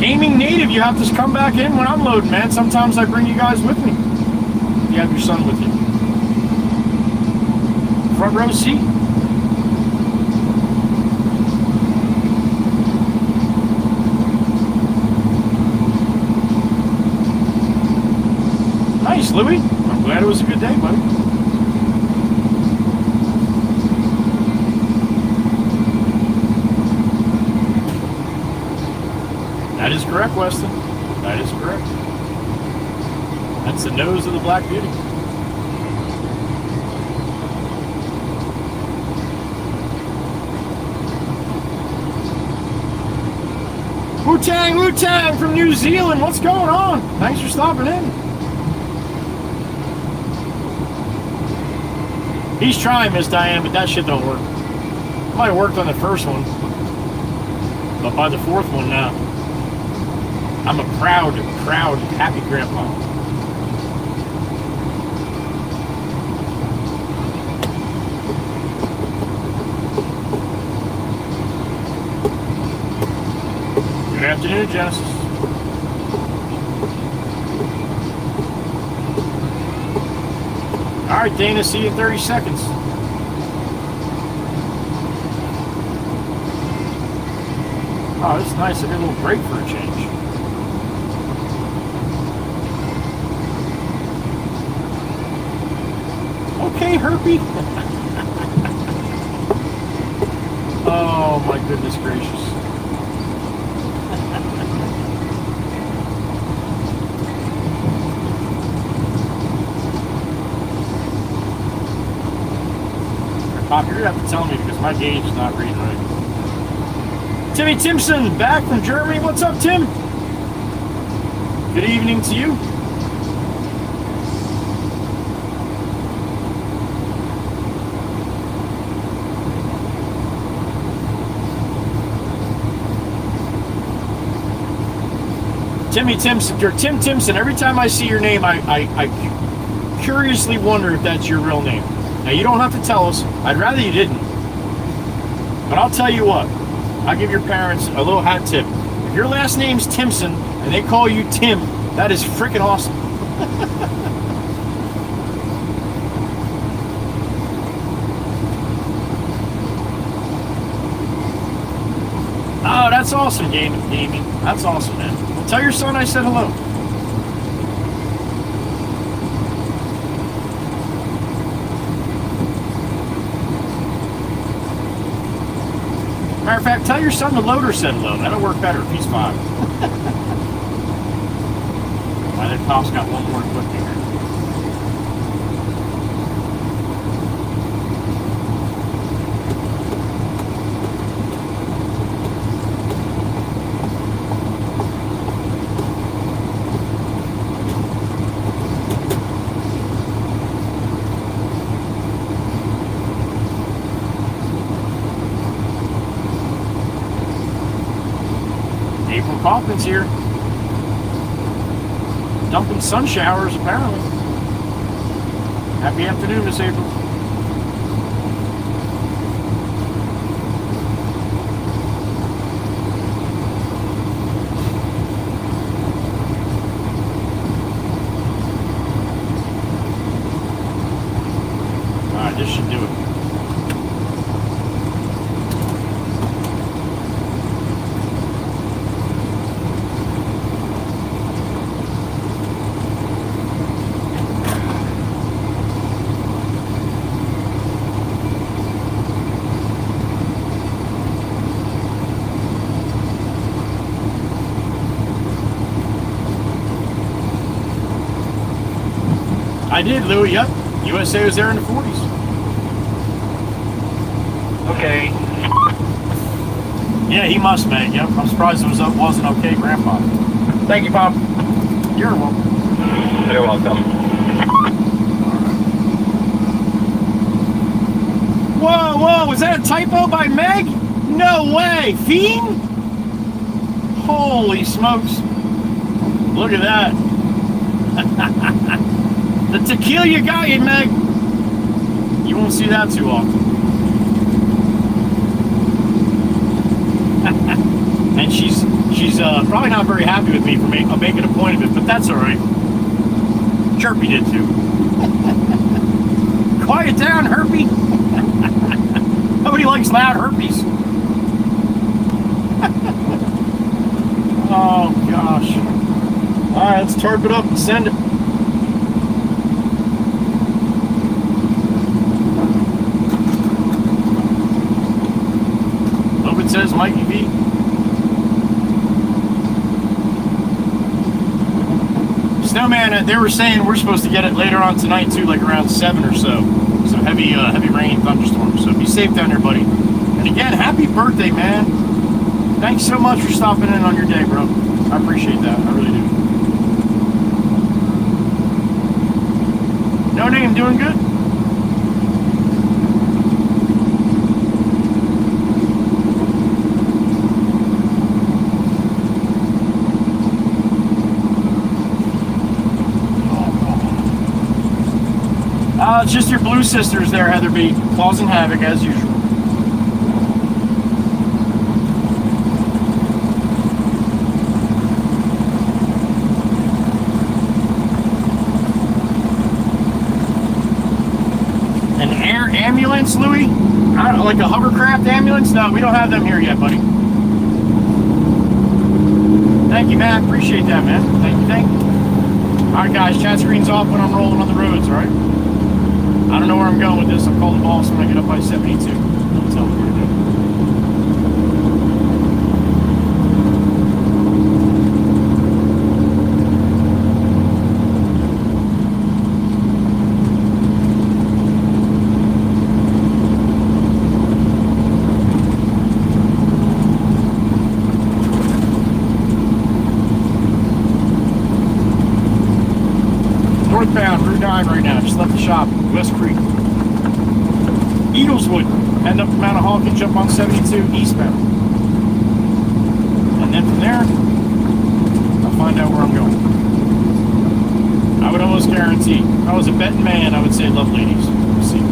Speaker 3: Gaming Native, you have to come back in when I'm loading, man. Sometimes I bring you guys with me. You have your son with you. Front row seat. Nice, Louie. I'm glad it was a good day, buddy. That is correct, Weston. That is correct. That's the nose of the Black Beauty. Wu-Tang from New Zealand. What's going on? Thanks for stopping in. He's trying, Miss Diane, but that shit don't work. Might have worked on the first one, but by the fourth one now, I'm a proud, happy grandpa. Good afternoon, Genesis. All right, Dana, see you in 30 seconds. Oh, it's nice. I get a little break for a change. Okay, Herpy. Oh, my goodness gracious. Pop, you're gonna have to tell me because my gauge is not reading right. Timmy Timpson, back from Germany. What's up, Tim? Good evening to you. Timmy Timpson, or Tim Timpson. Every time I see your name, I curiously wonder if that's your real name. Now, you don't have to tell us. I'd rather you didn't. But I'll tell you what. I'll give your parents a little hat tip. If your last name's Timpson and they call you Tim, that is freaking awesome. Oh, that's awesome, gaming. That's awesome, man. Well, tell your son I said hello. Matter of fact, tell your son the loader said hello. That'll work better if he's 5. Why, that Pop's got one more clip here. April Kaufman's here. Dumping sun showers, apparently. Happy afternoon, Miss April. Alright, this should do it. I did, Louis, yep. USA was there in the 40s.
Speaker 5: Okay.
Speaker 3: Yeah, he must, man. Yep. I'm surprised it wasn't okay, Grandpa.
Speaker 5: Thank you, Pop.
Speaker 3: You're welcome.
Speaker 5: You're welcome.
Speaker 3: Whoa, was that a typo by Meg? No way. Fiend? Holy smokes. Look at that. The tequila got you, Meg. You won't see that too often. And she's probably not very happy with me for making a point of it, but that's all right. Chirpy did too. Quiet down, Herpy. Nobody likes loud herpes. Oh gosh. All right, let's tarp it up and send it. It says Mikey V. Snowman, they were saying we're supposed to get it later on tonight too, like around 7 or so. Some heavy rain, thunderstorms. So be safe down there, buddy. And again, happy birthday, man. Thanks so much for stopping in on your day, bro. I appreciate that. I really do. No name, doing good? It's just your blue sisters there, Heather B. Causing havoc as usual. An air ambulance, Louis? I don't know, like a hovercraft ambulance? No, we don't have them here yet, buddy. Thank you, Matt. Appreciate that, man. Thank you. All right, guys, chat screen's off when I'm rolling on the roads, all right? I don't know where I'm going with this. I'll call the boss when I get up by 72. I'll tell him where to do. Northbound, Route 9 right now. Just left the shop. West Creek. Eagleswood. End up from Mount Hawkins, jump on 72 eastbound. And then from there, I'll find out where I'm going. I would almost guarantee. If I was a betting man, I would say Love Ladies. We'll see.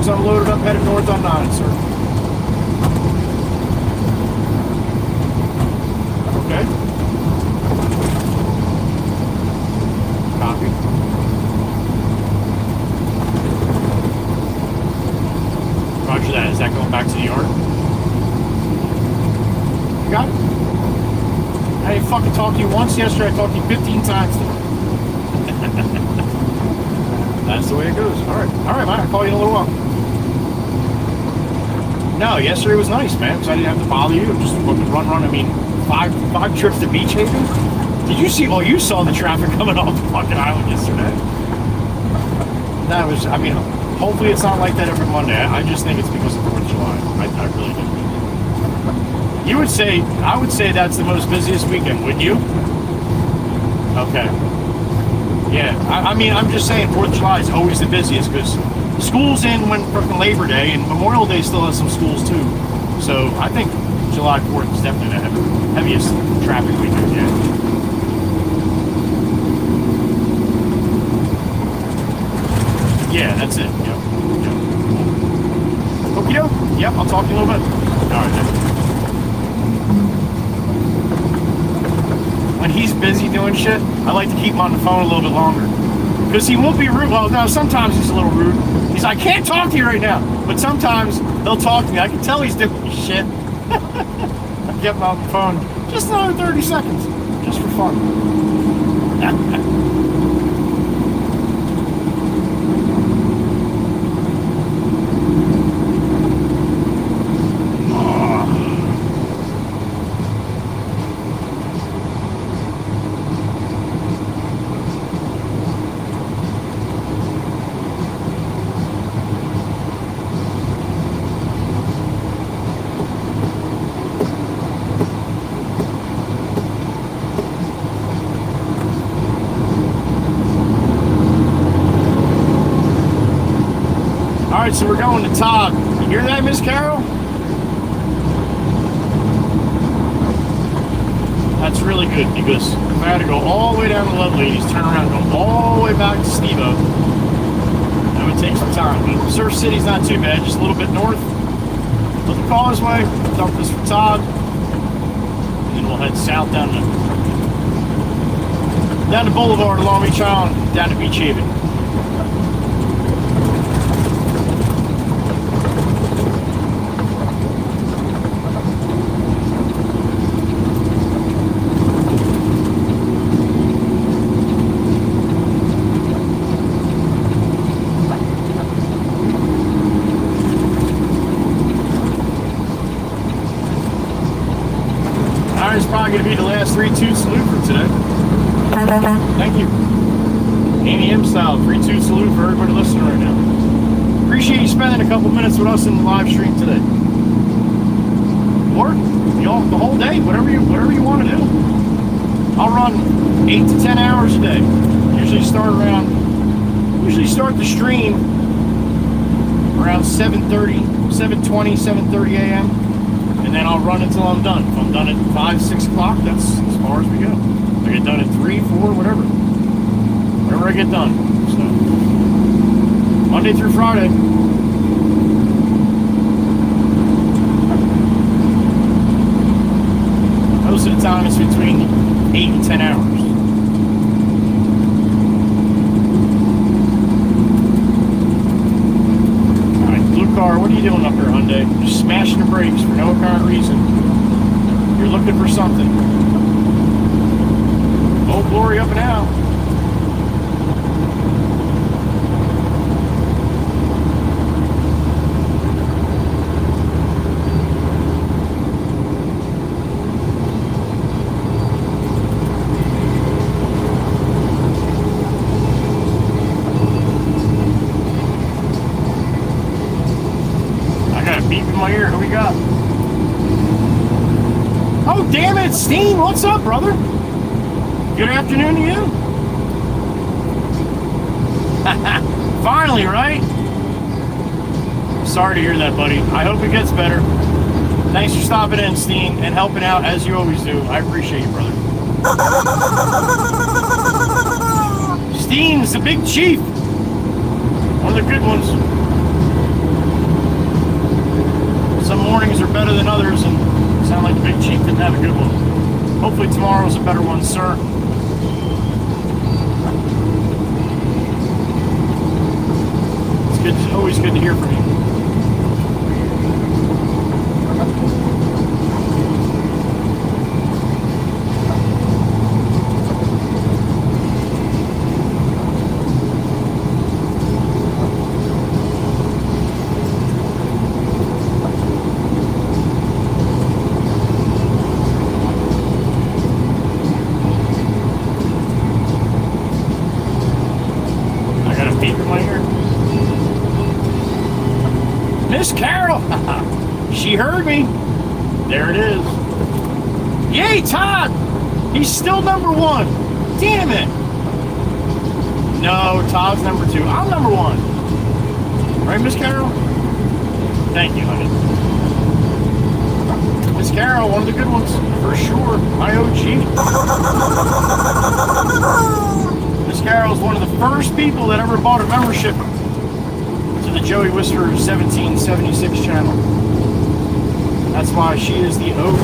Speaker 3: I'm loaded up, headed north on 9, sir. Okay. Copy. Roger that. Is that going back to the yard? You got it? I didn't fucking talk to you once yesterday. I talked to you 15 times today. That's the way it goes. All right, man. I'll call you in a little while. No, yesterday was nice, man, because I didn't have to bother you. Just run. I mean, five trips to Beach Haven. Did you see? Oh, you saw the traffic coming off the fucking island yesterday. That was. I mean, hopefully it's not like that every Monday. I just think it's because of 4th of July. I really do. You would say, I would say that's the most busiest weekend, wouldn't you? Okay. Yeah, I mean, I'm just saying 4th of July is always the busiest because school's in when fucking Labor Day and Memorial Day still has some schools too. So I think July 4th is definitely the heaviest traffic weekend, yeah. Yeah, that's it. Yep. Okie doke. Yep, I'll talk to you in a little bit. All right, then. When he's busy doing shit, I like to keep him on the phone a little bit longer. Because he won't be rude. Well, no, sometimes he's a little rude. He's like, I can't talk to you right now. But sometimes he'll talk to me. I can tell he's doing shit. I kept him on the phone just another 30 seconds. Just for fun. Alright, so we're going to Todd. You hear that, Miss Carol? That's really good because if I had to go all the way down to Loveladies, turn around and go all the way back to Steve-O, that would take some time. But Surf City's not too bad, just a little bit north of the causeway. Dump this for Todd. And then we'll head south down the boulevard along Beach Island, down to Beach Haven. It's probably going to be the last 3-2 salute for today. Thank you. Amy M style, 3-2 salute for everybody listening right now. Appreciate you spending a couple minutes with us in the live stream today. Or the whole day, whatever you want to do. I'll run 8 to 10 hours a day. Usually start the stream around 7:30, 7:20, 7:30 a.m. And then I'll run until I'm done. If I'm done at 5, 6 o'clock, that's as far as we go. If I get done at 3, 4, whatever. Whatever I get done. So, Monday through Friday. Most of the time it's between 8 and 10 hours. Car, what are you doing up here, Hyundai? Just smashing the brakes for no apparent reason. You're looking for something. Oh, glory up and out. My ear, who we got? Oh, damn it, Steen, what's up, brother? Good afternoon to you. Finally, right? Sorry to hear that, buddy. I hope it gets better. Thanks for stopping in, Steen, and helping out as you always do. I appreciate you, brother. Steen's the big chief. One of the good ones. Some mornings are better than others, and sound like the big chief didn't have a good one. Hopefully tomorrow's a better one, sir. It's good, always good to hear from you. Miss Carol, she heard me. There it is. Yay, Todd! He's still number 1. Damn it! No, Todd's number 2. I'm number 1. Right, Miss Carol? Thank you, honey. Miss Carol, one of the good ones, for sure. My OG. Miss Carol's one of the first people that ever bought a membership to the Joey Whistler 1776 channel. That's why she is the OG.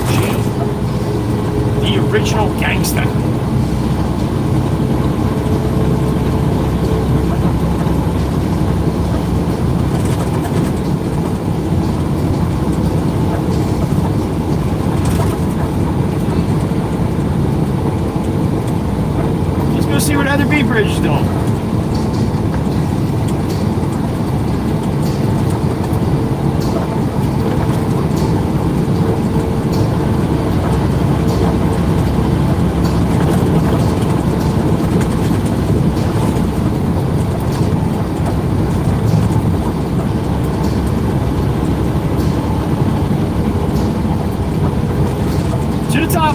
Speaker 3: The original gangsta. Let's go see what Heather B. Bridge is doing. To the top.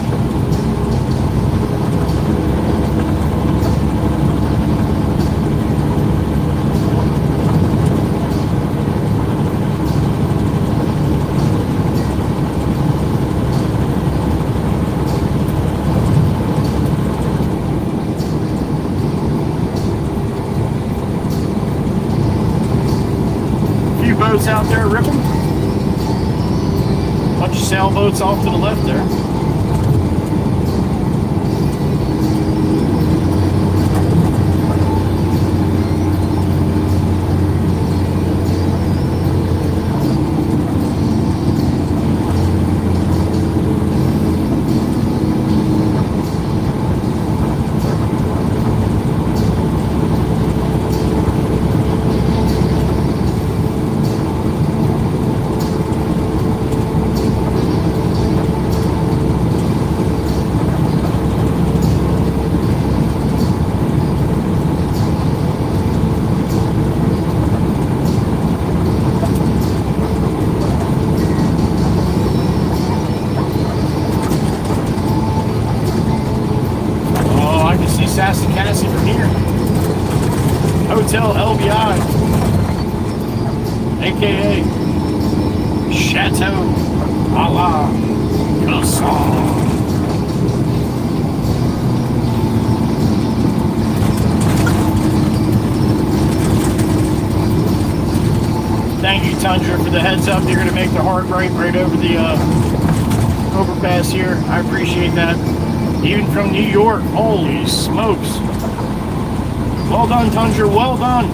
Speaker 3: Few boats out there ripping. Bunch of sailboats off to the left there. Sassy from here. Hotel LBI, aka Chateau a la Casson. Thank you, Tundra, for the heads up. You're going to make the heart right over the overpass here. I appreciate that. Even from New York, holy smokes. Well done, Tundra, well done.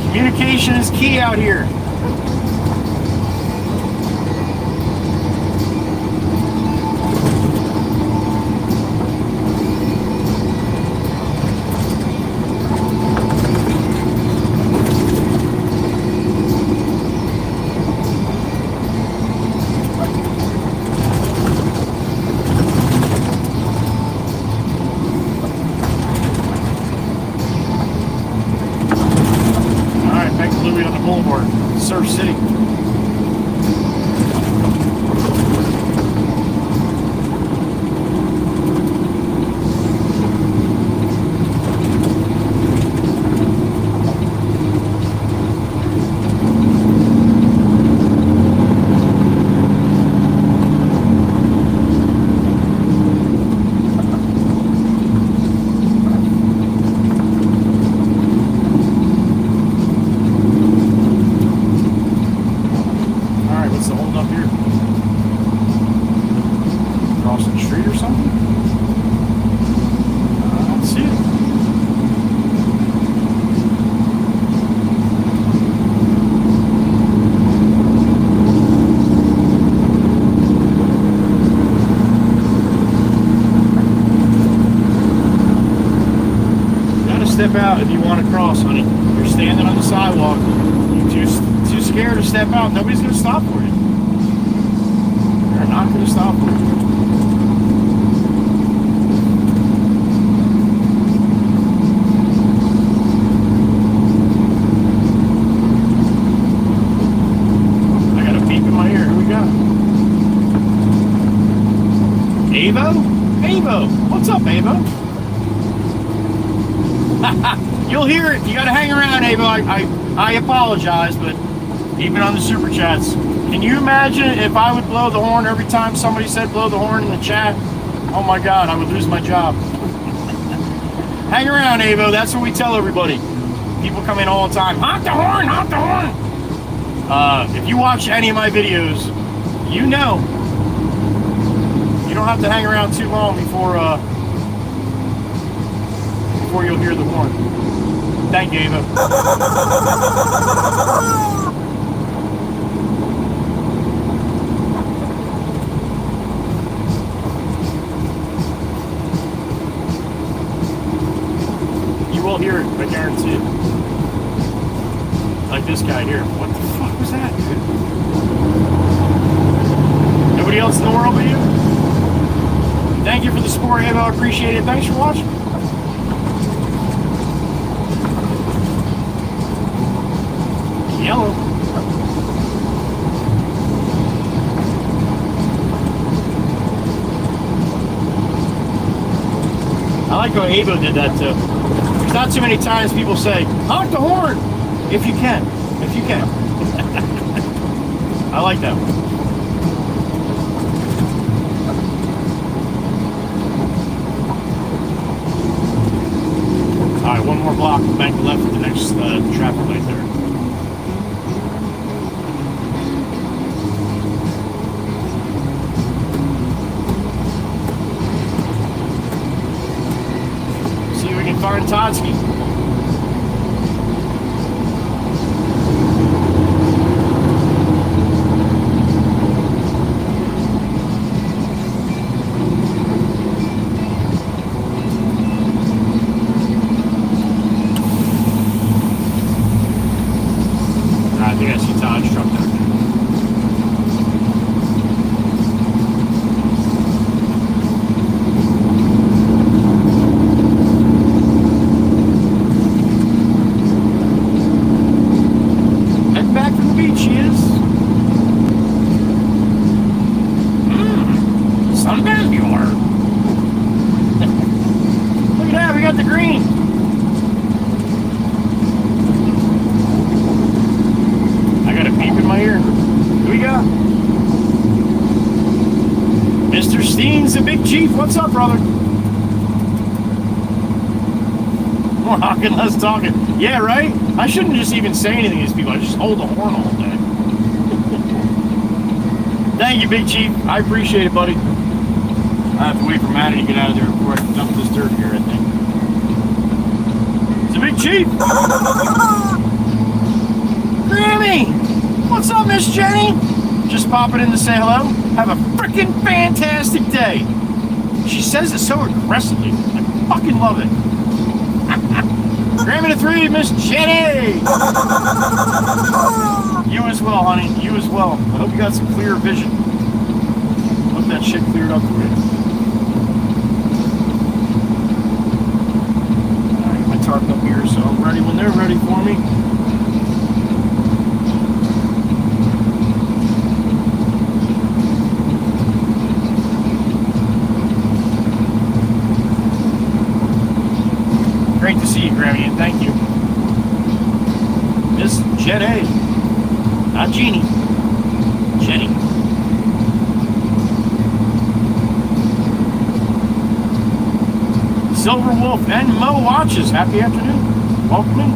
Speaker 3: Communication is key out here. Surf City. Step out if you want to cross, honey. You're standing on the sidewalk. You're too scared to step out. Nobody's going to stop for you. They're not going to stop for you. Avo? Avo, what's up, Avo? You'll hear it. You got to hang around, Avo. I apologize, but even on the super chats, can you imagine if I would blow the horn every time somebody said blow the horn in the chat? Oh my God, I would lose my job. Hang around, Avo. That's what we tell everybody. People come in all the time. Honk the horn, honk the horn. If you watch any of my videos, you know. You don't have to hang around too long before you'll hear the horn. Thank you, Ava. You will hear it, I guarantee it. Like this guy here. What the fuck was that, dude? Nobody else in the world but you? Thank you for the support, Ava. I appreciate it. Thanks for watching. Yellow. I like how Avo did that too. There's not too many times people say, honk the horn! If you can. If you can. I like that one. Alright, one more block, bank left at the next traffic light there. See if we can find Todsky. What's up, brother? More honking, less talking. Yeah, right? I shouldn't just even say anything to these people. I just hold the horn all day. Thank you, Big Chief. I appreciate it, buddy. I have to wait for Matty to get out of there before I can dump this dirt here, I think. It's a Big Chief! Grammy! What's up, Miss Jenny? Just popping in to say hello. Have a freaking fantastic day. She says it so aggressively. I fucking love it. Grammy to 3, Miss Jenny! You as well, honey. You as well. I hope you got some clear vision. Hope that shit cleared up for you. Alright, my tarp up here, so I'm ready when they're ready for me. Great to see you, Grammy, and thank you. Miss Jenny. Not Jeannie. Jenny. Silver Wolf and Mo Watches. Happy afternoon. Welcome in.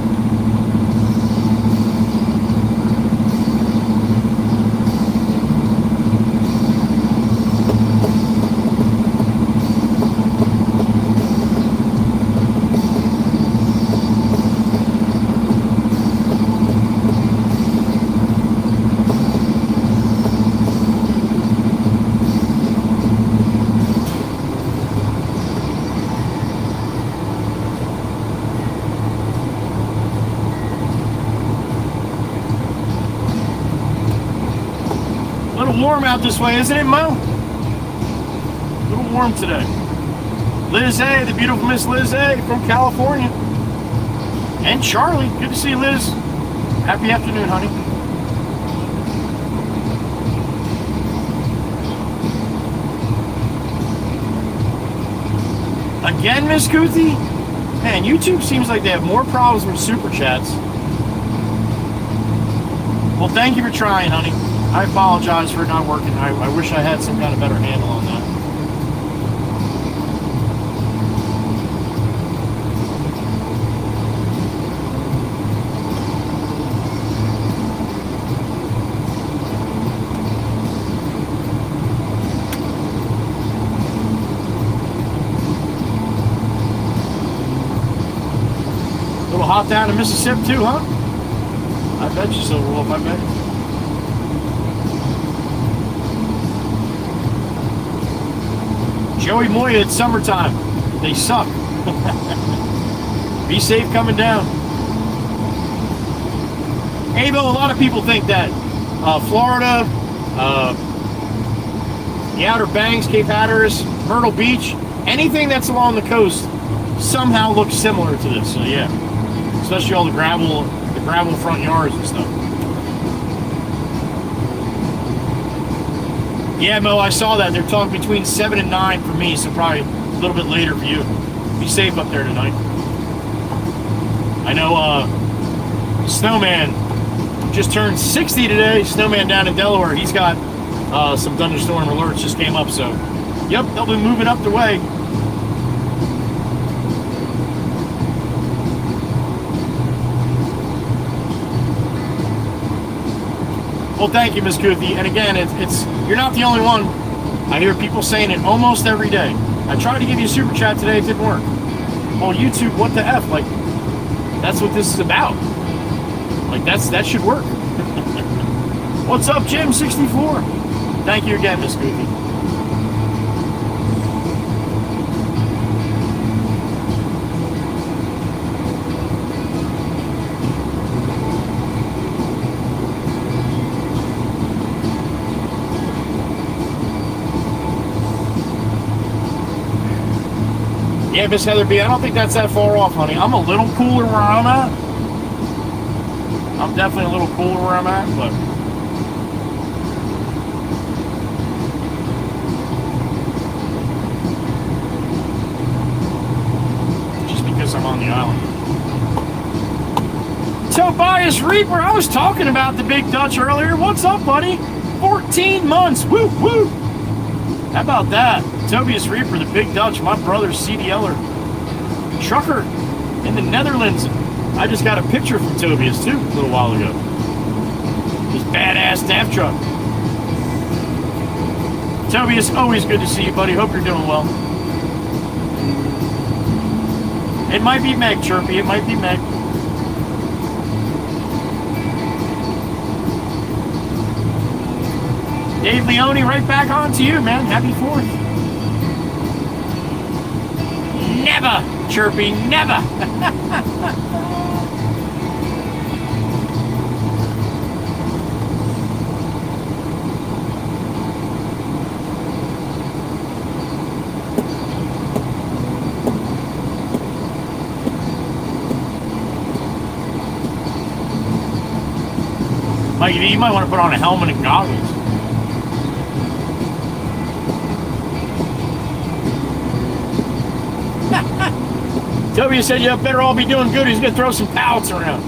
Speaker 3: Warm out this way, isn't it, Mo? A little warm today. Liz A, the beautiful Miss Liz A from California. And Charlie. Good to see you, Liz. Happy afternoon, honey. Again, Miss Kuthi? Man, YouTube seems like they have more problems with super chats. Well, thank you for trying, honey. I apologize for it not working. I wish I had some kind of better handle on that. A little hot down in Mississippi too, huh? I bet you, Silver Wolf, I bet. Joey Moya, it's summertime. They suck. Be safe coming down. Abo, a lot of people think that Florida, the Outer Banks, Cape Hatteras, Myrtle Beach, anything that's along the coast somehow looks similar to this. So yeah, especially all the gravel front yards and stuff. Yeah, Mo, I saw that. They're talking between 7 and 9 for me, so probably a little bit later for you. Be safe up there tonight. I know Snowman just turned 60 today. Snowman down in Delaware. He's got some thunderstorm alerts just came up, so yep, they'll be moving up the way. Well, thank you, Miss Kuthi. And again, it's you're not the only one. I hear people saying it almost every day. I tried to give you a super chat today, it didn't work. Well, YouTube, what the F? Like, that's what this is about. Like, that should work. What's up, Jim64? Thank you again, Miss Kuthi. Yeah, Miss Heather B, I don't think that's that far off, honey. I'm a little cooler where I'm at. I'm definitely a little cooler where I'm at, but just because I'm on the island. Tobias Reaper, I was talking about the Big Dutch earlier. What's up, buddy? 14 months. Woo, woo. How about that? Tobias Reaper, the Big Dutch, my brother's CDLer. Trucker in the Netherlands. I just got a picture from Tobias, too, a little while ago. His badass staff truck. Tobias, always good to see you, buddy. Hope you're doing well. It might be Meg, Chirpy. It might be Meg. Dave Leone, right back on to you, man. Happy 4th. Never, Chirpy, never. Mikey D, you might want to put on a helmet and goggles. Toby said you better all be doing good. He's going to throw some pallets around.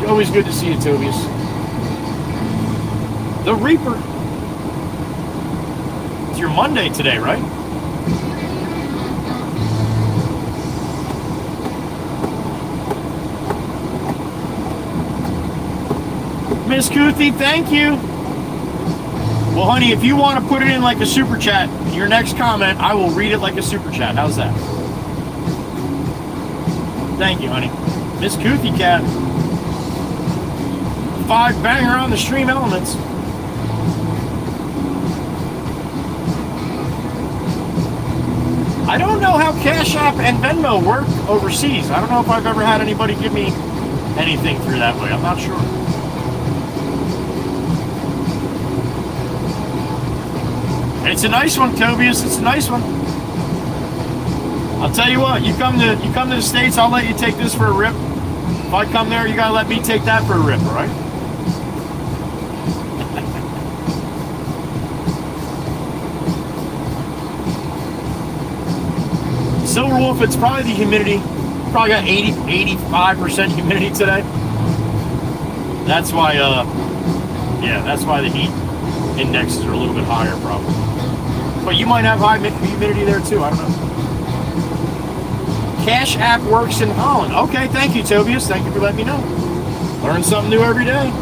Speaker 3: Always good to see you, Tobias. The Reaper. It's your Monday today, right? Miss Kuthi, thank you. Well, honey, if you want to put it in like a super chat, your next comment, I will read it like a super chat. How's that? Thank you, honey. Miss Kuthi Cat. 5 banger on the stream elements. I don't know how Cash App and Venmo work overseas. I don't know if I've ever had anybody give me anything through that way. I'm not sure. It's a nice one, Tobias. It's a nice one. I'll tell you what. You come to the States, I'll let you take this for a rip. If I come there, you gotta let me take that for a rip, all right? Silver Wolf, it's probably the humidity. Probably got 85% humidity today. That's why, yeah, that's why the heat indexes are a little bit higher, probably. But you might have high humidity there too. I don't know. Cash App works in Holland. Okay, thank you, Tobias. Thank you for letting me know. Learn something new every day.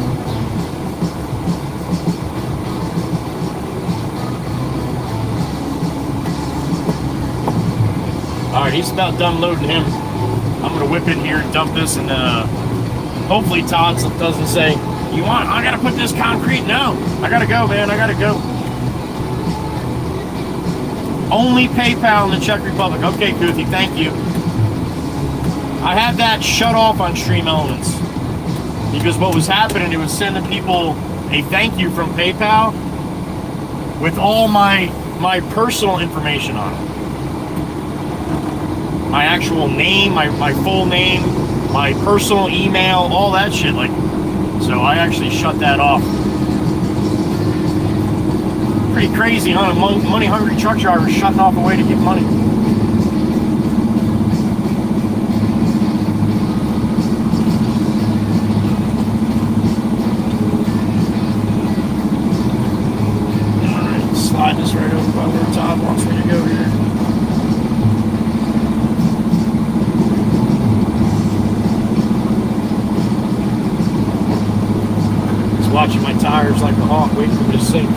Speaker 3: All right, he's about done loading him. I'm gonna whip in here and dump this, and hopefully Todd doesn't say, "You want? I gotta put this concrete." No, I gotta go, man. I gotta go. Only PayPal in the Czech Republic. Okay, Kuthi, thank you. I had that shut off on Stream Elements because what was happening, it was sending people a thank you from PayPal with all my personal information on it. My actual name, my full name, my personal email, all that shit. Like, so I actually shut that off. Pretty crazy, huh? Money-hungry truck drivers shutting off a way to get money. Slide this right over by where Todd wants me to go here. Just watching my tires like a hawk, waiting for me to sink.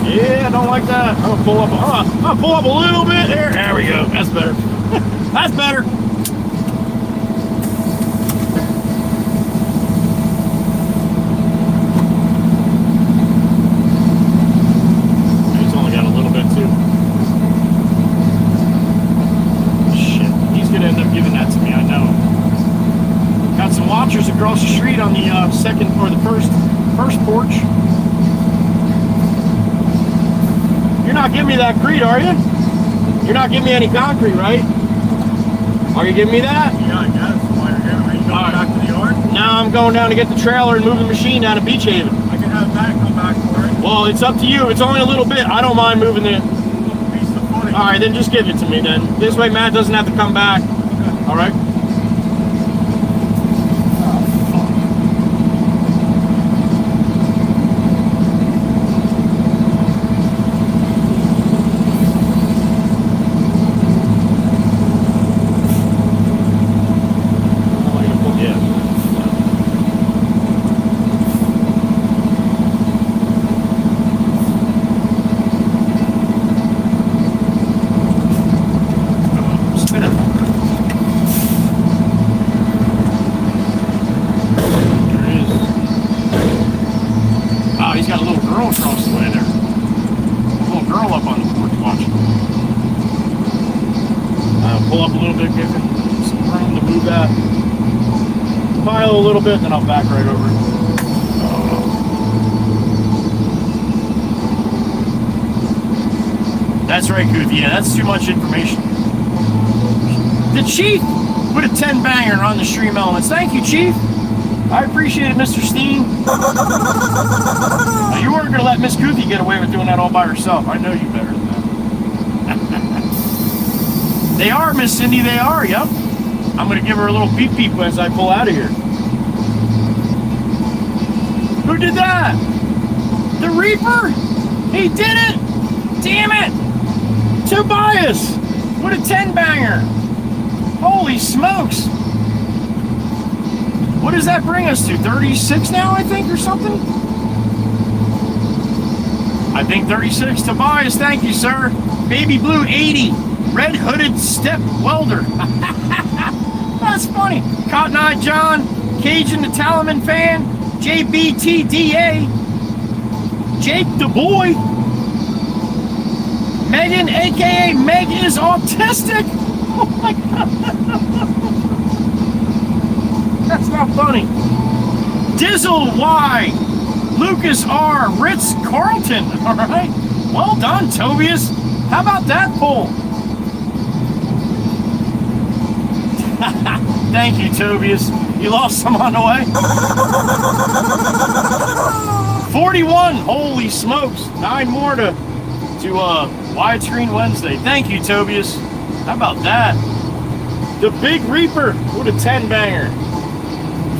Speaker 3: Yeah, I don't like that. I'm gonna pull up. I'm gonna pull up a little bit there. There we go. That's better. That's better. Across the street on the second or the first porch. You're not giving me that crete, are you? You're not giving me any concrete, right? Are you giving me that?
Speaker 4: Yeah, I guess. While you're here, are you going back to the yard?
Speaker 3: No, I'm going down to get the trailer and move the machine down to Beach Haven.
Speaker 4: I can have that come back for it.
Speaker 3: Well, it's up to you. It's only a little bit. I don't mind moving the
Speaker 4: Piece of footing.
Speaker 3: All right, then just give it to me then. This way Matt doesn't have to come back.
Speaker 4: Okay.
Speaker 3: All right. A little bit, then I'll back right over it. That's right, Kuth. Yeah, that's too much information. The Chief put a 10 banger on the Stream Elements. Thank you, Chief. I appreciate it, Mr. Steen. Now, you weren't going to let Miss Kuthi get away with doing that all by herself. I know you better than that. They are, Miss Cindy, they are, yep. I'm going to give her a little beep beep as I pull out of here. Who did that? The Reaper? He did it! Damn it! Tobias! What a 10 banger! Holy smokes! What does that bring us to? 36 now, I think, or something? I think 36. Tobias, thank you, sir. Baby Blue 80. Red Hooded Step Welder. That's funny. Cotton Eye John. Cajun the Talaman fan. JBTDA. Jake the Boy. Megan, a.k.a. Meg is autistic. Oh my God. That's not funny. Dizzle Y. Lucas R. Ritz Carlton. All right. Well done, Tobias. How about that poll? Thank you, Tobias. You lost some on the way. 41. Holy smokes. 9 more to to Widescreen Wednesday. Thank you, Tobias. How about that? The Big Reaper with a 10 banger.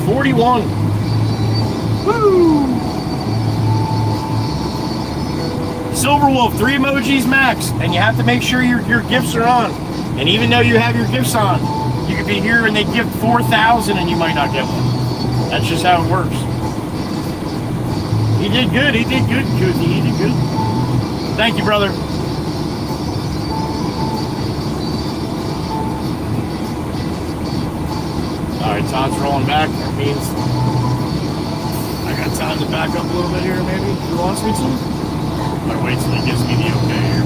Speaker 3: 41. Woo! Silver Wolf, 3 emojis max, and you have to make sure your gifts are on. And even though you have your gifts on, you could be here and they gift 4,000 and you might not get one. That's just how it works. He did good. He did good, Koozie. He did good. Thank you, brother. All right, Todd's rolling back. That means I got time to back up a little bit here, maybe. He wants me to. Better wait till he gives me the okay here.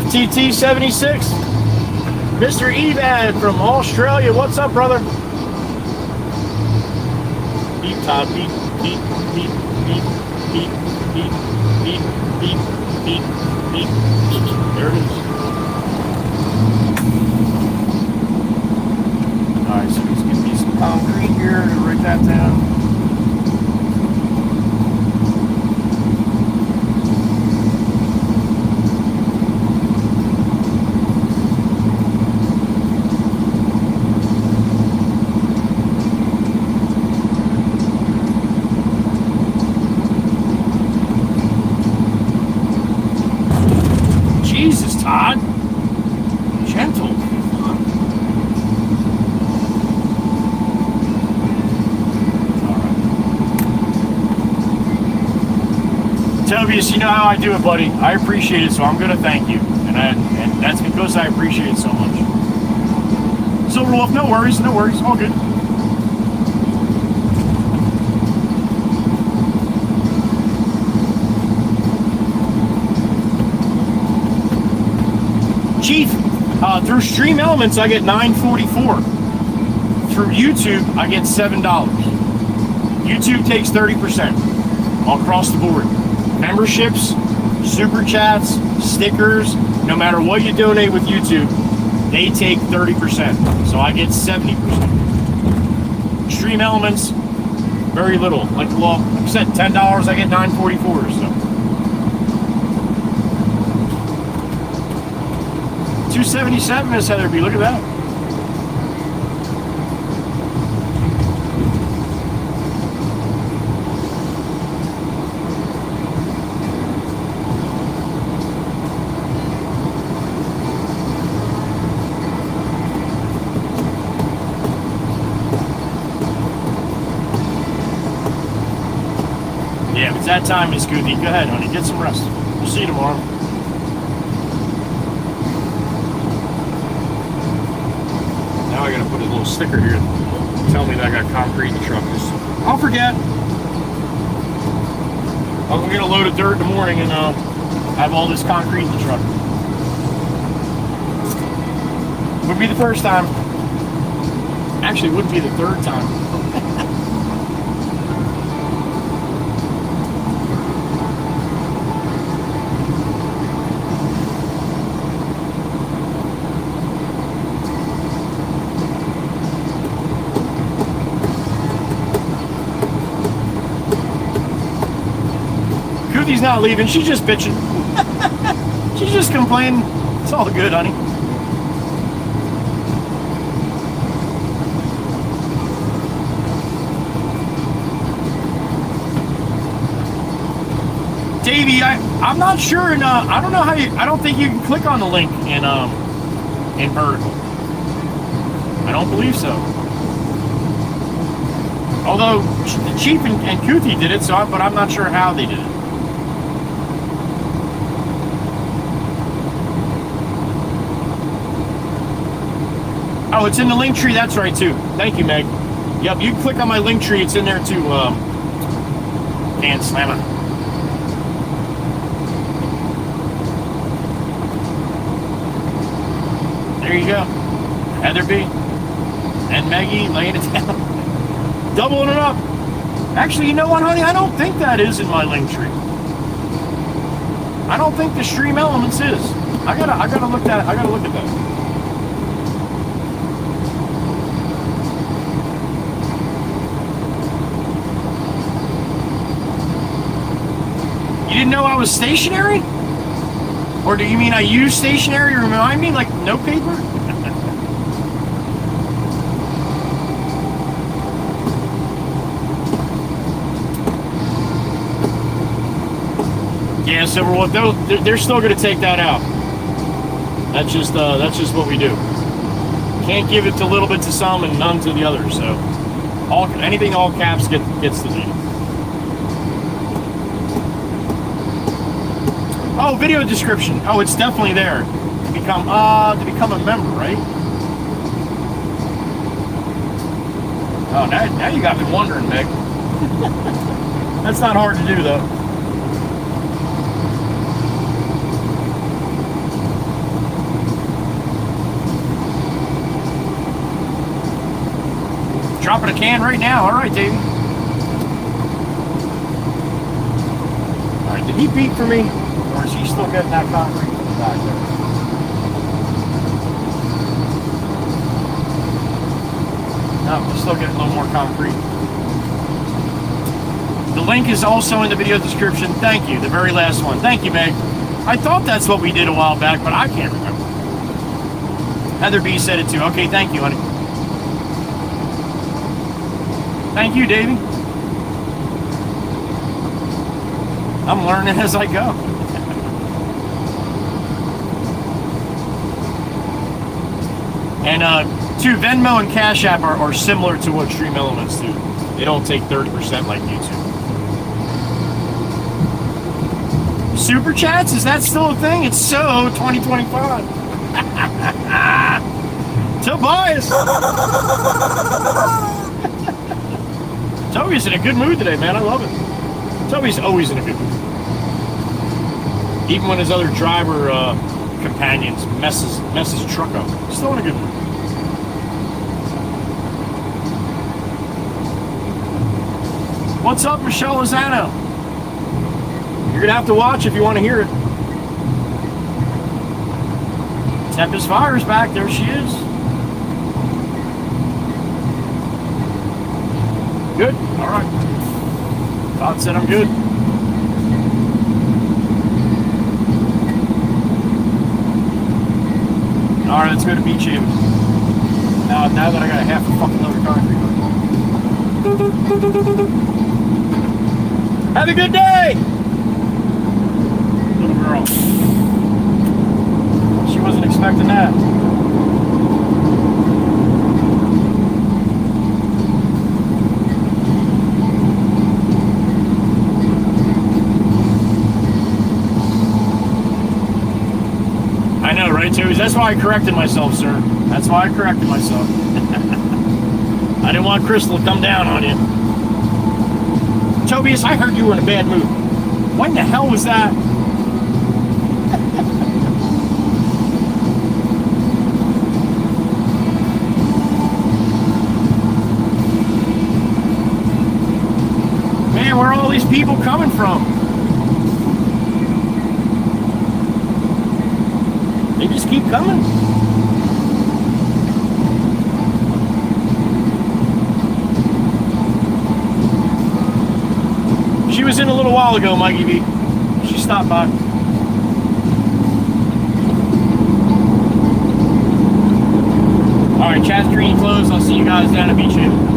Speaker 3: FTT 76. Mr. Evad from Australia. What's up, brother? Beep, Todd. Beep, beep, beep, beep, beep, beep, beep, beep, beep, beep, beep. There it is. Alright, so he's giving me some concrete here to write that down. Jesus, Todd. Gentle. Tobias, you know how I do it, buddy. I appreciate it, so I'm gonna thank you. And that's because I appreciate it so much. Silver Wolf, no worries, all good. Chief, through Stream Elements, I get $9.44. Through YouTube, I get $7. YouTube takes 30% all across the board. Memberships, super chats, stickers, no matter what you donate with YouTube, they take 30%. So I get 70%. Stream Elements, very little. Like I said, $10, I get $9.44. So. 277, Miss Heatherby, look at that. Yeah, it's that time, Miss Goody. Go ahead, honey, get some rest. We'll see you tomorrow. Now I gotta put a little sticker here to tell me that I got concrete in the truck. I'll forget. I'm gonna load of dirt in the morning and have all this concrete in the truck. Would be the first time. Actually, would be the third time. He's not leaving. She's just bitching. She's just complaining. It's all good, honey. Davey, I'm not sure. I don't know how you. I don't think you can click on the link in vertical. I don't believe so. Although Chief and Kuthi did it, but I'm not sure how they did it. Oh, it's in the link tree. That's right, too. Thank you, Meg. Yep, you click on my link tree. It's in there, too. Dan Slammer. There you go. Heather B. And Maggie laying it down. Doubling it up. Actually, you know what, honey? I don't think that is in my link tree. I don't think the Stream Elements is. I gotta look at that. didn't know I was stationary? Or do you mean I use stationary to remind me, like note paper? Yeah, Silverwood, they're still going to take that out. That's just what we do. Can't give it a little bit to some and none to the others. So anything all caps gets deleted. Oh, video description. Oh, it's definitely there to become a member, right? Oh, now you got me wondering, Meg. That's not hard to do, though. Dropping a can right now. All right, Davey. All right, did he beat for me? Or is he still getting that concrete from the back there? No, he's still getting a little more concrete. The link is also in the video description. Thank you. The very last one. Thank you, Meg. I thought that's what we did a while back, but I can't remember. Heather B said it too. Okay, thank you, honey. Thank you, Davey. I'm learning as I go. And Venmo and Cash App are similar to what Stream Elements do. They don't take 30% like YouTube. Super Chats, is that still a thing? It's so 2025. Tobias! Toby's in a good mood today, man. I love it. Toby's always in a good mood. Even when his other driver companions messes truck up. Still in a good mood. What's up, Michelle Lozano? You're gonna have to watch if you want to hear it. Tempest Fire's back. There she is. Good? All right. Todd said I'm good. All right, let's go to Beach Haven. Now that I got a half a fucking load of concrete. Have a good day! Little girl. She wasn't expecting that. I know, right, Tues? That's why I corrected myself, sir. That's why I corrected myself. I didn't want Crystal to come down on you. Tobias, I heard you were in a bad mood. When the hell was that? Man, where are all these people coming from? They just keep coming. She was in a little while ago, Mikey B. She stopped by. Alright, chat's green closed. I'll see you guys down at Beach Haven.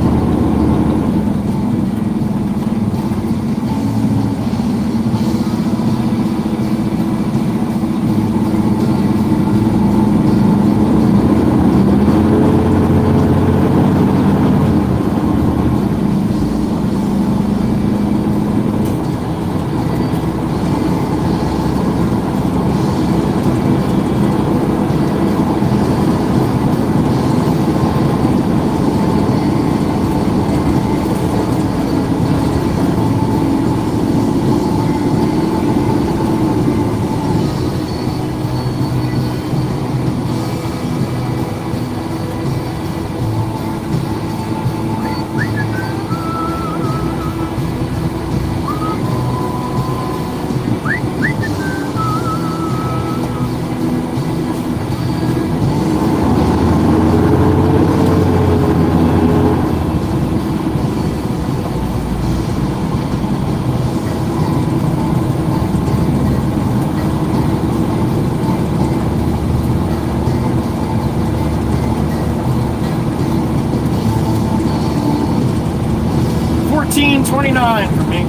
Speaker 3: 7:29 for me.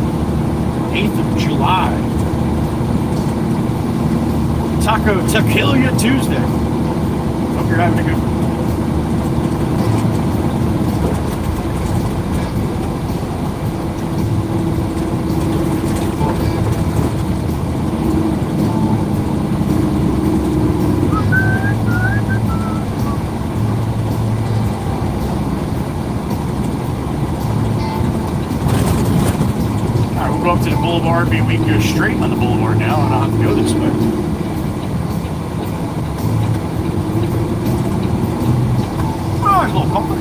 Speaker 3: 8th of July. Tequila Tuesday. Hope you're having a good one. We'll go up to the boulevard. Maybe we can go straight on the boulevard now and not have to go this way. Oh, he's a little bumper.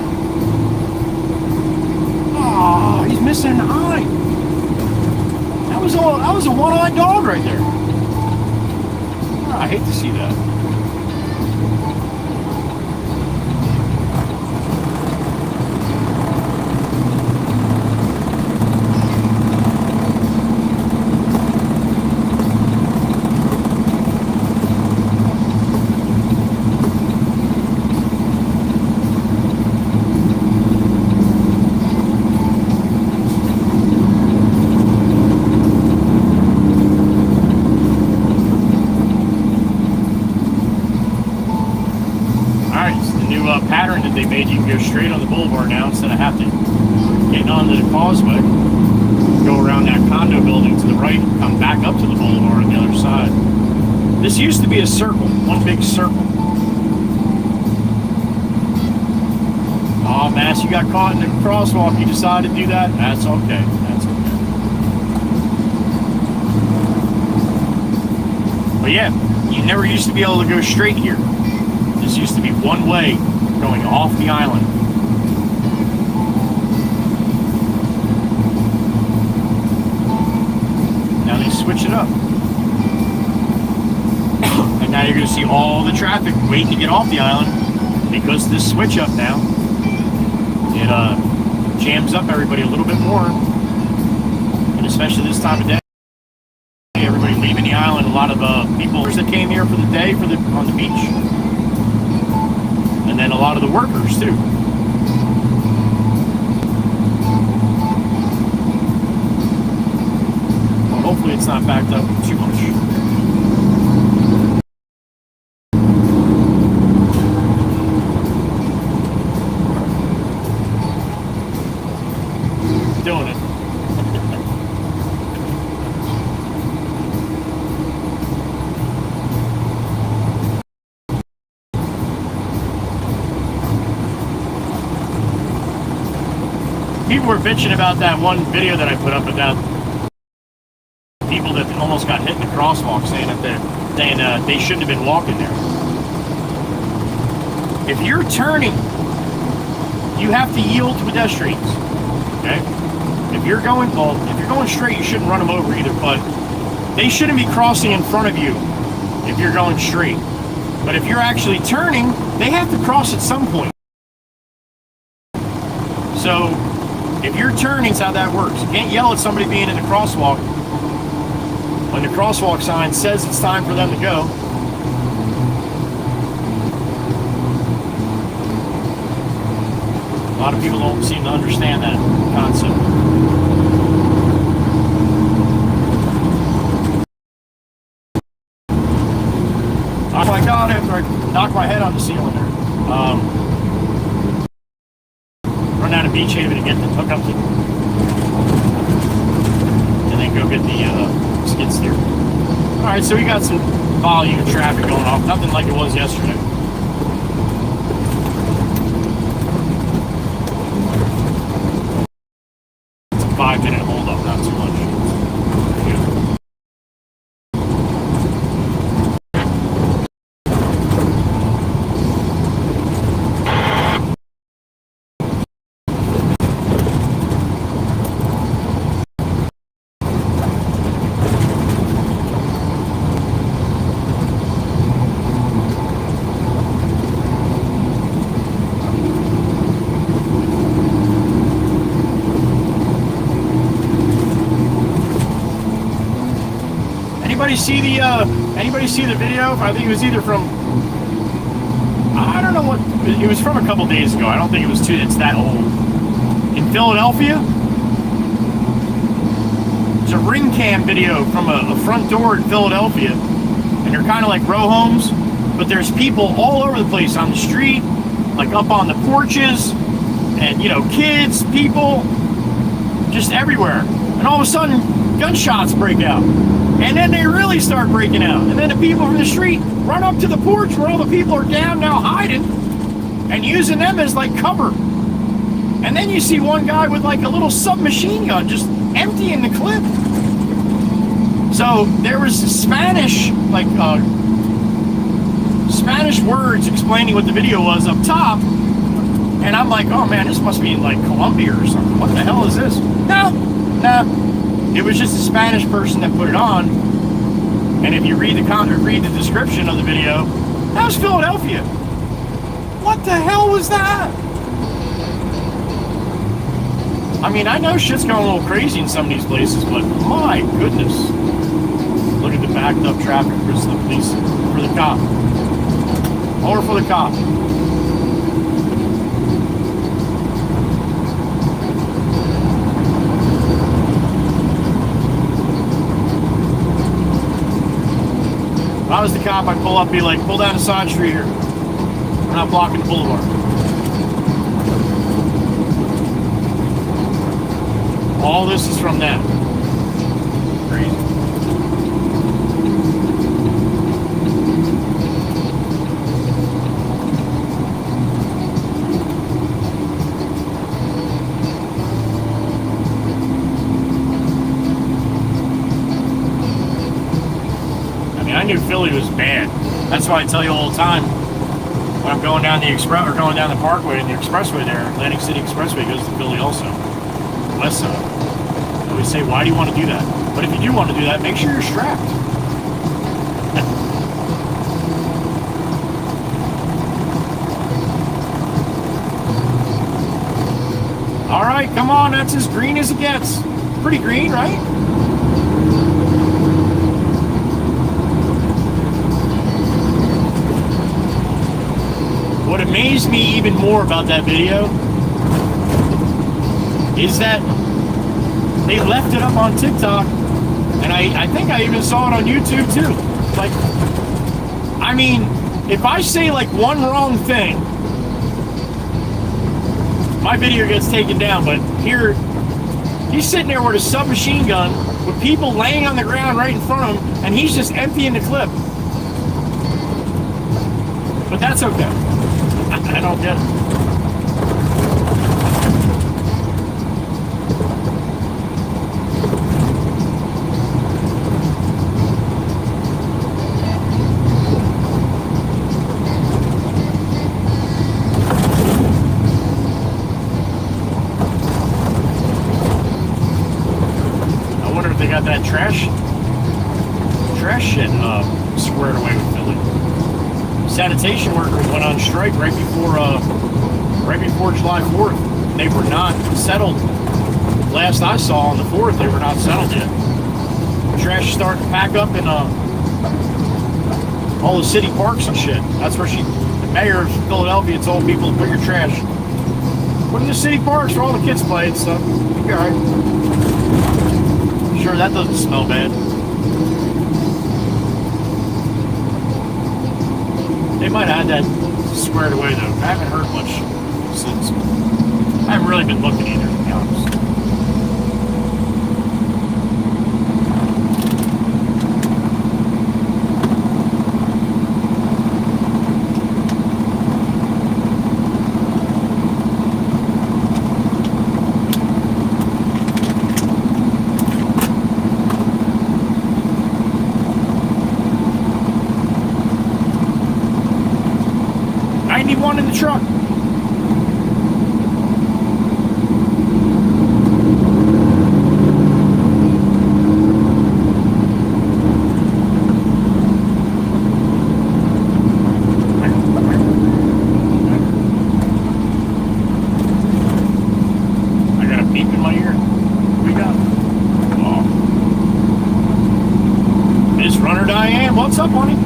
Speaker 3: Oh, he's missing an eye. That was a one-eyed dog right there. Oh, I hate to see that. Pattern that they made, you can go straight on the boulevard now instead of having to get onto the causeway, go around that condo building to the right, come back up to the boulevard on the other side. This used to be a circle, one big circle. Oh, Mass, you got caught in the crosswalk. You decided to do that? That's okay. That's okay. But yeah, you never used to be able to go straight here. This used to be one way going off the island. Now they switch it up. And now you're going to see all the traffic waiting to get off the island because of this switch up now. It jams up everybody a little bit more. And especially this time of day. Everybody leaving the island. A lot of people that came here for the day on the beach. And then a lot of the workers too. Well, hopefully it's not backed up too much. Doing it. People were bitching about that one video that I put up about people that almost got hit in the crosswalk, saying that they shouldn't have been walking there. If you're turning, you have to yield to pedestrians. Okay? If you're going straight, you shouldn't run them over either. But they shouldn't be crossing in front of you if you're going straight. But if you're actually turning, they have to cross at some point. So if you're turning, it's how that works. You can't yell at somebody being in the crosswalk when the crosswalk sign says it's time for them to go. A lot of people don't seem to understand that concept. Oh my God, after I knocked my head on the ceiling there. Run down to Beach Haven and get the hook up to, and then go get the skid steer. Alright, so we got some volume of traffic going off. Nothing like it was yesterday. It's a 5-minute hold up, not too much. Anybody see the video? I think it was either from, I don't know what, it was from a couple days ago. I don't think it's that old. In Philadelphia, There's a ring cam video from a front door in Philadelphia, and they're kind of like row homes, but there's people all over the place on the street, like up on the porches, and you know, kids, people, just everywhere. And all of a sudden, gunshots break out. And then they really start breaking out. And then the people from the street run up to the porch where all the people are down now hiding and using them as like cover. And then you see one guy with like a little submachine gun just emptying the clip. So there was Spanish, like Spanish words explaining what the video was up top. And I'm like, oh man, this must be in like Colombia or something. What the hell is this? No. It was just a Spanish person that put it on. And if you read the description of the video, that was Philadelphia. What the hell was that? I mean, I know shit's going a little crazy in some of these places, but my goodness. Look at the backed up traffic for the police, for the cop. Or for the cop. If I was the cop, I'd pull up, be like, pull down the side street here. We're not blocking the boulevard. All this is from them. Crazy. I knew Philly was bad. That's why I tell you all the time when I'm going down the going down the Parkway and the expressway there, Atlantic City Expressway goes to Philly also, west side. I always say, why do you want to do that? But if you do want to do that, make sure you're strapped. All right, come on, that's as green as it gets. Pretty green, right? What amazed me even more about that video is that they left it up on TikTok, and I think I even saw it on YouTube too. Like, I mean, if I say like one wrong thing, my video gets taken down, but here, he's sitting there with a submachine gun with people laying on the ground right in front of him, and he's just emptying the clip. But that's okay. I don't get it. I wonder if they got that trash shit squared away with Philly. Sanitation workers went on strike right before July 4th. They were not settled. Last I saw on the 4th, they were not settled yet. Trash is starting to pack up in all the city parks and shit. That's where the mayor of Philadelphia told people to put your trash. Put in the city parks where all the kids play and stuff. You'll be alright. Sure, that doesn't smell bad. They might have had that squared away though. I haven't heard much since. I haven't really been looking either, to be honest. One in the truck. I got a beep in my ear. What we got? Oh. Miss Runner Diane, what's up, honey?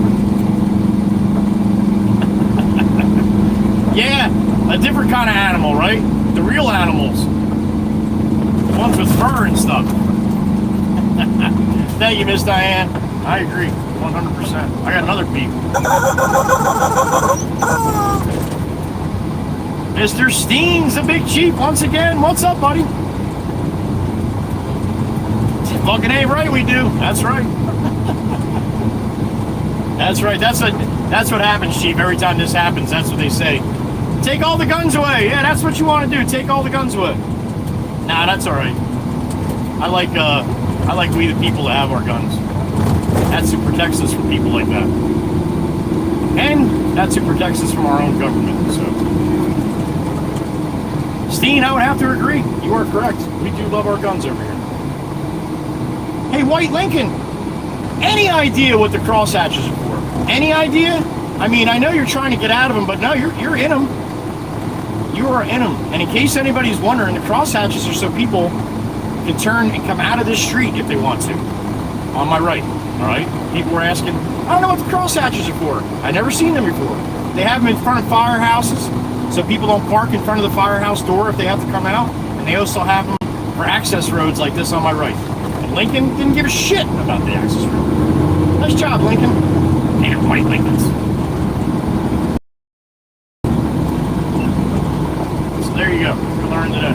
Speaker 3: Yeah, a different kind of animal, right? The real animals. The ones with fur and stuff. Thank you, Miss Diane. I agree, 100%. I got another beep. Mr. Steen's a big chief once again. What's up, buddy? Fucking ain't right, we do. That's right. That's right. That's what happens, Chief. Every time this happens, that's what they say. Take all the guns away. Yeah, that's what you want to do. Take all the guns away. Nah, that's all right. I like we the people to have our guns. That's who protects us from people like that. And that's who protects us from our own government. So, Steen, I would have to agree. You are correct. We do love our guns over here. Hey, White Lincoln, any idea what the crosshatches are for? Any idea? I mean, I know you're trying to get out of them, but no, you're in them. You are in them. And in case anybody's wondering, the crosshatches are so people can turn and come out of this street if they want to. On my right, all right? People were asking, I don't know what the crosshatches are for. I've never seen them before. They have them in front of firehouses, so people don't park in front of the firehouse door if they have to come out. And they also have them for access roads like this on my right. Lincoln didn't give a shit about the access road. Nice job, Lincoln. Damn White Lincolns. So there you go. You learned today.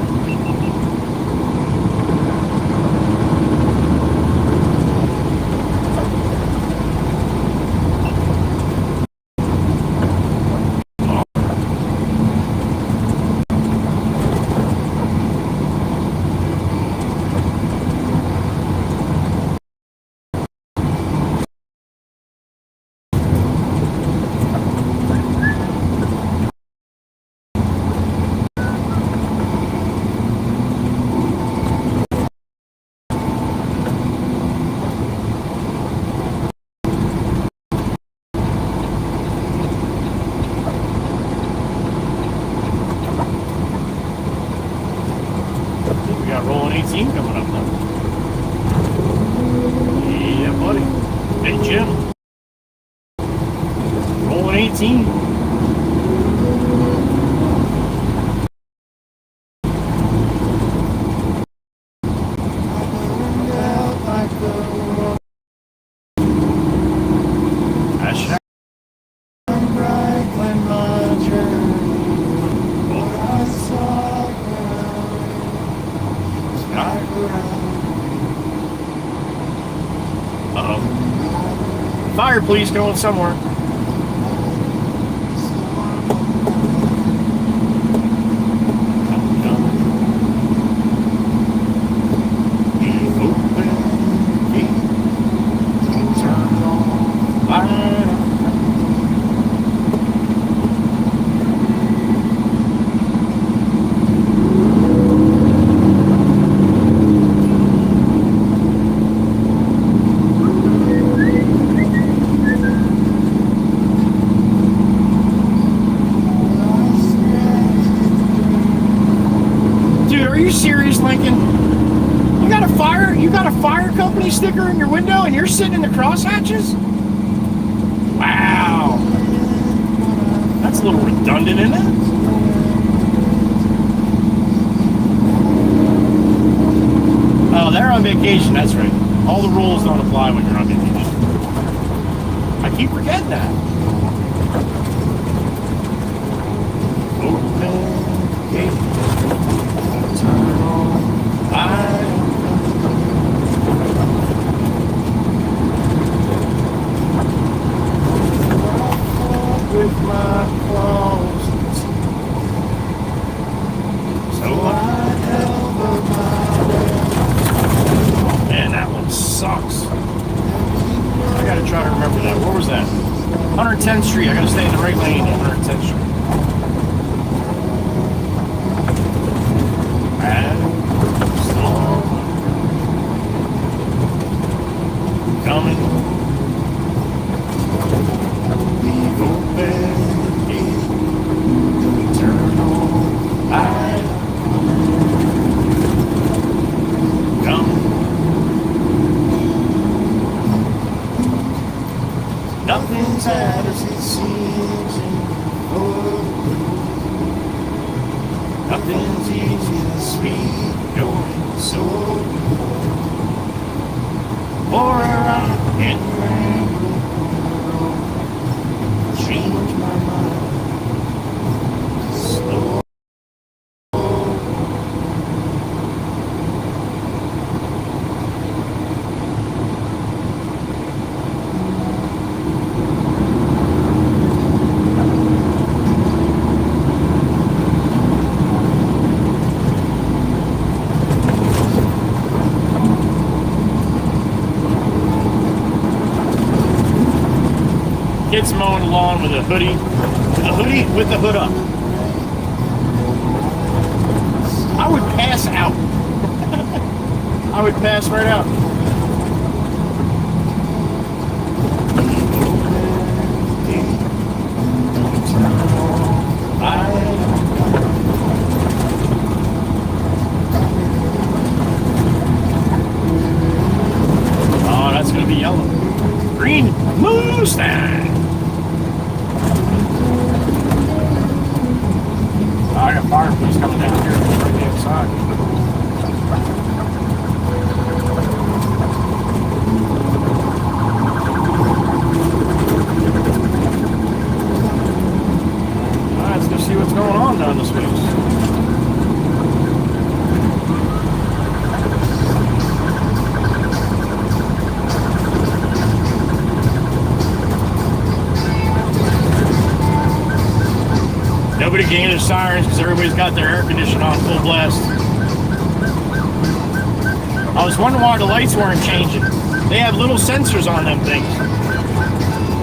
Speaker 3: Rolling 18 coming up now. Yeah, buddy. Hey, Jim. Rolling 18. Hashtag. Uh-oh. Fire, please, going somewhere. Sticker in your window and you're sitting in the crosshatches? Wow. That's a little redundant, isn't it? Oh, they're on vacation, that's right. All the rules don't apply when you're on vacation. I keep forgetting that. Open gate. Turn on light. With my clothes, so I held up my breath. Man, that one sucks. I gotta try to remember that. Where was that? 110th Street. I gotta stay in the right lane at 110th Street. Coming. Nothing's as it seems anymore. Nothing's easy to speak, going so for a ride in the rain. Change my mind. Slow. Kids mowing the lawn with a hoodie, with the hood up. I would pass out. I would pass right out. Oh, that's gonna be yellow. Green Mustang. I got fire police coming down here right the outside. Alright, let's go see what's going on down this way. Nobody can hear their sirens because everybody's got their air conditioning on full blast. I was wondering why the lights weren't changing. They have little sensors on them things.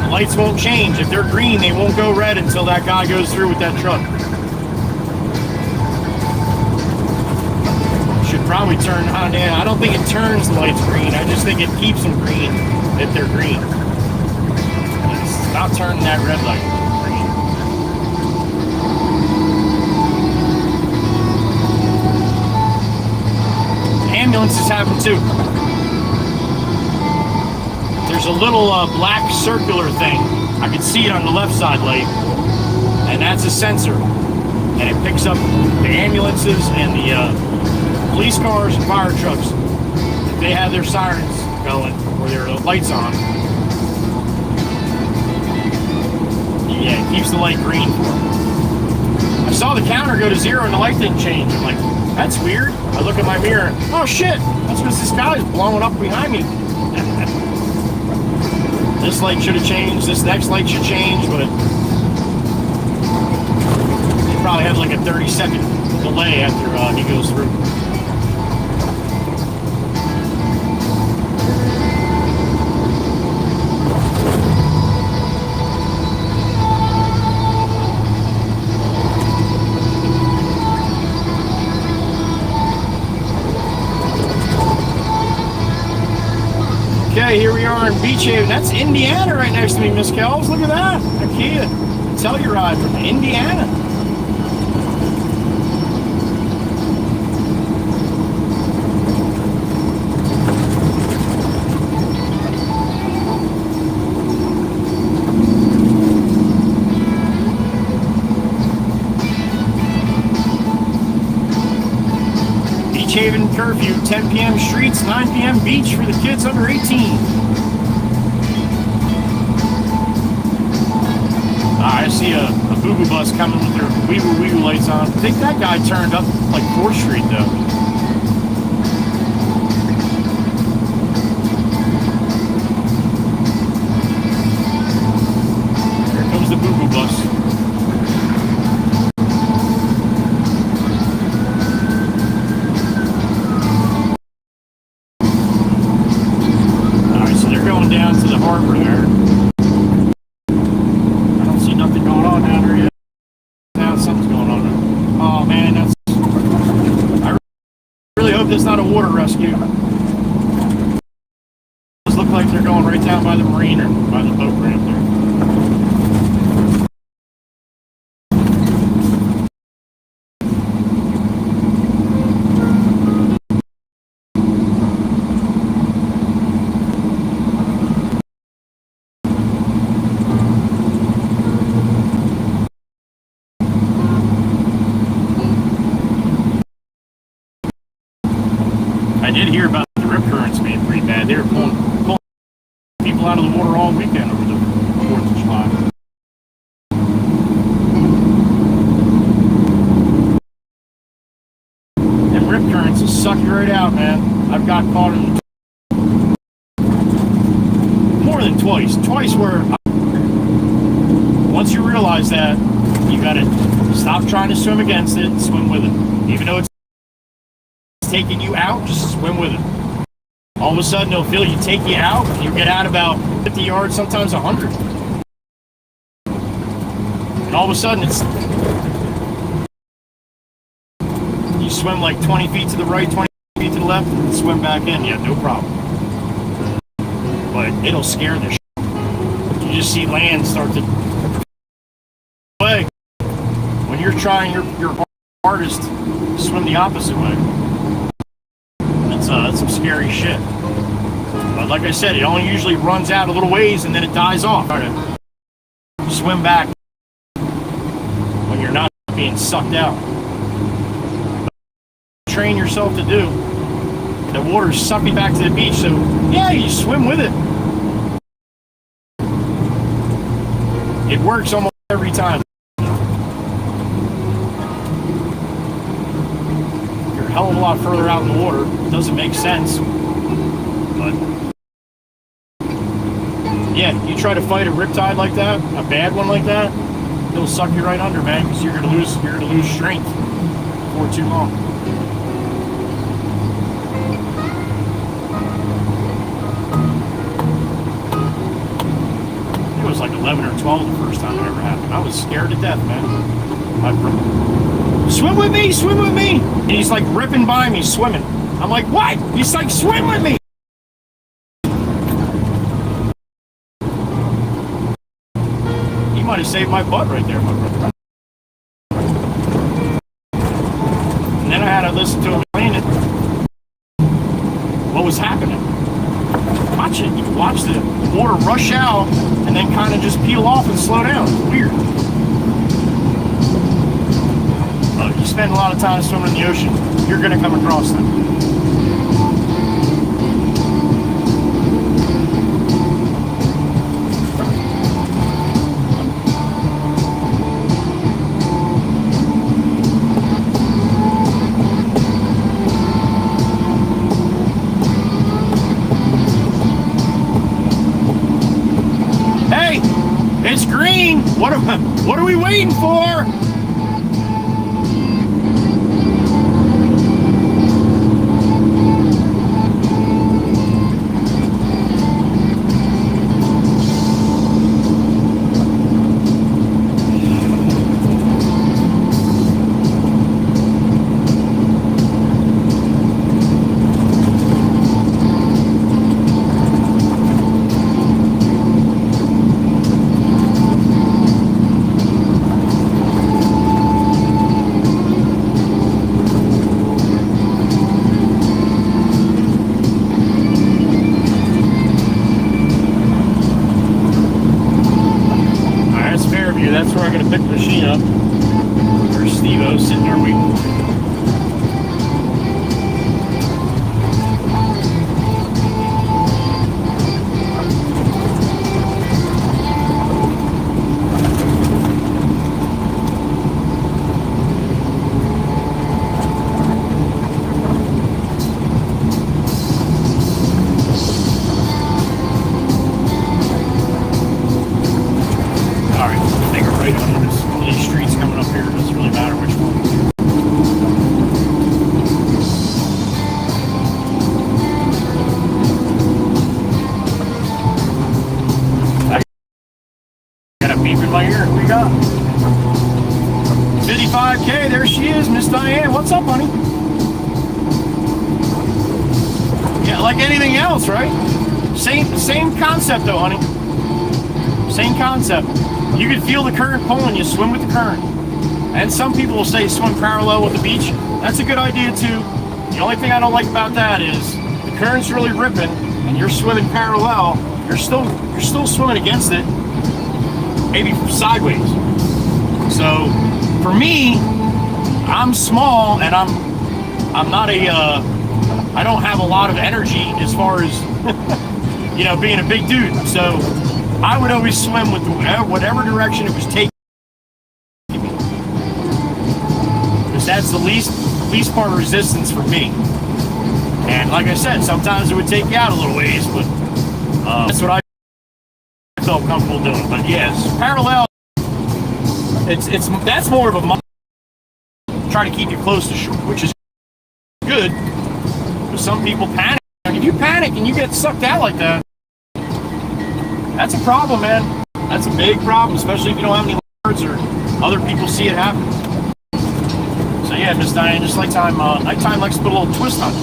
Speaker 3: The lights won't change. If they're green, they won't go red until that guy goes through with that truck. Should probably turn on. Yeah, I don't think it turns the lights green. I just think it keeps them green if they're green. It's not turning that red light. Ambulances have them too. There's a little black circular thing. I can see it on the left side light, and that's a sensor, and it picks up the ambulances and the police cars and fire trucks. If they have their sirens going or their lights on, yeah, it keeps the light green for them. I saw the counter go to 0 and the light didn't change. I'm like, that's weird. I look at my mirror. Oh shit! That's because this guy is blowing up behind me. This light should have changed. This next light should change, but it probably had like a 30-second delay after he goes through. Okay, here we are in Beach Haven. That's Indiana right next to me, Miss Kells. Look at that. A Kia Telluride from Indiana. Beach Haven curfew, 10 p.m. streets, 9 p.m. beach for the kids under 18. I see a boo-boo bus coming with their wee-woo lights on. I think that guy turned up like 4th Street though. Here comes the boo-boo bus. Down to the harbor there. I don't see nothing going on down there yet. Now something's going on there. Oh man, that's. I really hope that's not a water rescue. Those look like they're going right down by the marine or by the boat ramp there. I did hear about the rip currents being pretty bad. They were pulling people out of the water all weekend over the 4th of July. And rip currents will suck you right out, man. I've got caught in more than twice. Twice where once you realize that, you gotta stop trying to swim against it, swim with it. Even though it's taking you out, just swim with it. All of a sudden, they'll feel you take you out, and you get out about 50 yards, sometimes 100. And all of a sudden, you swim like 20 feet to the right, 20 feet to the left, and swim back in. Yeah, no problem. But it'll scare the shit. You just see land start to away when you're trying your hardest to swim the opposite way. That's some scary shit. But like I said, it only usually runs out a little ways and then it dies off. Try to swim back when you're not being sucked out. Train yourself to do. The water's sucking back to the beach, so yeah, you swim with it. It works almost every time. You're a hell of a lot further out in the water. It doesn't make sense. But yeah, you try to fight a riptide like that, a bad one like that, it'll suck you right under, man, because you're gonna lose strength before too long. It was like 11 or 12 the first time it ever happened. I was scared to death, man. Swim with me, swim with me. And he's like ripping by me, swimming. I'm like, what? He's like, swim with me. He might have saved my butt right there, my brother. And then I had to listen to him explain it. What was happening? Watch it. You can watch the water rush out and then kind of just peel off and slow down. It's weird. But you spend a lot of time swimming in the ocean, you're going to come across them. It's green. What are we waiting for? That's where I'm going to pick the machine up. There's Steve-O sitting there waiting. These streets coming up here, it doesn't really matter which one. I got a beep in my ear. What we got? 55K, there she is, Miss Diane. What's up, honey? Yeah, like anything else, right? Same concept though, honey. Same concept. You can feel the current pulling you, swim with the current. And some people will say swim parallel with the beach. That's a good idea too. The only thing I don't like about that is the current's really ripping and you're swimming parallel, you're still swimming against it, maybe sideways. So for me, I'm small and I'm not I don't have a lot of energy as far as you know, being a big dude. So I would always swim with whatever direction it was taking me, because that's the least part of resistance for me. And like I said, sometimes it would take you out a little ways, but that's what I felt comfortable doing. But yes, parallel, that's more of a try to keep you close to shore, which is good. But some people panic. If you panic and you get sucked out like that, that's a problem, man. That's a big problem, especially if you don't have any words or other people see it happen. So yeah, Miss Diane, just like nighttime likes to put a little twist on it.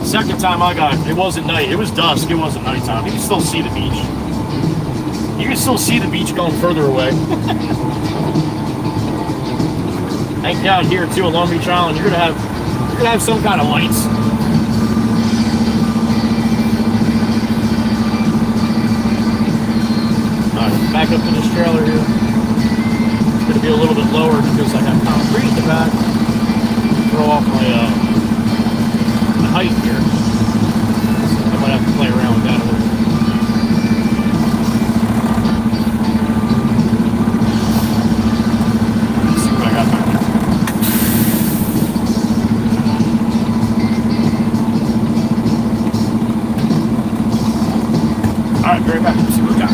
Speaker 3: Second time I got it wasn't night. It was dusk. It wasn't nighttime. You can still see the beach. You can still see the beach going further away. I think down here too, on Long Beach Island, you're gonna have some kind of lights. All right, back up to this trailer here. It's gonna be a little bit lower because I got concrete in the back. Throw off my height here. I might have to play around with that a little bit. Let's see what I got back there. Alright, be right back. Let's see what we got.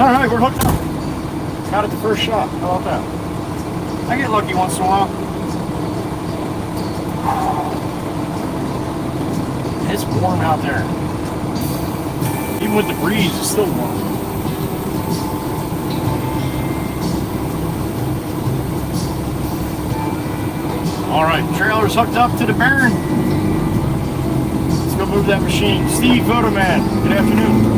Speaker 3: Alright, we're hooked up. Got it the first shot. How about that? I get lucky once in a while. It's warm out there. Even with the breeze, it's still warm. Alright, trailer's hooked up to the barn. Let's go move that machine. Steve, Photoman, good afternoon.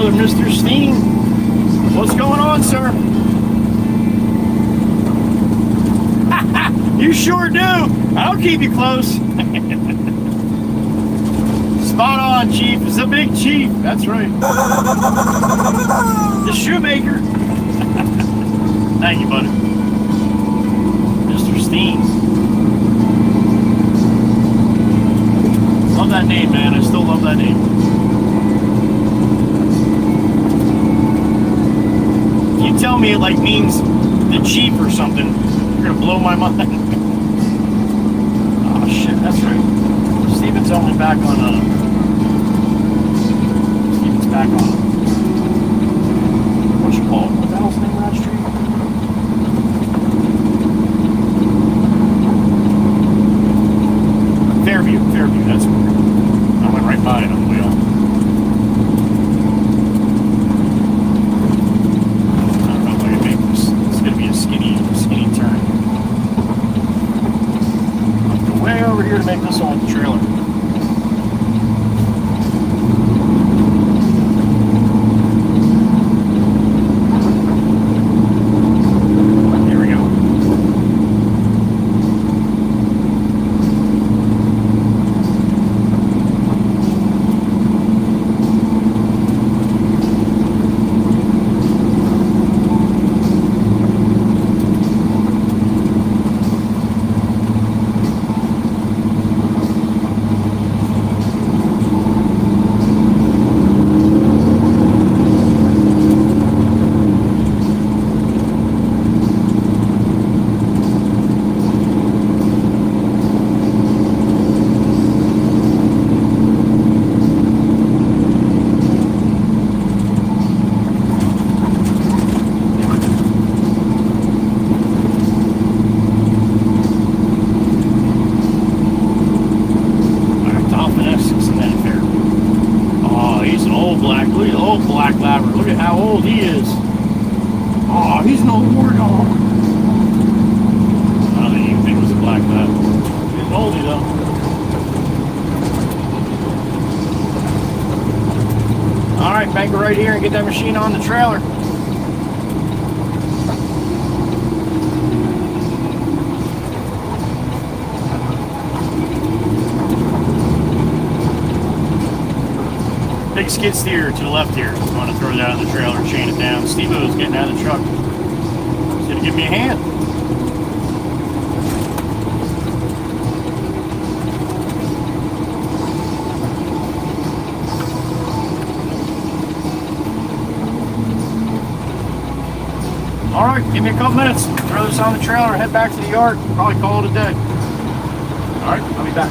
Speaker 3: brother, Mr. Steen. What's going on, sir? You sure do. I'll keep you close. Spot on, Chief. It's a big chief. That's right. The shoemaker. Thank you, buddy. Mr. Steen. Love that name, man. I still love that name. You tell me it like means the chief or something, you're gonna blow my mind. Oh shit, that's right. Steven's only back on Steven's back on what you call it? What the hell's the name of that street? Fairview, that's where I went right by it on the way on. I don't know if I can make this. It's gonna be a skinny turn. I'll go way over here to make this on the trailer. Here we go. Look at how old he is. Oh, he's an old war dog. I don't even think it was a black lab. He's an oldie though. Alright, bank it right here and get that machine on the trailer. Big skid steer to the left here. I'm going to throw that on the trailer and chain it down. Steve-O's getting out of the truck. He's going to give me a hand. All right, give me a couple minutes. Throw this on the trailer, head back to the yard. Probably call it a day. All right, I'll be back.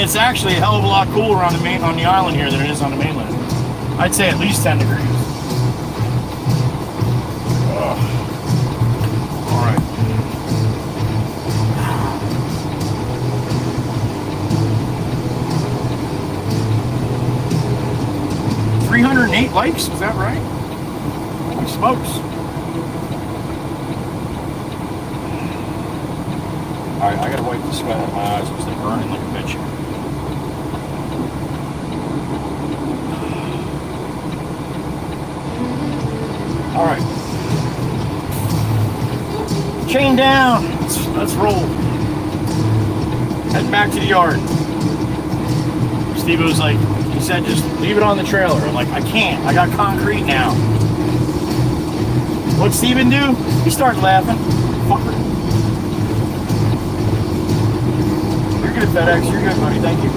Speaker 3: it's actually a hell of a lot cooler on the island here than it is on the mainland. I'd say at least 10 degrees. All right. 308 likes, is that right? Holy smokes. Alright, I gotta wipe the sweat out of my eyes because they're burning like a bitch. Alright. Chain down. Let's roll. Heading back to the yard. Steve was like, he said, just leave it on the trailer. I'm like, I can't. I got concrete now. What'd Steven do? He started laughing. Fucker. You're good, FedEx. You're good, buddy. Thank you.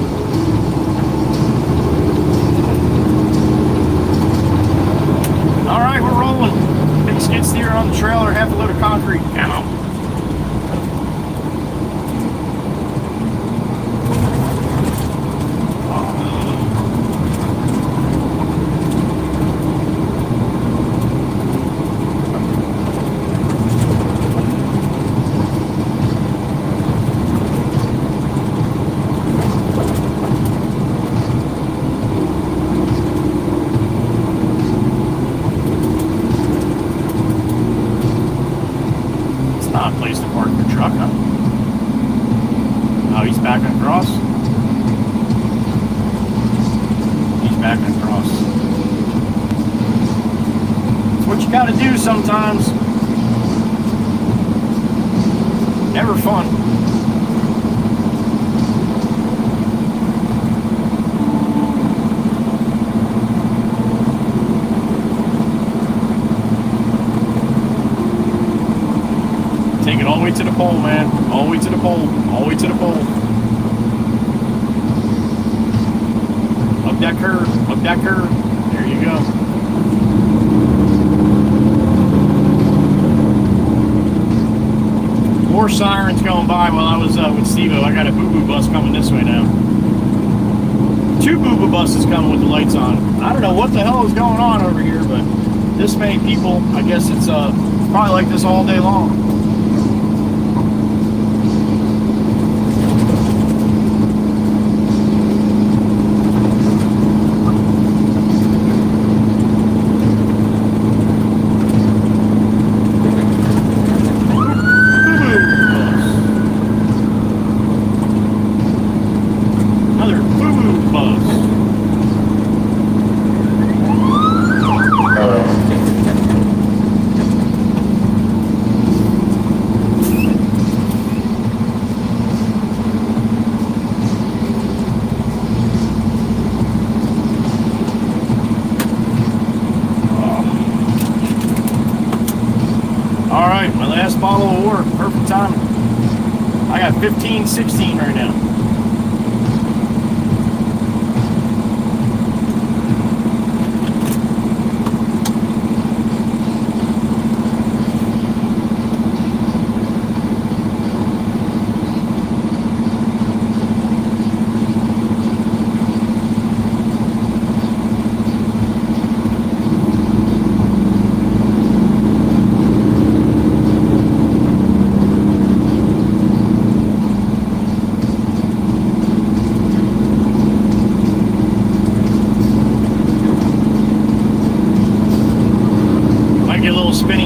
Speaker 3: All right, we're rolling. Big skid steer on the trailer, half a load of concrete. Ow. Sometimes never fun. Take it all the way to the pole, man. All the way to the pole. All the way to the pole. Up that curve. Up that curve. There you go. More sirens going by while I was with Steve-O. I got a boo-boo bus coming this way now. 2 boo-boo buses coming with the lights on. I don't know what the hell is going on over here, but this many people, I guess it's probably like this all day long. Bottle of water, perfect time. I got 15-16 right now.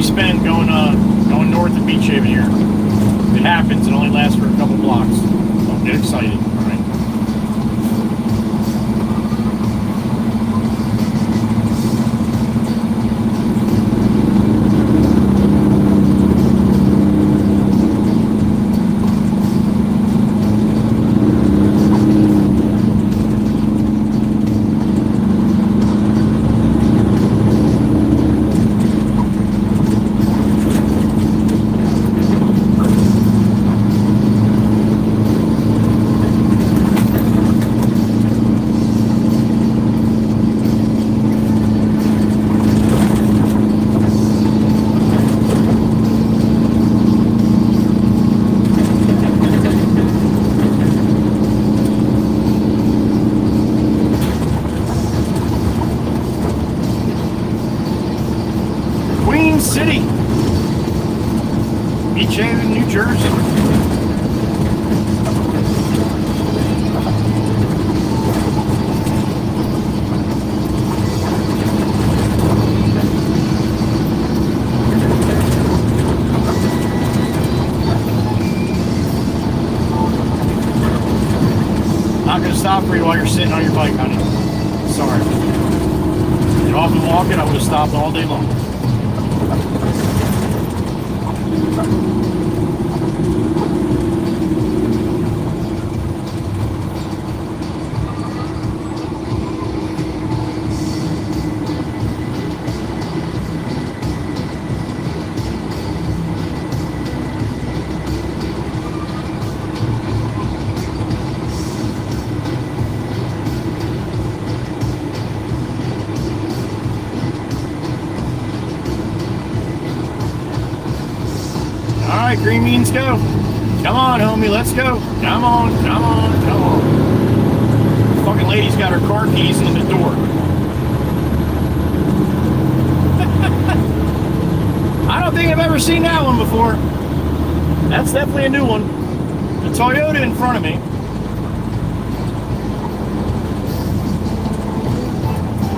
Speaker 3: Spin going north of Beach Haven here. If it happens, it only lasts for a couple blocks. Don't get excited, all right? City, Beach Haven, New Jersey. Not gonna stop for you while you're sitting on your bike, honey. Sorry. Get off and walk it, I would have stopped all day long. Alright, green means go. Come on, homie, let's go. Come on, come on, come on. Fucking lady's got her car keys in the door. I don't think I've ever seen that one before. That's definitely a new one. The Toyota in front of me.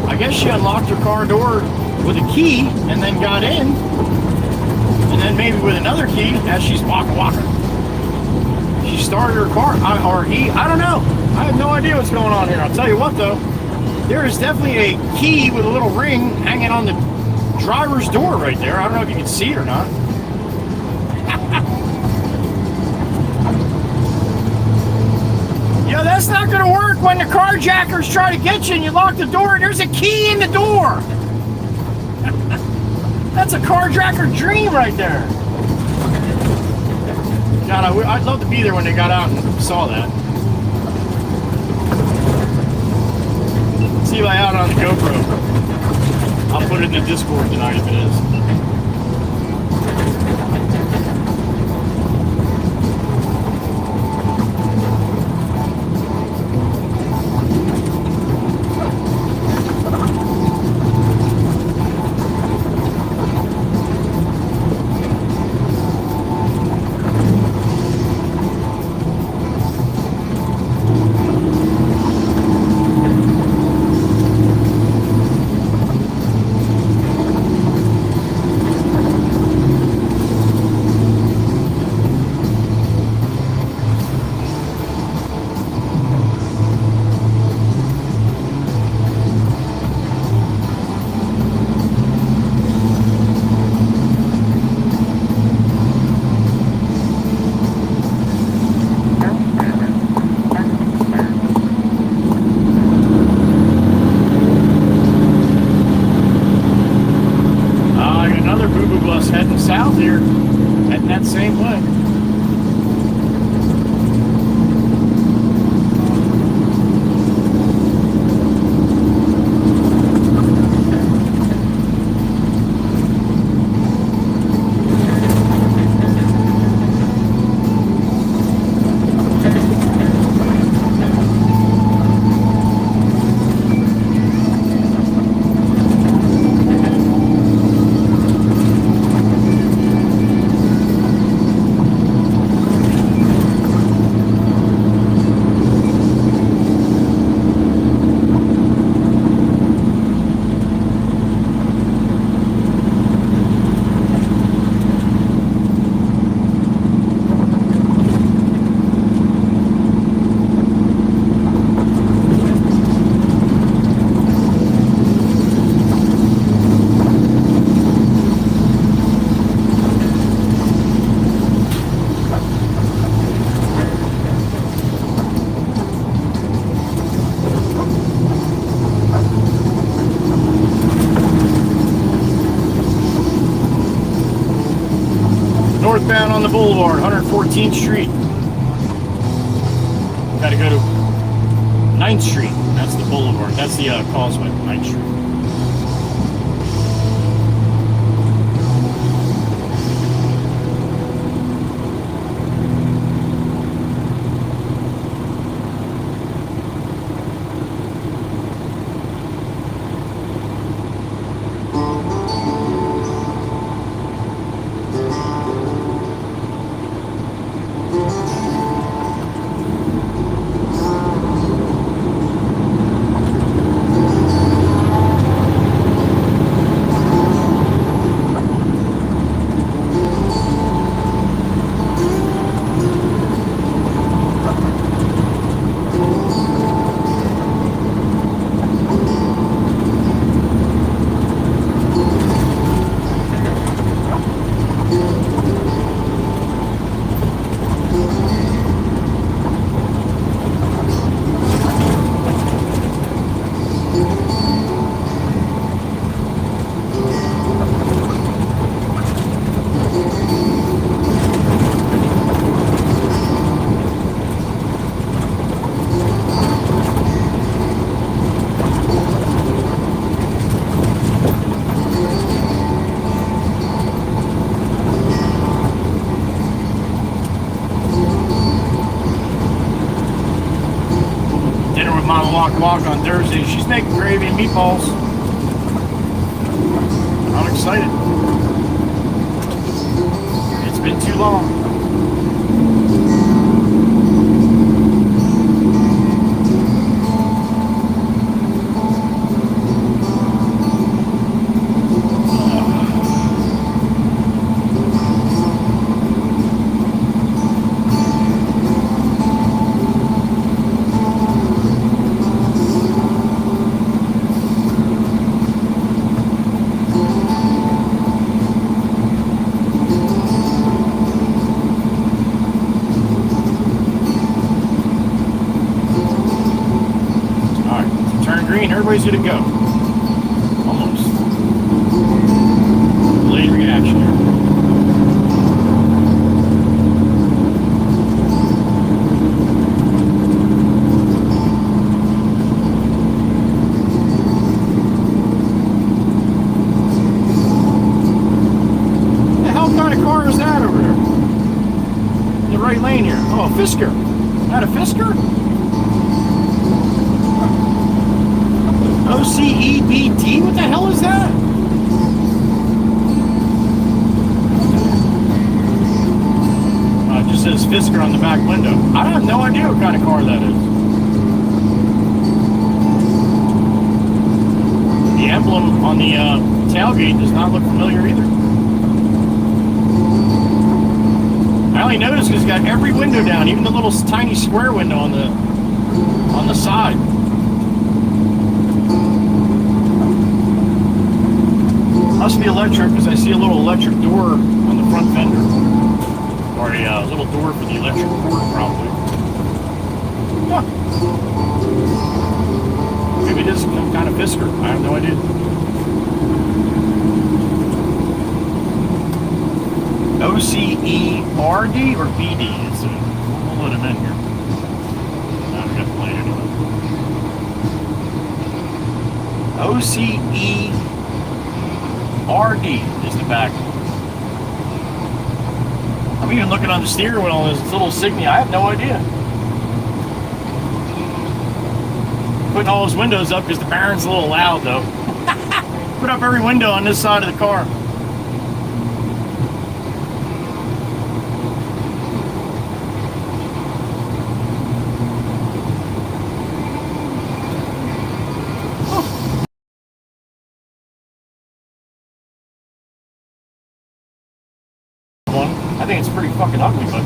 Speaker 3: I guess she unlocked her car door with a key and then got in. And then maybe with another key, as she's walking. She started her car, I don't know. I have no idea what's going on here. I'll tell you what though, there is definitely a key with a little ring hanging on the driver's door right there. I don't know if you can see it or not. Yo, that's not gonna work when the carjackers try to get you and you lock the door and there's a key in the door. That's a carjacker dream right there. God, I'd love to be there when they got out and saw that. See if I have it on the GoPro. I'll put it in the Discord tonight if it is. South here, heading that same way. Northbound on the boulevard, 114th Street. Got to go to 9th Street. That's the boulevard. That's the causeway, 9th Street. guac on Thursday. She's making gravy and meatballs. I'm excited. It's been too long. Everybody's good to go. Almost. Delayed reaction here. What the hell kind of car is that over there? In the right lane here. Oh, a Fisker. Is that a Fisker? OCEBT? What the hell is that? It just says Fisker on the back window. I have no idea what kind of car that is. The emblem on the tailgate does not look familiar either. I only noticed because it's got every window down, even the little tiny square window on the side. Must be electric because I see a little electric door on the front fender. Or a little door for the electric cord, probably. Huh. Maybe it is some kind of Fisker. I have no idea. OCERD or BD? We'll let him in here. Now we got the light anyway. OCERD is the back. I'm even looking on the steering wheel on this little Signia. I have no idea. Putting all those windows up because the Baron's a little loud though. Put up every window on this side of the car. I think it's pretty fucking ugly, but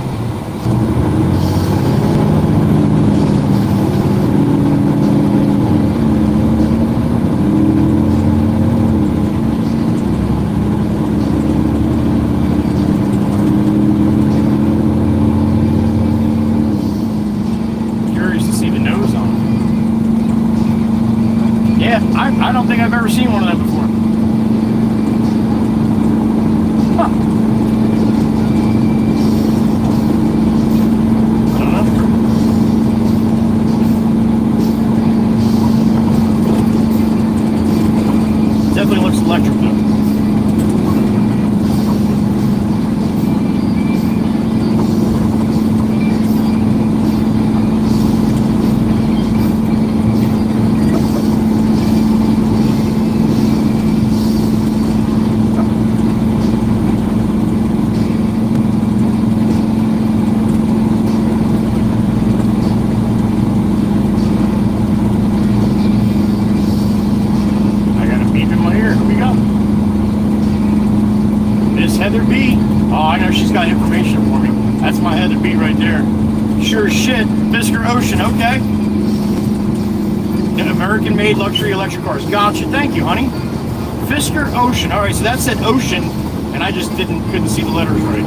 Speaker 3: curious to see the nose on it. Yeah, I don't think I've ever seen one of them before. Huh. Definitely looks electric though. Heather B. Oh, I know she's got information for me. That's my Heather B right there. Sure as shit. Fisker Ocean, okay. American-made luxury electric cars. Gotcha. Thank you, honey. Fisker Ocean. All right, so that said Ocean, and I just couldn't see the letters right.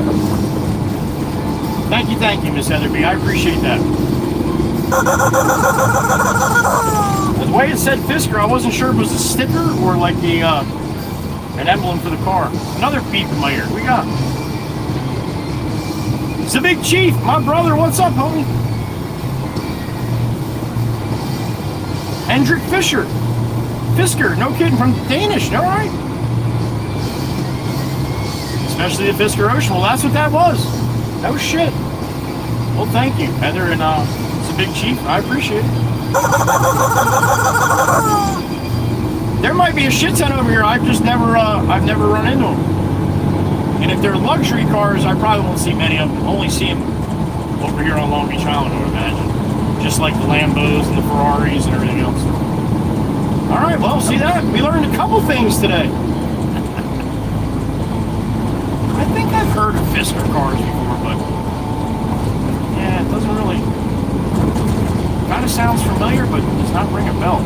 Speaker 3: Thank you, Miss Heather B. I appreciate that. The way it said Fisker, I wasn't sure if it was a sticker or like an emblem for the car. Another beep in my ear. We got it's the Big Chief, my brother. What's up, homie? Hendrik Fischer. Fisker, no kidding, from Danish, all right? Especially the Fisker Ocean. Well, that's what that was. No shit. Well, thank you, Heather, and it's the Big Chief. I appreciate it. There might be a shit ton over here. I've never run into them. And if they're luxury cars, I probably won't see many of them. Only see them over here on Long Beach Island, I would imagine. Just like the Lambos and the Ferraris and everything else. All right, well, see that? We learned a couple things today. I think I've heard of Fisker cars before, but yeah, it doesn't really. Kind of sounds familiar, but does not ring a bell.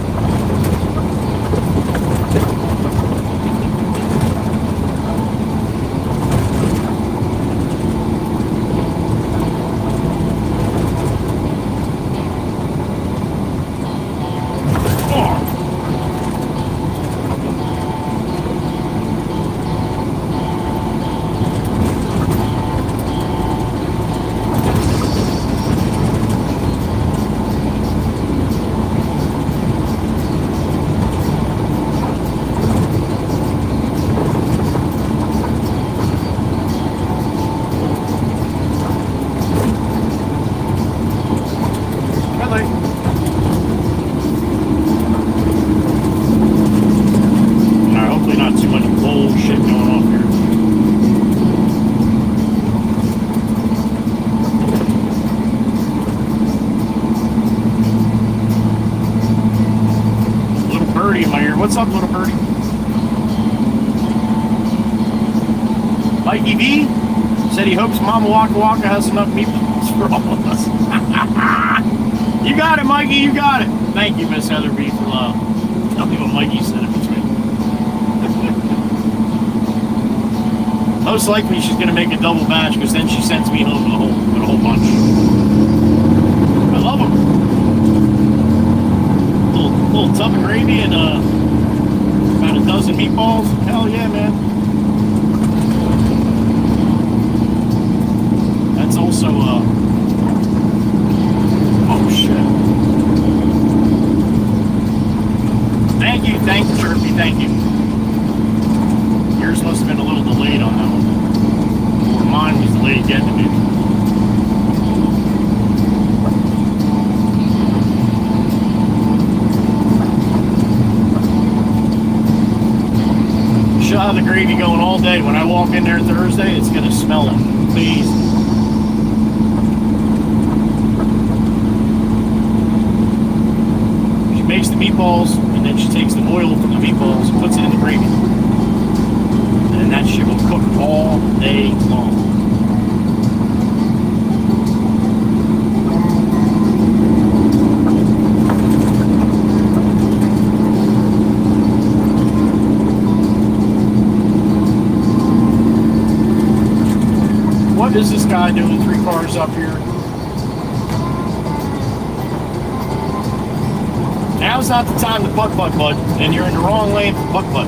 Speaker 3: What's up, little birdie? Mikey B said he hopes Mama Waka Waka has enough meatballs for all of us. You got it, Mikey, you got it. Thank you, Miss Heather B, for tell me what Mikey said in between. Most likely she's going to make a double batch because then she sends me home with a whole bunch. I love them. Little tub of gravy and about a dozen meatballs. Hell yeah, man. That's also oh shit. Thank you, Chirpy, thank you. Yours must have been a little delayed on that one. Or mine was delayed getting to me. She'll have the gravy going all day. When I walk in there Thursday, it's going to smell amazing. She makes the meatballs, and then she takes the oil from the meatballs and puts it in the gravy. And then that shit will cook all day long. What is this guy doing 3 cars up here? Now's not the time to putt, bud, and you're in the wrong lane for putt.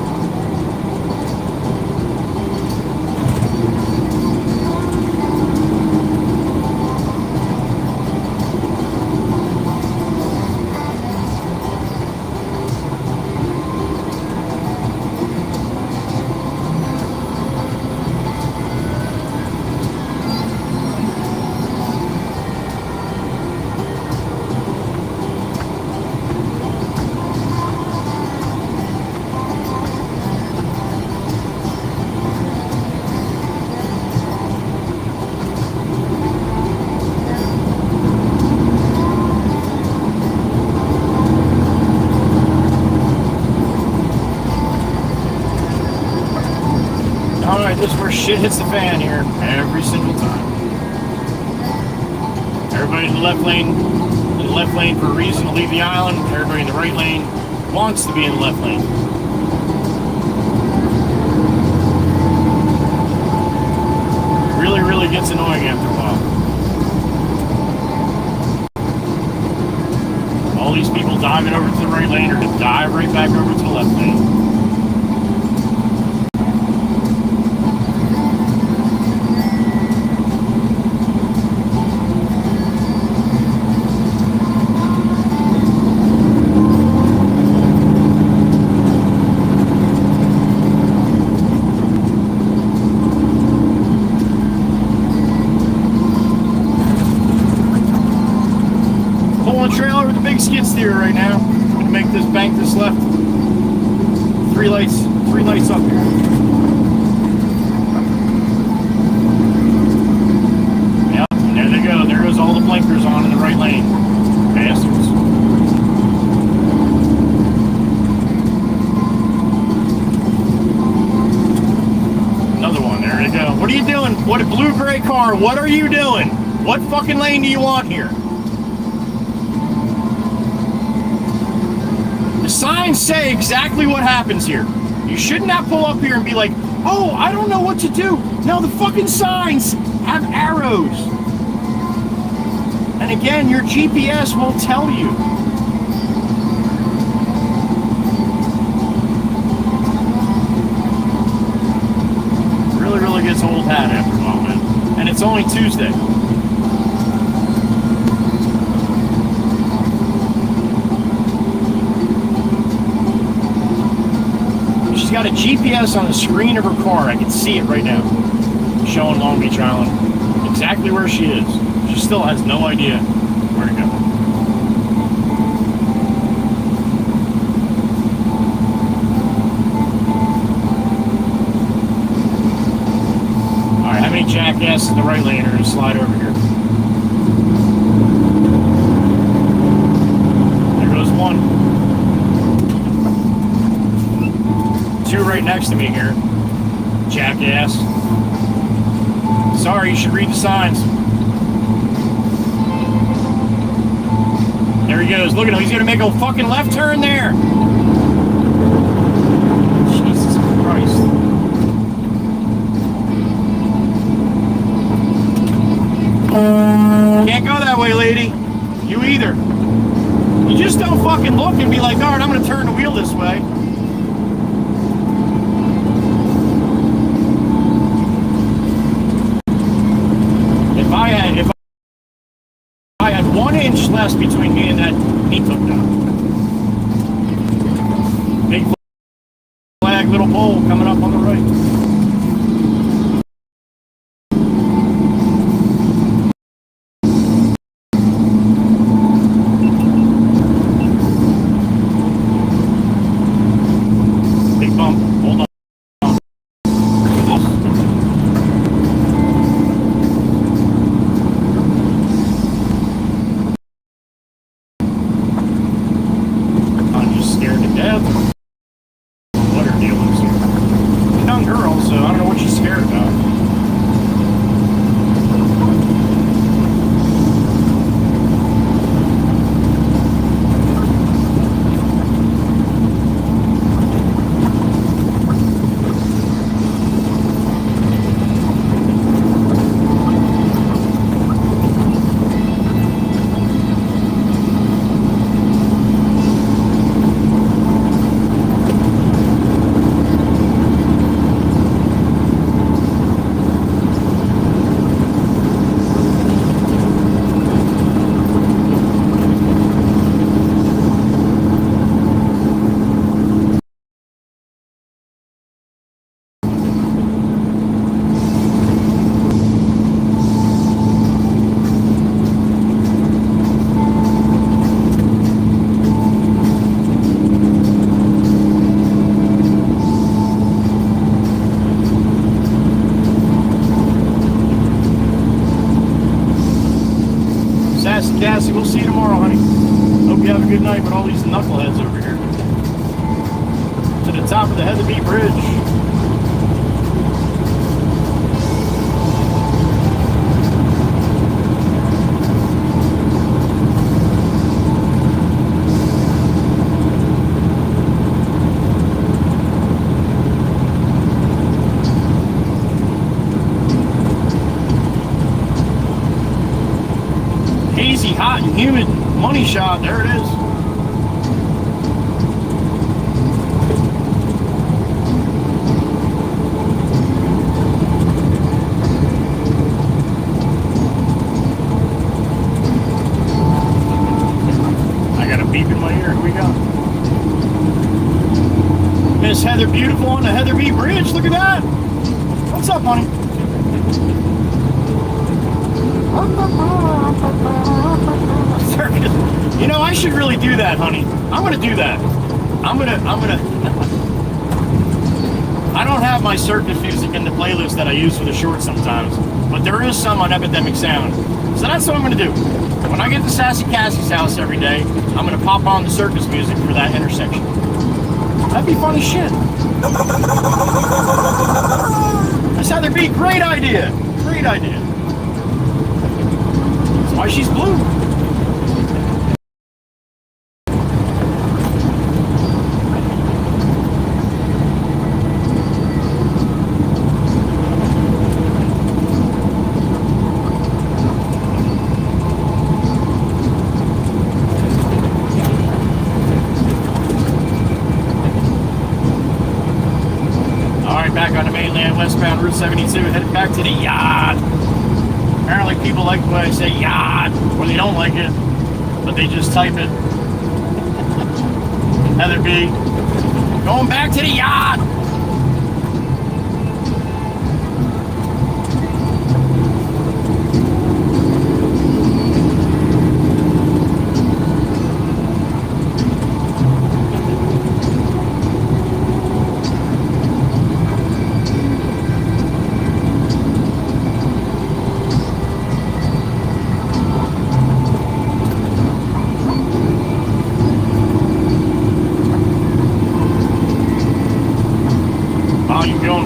Speaker 3: This is where shit hits the fan here every single time. Everybody in the left lane for a reason to leave the island. Everybody in the right lane wants to be in the left lane. Really, really gets annoying after a while. All these people diving over to the right lane or to dive right back over to the left lane. Skid steer. here right now. I'm gonna make this bank this left. Three lights up here. Yep, and there they go. There goes all the blinkers on in the right lane. Bastards. Another one, there they go. What are you doing? What a blue-gray car, what are you doing? What fucking lane do you want here? The signs say exactly what happens here. You should not pull up here and be like, oh, I don't know what to do. No, the fucking signs have arrows. And again, your GPS will tell you. Really gets old hat after a while, man. And it's only Tuesday. She's got a GPS on the screen of her car. I can see it right now. Showing Long Beach Island. Exactly where she is. She still has no idea where to go. Alright, how many jackasses in the right lane are going to slide over here? There goes one. Two right next to me here. Jackass. Sorry, you should read the signs. There he goes. Look at him. He's going to make a fucking left turn there. Jesus Christ. Can't go that way, lady. You either. You just don't fucking look and be like, all right, I'm going to turn the wheel this way. If I had 1 inch less between me and that, he took down. Big flag, little pole coming up on the right. Cassie, we'll see you tomorrow, honey. Hope you have a good night with all these knuckleheads over here. To the top of the Heatherby Bridge. Hazy, hot, and humid money shot. There it is. I got a beep in my ear. Who we got? Miss Heather Beautiful on the Heatherby Bridge. Look at that. What's up, honey? Circus. You know, I should really do that, honey. I'm gonna do that. I'm gonna. I don't have my circus music in the playlist that I use for the shorts sometimes, but there is some on Epidemic Sound. So that's what I'm gonna do. When I get to Sassy Cassie's house every day, I'm gonna pop on the circus music for that intersection. That'd be funny shit. That's how there'd be. Great idea. Great idea. That's why she's blue. Westbound Route 72, headed back to the yard. Apparently people like the way I say yard, or they don't like it, but they just type it. Heather B, going back to the yard.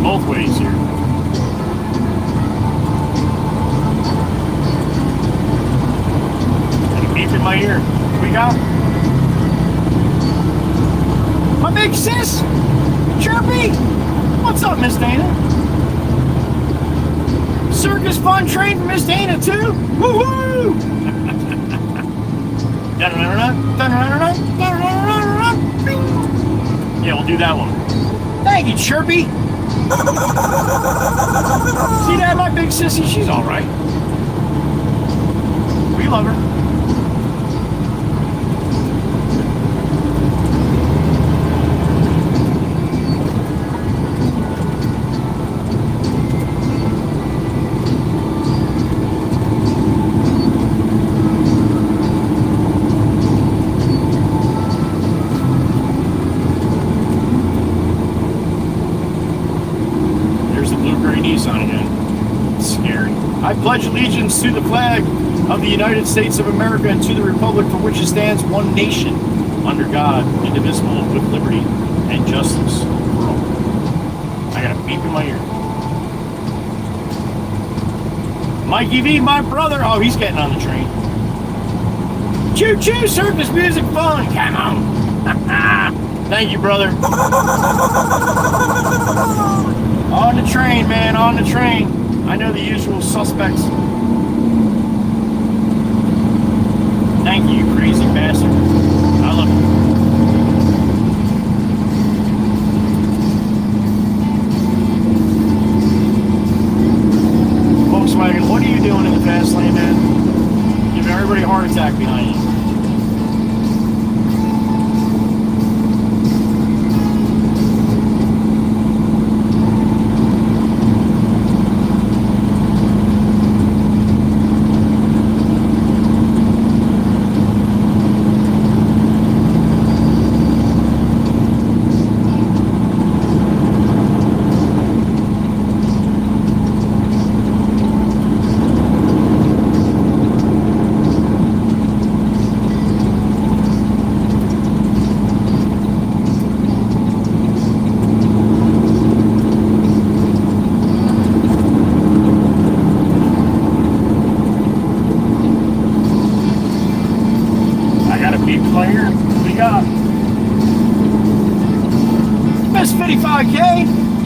Speaker 3: Both ways here. Got a beep in my ear. What we got? My big sis! Chirpy! What's up, Miss Dana? Circus fun train for Miss Dana, too? Woo-hoo! Yeah, we'll do that one. Thank you, Chirpy! See that, my big sissy? She's all right. We love her. I pledge allegiance to the flag of the United States of America and to the republic for which it stands, one nation, under God, indivisible, with liberty and justice for all. I got a beep in my ear. Mikey V, my brother. Oh, he's getting on the train. Choo-choo, circus music fun. Come on. Thank you, brother. On the train, man, on the train. I know the usual suspects. Thank you, you crazy bastard. I love you. Volkswagen, what are you doing in the fast lane, man? Giving everybody a heart attack behind you.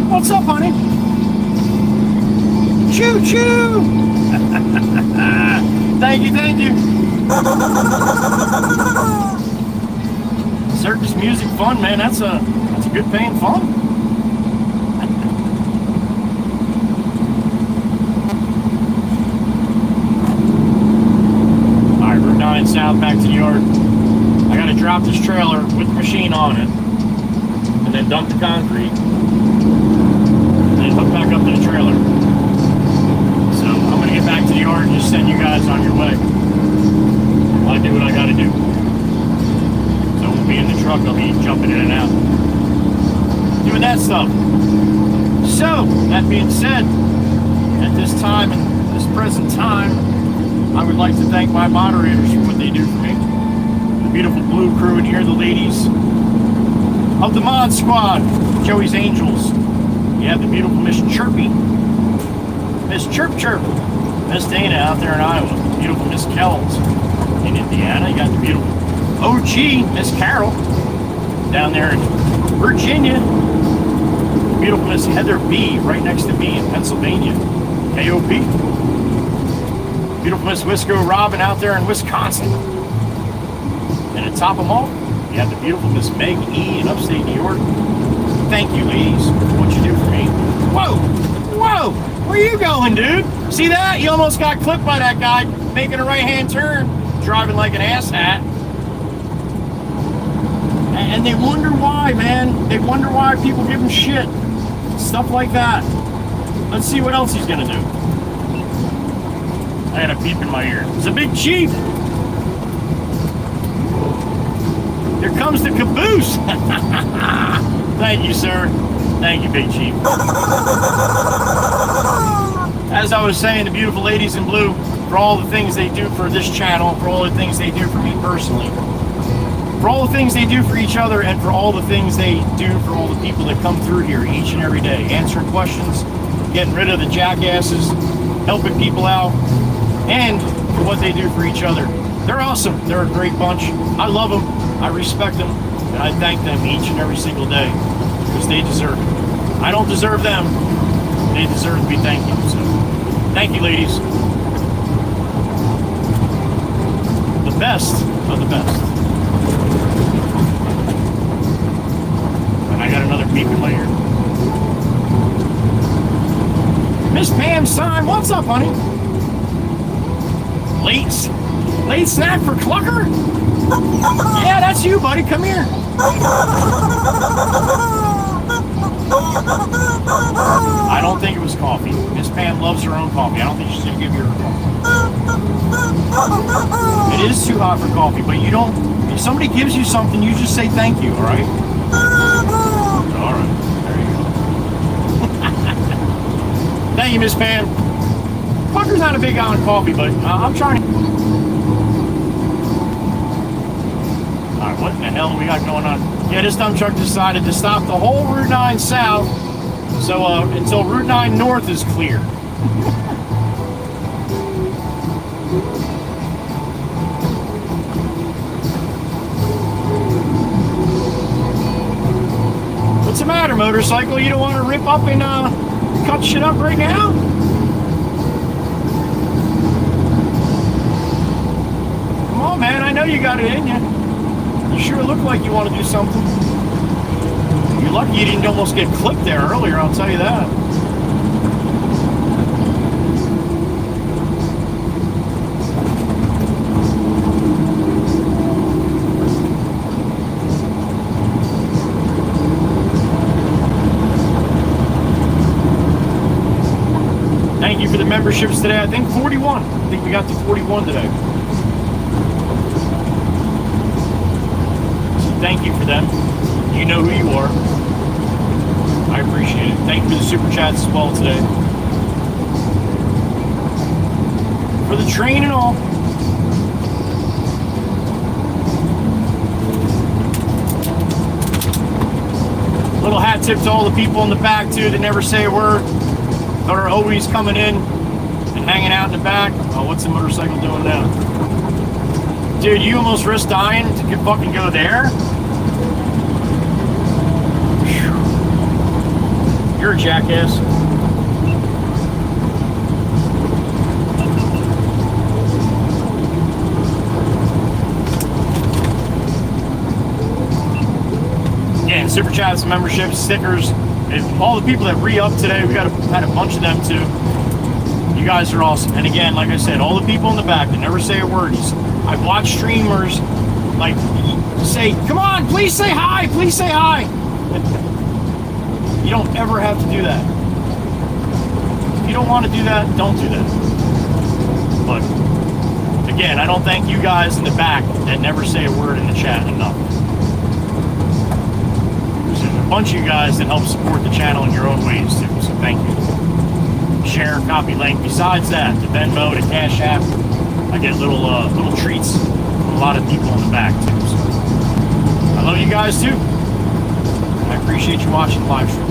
Speaker 3: What's up, honey? Choo choo! Thank you, thank you. Circus music fun, man. That's a good paying fun. All right, Route 9 south back to the yard. I got to drop this trailer with the machine on it, and then dump the concrete. Hook back up to the trailer. So I'm going to get back to the yard and just send you guys in and out. Doing that stuff. So, that being said, at this time, in this present time, I would like to thank my moderators for what they do for me. The beautiful blue crew in here, the ladies of the Mod Squad, Joey's Angels. You have the beautiful Miss Chirpy, Miss Chirp Chirp, Miss Dana out there in Iowa, beautiful Miss Kells in Indiana. You got the beautiful OG Miss Carol down there in Virginia. Beautiful Miss Heather B right next to me in Pennsylvania, KOP. Beautiful Miss Wisco Robin out there in Wisconsin. And at top of them all, you have the beautiful Miss Meg E in upstate New York. Thank you, ladies, for what you do for me. Whoa! Whoa! Where you going, dude? See that? You almost got clipped by that guy making a right-hand turn, driving like an asshat. And they wonder why, man. They wonder why people give him shit. Stuff like that. Let's see what else he's gonna do. I got a beep in my ear. It's a big chief. Here comes the caboose. Thank you, sir. Thank you, Big Chief. As I was saying, the beautiful ladies in blue, for all the things they do for this channel, for all the things they do for me personally, for all the things they do for each other, and for all the things they do for all the people that come through here each and every day, answering questions, getting rid of the jackasses, helping people out, and for what they do for each other. They're awesome. They're a great bunch. I love them. I respect them. And I thank them each and every single day because they deserve it. I don't deserve them. They deserve to be thanked. So, thank you, ladies. The best of the best. And I got another beep in my ear. Miss Pam's time. What's up, honey? Late snack for Clucker? Yeah, that's you, buddy. Come here. I don't think it was coffee. Miss Pam loves her own coffee. I don't think she's going to give you her coffee. It is too hot for coffee, but you don't... If somebody gives you something, you just say thank you, all right? All right. There you go. Thank you, Miss Pam. Clucker's not a big guy on coffee, but I'm trying to... Alright, what in the hell we got going on? Yeah, this dump truck decided to stop the whole Route 9 south, so until Route 9 north is clear. What's the matter, motorcycle? You don't want to rip up and cut shit up right now? Come on, man, I know you got it in you. You sure look like you want to do something. You're lucky you didn't almost get clipped there earlier, I'll tell you that. Thank you for the memberships today. I think 41. I think we got to 41 today. Thank you for them. You know who you are. I appreciate it. Thank you for the super chats as well today. For the train and all. Little hat tip to all the people in the back too that never say a word, that are always coming in and hanging out in the back. Oh, what's the motorcycle doing now? Dude, you almost risked dying to fucking go there? You're a jackass. Yeah, and super chats, memberships, stickers, and all the people that re-up today, we had a bunch of them too. You guys are awesome. And again, like I said, all the people in the back that never say a word. I've watched streamers like say, come on, please say hi, please say hi. You don't ever have to do that. If you don't want to do that, don't do that. But again, I don't thank you guys in the back that never say a word in the chat enough. bunch of you guys that help support the channel in your own ways too, so thank you. Share, copy link. Besides that, the Venmo, the Cash App, I get little treats from a lot of people in the back too. So I love you guys too. I appreciate you watching the live stream.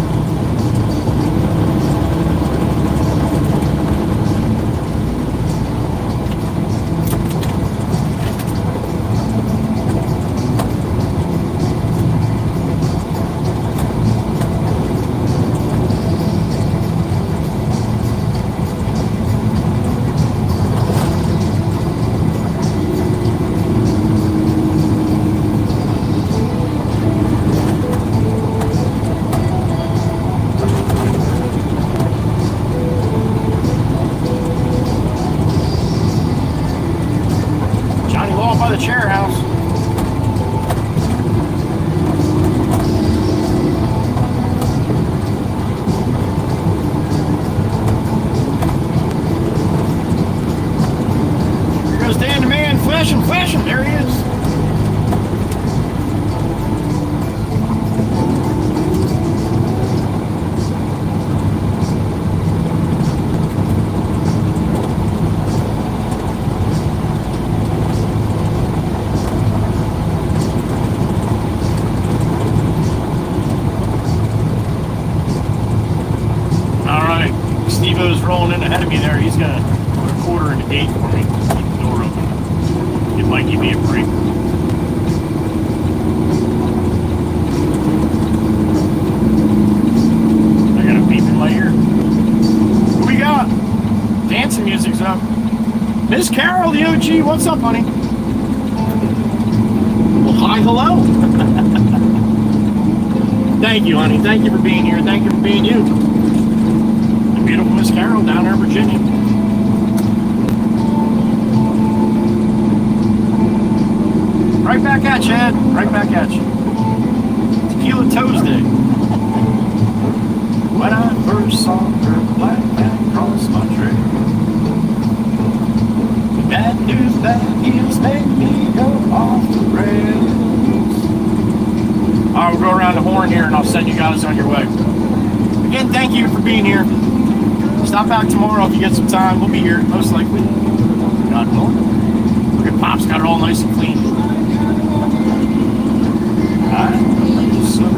Speaker 3: Chair house. Here goes Dan the man, flashing. There he is. Rolling in ahead of me there. He's gonna put a quarter in the gate for me. Keep the door open. It might give me a break. I got a beep in my ear. Who we got? Dancing music's up. Miss Carol, the OG. What's up, honey? Well, hi, hello. Thank you, honey. Thank you for being here. Thank you for being you. Beautiful Miss Carol down there in Virginia. Right back at you, Ed. Right back at you. Tequila Tuesday. When I first saw her black cat cross my trail, bad news, bad heels make me go off the rails. Alright, we'll go around the horn here and I'll send you guys on your way. Again, thank you for being here. Stop back tomorrow if you get some time. We'll be here, most likely. God willing. Look at Pop's got it all nice and clean. I love you so.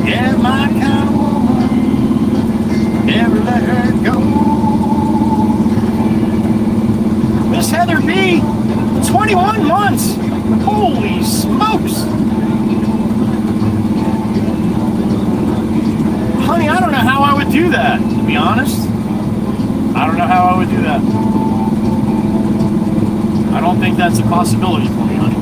Speaker 3: Yeah, my kind of woman. Never let her go. Miss Heather B. 21 months. Holy smokes. Honey, I don't know how I would do that, to be honest. I don't know how I would do that. I don't think that's a possibility for me, honey.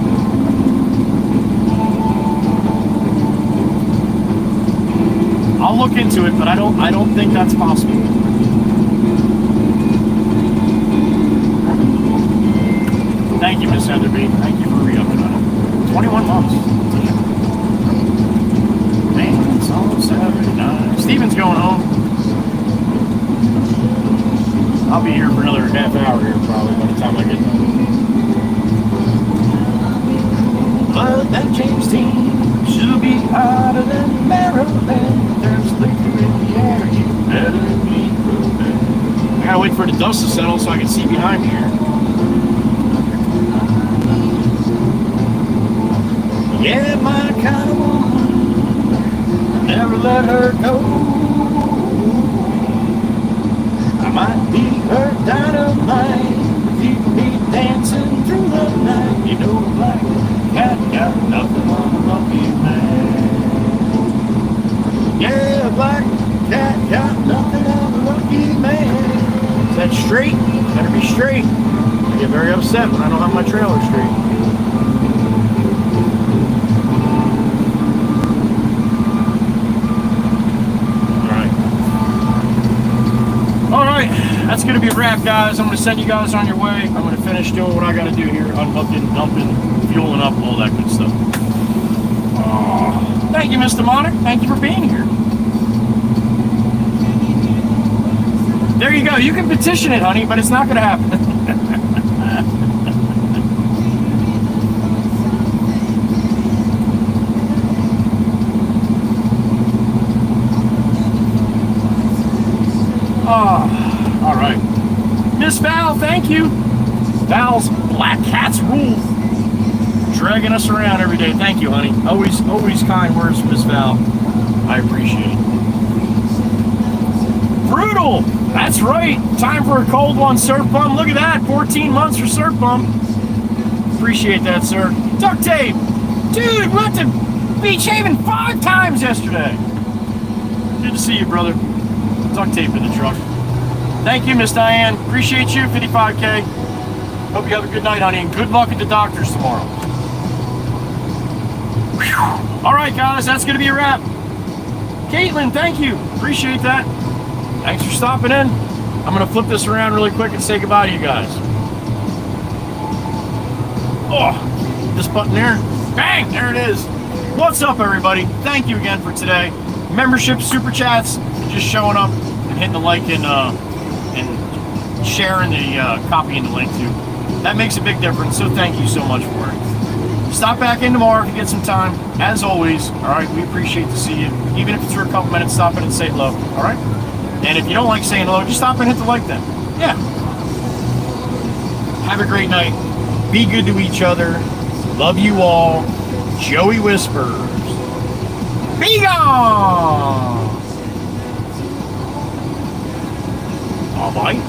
Speaker 3: I'll look into it, but I don't think that's possible. Thank you, Miss Heather B. Thank you for re-upping on it. 21 months. Man, it's all Saturday night. Steven's going home. I'll be here for another half hour here probably by the time I get done. But that James team should be hotter than Maryland. There's liquor in the air, you better be prepared. I gotta wait for the dust to settle so I can see behind me here. Yeah, my kind of woman. Never let her go. I might be her dynamite, keep me dancing through the night. You know, black cat got nothing on a lucky man. Yeah, black cat got nothing on a lucky man. Is that straight? Better be straight. I get very upset when I don't have my trailer straight. Alright, that's going to be a wrap, guys. I'm going to send you guys on your way. I'm going to finish doing what I got to do here. Unhooking, dumping, fueling up, all that good stuff. Oh, thank you, Mr. Monarch. Thank you for being here. There you go. You can petition it, honey, but it's not going to happen. Oh, all right. Miss Val, thank you. Val's Black Cats rule. Dragging us around every day. Thank you, honey. Always kind words from Miss Val. I appreciate it. Brutal. That's right. Time for a cold one, Surf Bum. Look at that. 14 months for Surf Bum. Appreciate that, sir. Duct tape. Dude, we went to Beach Haven 5 times yesterday. Good to see you, brother. Duct tape in the truck. Thank you, Miss Diane. Appreciate you, 55K. Hope you have a good night, honey, and good luck at the doctors tomorrow. Whew. All right, guys, that's going to be a wrap. Caitlin, thank you. Appreciate that. Thanks for stopping in. I'm going to flip this around really quick and say goodbye to you guys. Oh, this button there. Bang, there it is. What's up, everybody? Thank you again for today. Membership, super chats, just showing up and hitting the like and sharing the copying the link too. That makes a big difference, so thank you so much for it. Stop back in tomorrow if you get some time. As always, all right, we appreciate to see you. Even if it's for a couple minutes, stop in and say hello, all right? And if you don't like saying hello, just stop and hit the like then. Yeah. Have a great night. Be good to each other. Love you all. Joey whispers. Be gone! Bye-bye.